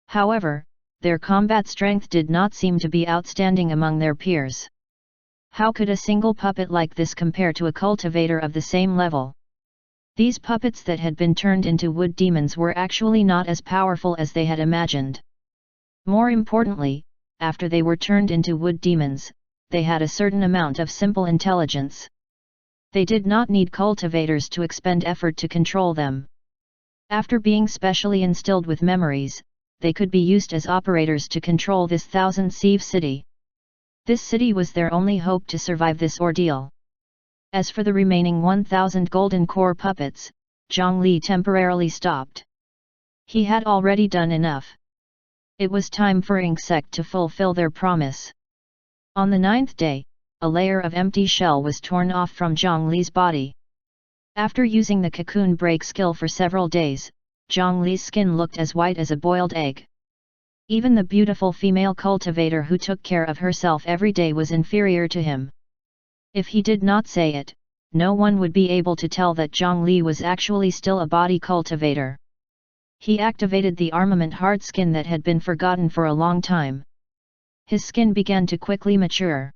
However, their combat strength did not seem to be outstanding among their peers. How could a single puppet like this compare to a cultivator of the same level? These puppets that had been turned into wood demons were actually not as powerful as they had imagined. More importantly, after they were turned into wood demons, they had a certain amount of simple intelligence. They did not need cultivators to expend effort to control them. After being specially instilled with memories, they could be used as operators to control this 1,000-sieve city. This city was their only hope to survive this ordeal. As for the remaining 1,000 golden core puppets, Zhongli temporarily stopped. He had already done enough. It was time for Insect to fulfill their promise. On the 9th day, a layer of empty shell was torn off from Zhongli's body. After using the cocoon break skill for several days, Zhongli's skin looked as white as a boiled egg. Even the beautiful female cultivator who took care of herself every day was inferior to him. If he did not say it, no one would be able to tell that Zhongli was actually still a body cultivator. He activated the armament hard skin that had been forgotten for a long time. His skin began to quickly mature.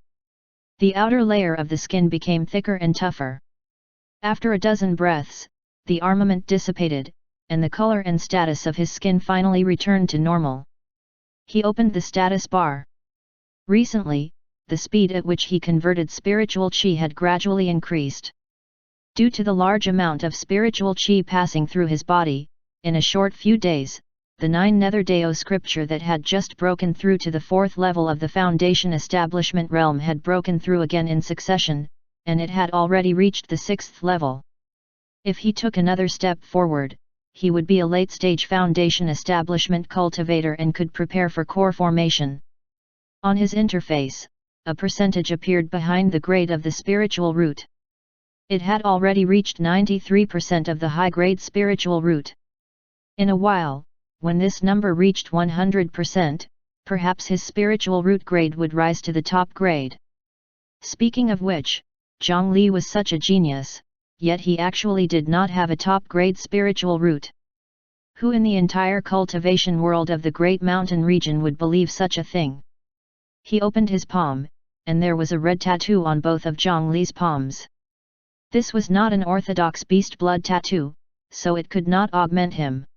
The outer layer of the skin became thicker and tougher. After a dozen breaths, the armament dissipated, and the color and status of his skin finally returned to normal. He opened the status bar. Recently, the speed at which he converted spiritual chi had gradually increased. Due to the large amount of spiritual chi passing through his body, in a short few days, the 9 Nether Deo scripture that had just broken through to the 4th level of the foundation establishment realm had broken through again in succession, and it had already reached the 6th level. If he took another step forward, he would be a late-stage foundation establishment cultivator and could prepare for core formation. On his interface, a percentage appeared behind the grade of the spiritual root. It had already reached 93% of the high-grade spiritual root. In a while, when this number reached 100%, perhaps his spiritual root grade would rise to the top grade. Speaking of which, Zhongli was such a genius, yet he actually did not have a top-grade spiritual root. Who in the entire cultivation world of the Great Mountain region would believe such a thing? He opened his palm, and there was a red tattoo on both of Zhongli's palms. This was not an orthodox beast blood tattoo, so it could not augment him.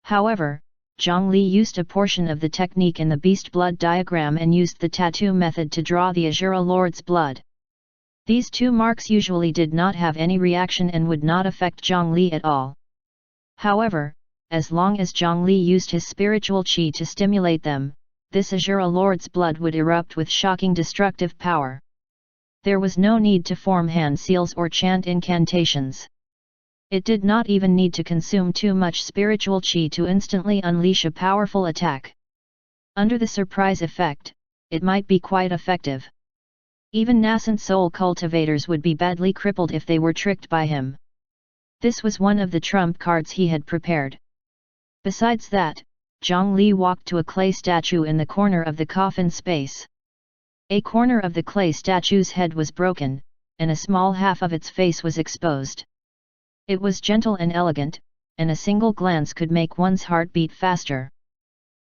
However, Zhongli used a portion of the technique in the beast blood diagram and used the tattoo method to draw the Azura Lord's blood. These two marks usually did not have any reaction and would not affect Zhongli at all. However, as long as Zhongli used his spiritual chi to stimulate them, this Azura Lord's blood would erupt with shocking destructive power. There was no need to form hand seals or chant incantations. It did not even need to consume too much spiritual chi to instantly unleash a powerful attack. Under the surprise effect, it might be quite effective. Even nascent soul cultivators would be badly crippled if they were tricked by him. This was one of the trump cards he had prepared. Besides that, Zhongli walked to a clay statue in the corner of the coffin space. A corner of the clay statue's head was broken, and a small half of its face was exposed. It was gentle and elegant, and a single glance could make one's heart beat faster.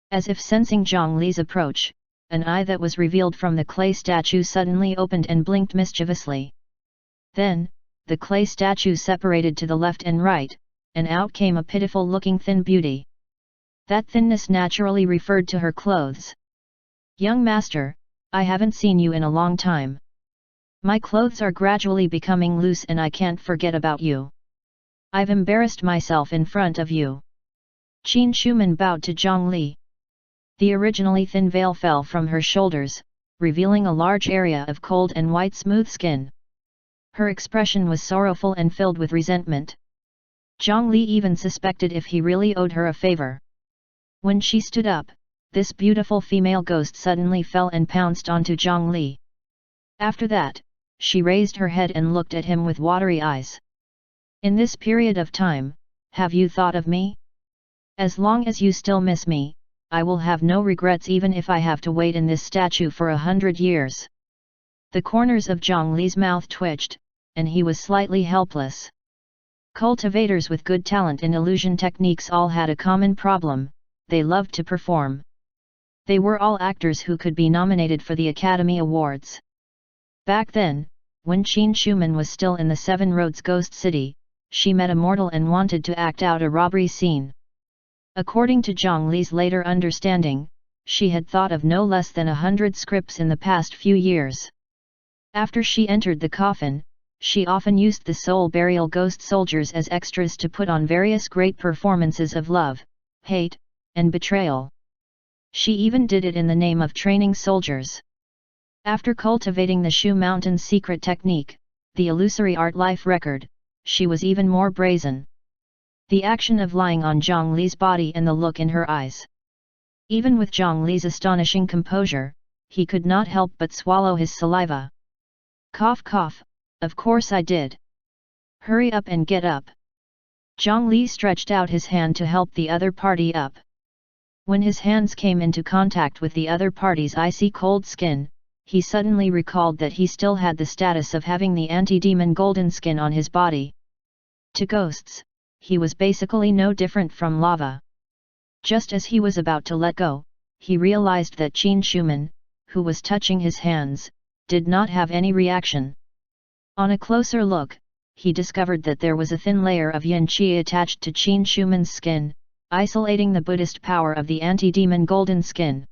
As if sensing Zhongli's approach, an eye that was revealed from the clay statue suddenly opened and blinked mischievously. Then, the clay statue separated to the left and right, and out came a pitiful-looking thin beauty. That thinness naturally referred to her clothes. "Young master, I haven't seen you in a long time. My clothes are gradually becoming loose and I can't forget about you. I've embarrassed myself in front of you." Qin Shuman bowed to Zhongli. The originally thin veil fell from her shoulders, revealing a large area of cold and white smooth skin. Her expression was sorrowful and filled with resentment. Zhang Li even suspected if he really owed her a favor. When she stood up, this beautiful female ghost suddenly fell and pounced onto Zhang Li. After that, she raised her head and looked at him with watery eyes. In this period of time, have you thought of me? As long as you still miss me, I will have no regrets even if I have to wait in this statue for 100 years. The corners of Zhang Li's mouth twitched, and he was slightly helpless. Cultivators with good talent in illusion techniques all had a common problem: they loved to perform. They were all actors who could be nominated for the Academy Awards. Back then, when Qin Shuman was still in the Seven Roads Ghost City, she met a mortal and wanted to act out a robbery scene. According to Zhang Li's later understanding, she had thought of no less than 100 scripts in the past few years. After she entered the coffin, she often used the soul burial ghost soldiers as extras to put on various great performances of love, hate, and betrayal. She even did it in the name of training soldiers. After cultivating the Shu Mountain secret technique, the illusory art life record, she was even more brazen. The action of lying on Zhang Li's body and the look in her eyes. Even with Zhang Li's astonishing composure, he could not help but swallow his saliva. Cough cough, of course I did. Hurry up and get up. Zhang Li stretched out his hand to help the other party up. When his hands came into contact with the other party's icy cold skin, he suddenly recalled that he still had the status of having the anti-demon golden skin on his body. To ghosts, he was basically no different from lava. Just as he was about to let go, he realized that Qin Shuman, who was touching his hands, did not have any reaction. On a closer look, he discovered that there was a thin layer of yin qi attached to Qin Shuman's skin, isolating the Buddhist power of the anti-demon golden skin.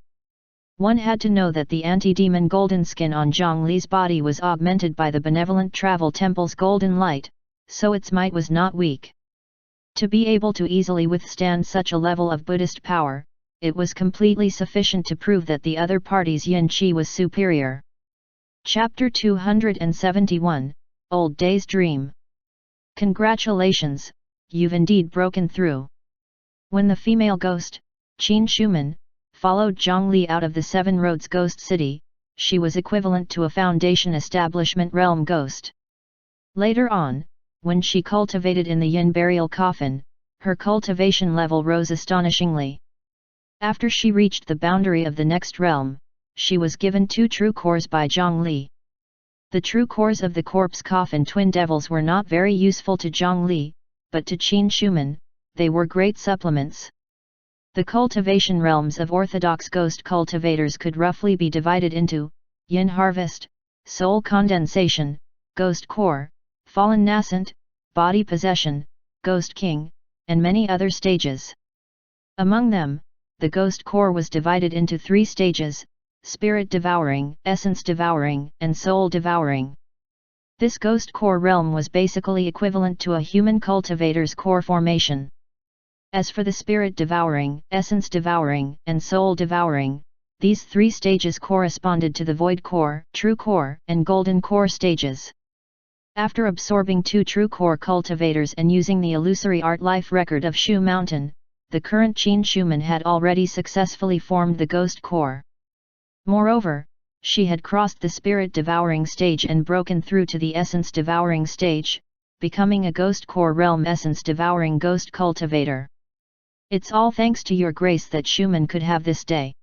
One had to know that the anti-demon golden skin on Zhang Li's body was augmented by the benevolent travel temple's golden light, so its might was not weak. To be able to easily withstand such a level of Buddhist power, it was completely sufficient to prove that the other party's yin qi was superior. Chapter 271, Old Day's Dream. Congratulations, you've indeed broken through. When the female ghost, Qin Shuman, followed Zhang Li out of the Seven Roads Ghost City, she was equivalent to a Foundation Establishment Realm ghost. Later on, when she cultivated in the yin burial coffin, her cultivation level rose astonishingly. After she reached the boundary of the next realm, she was given 2 true cores by Zhang Li. The true cores of the corpse coffin twin devils were not very useful to Zhang Li, but to Qin Shuman, they were great supplements. The cultivation realms of orthodox ghost cultivators could roughly be divided into yin harvest, soul condensation, ghost core, fallen nascent, body possession, ghost king, and many other stages. Among them, the ghost core was divided into 3 stages: spirit devouring, essence devouring, and soul devouring. This ghost core realm was basically equivalent to a human cultivator's core formation. As for the spirit devouring, essence devouring, and soul devouring, these 3 stages corresponded to the void core, true core, and golden core stages. After absorbing 2 true core cultivators and using the illusory art life record of Shu Mountain, the current Qin Shuman had already successfully formed the ghost core. Moreover, she had crossed the spirit devouring stage and broken through to the essence devouring stage, becoming a ghost core realm essence devouring ghost cultivator. It's all thanks to your grace that Shuman could have this day.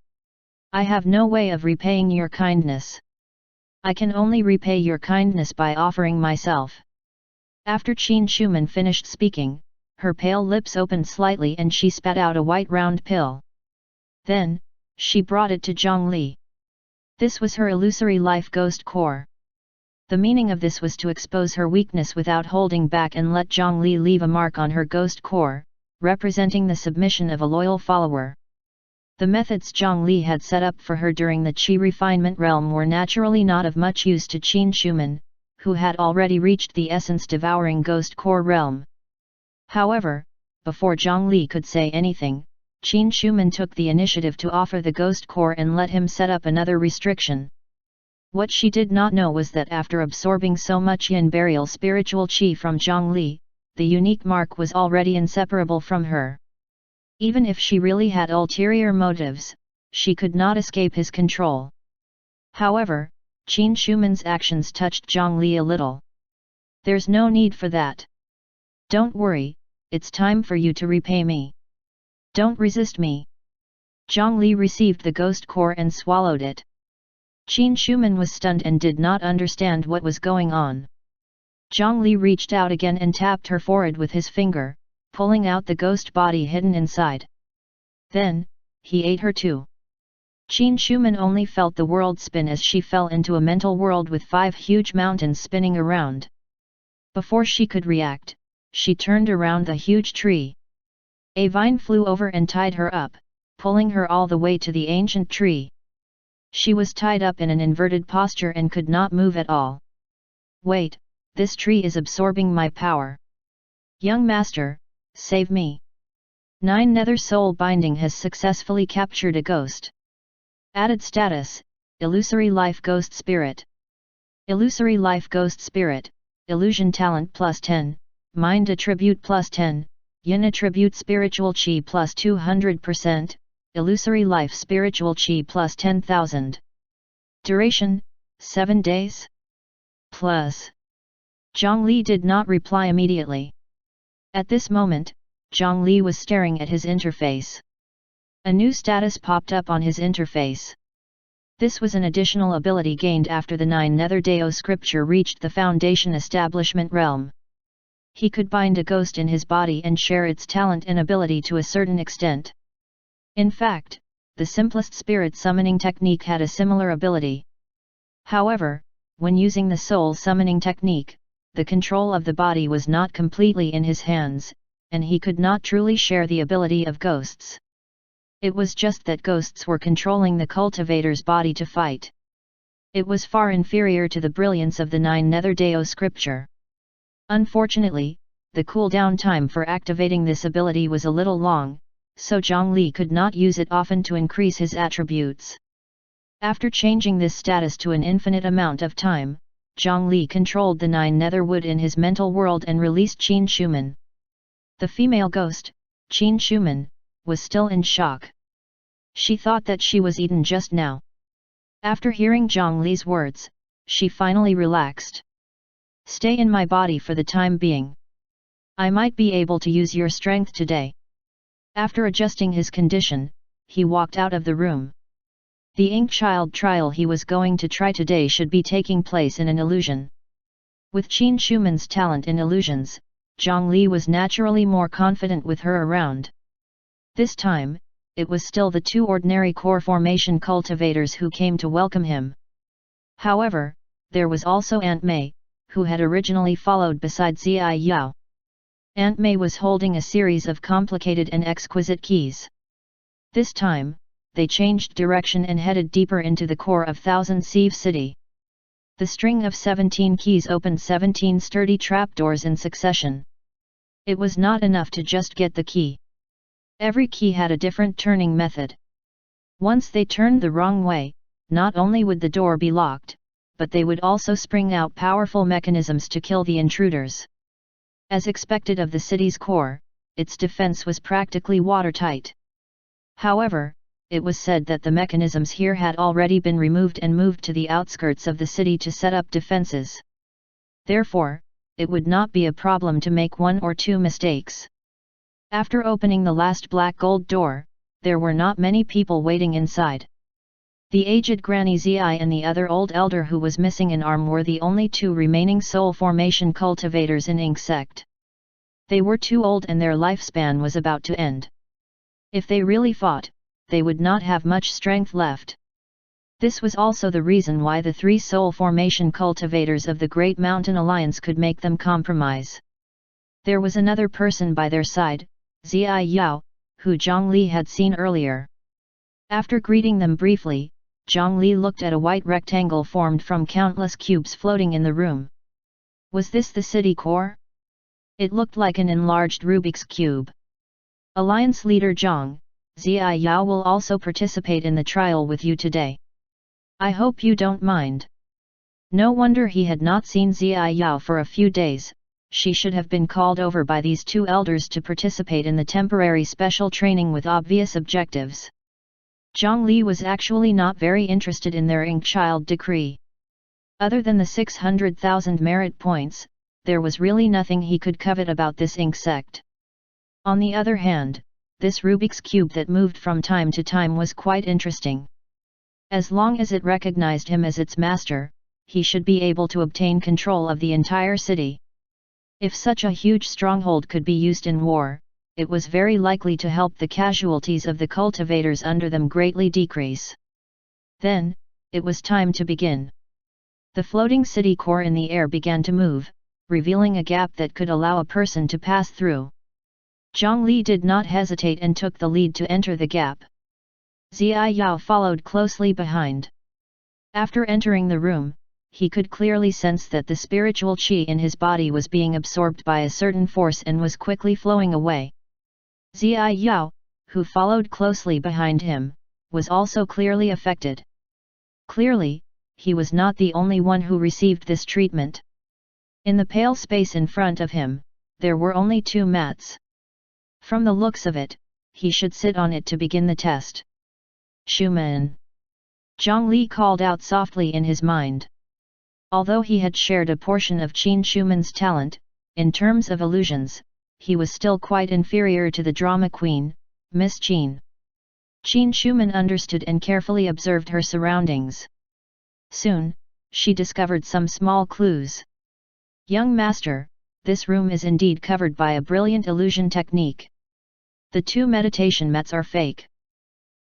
I have no way of repaying your kindness. I can only repay your kindness by offering myself. After Qin Shuman finished speaking, her pale lips opened slightly and she spat out a white round pill. Then, she brought it to Zhang Li. This was her illusory life ghost core. The meaning of this was to expose her weakness without holding back and let Zhang Li leave a mark on her ghost core, representing the submission of a loyal follower. The methods Zhang Li had set up for her during the Qi refinement realm were naturally not of much use to Qin Shuman, who had already reached the essence-devouring ghost core realm. However, before Zhang Li could say anything, Qin Shuman took the initiative to offer the ghost core and let him set up another restriction. What she did not know was that after absorbing so much yin burial spiritual qi from Zhongli, the unique mark was already inseparable from her. Even if she really had ulterior motives, she could not escape his control. However, Qin Shuman's actions touched Zhongli a little. There's no need for that. Don't worry, it's time for you to repay me. Don't resist me. Zhongli received the ghost core and swallowed it. Qin Shuman was stunned and did not understand what was going on. Zhongli reached out again and tapped her forehead with his finger, pulling out the ghost body hidden inside. Then, he ate her too. Qin Shuman only felt the world spin as she fell into a mental world with 5 huge mountains spinning around. Before she could react, she turned around the huge tree. A vine flew over and tied her up, pulling her all the way to the ancient tree. She was tied up in an inverted posture and could not move at all. Wait, this tree is absorbing my power. Young master, save me. 9 Nether Soul Binding has successfully captured a ghost. Added status, Illusory Life Ghost Spirit. Illusory Life Ghost Spirit, Illusion Talent plus 10, Mind Attribute plus 10, Yin Attribute Spiritual Qi plus 200%, Illusory Life Spiritual Qi plus 10,000. Duration, 7 days? Plus. Zhongli did not reply immediately. At this moment, Zhongli was staring at his interface. A new status popped up on his interface. This was an additional ability gained after the 9 Nether Dao scripture reached the Foundation Establishment realm. He could bind a ghost in his body and share its talent and ability to a certain extent. In fact, the simplest spirit summoning technique had a similar ability. However, when using the soul summoning technique, the control of the body was not completely in his hands, and he could not truly share the ability of ghosts. It was just that ghosts were controlling the cultivator's body to fight. It was far inferior to the brilliance of the 9 Nether Dao scripture. Unfortunately, the cooldown time for activating this ability was a little long, so Zhongli could not use it often to increase his attributes. After changing this status to an infinite amount of time, Zhongli controlled the 9 Nether Wood in his mental world and released Qin Shuman. The female ghost, Qin Shuman, was still in shock. She thought that she was eaten just now. After hearing Zhongli's words, she finally relaxed. Stay in my body for the time being. I might be able to use your strength today. After adjusting his condition, he walked out of the room. The ink child trial he was going to try today should be taking place in an illusion. With Qin Shuman's talent in illusions, Zhongli was naturally more confident with her around. This time, it was still the 2 ordinary core formation cultivators who came to welcome him. However, there was also Aunt May, who had originally followed beside Ziyi Yao. Aunt May was holding a series of complicated and exquisite keys. This time, they changed direction and headed deeper into the core of Thousand Sieve City. The string of 17 keys opened 17 sturdy trapdoors in succession. It was not enough to just get the key. Every key had a different turning method. Once they turned the wrong way, not only would the door be locked, but they would also spring out powerful mechanisms to kill the intruders. As expected of the city's core, its defense was practically watertight. However, it was said that the mechanisms here had already been removed and moved to the outskirts of the city to set up defenses. Therefore, it would not be a problem to make 1 or 2 mistakes. After opening the last black gold door, there were not many people waiting inside. The aged Granny Ziyi and the other old elder who was missing an arm were the only 2 remaining soul formation cultivators in Ink sect. They were too old and their lifespan was about to end. If they really fought, they would not have much strength left. This was also the reason why the 3 soul formation cultivators of the Great Mountain Alliance could make them compromise. There was another person by their side, Ziyi Yao, who Zhongli had seen earlier. After greeting them briefly, Zhongli looked at a white rectangle formed from countless cubes floating in the room. Was this the city core? It looked like an enlarged Rubik's Cube. Alliance leader Zhang, Ziyi Yao will also participate in the trial with you today. I hope you don't mind. No wonder he had not seen Ziai Yao for a few days. She should have been called over by these two elders to participate in the temporary special training with obvious objectives. Zhang Li was actually not very interested in their ink child decree. Other than the 600,000 merit points, there was really nothing he could covet about this ink sect. On the other hand, this Rubik's Cube that moved from time to time was quite interesting. As long as it recognized him as its master, he should be able to obtain control of the entire city. If such a huge stronghold could be used in war, it was very likely to help the casualties of the cultivators under them greatly decrease. Then, it was time to begin. The floating city core in the air began to move, revealing a gap that could allow a person to pass through. Zhang Li did not hesitate and took the lead to enter the gap. Ziai Yao followed closely behind. After entering the room, he could clearly sense that the spiritual qi in his body was being absorbed by a certain force and was quickly flowing away. Ziai Yao, who followed closely behind him, was also clearly affected. Clearly, he was not the only one who received this treatment. In the pale space in front of him, there were only 2 mats. From the looks of it, he should sit on it to begin the test. Shuman! Zhang Li called out softly in his mind. Although he had shared a portion of Qin Shuman's talent, in terms of illusions, he was still quite inferior to the drama queen, Miss Qin. Qin Shuman understood and carefully observed her surroundings. Soon, she discovered some small clues. Young master, this room is indeed covered by a brilliant illusion technique. The 2 meditation mats are fake.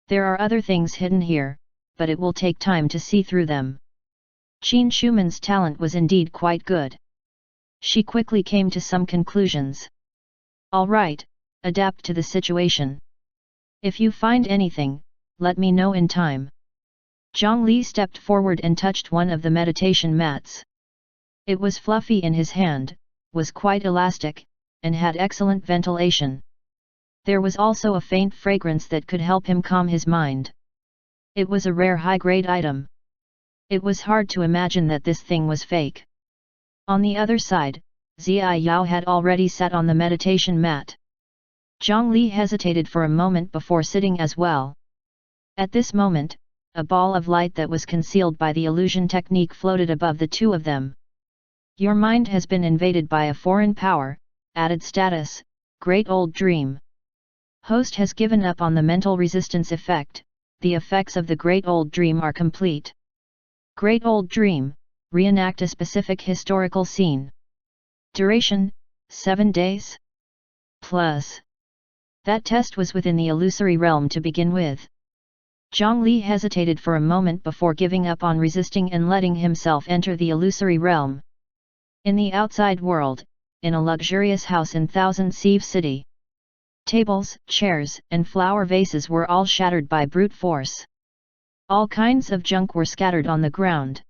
There are other things hidden here, but it will take time to see through them. Qin Shuman's talent was indeed quite good. She quickly came to some conclusions. All right, adapt to the situation. If you find anything, let me know in time. Zhang Li stepped forward and touched one of the meditation mats. It was fluffy in his hand, was quite elastic, and had excellent ventilation. There was also a faint fragrance that could help him calm his mind. It was a rare high-grade item. It was hard to imagine that this thing was fake. On the other side, Ziai Yao had already sat on the meditation mat. Zhang Li hesitated for a moment before sitting as well. At this moment, a ball of light that was concealed by the illusion technique floated above the 2 of them. Your mind has been invaded by a foreign power, added status, Great Old Dream. Host has given up on the mental resistance effect, the effects of the Great Old Dream are complete. Great Old Dream, reenact a specific historical scene. Duration, 7 days? Plus. That test was within the illusory realm to begin with. Zhang Li hesitated for a moment before giving up on resisting and letting himself enter the illusory realm. In the outside world, in a luxurious house in Thousand Sieve City. Tables, chairs, and flower vases were all shattered by brute force. All kinds of junk were scattered on the ground.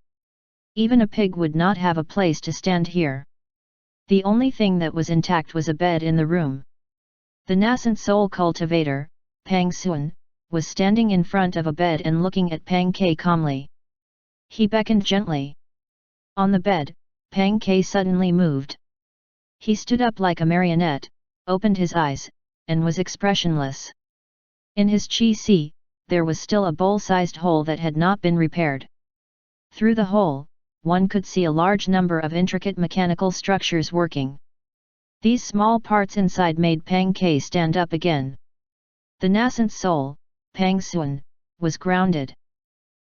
Even a pig would not have a place to stand here. The only thing that was intact was a bed in the room. The nascent soul cultivator, Pang Xuan, was standing in front of a bed and looking at Pang Ke calmly. He beckoned gently. On the bed, Pang Ke suddenly moved. He stood up like a marionette, opened his eyes, and was expressionless. In his qi, there was still a bowl-sized hole that had not been repaired. Through the hole, one could see a large number of intricate mechanical structures working. These small parts inside made Pang Ke stand up again. The nascent soul, Pang Xuan, was grounded.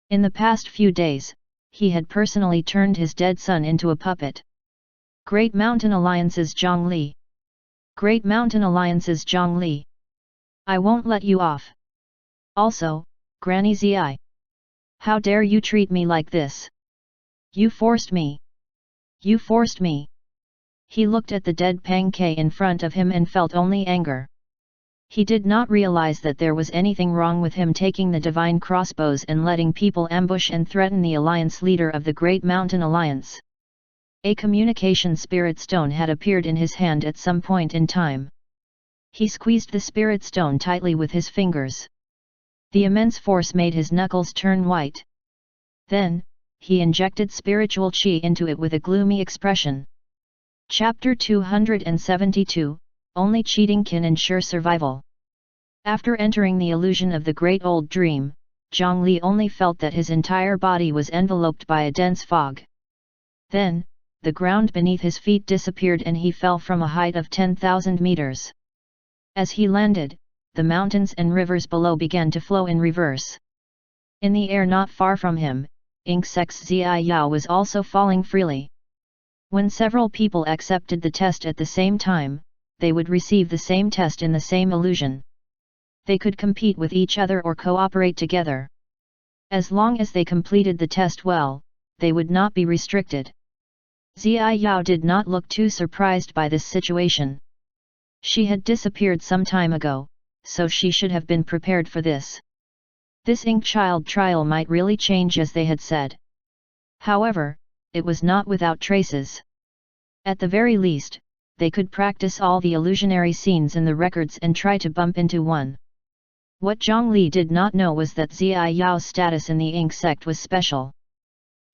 In the past few days, he had personally turned his dead son into a puppet. Great Mountain Alliance's Zhang Li. Great Mountain Alliance's Zhang Li. I won't let you off. Also, Granny Zi. How dare you treat me like this? You forced me. You forced me. He looked at the dead Pang Ke in front of him and felt only anger. He did not realize that there was anything wrong with him taking the divine crossbows and letting people ambush and threaten the alliance leader of the Great Mountain Alliance. A communication spirit stone had appeared in his hand at some point in time. He squeezed the spirit stone tightly with his fingers. The immense force made his knuckles turn white. Then, he injected spiritual qi into it with a gloomy expression. Chapter 272, Only Cheating Can Ensure Survival. After entering the illusion of the Great Old Dream, Zhongli only felt that his entire body was enveloped by a dense fog. Then, the ground beneath his feet disappeared and he fell from a height of 10,000 meters. As he landed, the mountains and rivers below began to flow in reverse. In the air not far from him, Insect's Zai Yao was also falling freely. When several people accepted the test at the same time, they would receive the same test in the same illusion. They could compete with each other or cooperate together. As long as they completed the test well, they would not be restricted. Zai Yao did not look too surprised by this situation. She had disappeared some time ago, so she should have been prepared for this. This ink child trial might really change as they had said. However, it was not without traces. At the very least, they could practice all the illusionary scenes in the records and try to bump into one. What Zhongli did not know was that Zai Yao's status in the ink sect was special.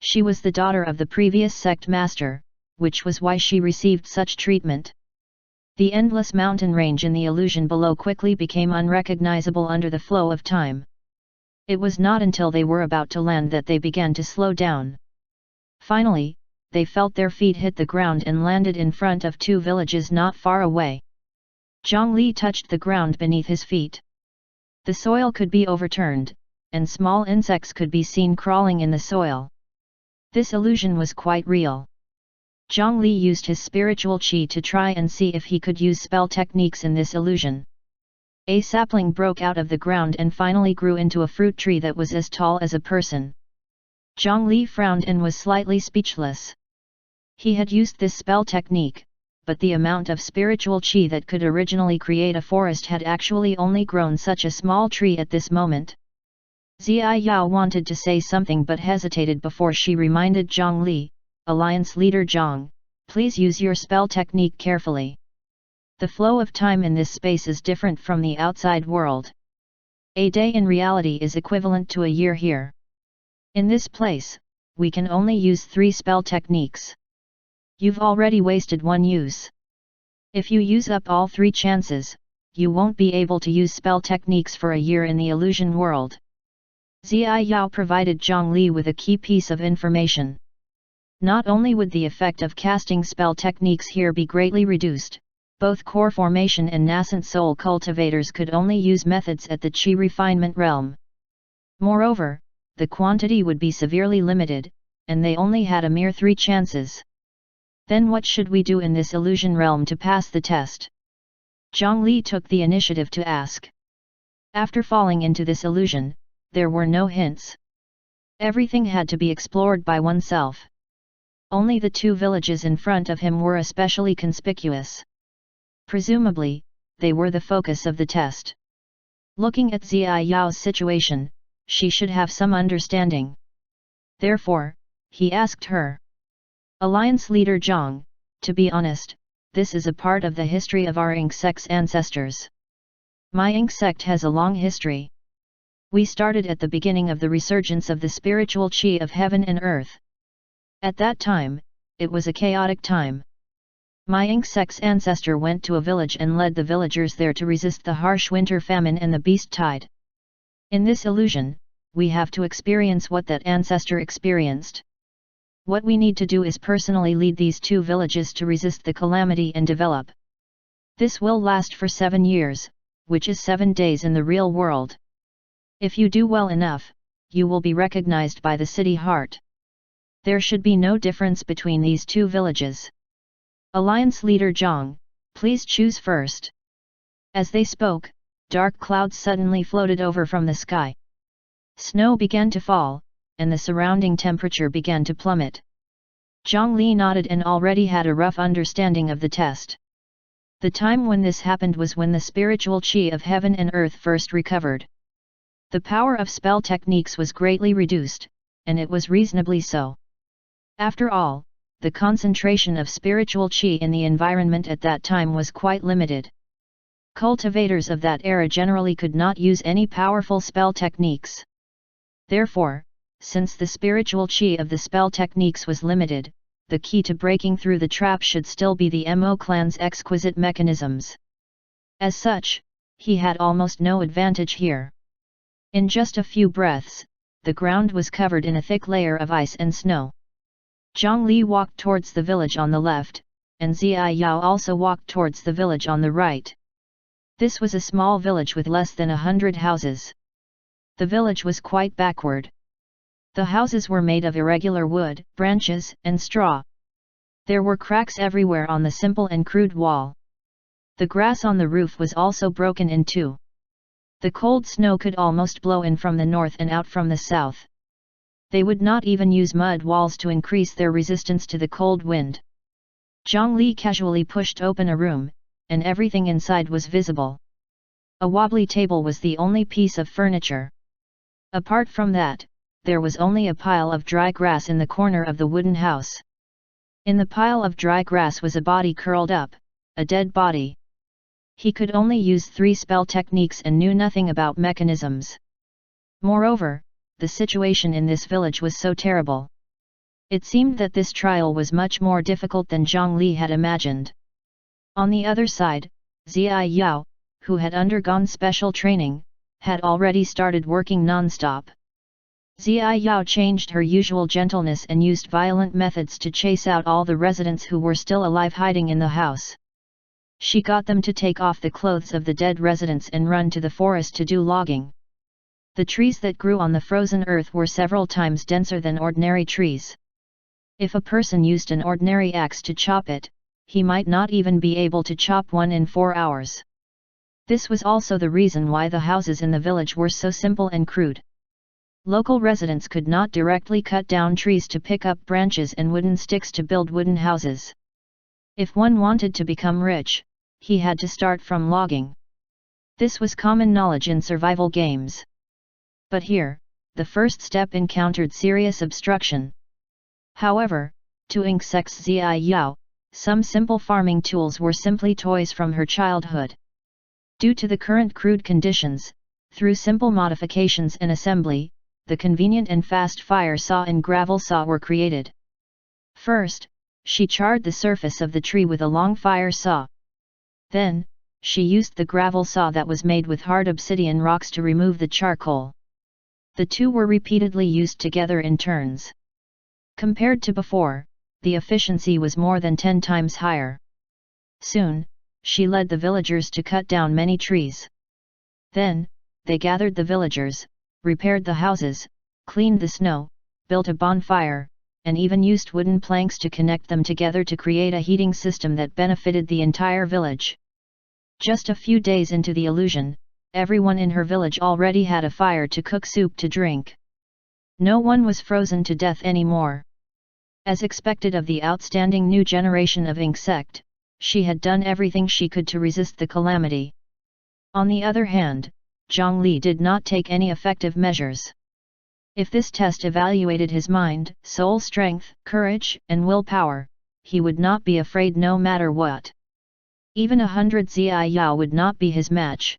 She was the daughter of the previous sect master, which was why she received such treatment. The endless mountain range in the illusion below quickly became unrecognizable under the flow of time. It was not until they were about to land that they began to slow down. Finally, they felt their feet hit the ground and landed in front of two villages not far away. Zhongli touched the ground beneath his feet. The soil could be overturned, and small insects could be seen crawling in the soil. This illusion was quite real. Zhongli used his spiritual qi to try and see if he could use spell techniques in this illusion. A sapling broke out of the ground and finally grew into a fruit tree that was as tall as a person. Zhongli frowned and was slightly speechless. He had used this spell technique, but the amount of spiritual qi that could originally create a forest had actually only grown such a small tree at this moment. Zai Yao wanted to say something but hesitated before she reminded Zhongli, Alliance Leader Zhang, please use your spell technique carefully. The flow of time in this space is different from the outside world. A day in reality is equivalent to a year here. In this place, we can only use 3 spell techniques. You've already wasted 1 use. If you use up all 3 chances, you won't be able to use spell techniques for a year in the illusion world. Zai Yao provided Zhongli with a key piece of information. Not only would the effect of casting spell techniques here be greatly reduced, both core formation and nascent soul cultivators could only use methods at the qi refinement realm. Moreover, the quantity would be severely limited, and they only had a mere 3 chances. Then what should we do in this illusion realm to pass the test? Zhongli took the initiative to ask. After falling into this illusion, there were no hints. Everything had to be explored by oneself. Only the 2 villages in front of him were especially conspicuous. Presumably, they were the focus of the test. Looking at Zai Yao's situation, she should have some understanding. Therefore, he asked her. Alliance Leader Zhang, to be honest, this is a part of the history of our ink sect's ancestors. My ink sect has a long history. We started at the beginning of the resurgence of the spiritual qi of heaven and earth. At that time, it was a chaotic time. My ink sect's ancestor went to a village and led the villagers there to resist the harsh winter famine and the beast tide. In this illusion, we have to experience what that ancestor experienced. What we need to do is personally lead these 2 villages to resist the calamity and develop. This will last for 7 years, which is 7 days in the real world. If you do well enough, you will be recognized by the city heart. There should be no difference between these 2 villages. Alliance Leader Zhang, please choose first. As they spoke, dark clouds suddenly floated over from the sky. Snow began to fall, and the surrounding temperature began to plummet. Zhongli nodded and already had a rough understanding of the test. The time when this happened was when the spiritual qi of heaven and earth first recovered. The power of spell techniques was greatly reduced, and it was reasonably so. After all, the concentration of spiritual qi in the environment at that time was quite limited. Cultivators of that era generally could not use any powerful spell techniques. Therefore, since the spiritual chi of the spell techniques was limited, the key to breaking through the trap should still be the Mo clan's exquisite mechanisms. As such, he had almost no advantage here. In just a few breaths, the ground was covered in a thick layer of ice and snow. Zhang Li walked towards the village on the left, and Zia Yao also walked towards the village on the right. This was a small village with less than 100 houses. The village was quite backward. The houses were made of irregular wood, branches, and straw. There were cracks everywhere on the simple and crude wall. The grass on the roof was also broken in two. The cold snow could almost blow in from the north and out from the south. They would not even use mud walls to increase their resistance to the cold wind. Zhang Li casually pushed open a room, and everything inside was visible. A wobbly table was the only piece of furniture. Apart from that, there was only a pile of dry grass in the corner of the wooden house. In the pile of dry grass was a body curled up, a dead body. He could only use 3 spell techniques and knew nothing about mechanisms. Moreover, the situation in this village was so terrible. It seemed that this trial was much more difficult than Zhang Li had imagined. On the other side, Zia Yao, who had undergone special training, had already started working non-stop. Zia Yao changed her usual gentleness and used violent methods to chase out all the residents who were still alive hiding in the house. She got them to take off the clothes of the dead residents and run to the forest to do logging. The trees that grew on the frozen earth were several times denser than ordinary trees. If a person used an ordinary axe to chop it, he might not even be able to chop one in 4 hours. This was also the reason why the houses in the village were so simple and crude. Local residents could not directly cut down trees to pick up branches and wooden sticks to build wooden houses. If one wanted to become rich, he had to start from logging. This was common knowledge in survival games. But here, the first step encountered serious obstruction. However, to insects Zia Yao, some simple farming tools were simply toys from her childhood. Due to the current crude conditions, through simple modifications and assembly, the convenient and fast fire saw and gravel saw were created. First, she charred the surface of the tree with a long fire saw. Then, she used the gravel saw that was made with hard obsidian rocks to remove the charcoal. The two were repeatedly used together in turns. Compared to before, the efficiency was more than 10 times higher. Soon, she led the villagers to cut down many trees. Then, they gathered the villagers, repaired the houses, cleaned the snow, built a bonfire, and even used wooden planks to connect them together to create a heating system that benefited the entire village. Just a few days into the illusion, everyone in her village already had a fire to cook soup to drink. No one was frozen to death anymore. As expected of the outstanding new generation of insect, she had done everything she could to resist the calamity. On the other hand, Zhang Li did not take any effective measures. If this test evaluated his mind, soul strength, courage, and willpower, he would not be afraid no matter what. Even 100 Zia Yao would not be his match.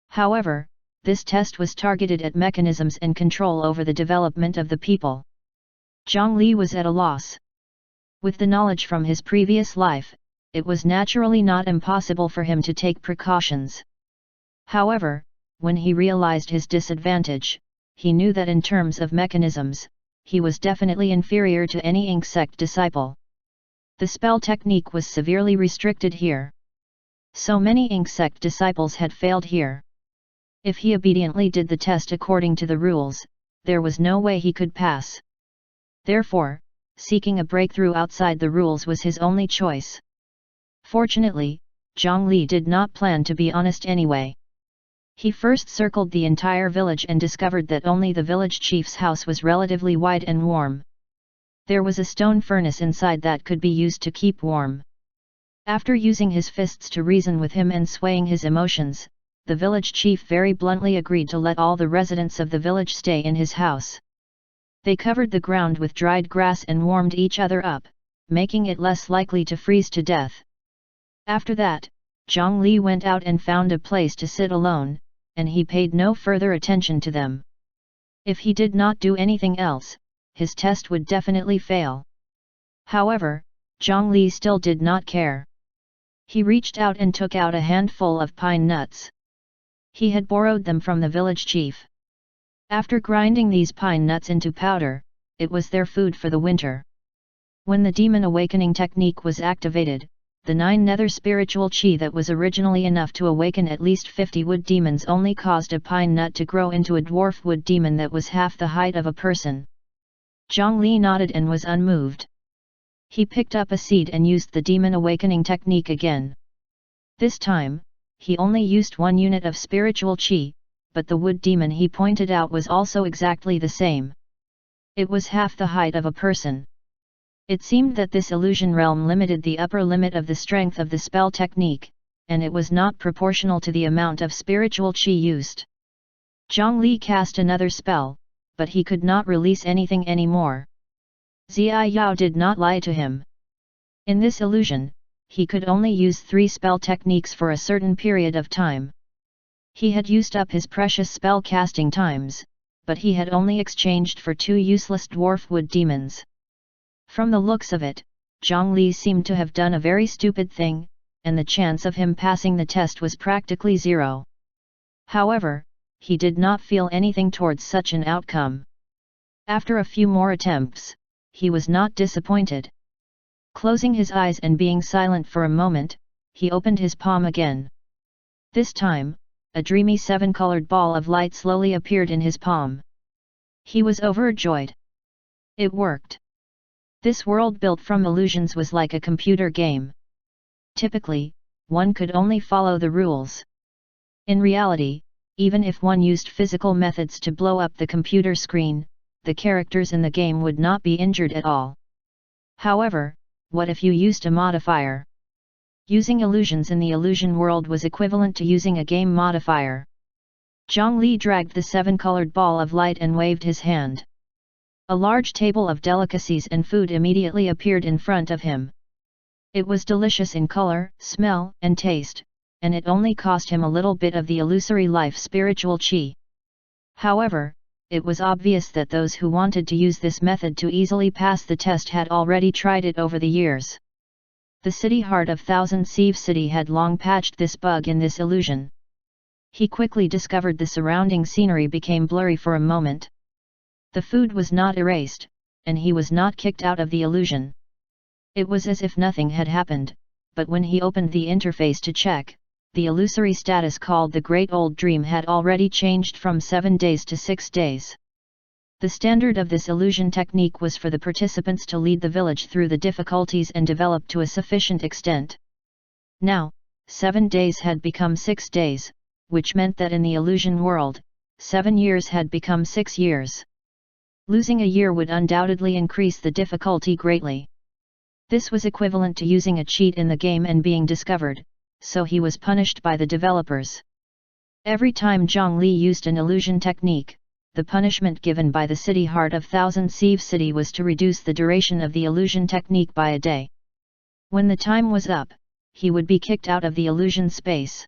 However, this test was targeted at mechanisms and control over the development of the people. Zhang Li was at a loss. With the knowledge from his previous life, it was naturally not impossible for him to take precautions. However, when he realized his disadvantage, he knew that in terms of mechanisms, he was definitely inferior to any insect disciple. The spell technique was severely restricted here. So many insect disciples had failed here. If he obediently did the test according to the rules, there was no way he could pass. Therefore, seeking a breakthrough outside the rules was his only choice. Fortunately, Zhang Li did not plan to be honest anyway. He first circled the entire village and discovered that only the village chief's house was relatively wide and warm. There was a stone furnace inside that could be used to keep warm. After using his fists to reason with him and swaying his emotions, the village chief very bluntly agreed to let all the residents of the village stay in his house. They covered the ground with dried grass and warmed each other up, making it less likely to freeze to death. After that, Zhang Li went out and found a place to sit alone, and he paid no further attention to them. If he did not do anything else, his test would definitely fail. However, Zhongli still did not care. He reached out and took out a handful of pine nuts. He had borrowed them from the village chief. After grinding these pine nuts into powder, it was their food for the winter. When the demon awakening technique was activated, the 9 nether spiritual chi that was originally enough to awaken at least 50 wood demons only caused a pine nut to grow into a dwarf wood demon that was half the height of a person. Zhongli nodded and was unmoved. He picked up a seed and used the demon awakening technique again. This time, he only used 1 unit of spiritual chi, but the wood demon he pointed out was also exactly the same. It was half the height of a person. It seemed that this illusion realm limited the upper limit of the strength of the spell technique, and it was not proportional to the amount of spiritual chi used. Zhongli cast another spell, but he could not release anything anymore. Zia Yao did not lie to him. In this illusion, he could only use 3 spell techniques for a certain period of time. He had used up his precious spell casting times, but he had only exchanged for 2 useless dwarf wood demons. From the looks of it, Zhongli seemed to have done a very stupid thing, and the chance of him passing the test was practically 0. However, he did not feel anything towards such an outcome. After a few more attempts, he was not disappointed. Closing his eyes and being silent for a moment, he opened his palm again. This time, a dreamy 7-colored ball of light slowly appeared in his palm. He was overjoyed. It worked. This world built from illusions was like a computer game. Typically, one could only follow the rules. In reality, even if one used physical methods to blow up the computer screen, the characters in the game would not be injured at all. However, what if you used a modifier? Using illusions in the illusion world was equivalent to using a game modifier. Zhongli dragged the 7-colored ball of light and waved his hand. A large table of delicacies and food immediately appeared in front of him. It was delicious in color, smell, and taste, and it only cost him a little bit of the illusory life spiritual chi. However, it was obvious that those who wanted to use this method to easily pass the test had already tried it over the years. The city heart of Thousand Sieve City had long patched this bug in this illusion. He quickly discovered the surrounding scenery became blurry for a moment. The food was not erased, and he was not kicked out of the illusion. It was as if nothing had happened, but when he opened the interface to check, the illusory status called the Great Old Dream had already changed from 7 days to 6 days. The standard of this illusion technique was for the participants to lead the village through the difficulties and develop to a sufficient extent. Now, 7 days had become 6 days, which meant that in the illusion world, 7 years had become 6 years. Losing a year would undoubtedly increase the difficulty greatly. This was equivalent to using a cheat in the game and being discovered, so he was punished by the developers. Every time Zhongli used an illusion technique, the punishment given by the city heart of Thousand Sieve City was to reduce the duration of the illusion technique by a day. When the time was up, he would be kicked out of the illusion space.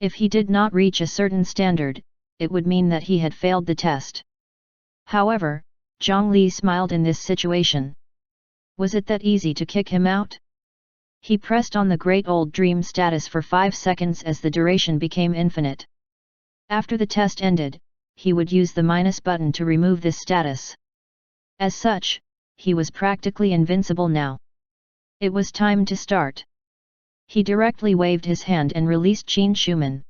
If he did not reach a certain standard, it would mean that he had failed the test. However, Zhongli smiled in this situation. Was it that easy to kick him out? He pressed on the Great Old Dream status for 5 seconds as the duration became infinite. After the test ended, he would use the minus button to remove this status. As such, he was practically invincible now. It was time to start. He directly waved his hand and released Qin Shuman.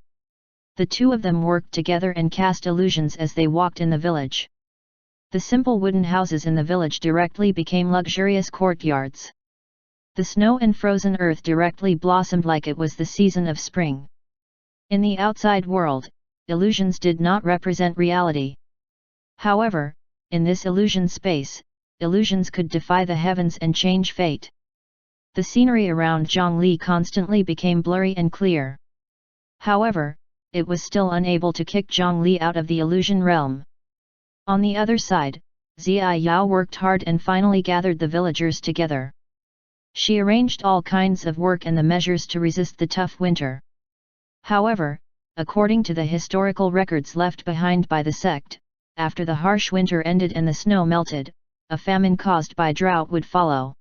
The two of them worked together and cast illusions as they walked in the village. The simple wooden houses in the village directly became luxurious courtyards. The snow and frozen earth directly blossomed like it was the season of spring. In the outside world, illusions did not represent reality. However, in this illusion space, illusions could defy the heavens and change fate. The scenery around Zhongli constantly became blurry and clear. However, it was still unable to kick Zhongli out of the illusion realm. On the other side, Zia Yao worked hard and finally gathered the villagers together. She arranged all kinds of work and the measures to resist the tough winter. However, according to the historical records left behind by the sect, after the harsh winter ended and the snow melted, a famine caused by drought would follow.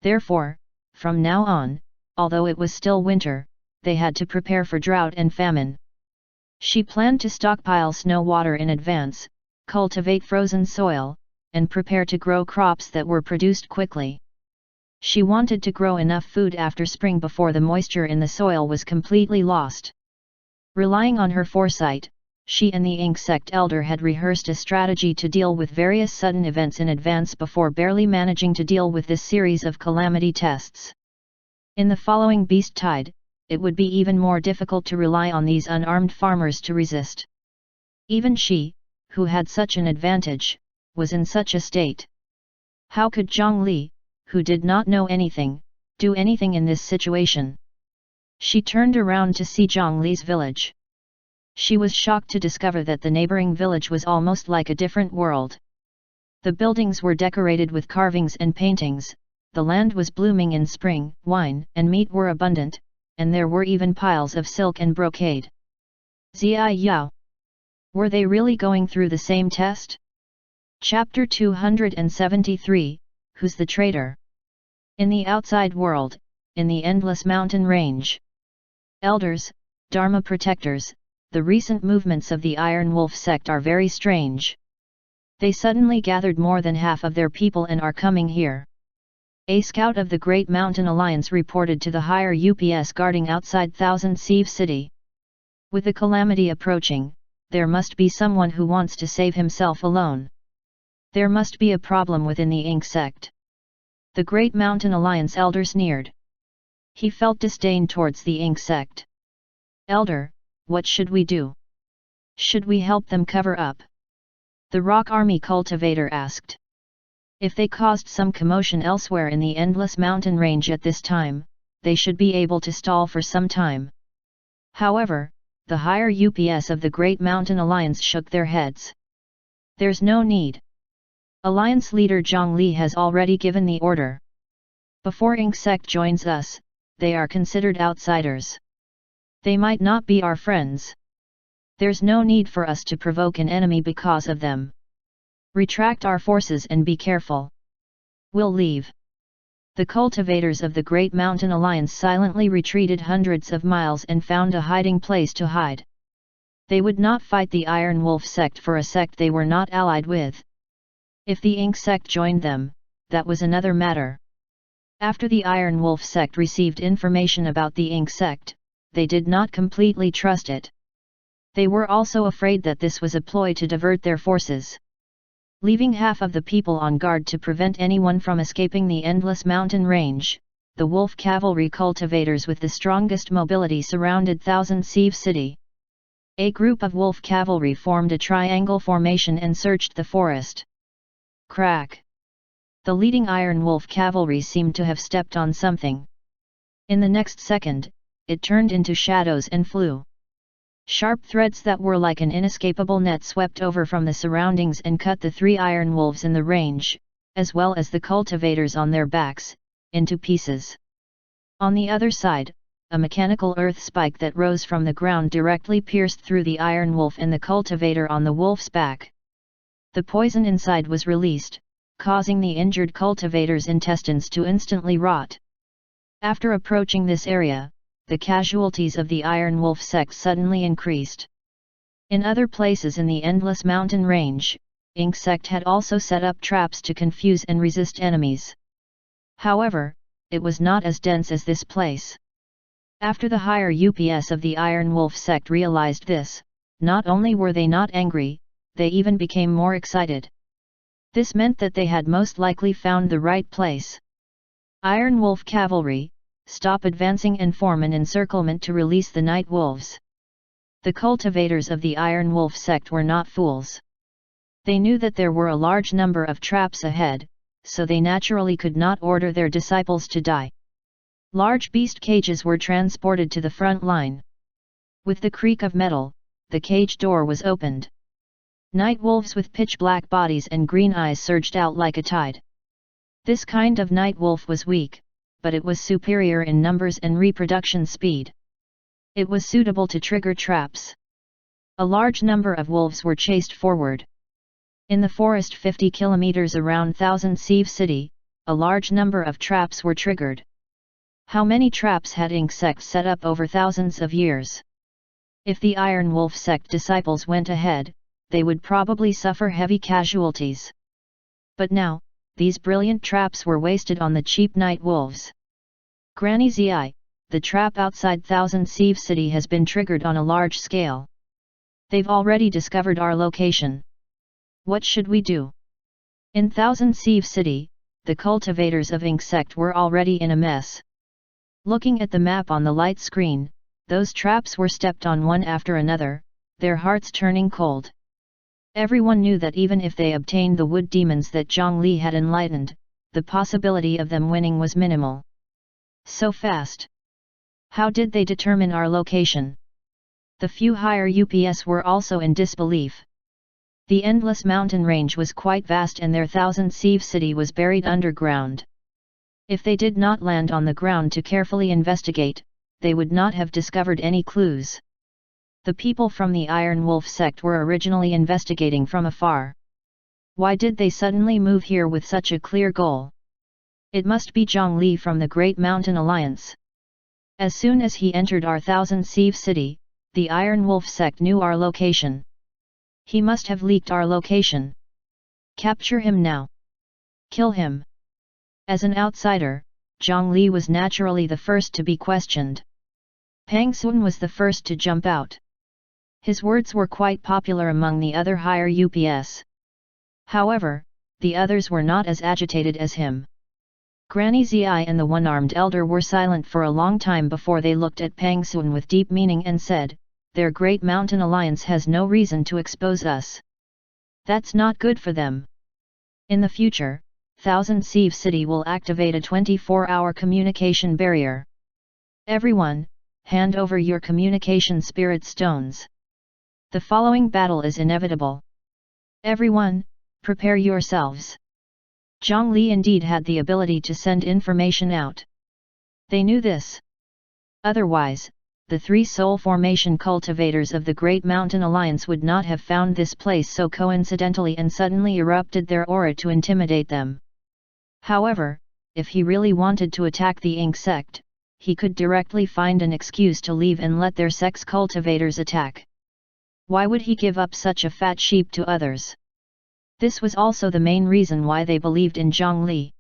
Therefore, from now on, although it was still winter, they had to prepare for drought and famine. She planned to stockpile snow water in advance, cultivate frozen soil, and prepare to grow crops that were produced quickly. She wanted to grow enough food after spring before the moisture in the soil was completely lost. Relying on her foresight, she and the insect elder had rehearsed a strategy to deal with various sudden events in advance before barely managing to deal with this series of calamity tests. In the following beast tide, it would be even more difficult to rely on these unarmed farmers to resist. Even she, who had such an advantage, was in such a state. How could Zhang Li, who did not know anything, do anything in this situation? She turned around to see Zhang Li's village. She was shocked to discover that the neighboring village was almost like a different world. The buildings were decorated with carvings and paintings, the land was blooming in spring, wine and meat were abundant, and there were even piles of silk and brocade. Zia Yao. Were they really going through the same test? Chapter 273, Who's the traitor? In the outside world, in the endless mountain range. Elders, Dharma protectors, the recent movements of the Iron Wolf sect are very strange. They suddenly gathered more than half of their people and are coming here. A scout of the Great Mountain Alliance reported to the higher UPS guarding outside Thousand Sieve City. With the calamity approaching, there must be someone who wants to save himself alone. There must be a problem within the Ink sect. The Great Mountain Alliance elder sneered. He felt disdain towards the Ink sect. Elder, what should we do? Should we help them cover up? The Rock Army cultivator asked. If they caused some commotion elsewhere in the endless mountain range at this time, they should be able to stall for some time. However, the higher UPS of the Great Mountain Alliance shook their heads. There's no need. Alliance leader Zhang Li has already given the order. Before Ink sect joins us, they are considered outsiders. They might not be our friends. There's no need for us to provoke an enemy because of them. Retract our forces and be careful. We'll leave. The cultivators of the Great Mountain Alliance silently retreated hundreds of miles and found a hiding place to hide. They would not fight the Iron Wolf sect for a sect they were not allied with. If the Ink sect joined them, that was another matter. After the Iron Wolf sect received information about the Ink sect, they did not completely trust it. They were also afraid that this was a ploy to divert their forces. Leaving half of the people on guard to prevent anyone from escaping the endless mountain range, the wolf cavalry cultivators with the strongest mobility surrounded Thousand Sieve City. A group of wolf cavalry formed a triangle formation and searched the forest. Crack! The leading Iron Wolf cavalry seemed to have stepped on something. In the next second, it turned into shadows and flew. Sharp threads that were like an inescapable net swept over from the surroundings and cut the three iron wolves in the range, as well as the cultivators on their backs, into pieces. On the other side, a mechanical earth spike that rose from the ground directly pierced through the iron wolf and the cultivator on the wolf's back. The poison inside was released, causing the injured cultivator's intestines to instantly rot. After approaching this area, the casualties of the Iron Wolf sect suddenly increased. In other places in the endless mountain range, Ink sect had also set up traps to confuse and resist enemies. However, it was not as dense as this place. After the higher UPS of the Iron Wolf sect realized this, not only were they not angry, they even became more excited. This meant that they had most likely found the right place. Iron Wolf cavalry, stop advancing and form an encirclement to release the night wolves. The cultivators of the Iron Wolf sect were not fools. They knew that there were a large number of traps ahead, so they naturally could not order their disciples to die. Large beast cages were transported to the front line. With the creak of metal, the cage door was opened. Night wolves with pitch-black bodies and green eyes surged out like a tide. This kind of night wolf was weak, but it was superior in numbers and reproduction speed. It was suitable to trigger traps. A large number of wolves were chased forward. In the forest 50 kilometers around Thousand Sieve City, a large number of traps were triggered. How many traps had Ink sect set up over thousands of years? If the Iron Wolf sect disciples went ahead, they would probably suffer heavy casualties. But now, these brilliant traps were wasted on the cheap night wolves. Granny Zi, the trap outside Thousand Sieve City has been triggered on a large scale. They've already discovered our location. What should we do? In Thousand Sieve City, the cultivators of Ink sect were already in a mess. Looking at the map on the light screen, those traps were stepped on one after another, their hearts turning cold. Everyone knew that even if they obtained the wood demons that Zhongli had enlightened, the possibility of them winning was minimal. So fast. How did they determine our location? The few higher UPS were also in disbelief. The endless mountain range was quite vast and their Thousand Sieve City was buried underground. If they did not land on the ground to carefully investigate, they would not have discovered any clues. The people from the Iron Wolf sect were originally investigating from afar. Why did they suddenly move here with such a clear goal? It must be Zhongli from the Great Mountain Alliance. As soon as he entered our Thousand Sieve City, the Iron Wolf sect knew our location. He must have leaked our location. Capture him now. Kill him. As an outsider, Zhongli was naturally the first to be questioned. Pang Sun was the first to jump out. His words were quite popular among the other higher UPS. However, the others were not as agitated as him. Granny Zi and the one-armed elder were silent for a long time before they looked at Pang Sun with deep meaning and said, "Their Great Mountain Alliance has no reason to expose us. That's not good for them. In the future, Thousand Sieve City will activate a 24-hour communication barrier. Everyone, hand over your communication spirit stones. The following battle is inevitable. Everyone, prepare yourselves." Zhongli indeed had the ability to send information out. They knew this. Otherwise, the three soul formation cultivators of the Great Mountain Alliance would not have found this place so coincidentally and suddenly erupted their aura to intimidate them. However, if he really wanted to attack the Ink sect, he could directly find an excuse to leave and let their sect's cultivators attack. Why would he give up such a fat sheep to others? This was also the main reason why they believed in Zhongli.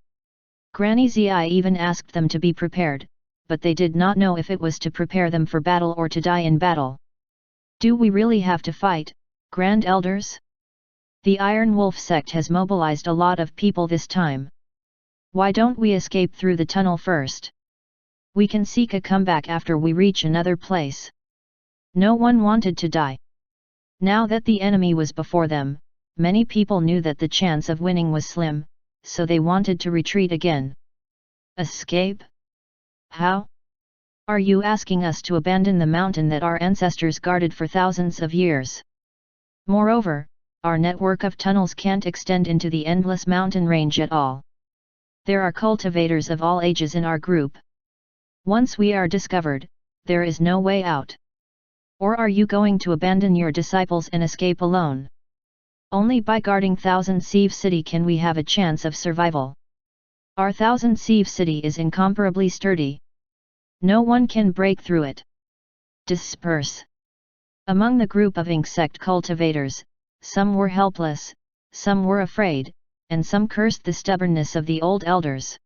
Granny Zi even asked them to be prepared, but they did not know if it was to prepare them for battle or to die in battle. Do we really have to fight, Grand Elders? The Iron Wolf sect has mobilized a lot of people this time. Why don't we escape through the tunnel first? We can seek a comeback after we reach another place. No one wanted to die. Now that the enemy was before them, many people knew that the chance of winning was slim, so they wanted to retreat again. Escape? How? Are you asking us to abandon the mountain that our ancestors guarded for thousands of years? Moreover, our network of tunnels can't extend into the endless mountain range at all. There are cultivators of all ages in our group. Once we are discovered, there is no way out. Or are you going to abandon your disciples and escape alone? Only by guarding Thousand Sieve City can we have a chance of survival. Our Thousand Sieve City is incomparably sturdy. No one can break through it. Disperse. Among the group of Ink sect cultivators, some were helpless, some were afraid, and some cursed the stubbornness of the old elders.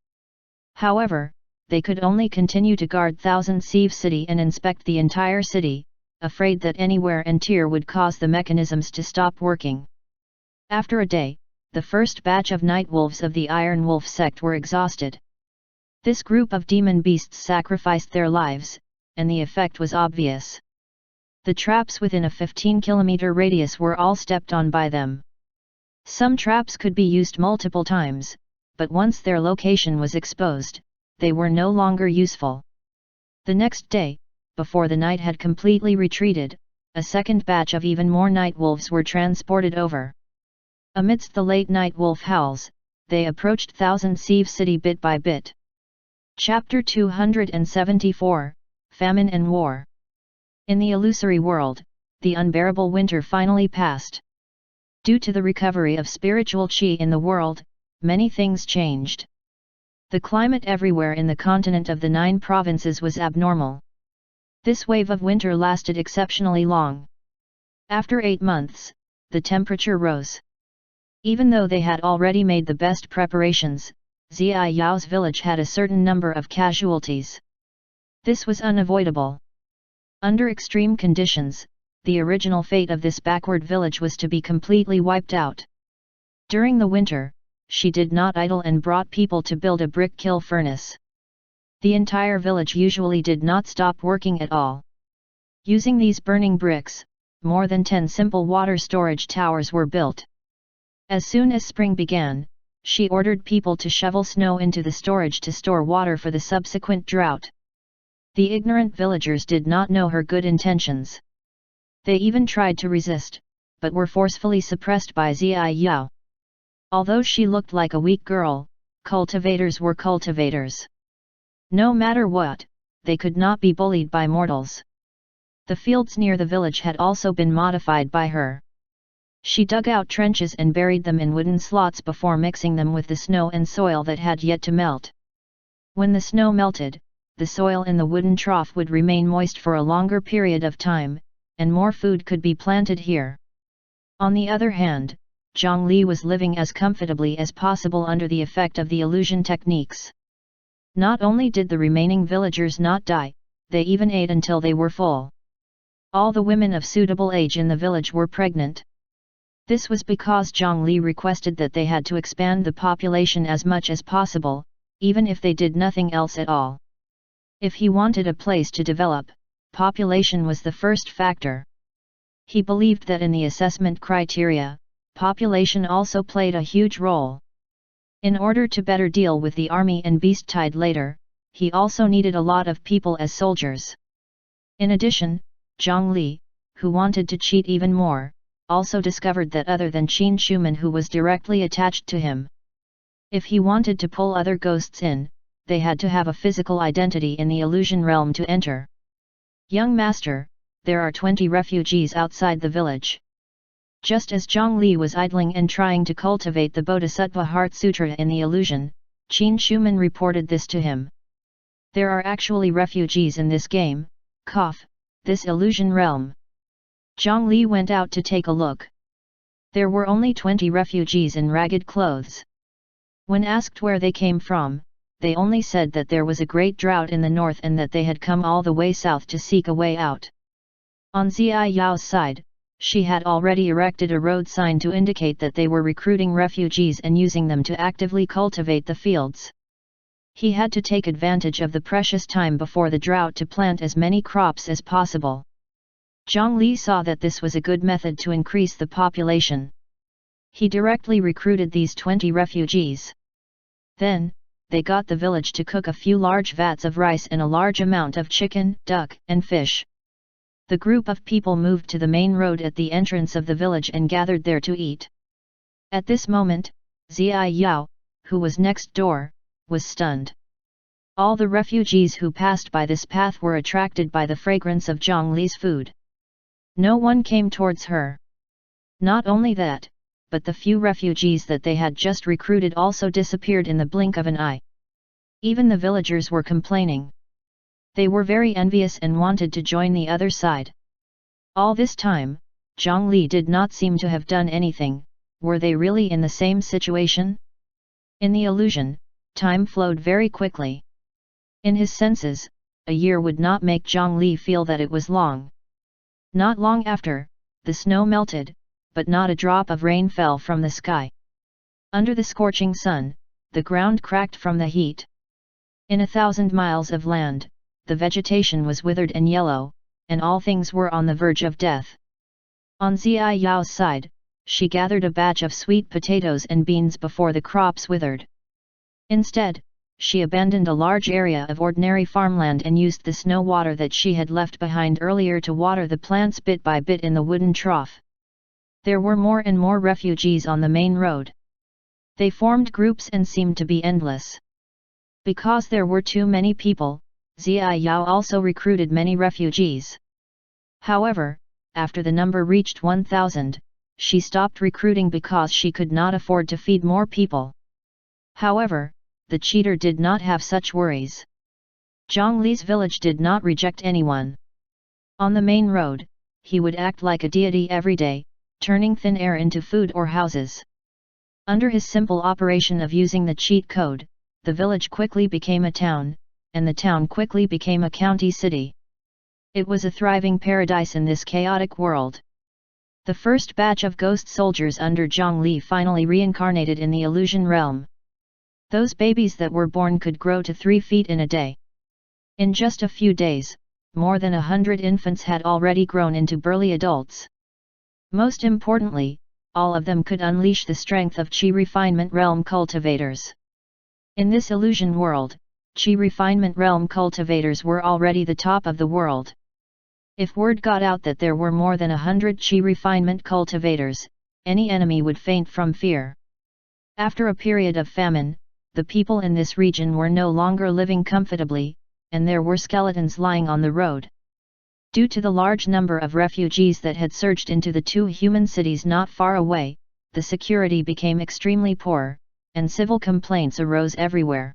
However, they could only continue to guard Thousand Sieve City and inspect the entire city, afraid that any wear and tear would cause the mechanisms to stop working. After a day, the first batch of night wolves of the Iron Wolf sect were exhausted. This group of demon beasts sacrificed their lives, and the effect was obvious. The traps within a 15-kilometer radius were all stepped on by them. Some traps could be used multiple times, but once their location was exposed, they were no longer useful. The next day, before the night had completely retreated, a second batch of even more night wolves were transported over. Amidst the late night wolf howls, they approached Thousand Sieve City bit by bit. Chapter 274, Famine and War. In the illusory world, the unbearable winter finally passed. Due to the recovery of spiritual qi in the world, many things changed. The climate everywhere in the continent of the 9 provinces was abnormal. This wave of winter lasted exceptionally long. After 8 months, the temperature rose. Even though they had already made the best preparations, Zai Yao's village had a certain number of casualties. This was unavoidable. Under extreme conditions, the original fate of this backward village was to be completely wiped out. During the winter, she did not idle and brought people to build a brick kiln furnace. The entire village usually did not stop working at all. Using these burning bricks, more than 10 simple water storage towers were built. As soon as spring began, she ordered people to shovel snow into the storage to store water for the subsequent drought. The ignorant villagers did not know her good intentions. They even tried to resist, but were forcefully suppressed by Zai Yao. Although she looked like a weak girl, cultivators were cultivators. No matter what, they could not be bullied by mortals. The fields near the village had also been modified by her. She dug out trenches and buried them in wooden slots before mixing them with the snow and soil that had yet to melt. When the snow melted, the soil in the wooden trough would remain moist for a longer period of time, and more food could be planted here. On the other hand, Zhongli was living as comfortably as possible under the effect of the illusion techniques. Not only did the remaining villagers not die, they even ate until they were full. All the women of suitable age in the village were pregnant. This was because Zhongli requested that they had to expand the population as much as possible, even if they did nothing else at all. If he wanted a place to develop, population was the first factor. He believed that in the assessment criteria, population also played a huge role. In order to better deal with the army and beast tide later, he also needed a lot of people as soldiers. In addition, Zhongli, who wanted to cheat even more, also discovered that other than Qin Shuman who was directly attached to him. If he wanted to pull other ghosts in, they had to have a physical identity in the illusion realm to enter. Young master, there are 20 refugees outside the village. Just as Zhongli was idling and trying to cultivate the Bodhisattva Heart Sutra in the illusion, Qin Shuman reported this to him. There are actually refugees in this game, this illusion realm. Zhongli went out to take a look. There were only 20 refugees in ragged clothes. When asked where they came from, they only said that there was a great drought in the north and that they had come all the way south to seek a way out. On Zai Yao's side, she had already erected a road sign to indicate that they were recruiting refugees and using them to actively cultivate the fields. He had to take advantage of the precious time before the drought to plant as many crops as possible. Zhongli saw that this was a good method to increase the population. He directly recruited these 20 refugees. Then, they got the village to cook a few large vats of rice and a large amount of chicken, duck, and fish. The group of people moved to the main road at the entrance of the village and gathered there to eat. At this moment, Zai Yao, who was next door, was stunned. All the refugees who passed by this path were attracted by the fragrance of Zhongli's food. No one came towards her. Not only that, but the few refugees that they had just recruited also disappeared in the blink of an eye. Even the villagers were complaining. They were very envious and wanted to join the other side. All this time, Zhongli did not seem to have done anything. Were they really in the same situation? In the illusion, time flowed very quickly. In his senses, a year would not make Zhongli feel that it was long. Not long after, the snow melted, but not a drop of rain fell from the sky. Under the scorching sun, the ground cracked from the heat. In 1,000 miles of land, the vegetation was withered and yellow, and all things were on the verge of death. On Zai Yao's side, she gathered a batch of sweet potatoes and beans before the crops withered. Instead, she abandoned a large area of ordinary farmland and used the snow water that she had left behind earlier to water the plants bit by bit in the wooden trough. There were more and more refugees on the main road. They formed groups and seemed to be endless. Because there were too many people, Zai Yao also recruited many refugees. However, after the number reached 1,000, she stopped recruiting because she could not afford to feed more people. However, the cheater did not have such worries. Zhang Li's village did not reject anyone. On the main road, he would act like a deity every day, turning thin air into food or houses. Under his simple operation of using the cheat code, the village quickly became a town, and the town quickly became a county city. It was a thriving paradise in this chaotic world. The first batch of ghost soldiers under Zhang Li finally reincarnated in the illusion realm. Those babies that were born could grow to 3 feet in a day. In just a few days, more than 100 infants had already grown into burly adults. Most importantly, all of them could unleash the strength of Qi Refinement Realm cultivators. In this illusion world, Qi Refinement Realm cultivators were already the top of the world. If word got out that there were more than 100 Qi Refinement cultivators, any enemy would faint from fear. After a period of famine, the people in this region were no longer living comfortably, and there were skeletons lying on the road. Due to the large number of refugees that had surged into the 2 human cities not far away, the security became extremely poor, and civil complaints arose everywhere.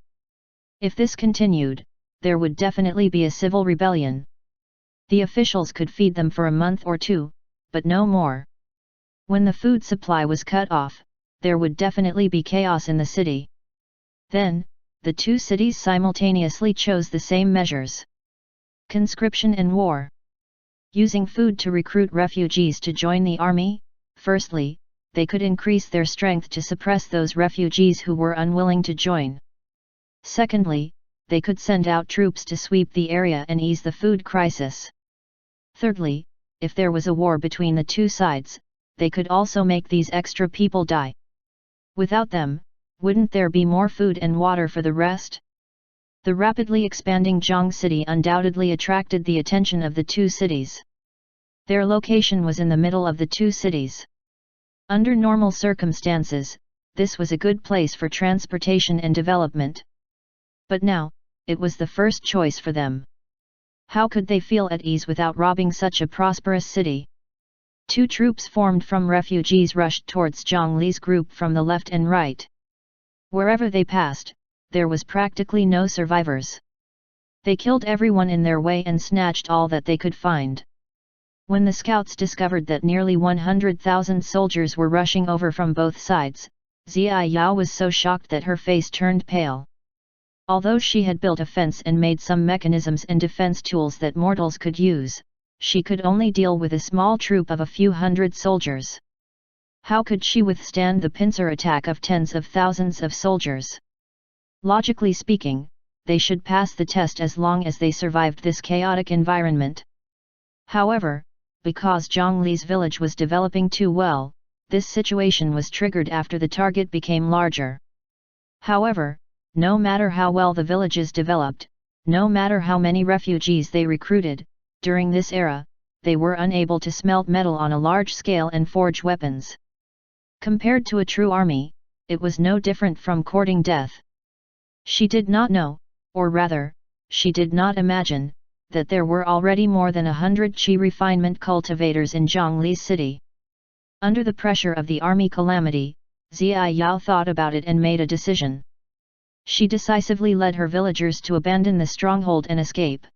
If this continued, there would definitely be a civil rebellion. The officials could feed them for a month or 2, but no more. When the food supply was cut off, there would definitely be chaos in the city. Then, the 2 cities simultaneously chose the same measures. Conscription and war. Using food to recruit refugees to join the army, firstly, they could increase their strength to suppress those refugees who were unwilling to join. Secondly, they could send out troops to sweep the area and ease the food crisis. Thirdly, if there was a war between the 2 sides, they could also make these extra people die. Without them, wouldn't there be more food and water for the rest? The rapidly expanding Zhang city undoubtedly attracted the attention of the 2 cities. Their location was in the middle of the 2 cities. Under normal circumstances, this was a good place for transportation and development. But now, it was the first choice for them. How could they feel at ease without robbing such a prosperous city? 2 troops formed from refugees rushed towards Zhang Li's group from the left and right. Wherever they passed, there was practically no survivors. They killed everyone in their way and snatched all that they could find. When the scouts discovered that nearly 100,000 soldiers were rushing over from both sides, Zia Yao was so shocked that her face turned pale. Although she had built a fence and made some mechanisms and defense tools that mortals could use, she could only deal with a small troop of a few hundred soldiers. How could she withstand the pincer attack of tens of thousands of soldiers? Logically speaking, they should pass the test as long as they survived this chaotic environment. However, because Zhang Li's village was developing too well, this situation was triggered after the target became larger. However, no matter how well the villages developed, no matter how many refugees they recruited, during this era, they were unable to smelt metal on a large scale and forge weapons. Compared to a true army, it was no different from courting death. She did not know, or rather, she did not imagine, that there were already more than 100 Qi refinement cultivators in Zhang Li's city. Under the pressure of the army calamity, Zia Yao thought about it and made a decision. She decisively led her villagers to abandon the stronghold and escape.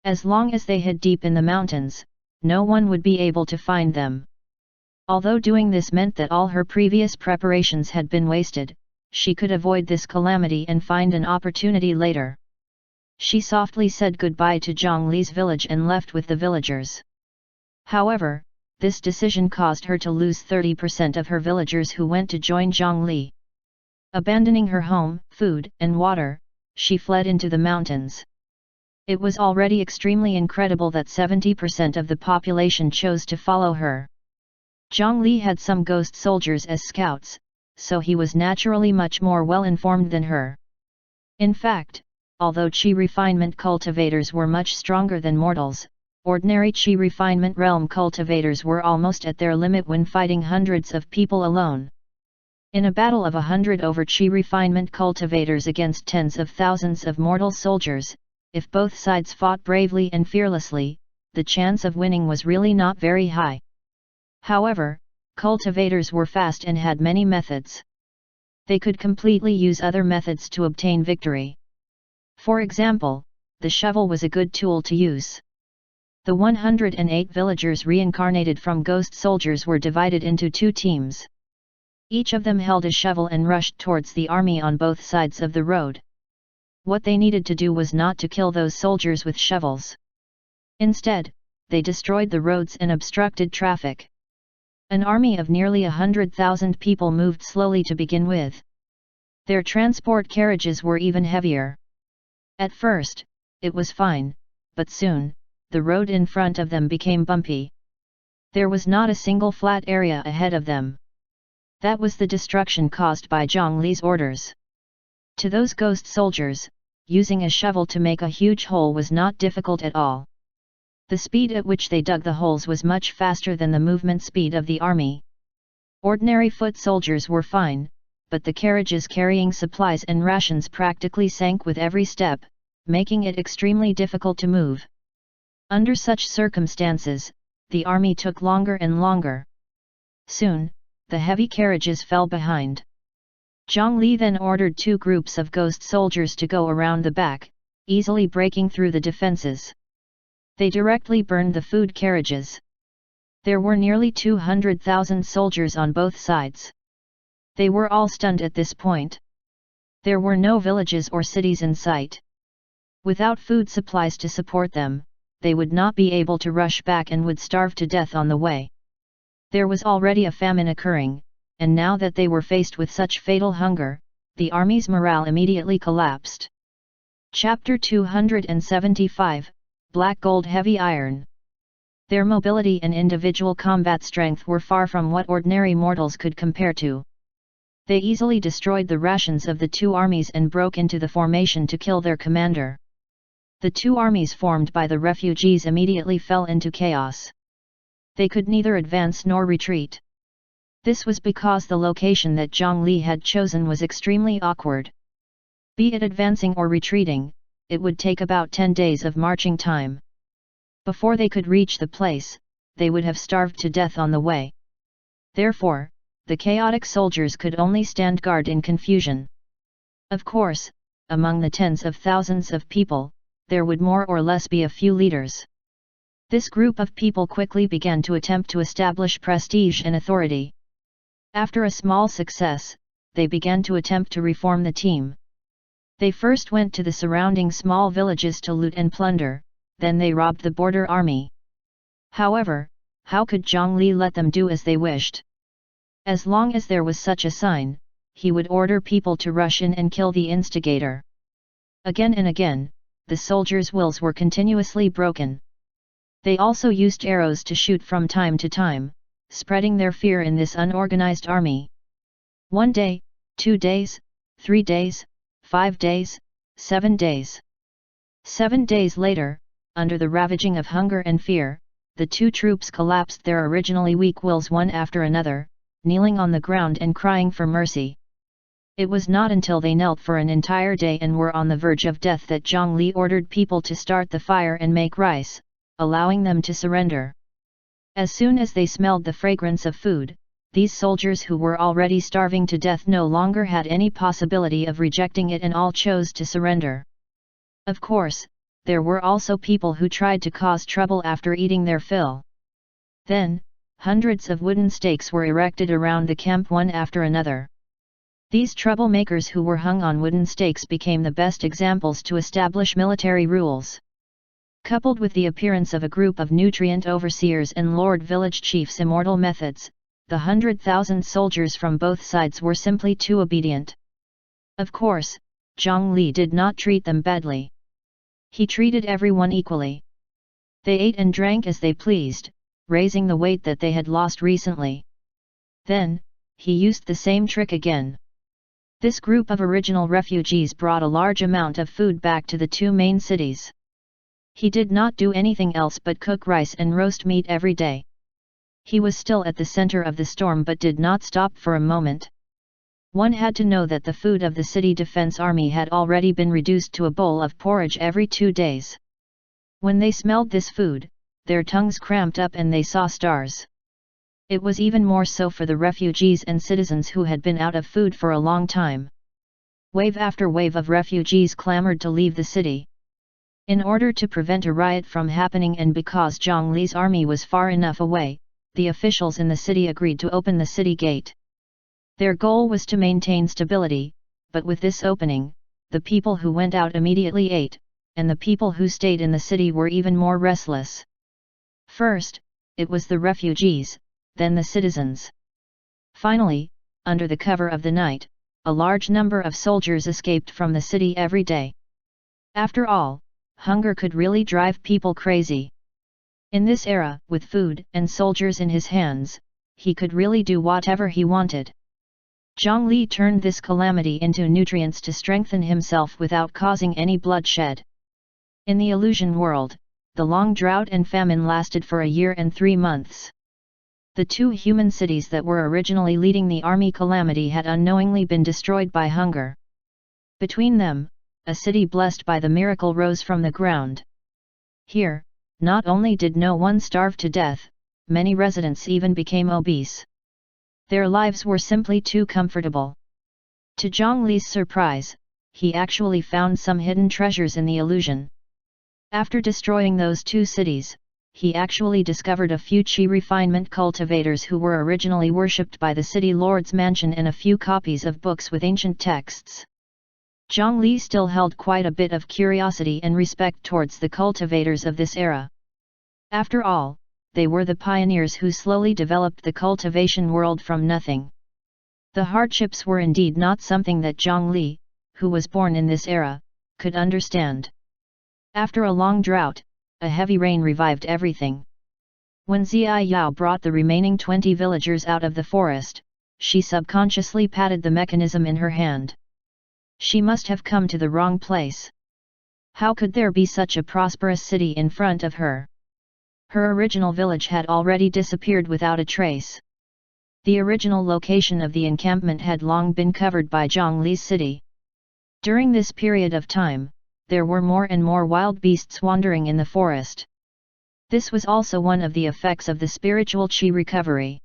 As long as they hid deep in the mountains, no one would be able to find them. Although doing this meant that all her previous preparations had been wasted, she could avoid this calamity and find an opportunity later. She softly said goodbye to Zhang Li's village and left with the villagers. However, this decision caused her to lose 30% of her villagers who went to join Zhang Li. Abandoning her home, food, and water, she fled into the mountains. It was already extremely incredible that 70% of the population chose to follow her. Zhang Li had some ghost soldiers as scouts, so he was naturally much more well-informed than her. In fact, although Qi refinement cultivators were much stronger than mortals, ordinary Qi refinement realm cultivators were almost at their limit when fighting hundreds of people alone. In a battle of 100 over Qi refinement cultivators against tens of thousands of mortal soldiers, if both sides fought bravely and fearlessly, the chance of winning was really not very high. However, Cultivators were fast and had many methods. They could completely use other methods to obtain victory. For example, the shovel was a good tool to use. The 108 villagers reincarnated from ghost soldiers were divided into two teams. Each of them held a shovel and rushed towards the army on both sides of the road. What they needed to do was not to kill those soldiers with shovels. Instead, they destroyed the roads and obstructed traffic. An army of nearly 100,000 people moved slowly to begin with. Their transport carriages were even heavier. At first, it was fine, but soon, the road in front of them became bumpy. There was not a single flat area ahead of them. That was the destruction caused by Zhang Li's orders. To those ghost soldiers, using a shovel to make a huge hole was not difficult at all. The speed at which they dug the holes was much faster than the movement speed of the army. Ordinary foot soldiers were fine, but the carriages carrying supplies and rations practically sank with every step, making it extremely difficult to move. Under such circumstances, the army took longer and longer. Soon, the heavy carriages fell behind. Zhang Li then ordered two groups of ghost soldiers to go around the back, easily breaking through the defenses. They directly burned the food carriages. There were nearly 200,000 soldiers on both sides. They were all stunned at this point. There were no villages or cities in sight. Without food supplies to support them, they would not be able to rush back and would starve to death on the way. There was already a famine occurring, and now that they were faced with such fatal hunger, the army's morale immediately collapsed. Chapter 275, Black Gold Heavy Iron. Their mobility and individual combat strength were far from what ordinary mortals could compare to. They easily destroyed the rations of the two armies and broke into the formation to kill their commander. The two armies formed by the refugees immediately fell into chaos. They could neither advance nor retreat. This was because the location that Zhang Li had chosen was extremely awkward. Be it advancing or retreating, it would take about 10 days of marching time. Before they could reach the place, they would have starved to death on the way. Therefore, the chaotic soldiers could only stand guard in confusion. Of course, among the tens of thousands of people, there would more or less be a few leaders. This group of people quickly began to attempt to establish prestige and authority. After a small success, they began to attempt to reform the team. They first went to the surrounding small villages to loot and plunder, then they robbed the border army. However, how could Zhang Li let them do as they wished? As long as there was such a sign, he would order people to rush in and kill the instigator. Again and again, the soldiers' wills were continuously broken. They also used arrows to shoot from time to time, spreading their fear in this unorganized army. 1 day, 2 days, 3 days, 5 days, 7 days. 7 days later, under the ravaging of hunger and fear, the two troops collapsed their originally weak wills one after another, kneeling on the ground and crying for mercy. It was not until they knelt for an entire day and were on the verge of death that Zhang Li ordered people to start the fire and make rice, allowing them to surrender. As soon as they smelled the fragrance of food, these soldiers who were already starving to death no longer had any possibility of rejecting it and all chose to surrender. Of course, there were also people who tried to cause trouble after eating their fill. Then, hundreds of wooden stakes were erected around the camp one after another. These troublemakers who were hung on wooden stakes became the best examples to establish military rules. Coupled with the appearance of a group of nutrient overseers and lord village chiefs' immortal methods, the 100,000 soldiers from both sides were simply too obedient. Of course, Zhang Li did not treat them badly. He treated everyone equally. They ate and drank as they pleased, raising the weight that they had lost recently. Then, he used the same trick again. This group of original refugees brought a large amount of food back to the two main cities. He did not do anything else but cook rice and roast meat every day. He was still at the center of the storm but did not stop for a moment. One had to know that the food of the city defense army had already been reduced to a bowl of porridge every 2 days. When they smelled this food, their tongues cramped up and they saw stars. It was even more so for the refugees and citizens who had been out of food for a long time. Wave after wave of refugees clamored to leave the city. In order to prevent a riot from happening and because Zhongli's army was far enough away, the officials in the city agreed to open the city gate. Their goal was to maintain stability, but with this opening, the people who went out immediately ate, and the people who stayed in the city were even more restless. First, it was the refugees, then the citizens. Finally, under the cover of the night, a large number of soldiers escaped from the city every day. After all, hunger could really drive people crazy. In this era, with food and soldiers in his hands, he could really do whatever he wanted. Zhongli turned this calamity into nutrients to strengthen himself without causing any bloodshed. In the illusion world, the long drought and famine lasted for a year and 3 months. The 2 human cities that were originally leading the army calamity had unknowingly been destroyed by hunger. Between them, a city blessed by the miracle rose from the ground. Here, not only did no one starve to death, many residents even became obese. Their lives were simply too comfortable. To Zhongli's surprise, he actually found some hidden treasures in the illusion. After destroying those 2 cities, he actually discovered a few qi refinement cultivators who were originally worshipped by the city lord's mansion and a few copies of books with ancient texts. Zhongli still held quite a bit of curiosity and respect towards the cultivators of this era. After all, they were the pioneers who slowly developed the cultivation world from nothing. The hardships were indeed not something that Zhongli, who was born in this era, could understand. After a long drought, a heavy rain revived everything. When Zia Yao brought the remaining 20 villagers out of the forest, she subconsciously patted the mechanism in her hand. She must have come to the wrong place. How could there be such a prosperous city in front of her? Her original village had already disappeared without a trace. The original location of the encampment had long been covered by Zhongli's city. During this period of time, there were more and more wild beasts wandering in the forest. This was also one of the effects of the spiritual qi recovery.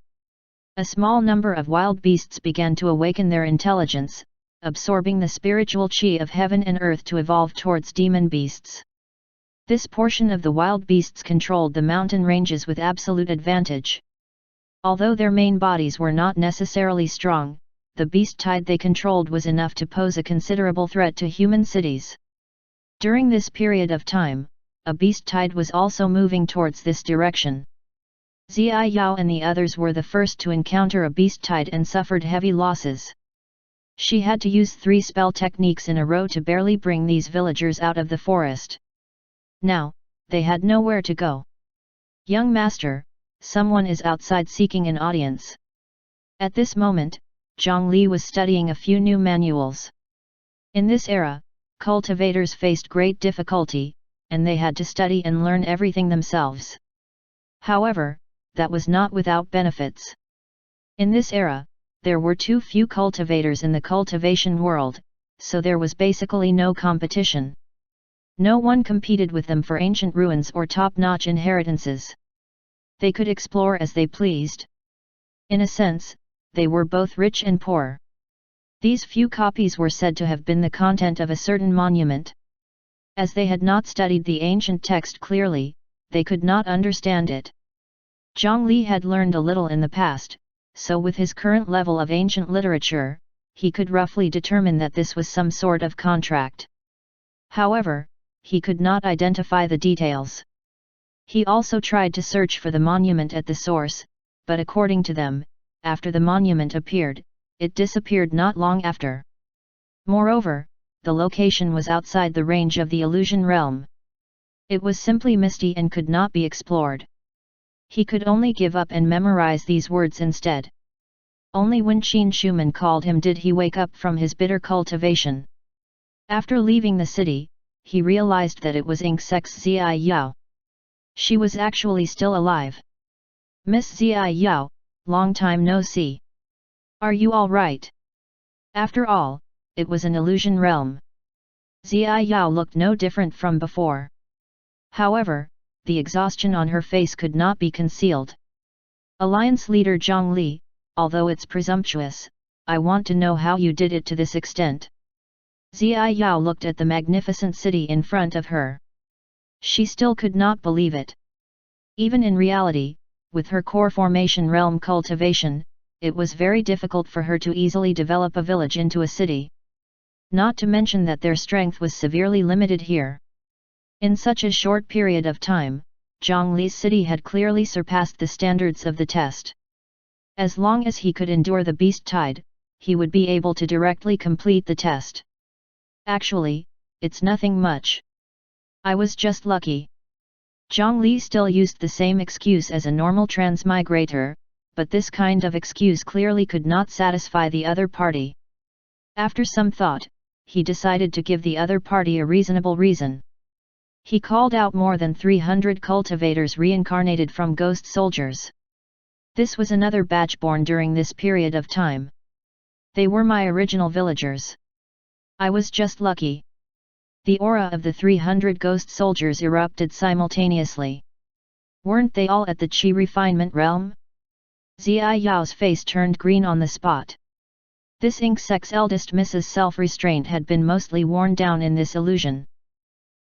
A small number of wild beasts began to awaken their intelligence, absorbing the spiritual qi of heaven and earth to evolve towards demon beasts. This portion of the wild beasts controlled the mountain ranges with absolute advantage. Although their main bodies were not necessarily strong, the beast tide they controlled was enough to pose a considerable threat to human cities. During this period of time, a beast tide was also moving towards this direction. Zia Yao and the others were the first to encounter a beast tide and suffered heavy losses. She had to use 3 spell techniques in a row to barely bring these villagers out of the forest. Now, they had nowhere to go. "Young master, someone is outside seeking an audience." At this moment, Zhongli was studying a few new manuals. In this era, cultivators faced great difficulty, and they had to study and learn everything themselves. However, that was not without benefits. In this era, there were too few cultivators in the cultivation world, so there was basically no competition. No one competed with them for ancient ruins or top-notch inheritances. They could explore as they pleased. In a sense, they were both rich and poor. These few copies were said to have been the content of a certain monument. As they had not studied the ancient text clearly, they could not understand it. Zhongli had learned a little in the past, so with his current level of ancient literature, he could roughly determine that this was some sort of contract. However, he could not identify the details. He also tried to search for the monument at the source, but according to them, after the monument appeared, it disappeared not long after. Moreover, the location was outside the range of the illusion realm. It was simply misty and could not be explored. He could only give up and memorize these words instead. Only when Qin Shuman called him did he wake up from his bitter cultivation. After leaving the city, he realized that it was Inksek's Zia Yao. She was actually still alive. "Miss Zia Yao, long time no see. Are you all right?" After all, it was an illusion realm. Zia Yao looked no different from before. However, the exhaustion on her face could not be concealed. Alliance leader Zhang Li, although it's presumptuous, I want to know how you did it to this extent. Zia Yao looked at the magnificent city in front of her. She still could not believe it. Even in reality, with her core formation realm cultivation, it was very difficult for her to easily develop a village into a city. Not to mention that their strength was severely limited here. In such a short period of time, Zhang Li's city had clearly surpassed the standards of the test. As long as he could endure the beast tide, he would be able to directly complete the test. Actually, it's nothing much. I was just lucky. Zhang Li still used the same excuse as a normal transmigrator, but this kind of excuse clearly could not satisfy the other party. After some thought, he decided to give the other party a reasonable reason. He called out more than 300 cultivators reincarnated from ghost soldiers. This was another batch born during this period of time. They were my original villagers. I was just lucky. The aura of the 300 ghost soldiers erupted simultaneously. Weren't they all at the Qi refinement realm? Zia Yao's face turned green on the spot. This insect's eldest Mrs. Self-Restraint had been mostly worn down in this illusion.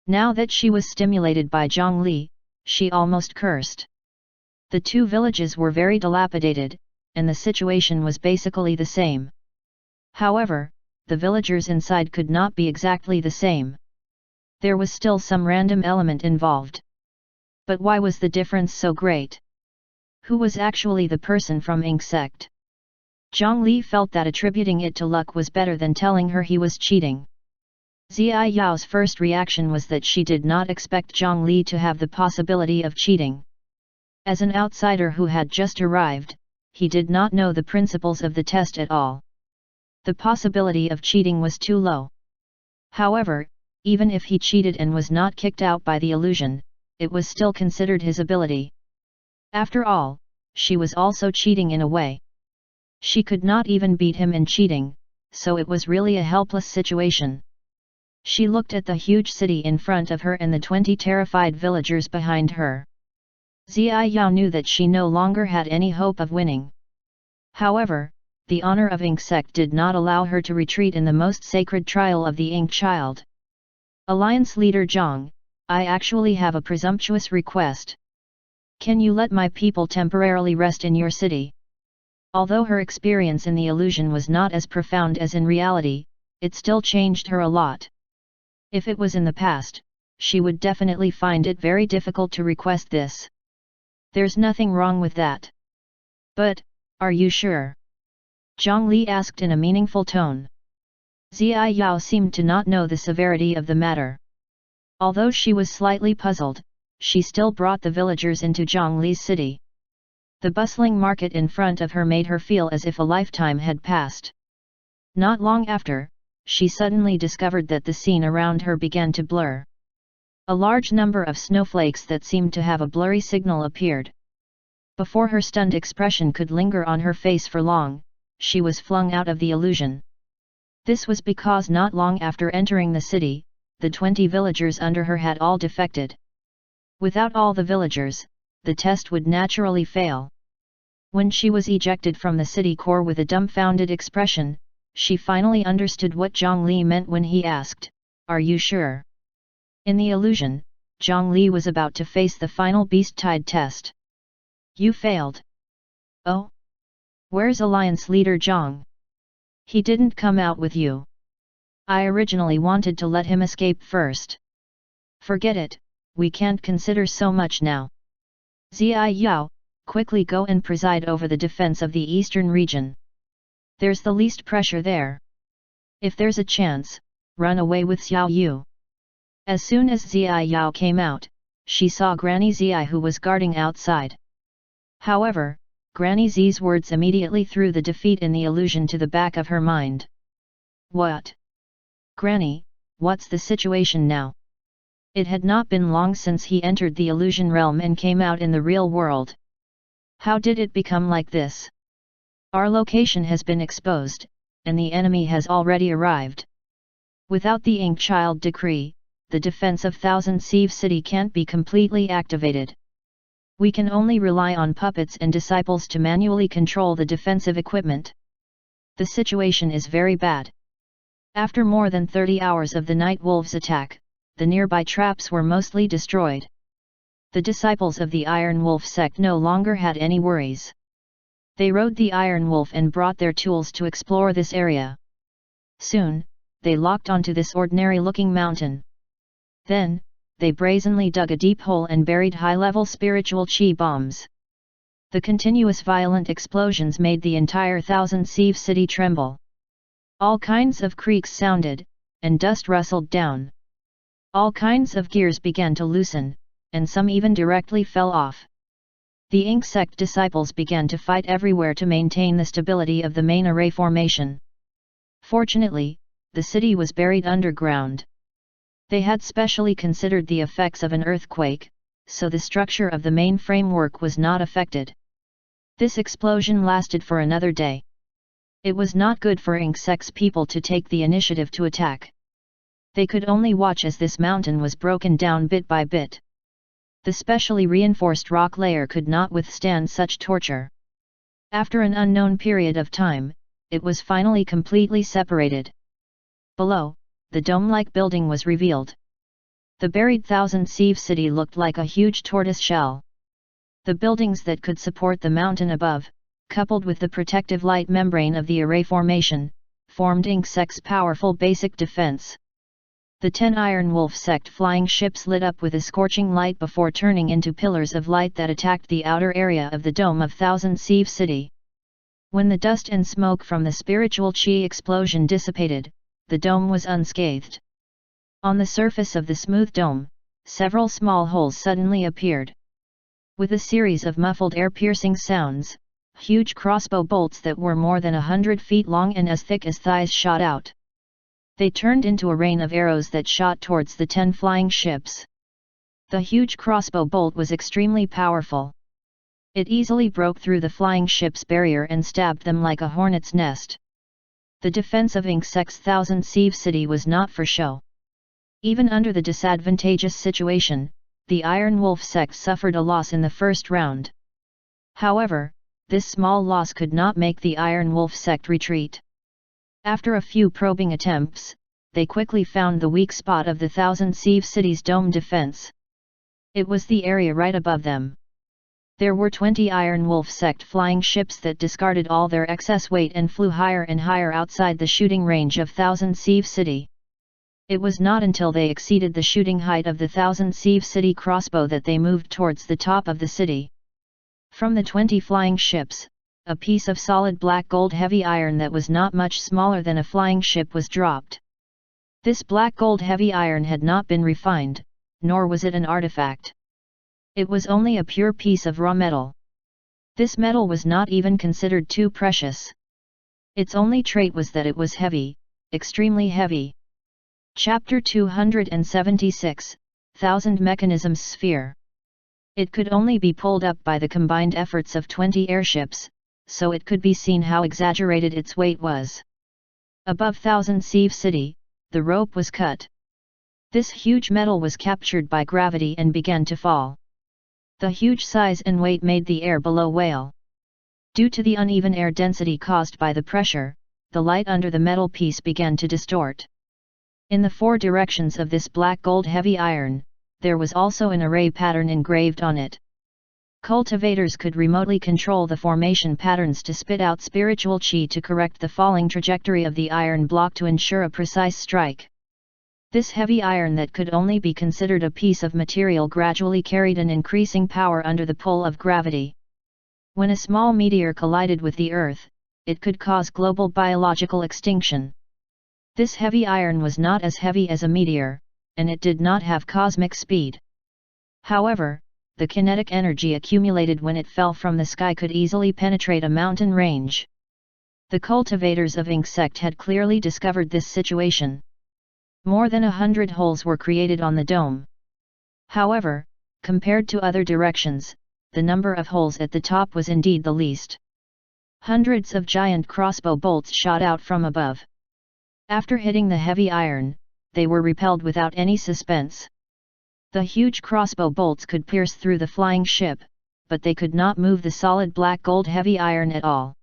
Now that she was stimulated by Zhang Li, she almost cursed. The two villages were very dilapidated, and the situation was basically the same. However, the villagers inside could not be exactly the same. There was still some random element involved. But why was the difference so great? Who was actually the person from insect? Zhang Li felt that attributing it to luck was better than telling her he was cheating. Zia Yao's first reaction was that she did not expect Zhang Li to have the possibility of cheating. As an outsider who had just arrived, he did not know the principles of the test at all. The possibility of cheating was too low. However, even if he cheated and was not kicked out by the illusion, it was still considered his ability. After all, she was also cheating in a way. She could not even beat him in cheating, so it was really a helpless situation. She looked at the huge city in front of her and the 20 terrified villagers behind her. Zia Yao knew that she no longer had any hope of winning. However, the honor of insect did not allow her to retreat in the most sacred trial of the ink child. Alliance leader Zhang, I actually have a presumptuous request. Can you let my people temporarily rest in your city? Although her experience in the illusion was not as profound as in reality, it still changed her a lot. If it was in the past, she would definitely find it very difficult to request this. There's nothing wrong with that. But, are you sure? Zhang Li asked in a meaningful tone. Zia Yao seemed to not know the severity of the matter. Although she was slightly puzzled, she still brought the villagers into Zhang Li's city. The bustling market in front of her made her feel as if a lifetime had passed. Not long after, she suddenly discovered that the scene around her began to blur. A large number of snowflakes that seemed to have a blurry signal appeared. Before her stunned expression could linger on her face for long, she was flung out of the illusion. This was because not long after entering the city, the 20 villagers under her had all defected. Without all the villagers, the test would naturally fail. When she was ejected from the city core with a dumbfounded expression, she finally understood what Zhang Li meant when he asked, "Are you sure?" In the illusion, Zhang Li was about to face the final beast tide test. You failed. Oh? Where's Alliance leader Zhang? He didn't come out with you. I originally wanted to let him escape first. Forget it, we can't consider so much now. Zia Yao, quickly go and preside over the defense of the eastern region. There's the least pressure there. If there's a chance, run away with Xiao Yu. As soon as Zia Yao came out, she saw Granny Zia who was guarding outside. However, Granny Z's words immediately threw the defeat in the illusion to the back of her mind. What? Granny, what's the situation now? It had not been long since he entered the illusion realm and came out in the real world. How did it become like this? Our location has been exposed, and the enemy has already arrived. Without the Ink Child decree, the defense of Thousand Sieve City can't be completely activated. We can only rely on puppets and disciples to manually control the defensive equipment. The situation is very bad. After more than 30 hours of the night wolves' attack, the nearby traps were mostly destroyed. The disciples of the Iron Wolf sect no longer had any worries. They rode the Iron Wolf and brought their tools to explore this area. Soon, they locked onto this ordinary-looking mountain. Then, they brazenly dug a deep hole and buried high-level spiritual chi bombs. The continuous violent explosions made the entire Thousand Sieve city tremble. All kinds of creaks sounded, and dust rustled down. All kinds of gears began to loosen, and some even directly fell off. The Ink sect disciples began to fight everywhere to maintain the stability of the main array formation. Fortunately, the city was buried underground. They had specially considered the effects of an earthquake, so the structure of the main framework was not affected. This explosion lasted for another day. It was not good for Ink sect's people to take the initiative to attack. They could only watch as this mountain was broken down bit by bit. The specially reinforced rock layer could not withstand such torture. After an unknown period of time, it was finally completely separated. Below, the dome-like building was revealed. The buried Thousand Sieve city looked like a huge tortoise shell. The buildings that could support the mountain above, coupled with the protective light membrane of the array formation, formed Ink sect's powerful basic defense. The 10 Iron Wolf sect flying ships lit up with a scorching light before turning into pillars of light that attacked the outer area of the dome of Thousand Sieve city. When the dust and smoke from the spiritual chi explosion dissipated, the dome was unscathed. On the surface of the smooth dome, several small holes suddenly appeared. With a series of muffled air-piercing sounds, huge crossbow bolts that were more than 100 feet long and as thick as thighs shot out. They turned into a rain of arrows that shot towards the 10 flying ships. The huge crossbow bolt was extremely powerful. It easily broke through the flying ship's barrier and stabbed them like a hornet's nest. The defense of Ink sect's Thousand Sieve city was not for show. Even under the disadvantageous situation, the Iron Wolf sect suffered a loss in the first round. However, this small loss could not make the Iron Wolf sect retreat. After a few probing attempts, they quickly found the weak spot of the Thousand Sieve city's dome defense. It was the area right above them. There were 20 Iron Wolf sect flying ships that discarded all their excess weight and flew higher and higher outside the shooting range of Thousand Sieve city. It was not until they exceeded the shooting height of the Thousand Sieve city crossbow that they moved towards the top of the city. From the 20 flying ships, a piece of solid black gold heavy iron that was not much smaller than a flying ship was dropped. This black gold heavy iron had not been refined, nor was it an artifact. It was only a pure piece of raw metal. This metal was not even considered too precious. Its only trait was that it was heavy, extremely heavy. Chapter 276, Thousand Mechanisms Sphere. It could only be pulled up by the combined efforts of 20 airships, so it could be seen how exaggerated its weight was. Above Thousand Sieve city, the rope was cut. This huge metal was captured by gravity and began to fall. The huge size and weight made the air below wail. Due to the uneven air density caused by the pressure, the light under the metal piece began to distort. In the 4 directions of this black gold heavy iron, there was also an array pattern engraved on it. Cultivators could remotely control the formation patterns to spit out spiritual chi to correct the falling trajectory of the iron block to ensure a precise strike. This heavy iron that could only be considered a piece of material gradually carried an increasing power under the pull of gravity. When a small meteor collided with the Earth, it could cause global biological extinction. This heavy iron was not as heavy as a meteor, and it did not have cosmic speed. However, the kinetic energy accumulated when it fell from the sky could easily penetrate a mountain range. The cultivators of Ink sect had clearly discovered this situation. More than 100 holes were created on the dome. However, compared to other directions, the number of holes at the top was indeed the least. Hundreds of giant crossbow bolts shot out from above. After hitting the heavy iron, they were repelled without any suspense. The huge crossbow bolts could pierce through the flying ship, but they could not move the solid black gold heavy iron at all.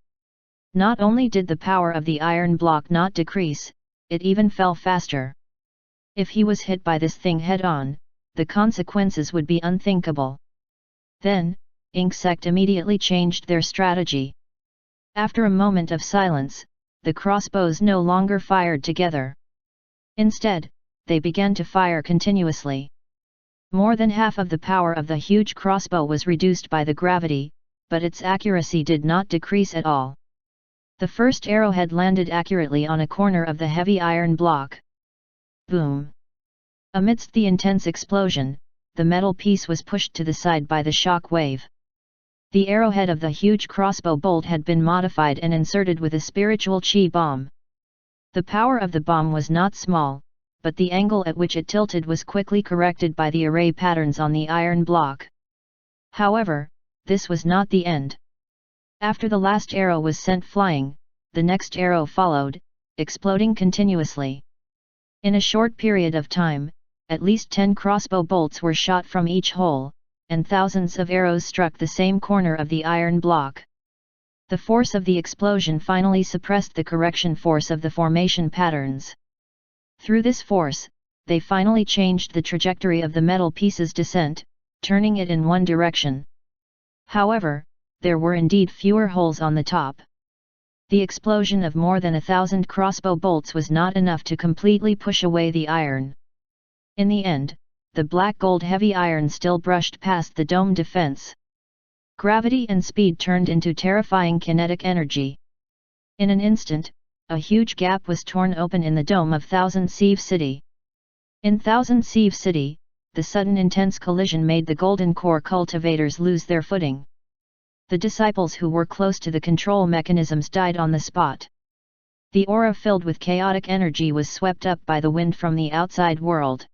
Not only did the power of the iron block not decrease, it even fell faster. If he was hit by this thing head-on, the consequences would be unthinkable. Then, Insect immediately changed their strategy. After a moment of silence, the crossbows no longer fired together. Instead, they began to fire continuously. More than half of the power of the huge crossbow was reduced by the gravity, but its accuracy did not decrease at all. The first arrowhead landed accurately on a corner of the heavy iron block. Boom! Amidst the intense explosion, the metal piece was pushed to the side by the shock wave. The arrowhead of the huge crossbow bolt had been modified and inserted with a spiritual chi bomb. The power of the bomb was not small, but the angle at which it tilted was quickly corrected by the array patterns on the iron block. However, this was not the end. After the last arrow was sent flying, the next arrow followed, exploding continuously. In a short period of time, at least 10 crossbow bolts were shot from each hole, and thousands of arrows struck the same corner of the iron block. The force of the explosion finally suppressed the correction force of the formation patterns. Through this force, they finally changed the trajectory of the metal piece's descent, turning it in one direction. However, there were indeed fewer holes on the top. The explosion of more than 1,000 crossbow bolts was not enough to completely push away the iron. In the end, the black gold heavy iron still brushed past the dome defense. Gravity and speed turned into terrifying kinetic energy. In an instant, a huge gap was torn open in the dome of Thousand Sieve City. In Thousand Sieve City, the sudden intense collision made the Golden Core cultivators lose their footing. The disciples who were close to the control mechanisms died on the spot. The aura filled with chaotic energy was swept up by the wind from the outside world.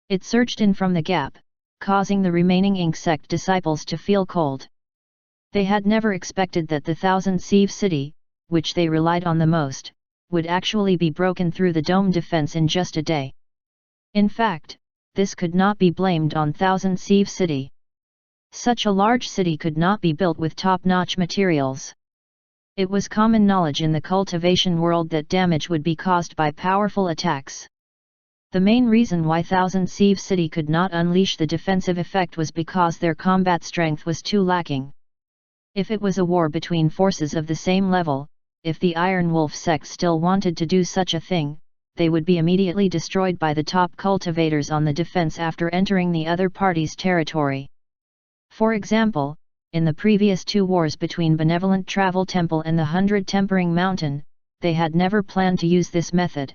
It surged in from the gap, causing the remaining insect disciples to feel cold. They had never expected that the Thousand Sieve City, which they relied on the most, would actually be broken through the dome defense in just a day. In fact, this could not be blamed on Thousand Sieve City. Such a large city could not be built with top-notch materials. It was common knowledge in the cultivation world that damage would be caused by powerful attacks. The main reason why Thousand Sieve City could not unleash the defensive effect was because their combat strength was too lacking. If it was a war between forces of the same level, if the Iron Wolf sect still wanted to do such a thing, they would be immediately destroyed by the top cultivators on the defense after entering the other party's territory. For example, in the previous 2 wars between Benevolent Travel Temple and the 100 Tempering Mountain, they had never planned to use this method.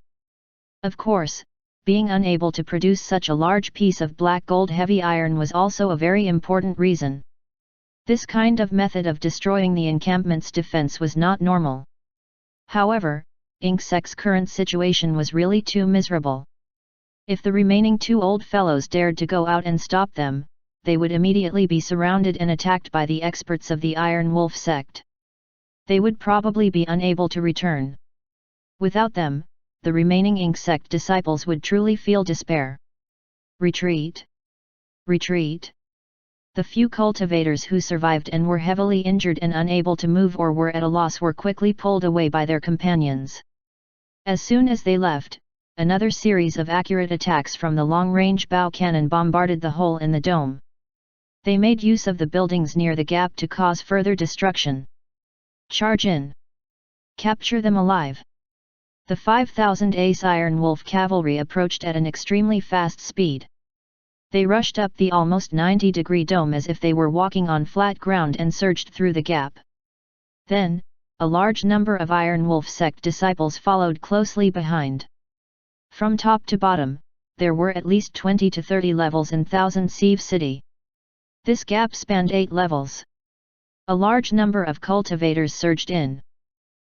Of course, being unable to produce such a large piece of black gold heavy iron was also a very important reason. This kind of method of destroying the encampment's defense was not normal. However, Insect's current situation was really too miserable. If the remaining 2 old fellows dared to go out and stop them, they would immediately be surrounded and attacked by the experts of the Iron Wolf sect. They would probably be unable to return. Without them, the remaining insect disciples would truly feel despair. Retreat! Retreat! The few cultivators who survived and were heavily injured and unable to move or were at a loss were quickly pulled away by their companions. As soon as they left, another series of accurate attacks from the long-range bow cannon bombarded the hole in the dome. They made use of the buildings near the gap to cause further destruction. Charge in! Capture them alive! The 5,000 Ace Iron Wolf cavalry approached at an extremely fast speed. They rushed up the almost 90-degree dome as if they were walking on flat ground and surged through the gap. Then, a large number of Iron Wolf sect disciples followed closely behind. From top to bottom, there were at least 20 to 30 levels in Thousand Sieve City. This gap spanned 8 levels. A large number of cultivators surged in.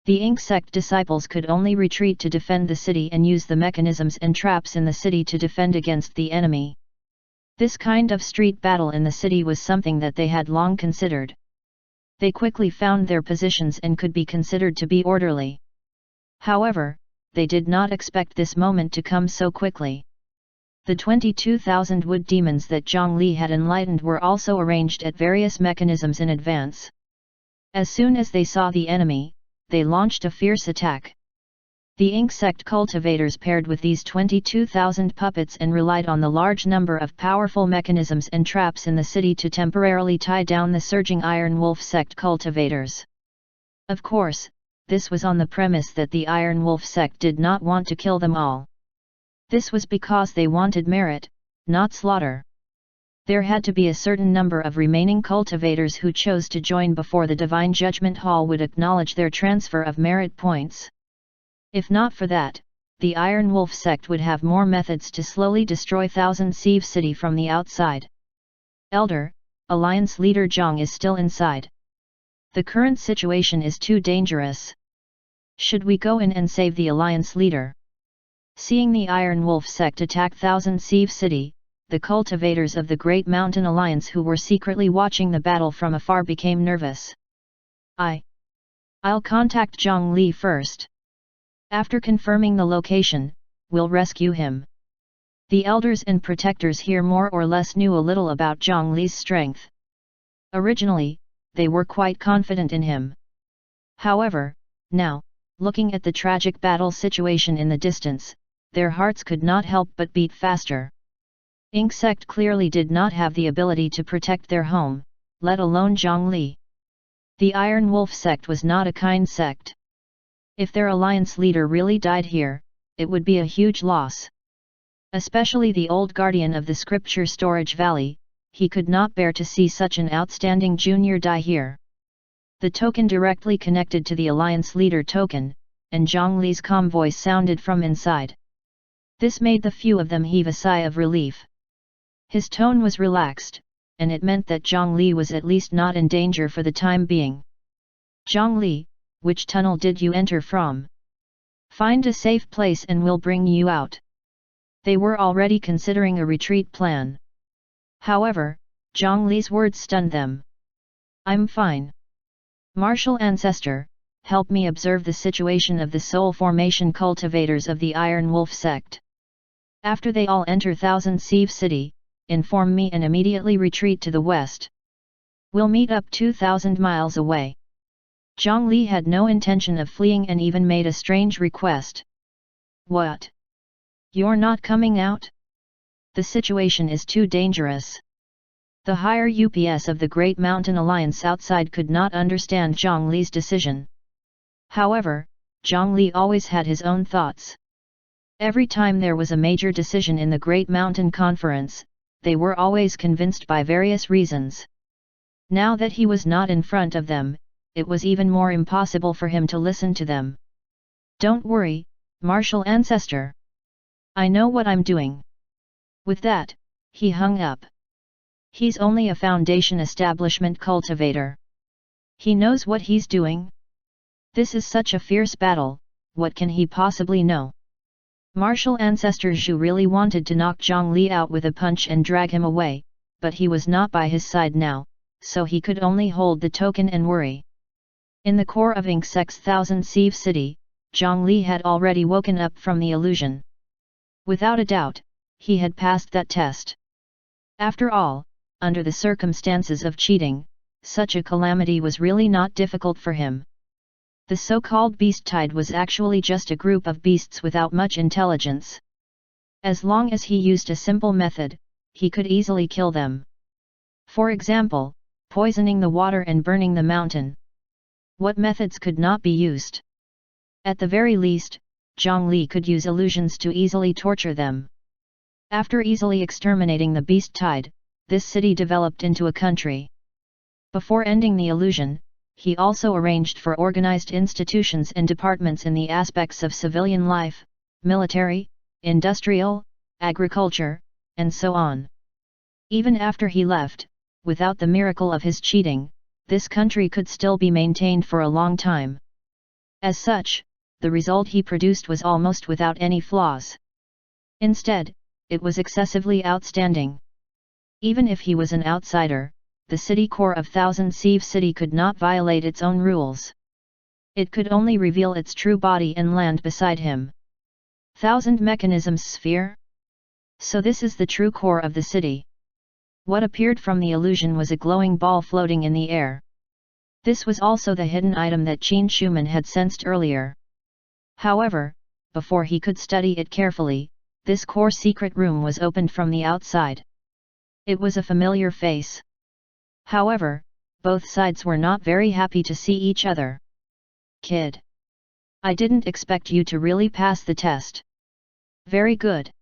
The insect disciples could only retreat to defend the city and use the mechanisms and traps in the city to defend against the enemy. This kind of street battle in the city was something that they had long considered. They quickly found their positions and could be considered to be orderly. However, they did not expect this moment to come so quickly. The 22,000 wood demons that Zhang Li had enlightened were also arranged at various mechanisms in advance. As soon as they saw the enemy, they launched a fierce attack. The insect cultivators paired with these 22,000 puppets and relied on the large number of powerful mechanisms and traps in the city to temporarily tie down the surging Iron Wolf sect cultivators. Of course, this was on the premise that the Iron Wolf sect did not want to kill them all. This was because they wanted merit, not slaughter. There had to be a certain number of remaining cultivators who chose to join before the Divine Judgment Hall would acknowledge their transfer of merit points. If not for that, the Iron Wolf sect would have more methods to slowly destroy Thousand Sieve City from the outside. Elder, Alliance leader Zhang is still inside. The current situation is too dangerous. Should we go in and save the Alliance leader? Seeing the Iron Wolf sect attack Thousand Sieve City, the cultivators of the Great Mountain Alliance who were secretly watching the battle from afar became nervous. I'll contact Zhang Li first. After confirming the location, we'll rescue him. The elders and protectors here more or less knew a little about Zhang Li's strength. Originally, they were quite confident in him. However, now, looking at the tragic battle situation in the distance, their hearts could not help but beat faster. Insect clearly did not have the ability to protect their home, let alone Zhang Li. The Iron Wolf sect was not a kind sect. If their alliance leader really died here, it would be a huge loss. Especially the old guardian of the scripture storage valley, he could not bear to see such an outstanding junior die here. The token directly connected to the alliance leader token, and Zhang Li's calm voice sounded from inside. This made the few of them heave a sigh of relief. His tone was relaxed, and it meant that Zhang Li was at least not in danger for the time being. Zhang Li, which tunnel did you enter from? Find a safe place and we'll bring you out. They were already considering a retreat plan. However, Zhang Li's words stunned them. I'm fine. Martial Ancestor, help me observe the situation of the soul formation cultivators of the Iron Wolf sect. After they all enter Thousand Sieve City, inform me and immediately retreat to the west. We'll meet up 2,000 miles away. Zhang Li had no intention of fleeing and even made a strange request. What? You're not coming out? The situation is too dangerous. The higher UPS of the Great Mountain Alliance outside could not understand Zhang Li's decision. However, Zhang Li always had his own thoughts. Every time there was a major decision in the Great Mountain Conference, they were always convinced by various reasons. Now that he was not in front of them, it was even more impossible for him to listen to them. Don't worry, Martial Ancestor. I know what I'm doing. With that, he hung up. He's only a foundation establishment cultivator. He knows what he's doing. This is such a fierce battle, what can he possibly know? Martial Ancestor Zhu really wanted to knock Zhang Li out with a punch and drag him away, but he was not by his side now, so he could only hold the token and worry. In the core of Insect's Thousand Sieve City, Zhang Li had already woken up from the illusion. Without a doubt, he had passed that test. After all, under the circumstances of cheating, such a calamity was really not difficult for him. The so-called beast tide was actually just a group of beasts without much intelligence. As long as he used a simple method, he could easily kill them. For example, poisoning the water and burning the mountain. What methods could not be used? At the very least, Zhang Li could use illusions to easily torture them. After easily exterminating the beast tide, this city developed into a country. Before ending the illusion, he also arranged for organized institutions and departments in the aspects of civilian life, military, industrial, agriculture, and so on. Even after he left, without the miracle of his cheating, this country could still be maintained for a long time. As such, the result he produced was almost without any flaws. Instead, it was excessively outstanding. Even if he was an outsider, the city core of Thousand Sieve City could not violate its own rules. It could only reveal its true body and land beside him. Thousand Mechanisms Sphere? So this is the true core of the city. What appeared from the illusion was a glowing ball floating in the air. This was also the hidden item that Qin Schumann had sensed earlier. However, before he could study it carefully, this core secret room was opened from the outside. It was a familiar face. However, both sides were not very happy to see each other. Kid. I didn't expect you to really pass the test. Very good.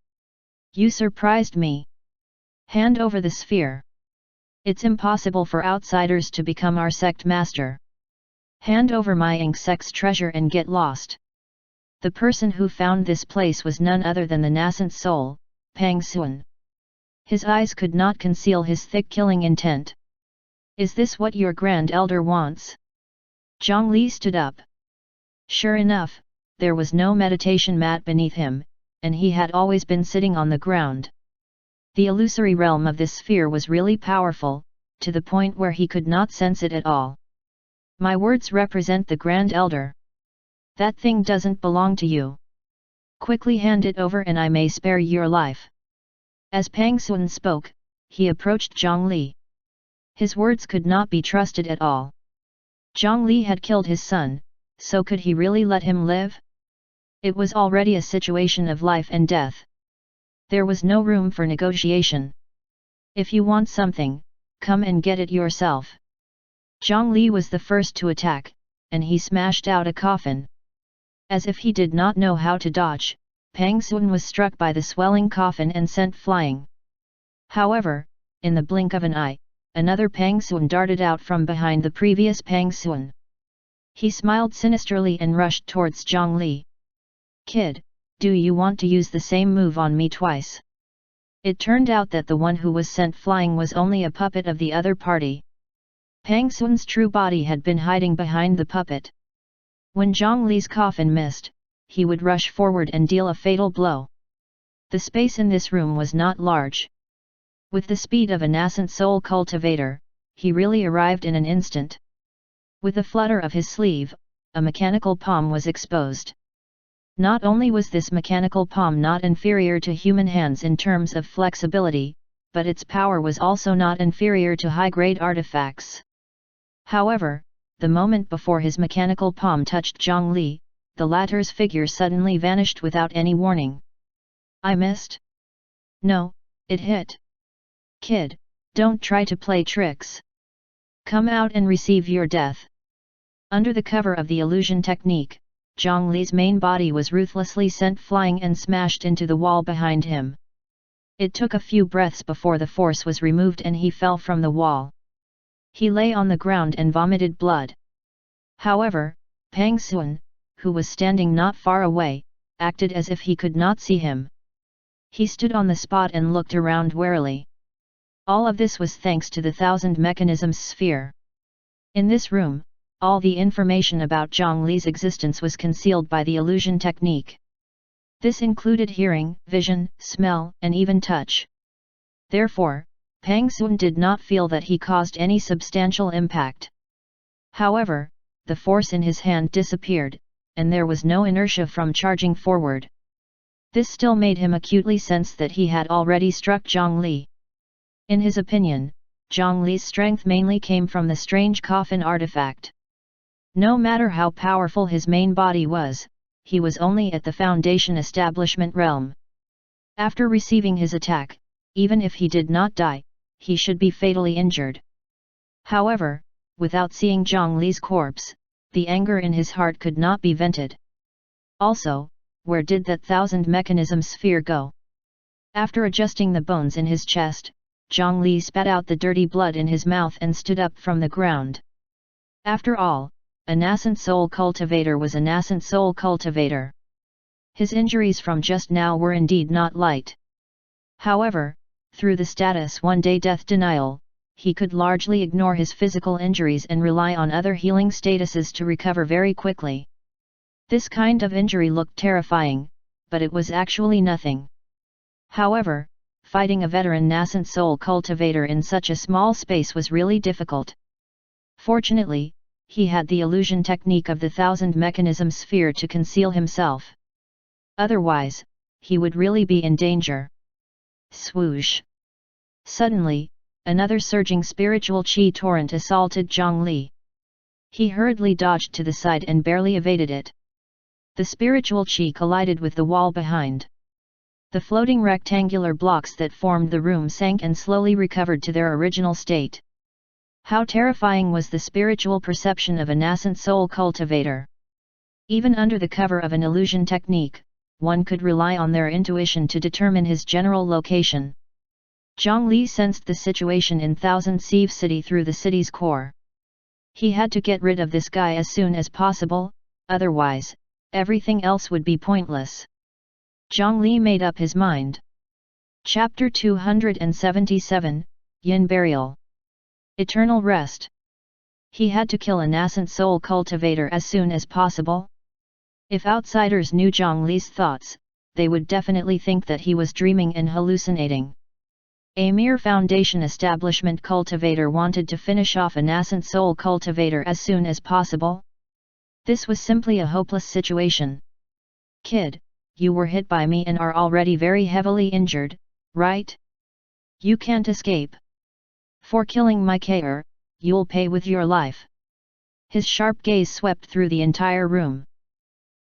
You surprised me. Hand over the sphere. It's impossible for outsiders to become our sect master. Hand over my insect's treasure and get lost. The person who found this place was none other than the nascent soul, Pang Xuan. His eyes could not conceal his thick killing intent. Is this what your grand elder wants? Zhang Li stood up. Sure enough, there was no meditation mat beneath him, and he had always been sitting on the ground. The illusory realm of this sphere was really powerful, to the point where he could not sense it at all. My words represent the Grand Elder. That thing doesn't belong to you. Quickly hand it over and I may spare your life. As Pang Xuan spoke, he approached Zhang Li. His words could not be trusted at all. Zhang Li had killed his son, so could he really let him live? It was already a situation of life and death. There was no room for negotiation. If you want something, come and get it yourself. Zhang Li was the first to attack, and he smashed out a coffin. As if he did not know how to dodge, Pang Xuan was struck by the swelling coffin and sent flying. However, in the blink of an eye, another Pang Xuan darted out from behind the previous Pang Xuan. He smiled sinisterly and rushed towards Zhang Li. Kid, do you want to use the same move on me twice? It turned out that the one who was sent flying was only a puppet of the other party. Pang Xuan's true body had been hiding behind the puppet. When Zhang Li's coffin missed, he would rush forward and deal a fatal blow. The space in this room was not large. With the speed of a nascent soul cultivator, he really arrived in an instant. With a flutter of his sleeve, a mechanical palm was exposed. Not only was this mechanical palm not inferior to human hands in terms of flexibility, but its power was also not inferior to high-grade artifacts. However, the moment before his mechanical palm touched Zhang Li, the latter's figure suddenly vanished without any warning. I missed? No, it hit. Kid, don't try to play tricks. Come out and receive your death. Under the cover of the illusion technique, Zhang Li's main body was ruthlessly sent flying and smashed into the wall behind him. It took a few breaths before the force was removed and he fell from the wall. He lay on the ground and vomited blood. However, Pang Xuan, who was standing not far away, acted as if he could not see him. He stood on the spot and looked around warily. All of this was thanks to the 1000 mechanisms sphere. In this room, all the information about Zhang Li's existence was concealed by the illusion technique. This included hearing, vision, smell, and even touch. Therefore, Pang Xuan did not feel that he caused any substantial impact. However, the force in his hand disappeared, and there was no inertia from charging forward. This still made him acutely sense that he had already struck Zhang Li. In his opinion, Zhang Li's strength mainly came from the strange coffin artifact. No matter how powerful his main body was, he was only at the foundation establishment realm. After receiving his attack, even if he did not die, he should be fatally injured. However, without seeing Zhang Li's corpse, the anger in his heart could not be vented. Also, where did that 1000 mechanism sphere go? After adjusting the bones in his chest, Zhang Li spat out the dirty blood in his mouth and stood up from the ground. After all, a nascent soul cultivator was a nascent soul cultivator. His injuries from just now were indeed not light. However, through the status one-day death denial, he could largely ignore his physical injuries and rely on other healing statuses to recover very quickly. This kind of injury looked terrifying, but it was actually nothing. However, fighting a veteran nascent soul cultivator in such a small space was really difficult. Fortunately, he had the illusion technique of the 1000 mechanism sphere to conceal himself. Otherwise, he would really be in danger. Swoosh! Suddenly, another surging spiritual chi torrent assaulted Zhang Li. He hurriedly dodged to the side and barely evaded it. The spiritual chi collided with the wall behind. The floating rectangular blocks that formed the room sank and slowly recovered to their original state. How terrifying was the spiritual perception of a nascent soul cultivator! Even under the cover of an illusion technique, one could rely on their intuition to determine his general location. Zhang Li sensed the situation in Thousand Sieve City through the city's core. He had to get rid of this guy as soon as possible, otherwise, everything else would be pointless. Zhang Li made up his mind. Chapter 277, Yin Burial. Eternal Rest. He had to kill a nascent soul cultivator as soon as possible. If outsiders knew Zhang Li's thoughts, they would definitely think that he was dreaming and hallucinating. A mere foundation establishment cultivator wanted to finish off a nascent soul cultivator as soon as possible. This was simply a hopeless situation. Kid, you were hit by me and are already very heavily injured, right? You can't escape. For killing my carer, you'll pay with your life. His sharp gaze swept through the entire room.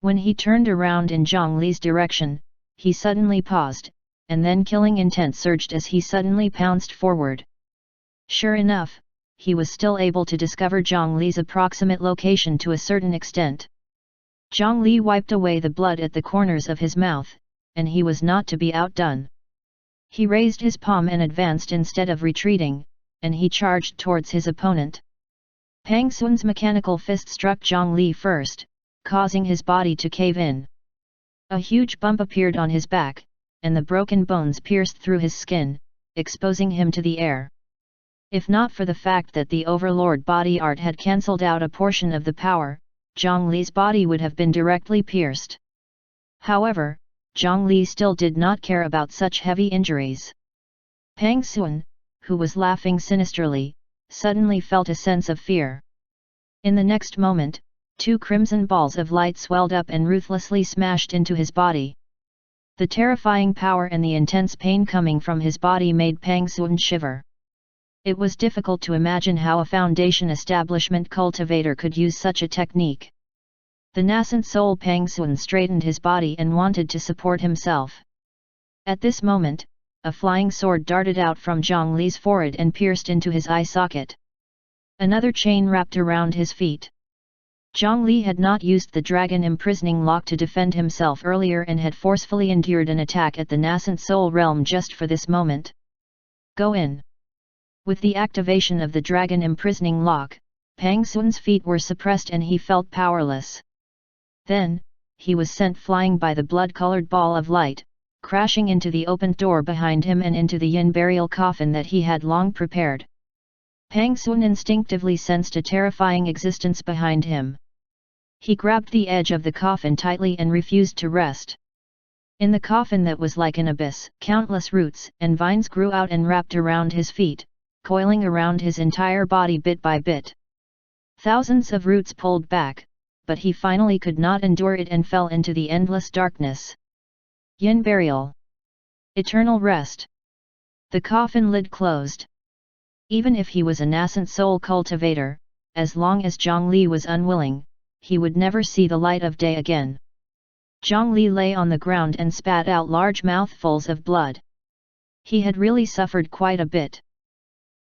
When he turned around in Zhang Li's direction, he suddenly paused, and then killing intent surged as he suddenly pounced forward. Sure enough, he was still able to discover Zhang Li's approximate location to a certain extent. Zhang Li wiped away the blood at the corners of his mouth, and he was not to be outdone. He raised his palm and advanced instead of retreating, and he charged towards his opponent. Pang Sun's mechanical fist struck Zhang Li first, causing his body to cave in. A huge bump appeared on his back, and the broken bones pierced through his skin, exposing him to the air. If not for the fact that the Overlord body art had cancelled out a portion of the power, Zhang Li's body would have been directly pierced. However, Zhang Li still did not care about such heavy injuries. Pang Sun, who was laughing sinisterly, suddenly felt a sense of fear. In the next moment, two crimson balls of light swelled up and ruthlessly smashed into his body. The terrifying power and the intense pain coming from his body made Pang Sun shiver. It was difficult to imagine how a foundation establishment cultivator could use such a technique. The nascent soul Pang Sun straightened his body and wanted to support himself. At this moment, a flying sword darted out from Zhang Li's forehead and pierced into his eye socket. Another chain wrapped around his feet. Zhang Li had not used the dragon imprisoning lock to defend himself earlier and had forcefully endured an attack at the nascent soul realm just for this moment. Go in. With the activation of the dragon imprisoning lock, Pang Sun's feet were suppressed and he felt powerless. Then, he was sent flying by the blood-colored ball of light, crashing into the opened door behind him and into the yin burial coffin that he had long prepared. Pang Sun instinctively sensed a terrifying existence behind him. He grabbed the edge of the coffin tightly and refused to rest. In the coffin that was like an abyss, countless roots and vines grew out and wrapped around his feet, coiling around his entire body bit by bit. Thousands of roots pulled back, but he finally could not endure it and fell into the endless darkness. Yin burial. Eternal rest. The coffin lid closed. Even if he was a nascent soul cultivator, as long as Zhang Li was unwilling, he would never see the light of day again. Zhang Li lay on the ground and spat out large mouthfuls of blood. He had really suffered quite a bit.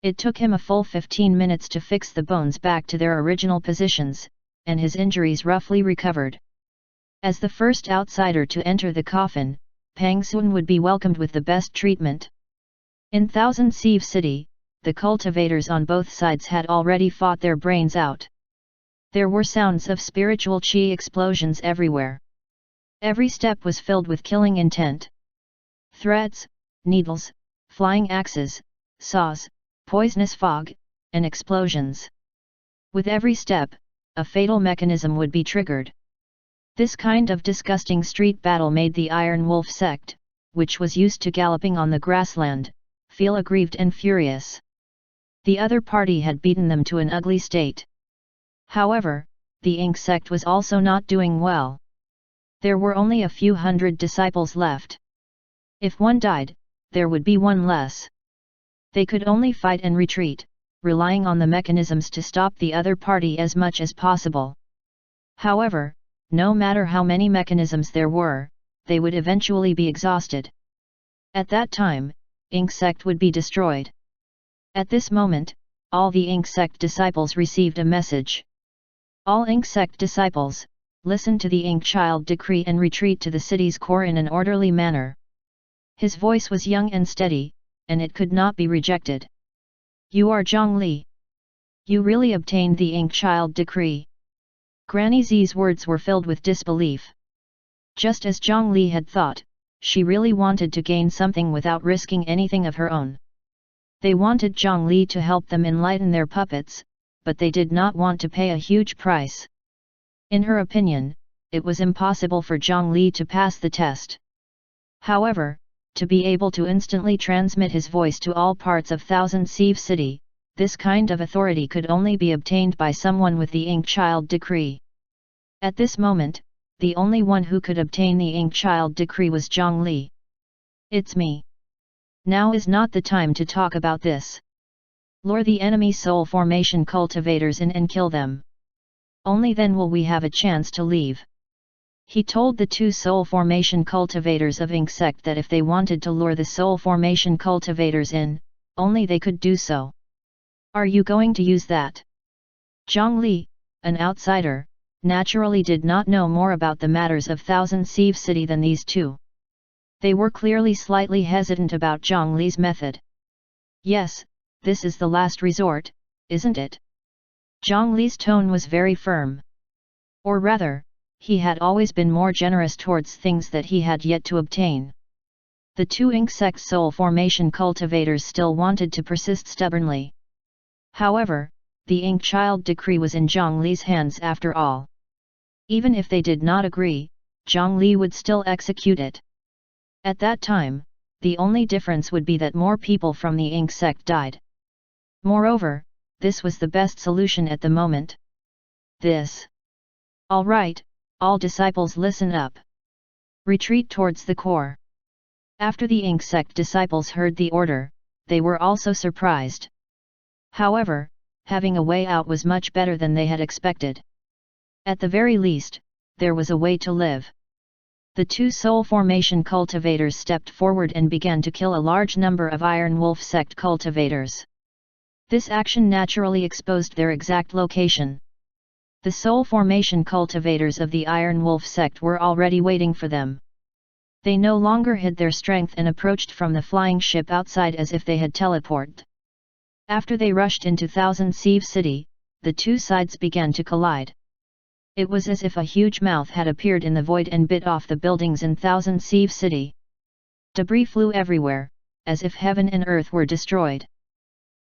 It took him a full 15 minutes to fix the bones back to their original positions, and his injuries roughly recovered. As the first outsider to enter the coffin, Pang Sun would be welcomed with the best treatment. In Thousand Sieve City, the cultivators on both sides had already fought their brains out. There were sounds of spiritual chi explosions everywhere. Every step was filled with killing intent. Threads, needles, flying axes, saws, poisonous fog, and explosions. With every step, a fatal mechanism would be triggered. This kind of disgusting street battle made the Iron Wolf sect, which was used to galloping on the grassland, feel aggrieved and furious. The other party had beaten them to an ugly state. However, the Ink sect was also not doing well. There were only a few hundred disciples left. If one died, there would be one less. They could only fight and retreat, relying on the mechanisms to stop the other party as much as possible. However, no matter how many mechanisms there were, they would eventually be exhausted. At that time, Ink sect would be destroyed. At this moment, all the Ink sect disciples received a message. All Ink sect disciples, listen to the Ink child decree and retreat to the city's core in an orderly manner. His voice was young and steady, and it could not be rejected. You are Zhongli. You really obtained the Ink child decree. Granny Z's words were filled with disbelief. Just as Zhongli had thought, she really wanted to gain something without risking anything of her own. They wanted Zhongli to help them enlighten their puppets, but they did not want to pay a huge price. In her opinion, it was impossible for Zhongli to pass the test. However, to be able to instantly transmit his voice to all parts of Thousand Sieve City, this kind of authority could only be obtained by someone with the Ink Child Decree. At this moment, the only one who could obtain the Ink Child Decree was Zhongli. It's me. Now is not the time to talk about this. Lure the enemy soul formation cultivators in and kill them. Only then will we have a chance to leave. He told the two soul formation cultivators of Ink sect that if they wanted to lure the soul formation cultivators in, only they could do so. Are you going to use that? Zhongli, an outsider, naturally did not know more about the matters of Thousand Sieve City than these two. They were clearly slightly hesitant about Zhongli's method. Yes, this is the last resort, isn't it? Zhongli's tone was very firm. Or rather, he had always been more generous towards things that he had yet to obtain. The two Ink sect soul formation cultivators still wanted to persist stubbornly. However, the Ink Child Decree was in Zhongli's hands after all. Even if they did not agree, Zhongli would still execute it. At that time, the only difference would be that more people from the Ink sect died. Moreover, this was the best solution at the moment. All right, all disciples listen up. Retreat towards the core. After the Ink sect disciples heard the order, they were also surprised. However, having a way out was much better than they had expected. At the very least, there was a way to live. The two soul formation cultivators stepped forward and began to kill a large number of Iron Wolf sect cultivators. This action naturally exposed their exact location. The soul formation cultivators of the Iron Wolf sect were already waiting for them. They no longer hid their strength and approached from the flying ship outside as if they had teleported. After they rushed into Thousand Sieve City, the two sides began to collide. It was as if a huge mouth had appeared in the void and bit off the buildings in Thousand Sieve City. Debris flew everywhere, as if heaven and earth were destroyed.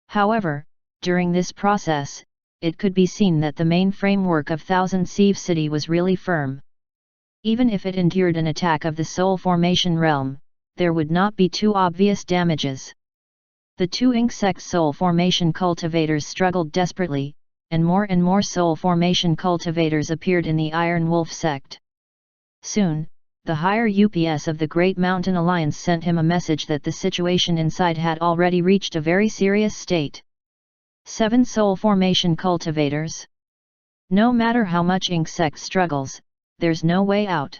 However, during this process, it could be seen that the main framework of Thousand Sieve City was really firm. Even if it endured an attack of the soul formation realm, there would not be too obvious damages. The two Ink sect soul formation cultivators struggled desperately, and more soul formation cultivators appeared in the Iron Wolf sect. Soon, the higher UPS of the Great Mountain Alliance sent him a message that the situation inside had already reached a very serious state. 7 soul formation cultivators. No matter how much Ink sect struggles, there's no way out.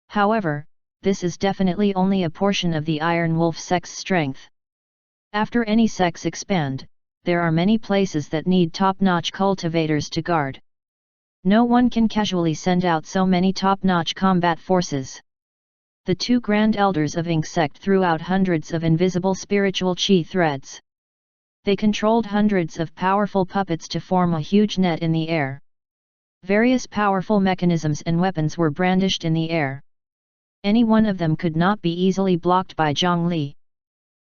However, this is definitely only a portion of the Iron Wolf sect's strength. After any sects expand, there are many places that need top-notch cultivators to guard. No one can casually send out so many top-notch combat forces. The two Grand Elders of Ink sect threw out hundreds of invisible spiritual chi threads. They controlled hundreds of powerful puppets to form a huge net in the air. Various powerful mechanisms and weapons were brandished in the air. Any one of them could not be easily blocked by Zhongli.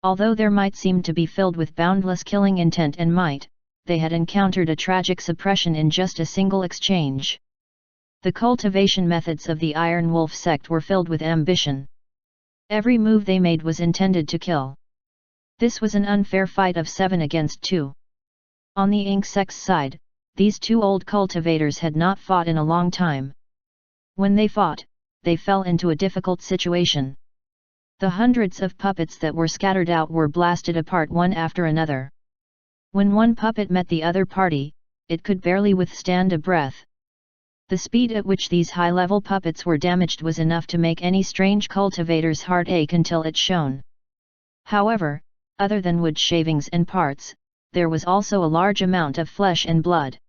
Although there might seem to be filled with boundless killing intent and might, they had encountered a tragic suppression in just a single exchange. The cultivation methods of the Iron Wolf sect were filled with ambition. Every move they made was intended to kill. This was an unfair fight of 7 against 2. On the Ink sect's side, these two old cultivators had not fought in a long time. When they fought, they fell into a difficult situation. The hundreds of puppets that were scattered out were blasted apart one after another. When one puppet met the other party, it could barely withstand a breath. The speed at which these high-level puppets were damaged was enough to make any strange cultivator's heart ache until it shone. However, other than wood shavings and parts, there was also a large amount of flesh and blood.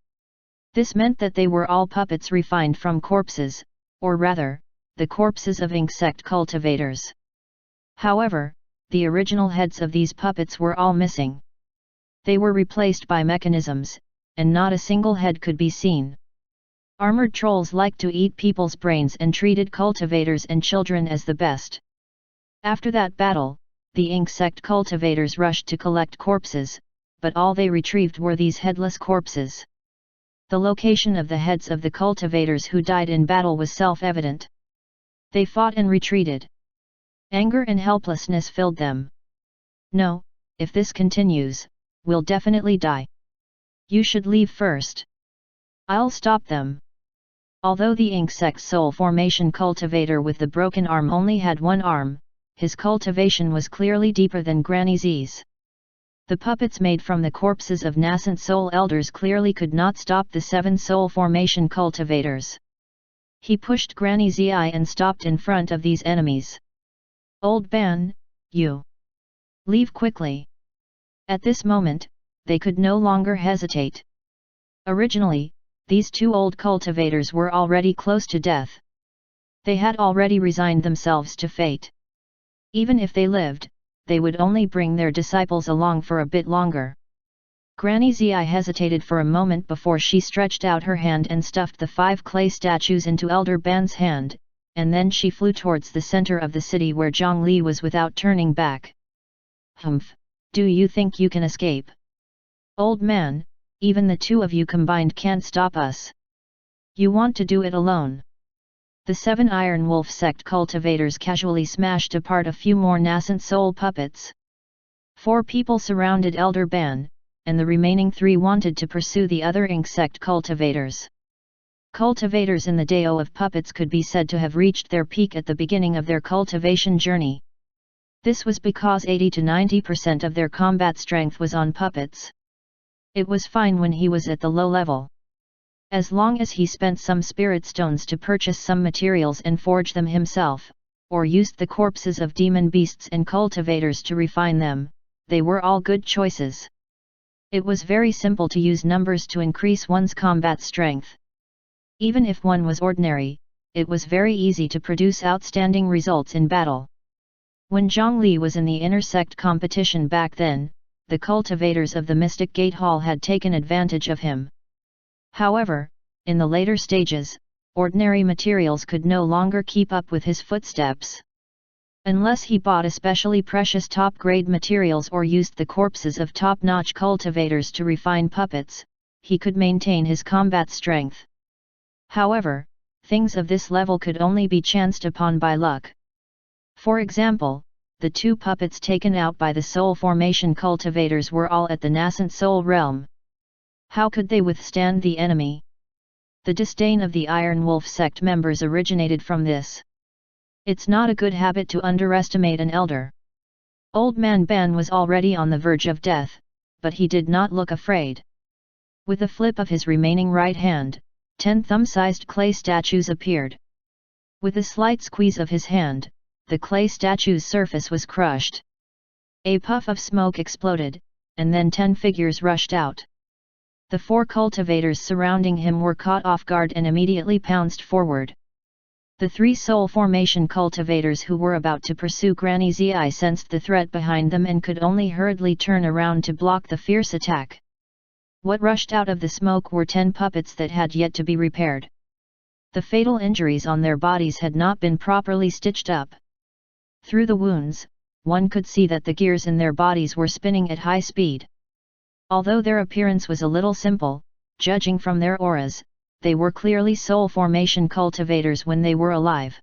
This meant that they were all puppets refined from corpses, or rather, the corpses of insect cultivators. However, the original heads of these puppets were all missing. They were replaced by mechanisms, and not a single head could be seen. Armored trolls liked to eat people's brains and treated cultivators and children as the best. After that battle, the insect cultivators rushed to collect corpses, but all they retrieved were these headless corpses. The location of the heads of the cultivators who died in battle was self-evident. They fought and retreated. Anger and helplessness filled them. "No, if this continues, we'll definitely die. You should leave first. I'll stop them." Although the insect soul formation cultivator with the broken arm only had one arm, his cultivation was clearly deeper than Granny Z's. The puppets made from the corpses of nascent soul elders clearly could not stop the 7 soul formation cultivators. He pushed Granny Zi and stopped in front of these enemies. "Old man, you! Leave quickly!" At this moment, they could no longer hesitate. Originally, these 2 old cultivators were already close to death. They had already resigned themselves to fate. Even if they lived, they would only bring their disciples along for a bit longer. Granny Zi hesitated for a moment before she stretched out her hand and stuffed the 5 clay statues into Elder Ban's hand, and then she flew towards the center of the city where Zhang Li was without turning back. "Humph, do you think you can escape? Old man, even the 2 of you combined can't stop us. You want to do it alone." The 7 Iron Wolf sect cultivators casually smashed apart a few more nascent soul puppets. 4 people surrounded Elder Ban, and the remaining 3 wanted to pursue the other insect cultivators. Cultivators in the Dao of puppets could be said to have reached their peak at the beginning of their cultivation journey. This was because 80 to 90% of their combat strength was on puppets. It was fine when he was at the low level. As long as he spent some spirit stones to purchase some materials and forge them himself, or used the corpses of demon beasts and cultivators to refine them, they were all good choices. It was very simple to use numbers to increase one's combat strength. Even if one was ordinary, it was very easy to produce outstanding results in battle. When Zhang Li was in the intersect competition back then, the cultivators of the Mystic Gate Hall had taken advantage of him. However, in the later stages, ordinary materials could no longer keep up with his footsteps. Unless he bought especially precious top-grade materials or used the corpses of top-notch cultivators to refine puppets, he could maintain his combat strength. However, things of this level could only be chanced upon by luck. For example, the 2 puppets taken out by the soul formation cultivators were all at the nascent soul realm. How could they withstand the enemy? The disdain of the Iron Wolf sect members originated from this. It's not a good habit to underestimate an elder. Old Man Ban was already on the verge of death, but he did not look afraid. With a flip of his remaining right hand, 10 thumb-sized clay statues appeared. With a slight squeeze of his hand, the clay statue's surface was crushed. A puff of smoke exploded, and then 10 figures rushed out. The 4 cultivators surrounding him were caught off guard and immediately pounced forward. The 3 soul formation cultivators who were about to pursue Granny Zi sensed the threat behind them and could only hurriedly turn around to block the fierce attack. What rushed out of the smoke were 10 puppets that had yet to be repaired. The fatal injuries on their bodies had not been properly stitched up. Through the wounds, one could see that the gears in their bodies were spinning at high speed. Although their appearance was a little simple, judging from their auras, they were clearly soul formation cultivators when they were alive.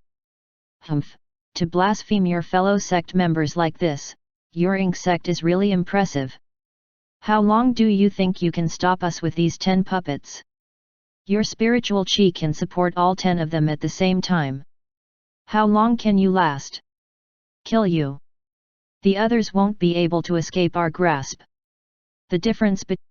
Humph, to blaspheme your fellow sect members like this, your insect is really impressive. How long do you think you can stop us with these 10 puppets? Your spiritual chi can support all 10 of them at the same time. How long can you last? kill you. The others won't be able to escape our grasp. The difference between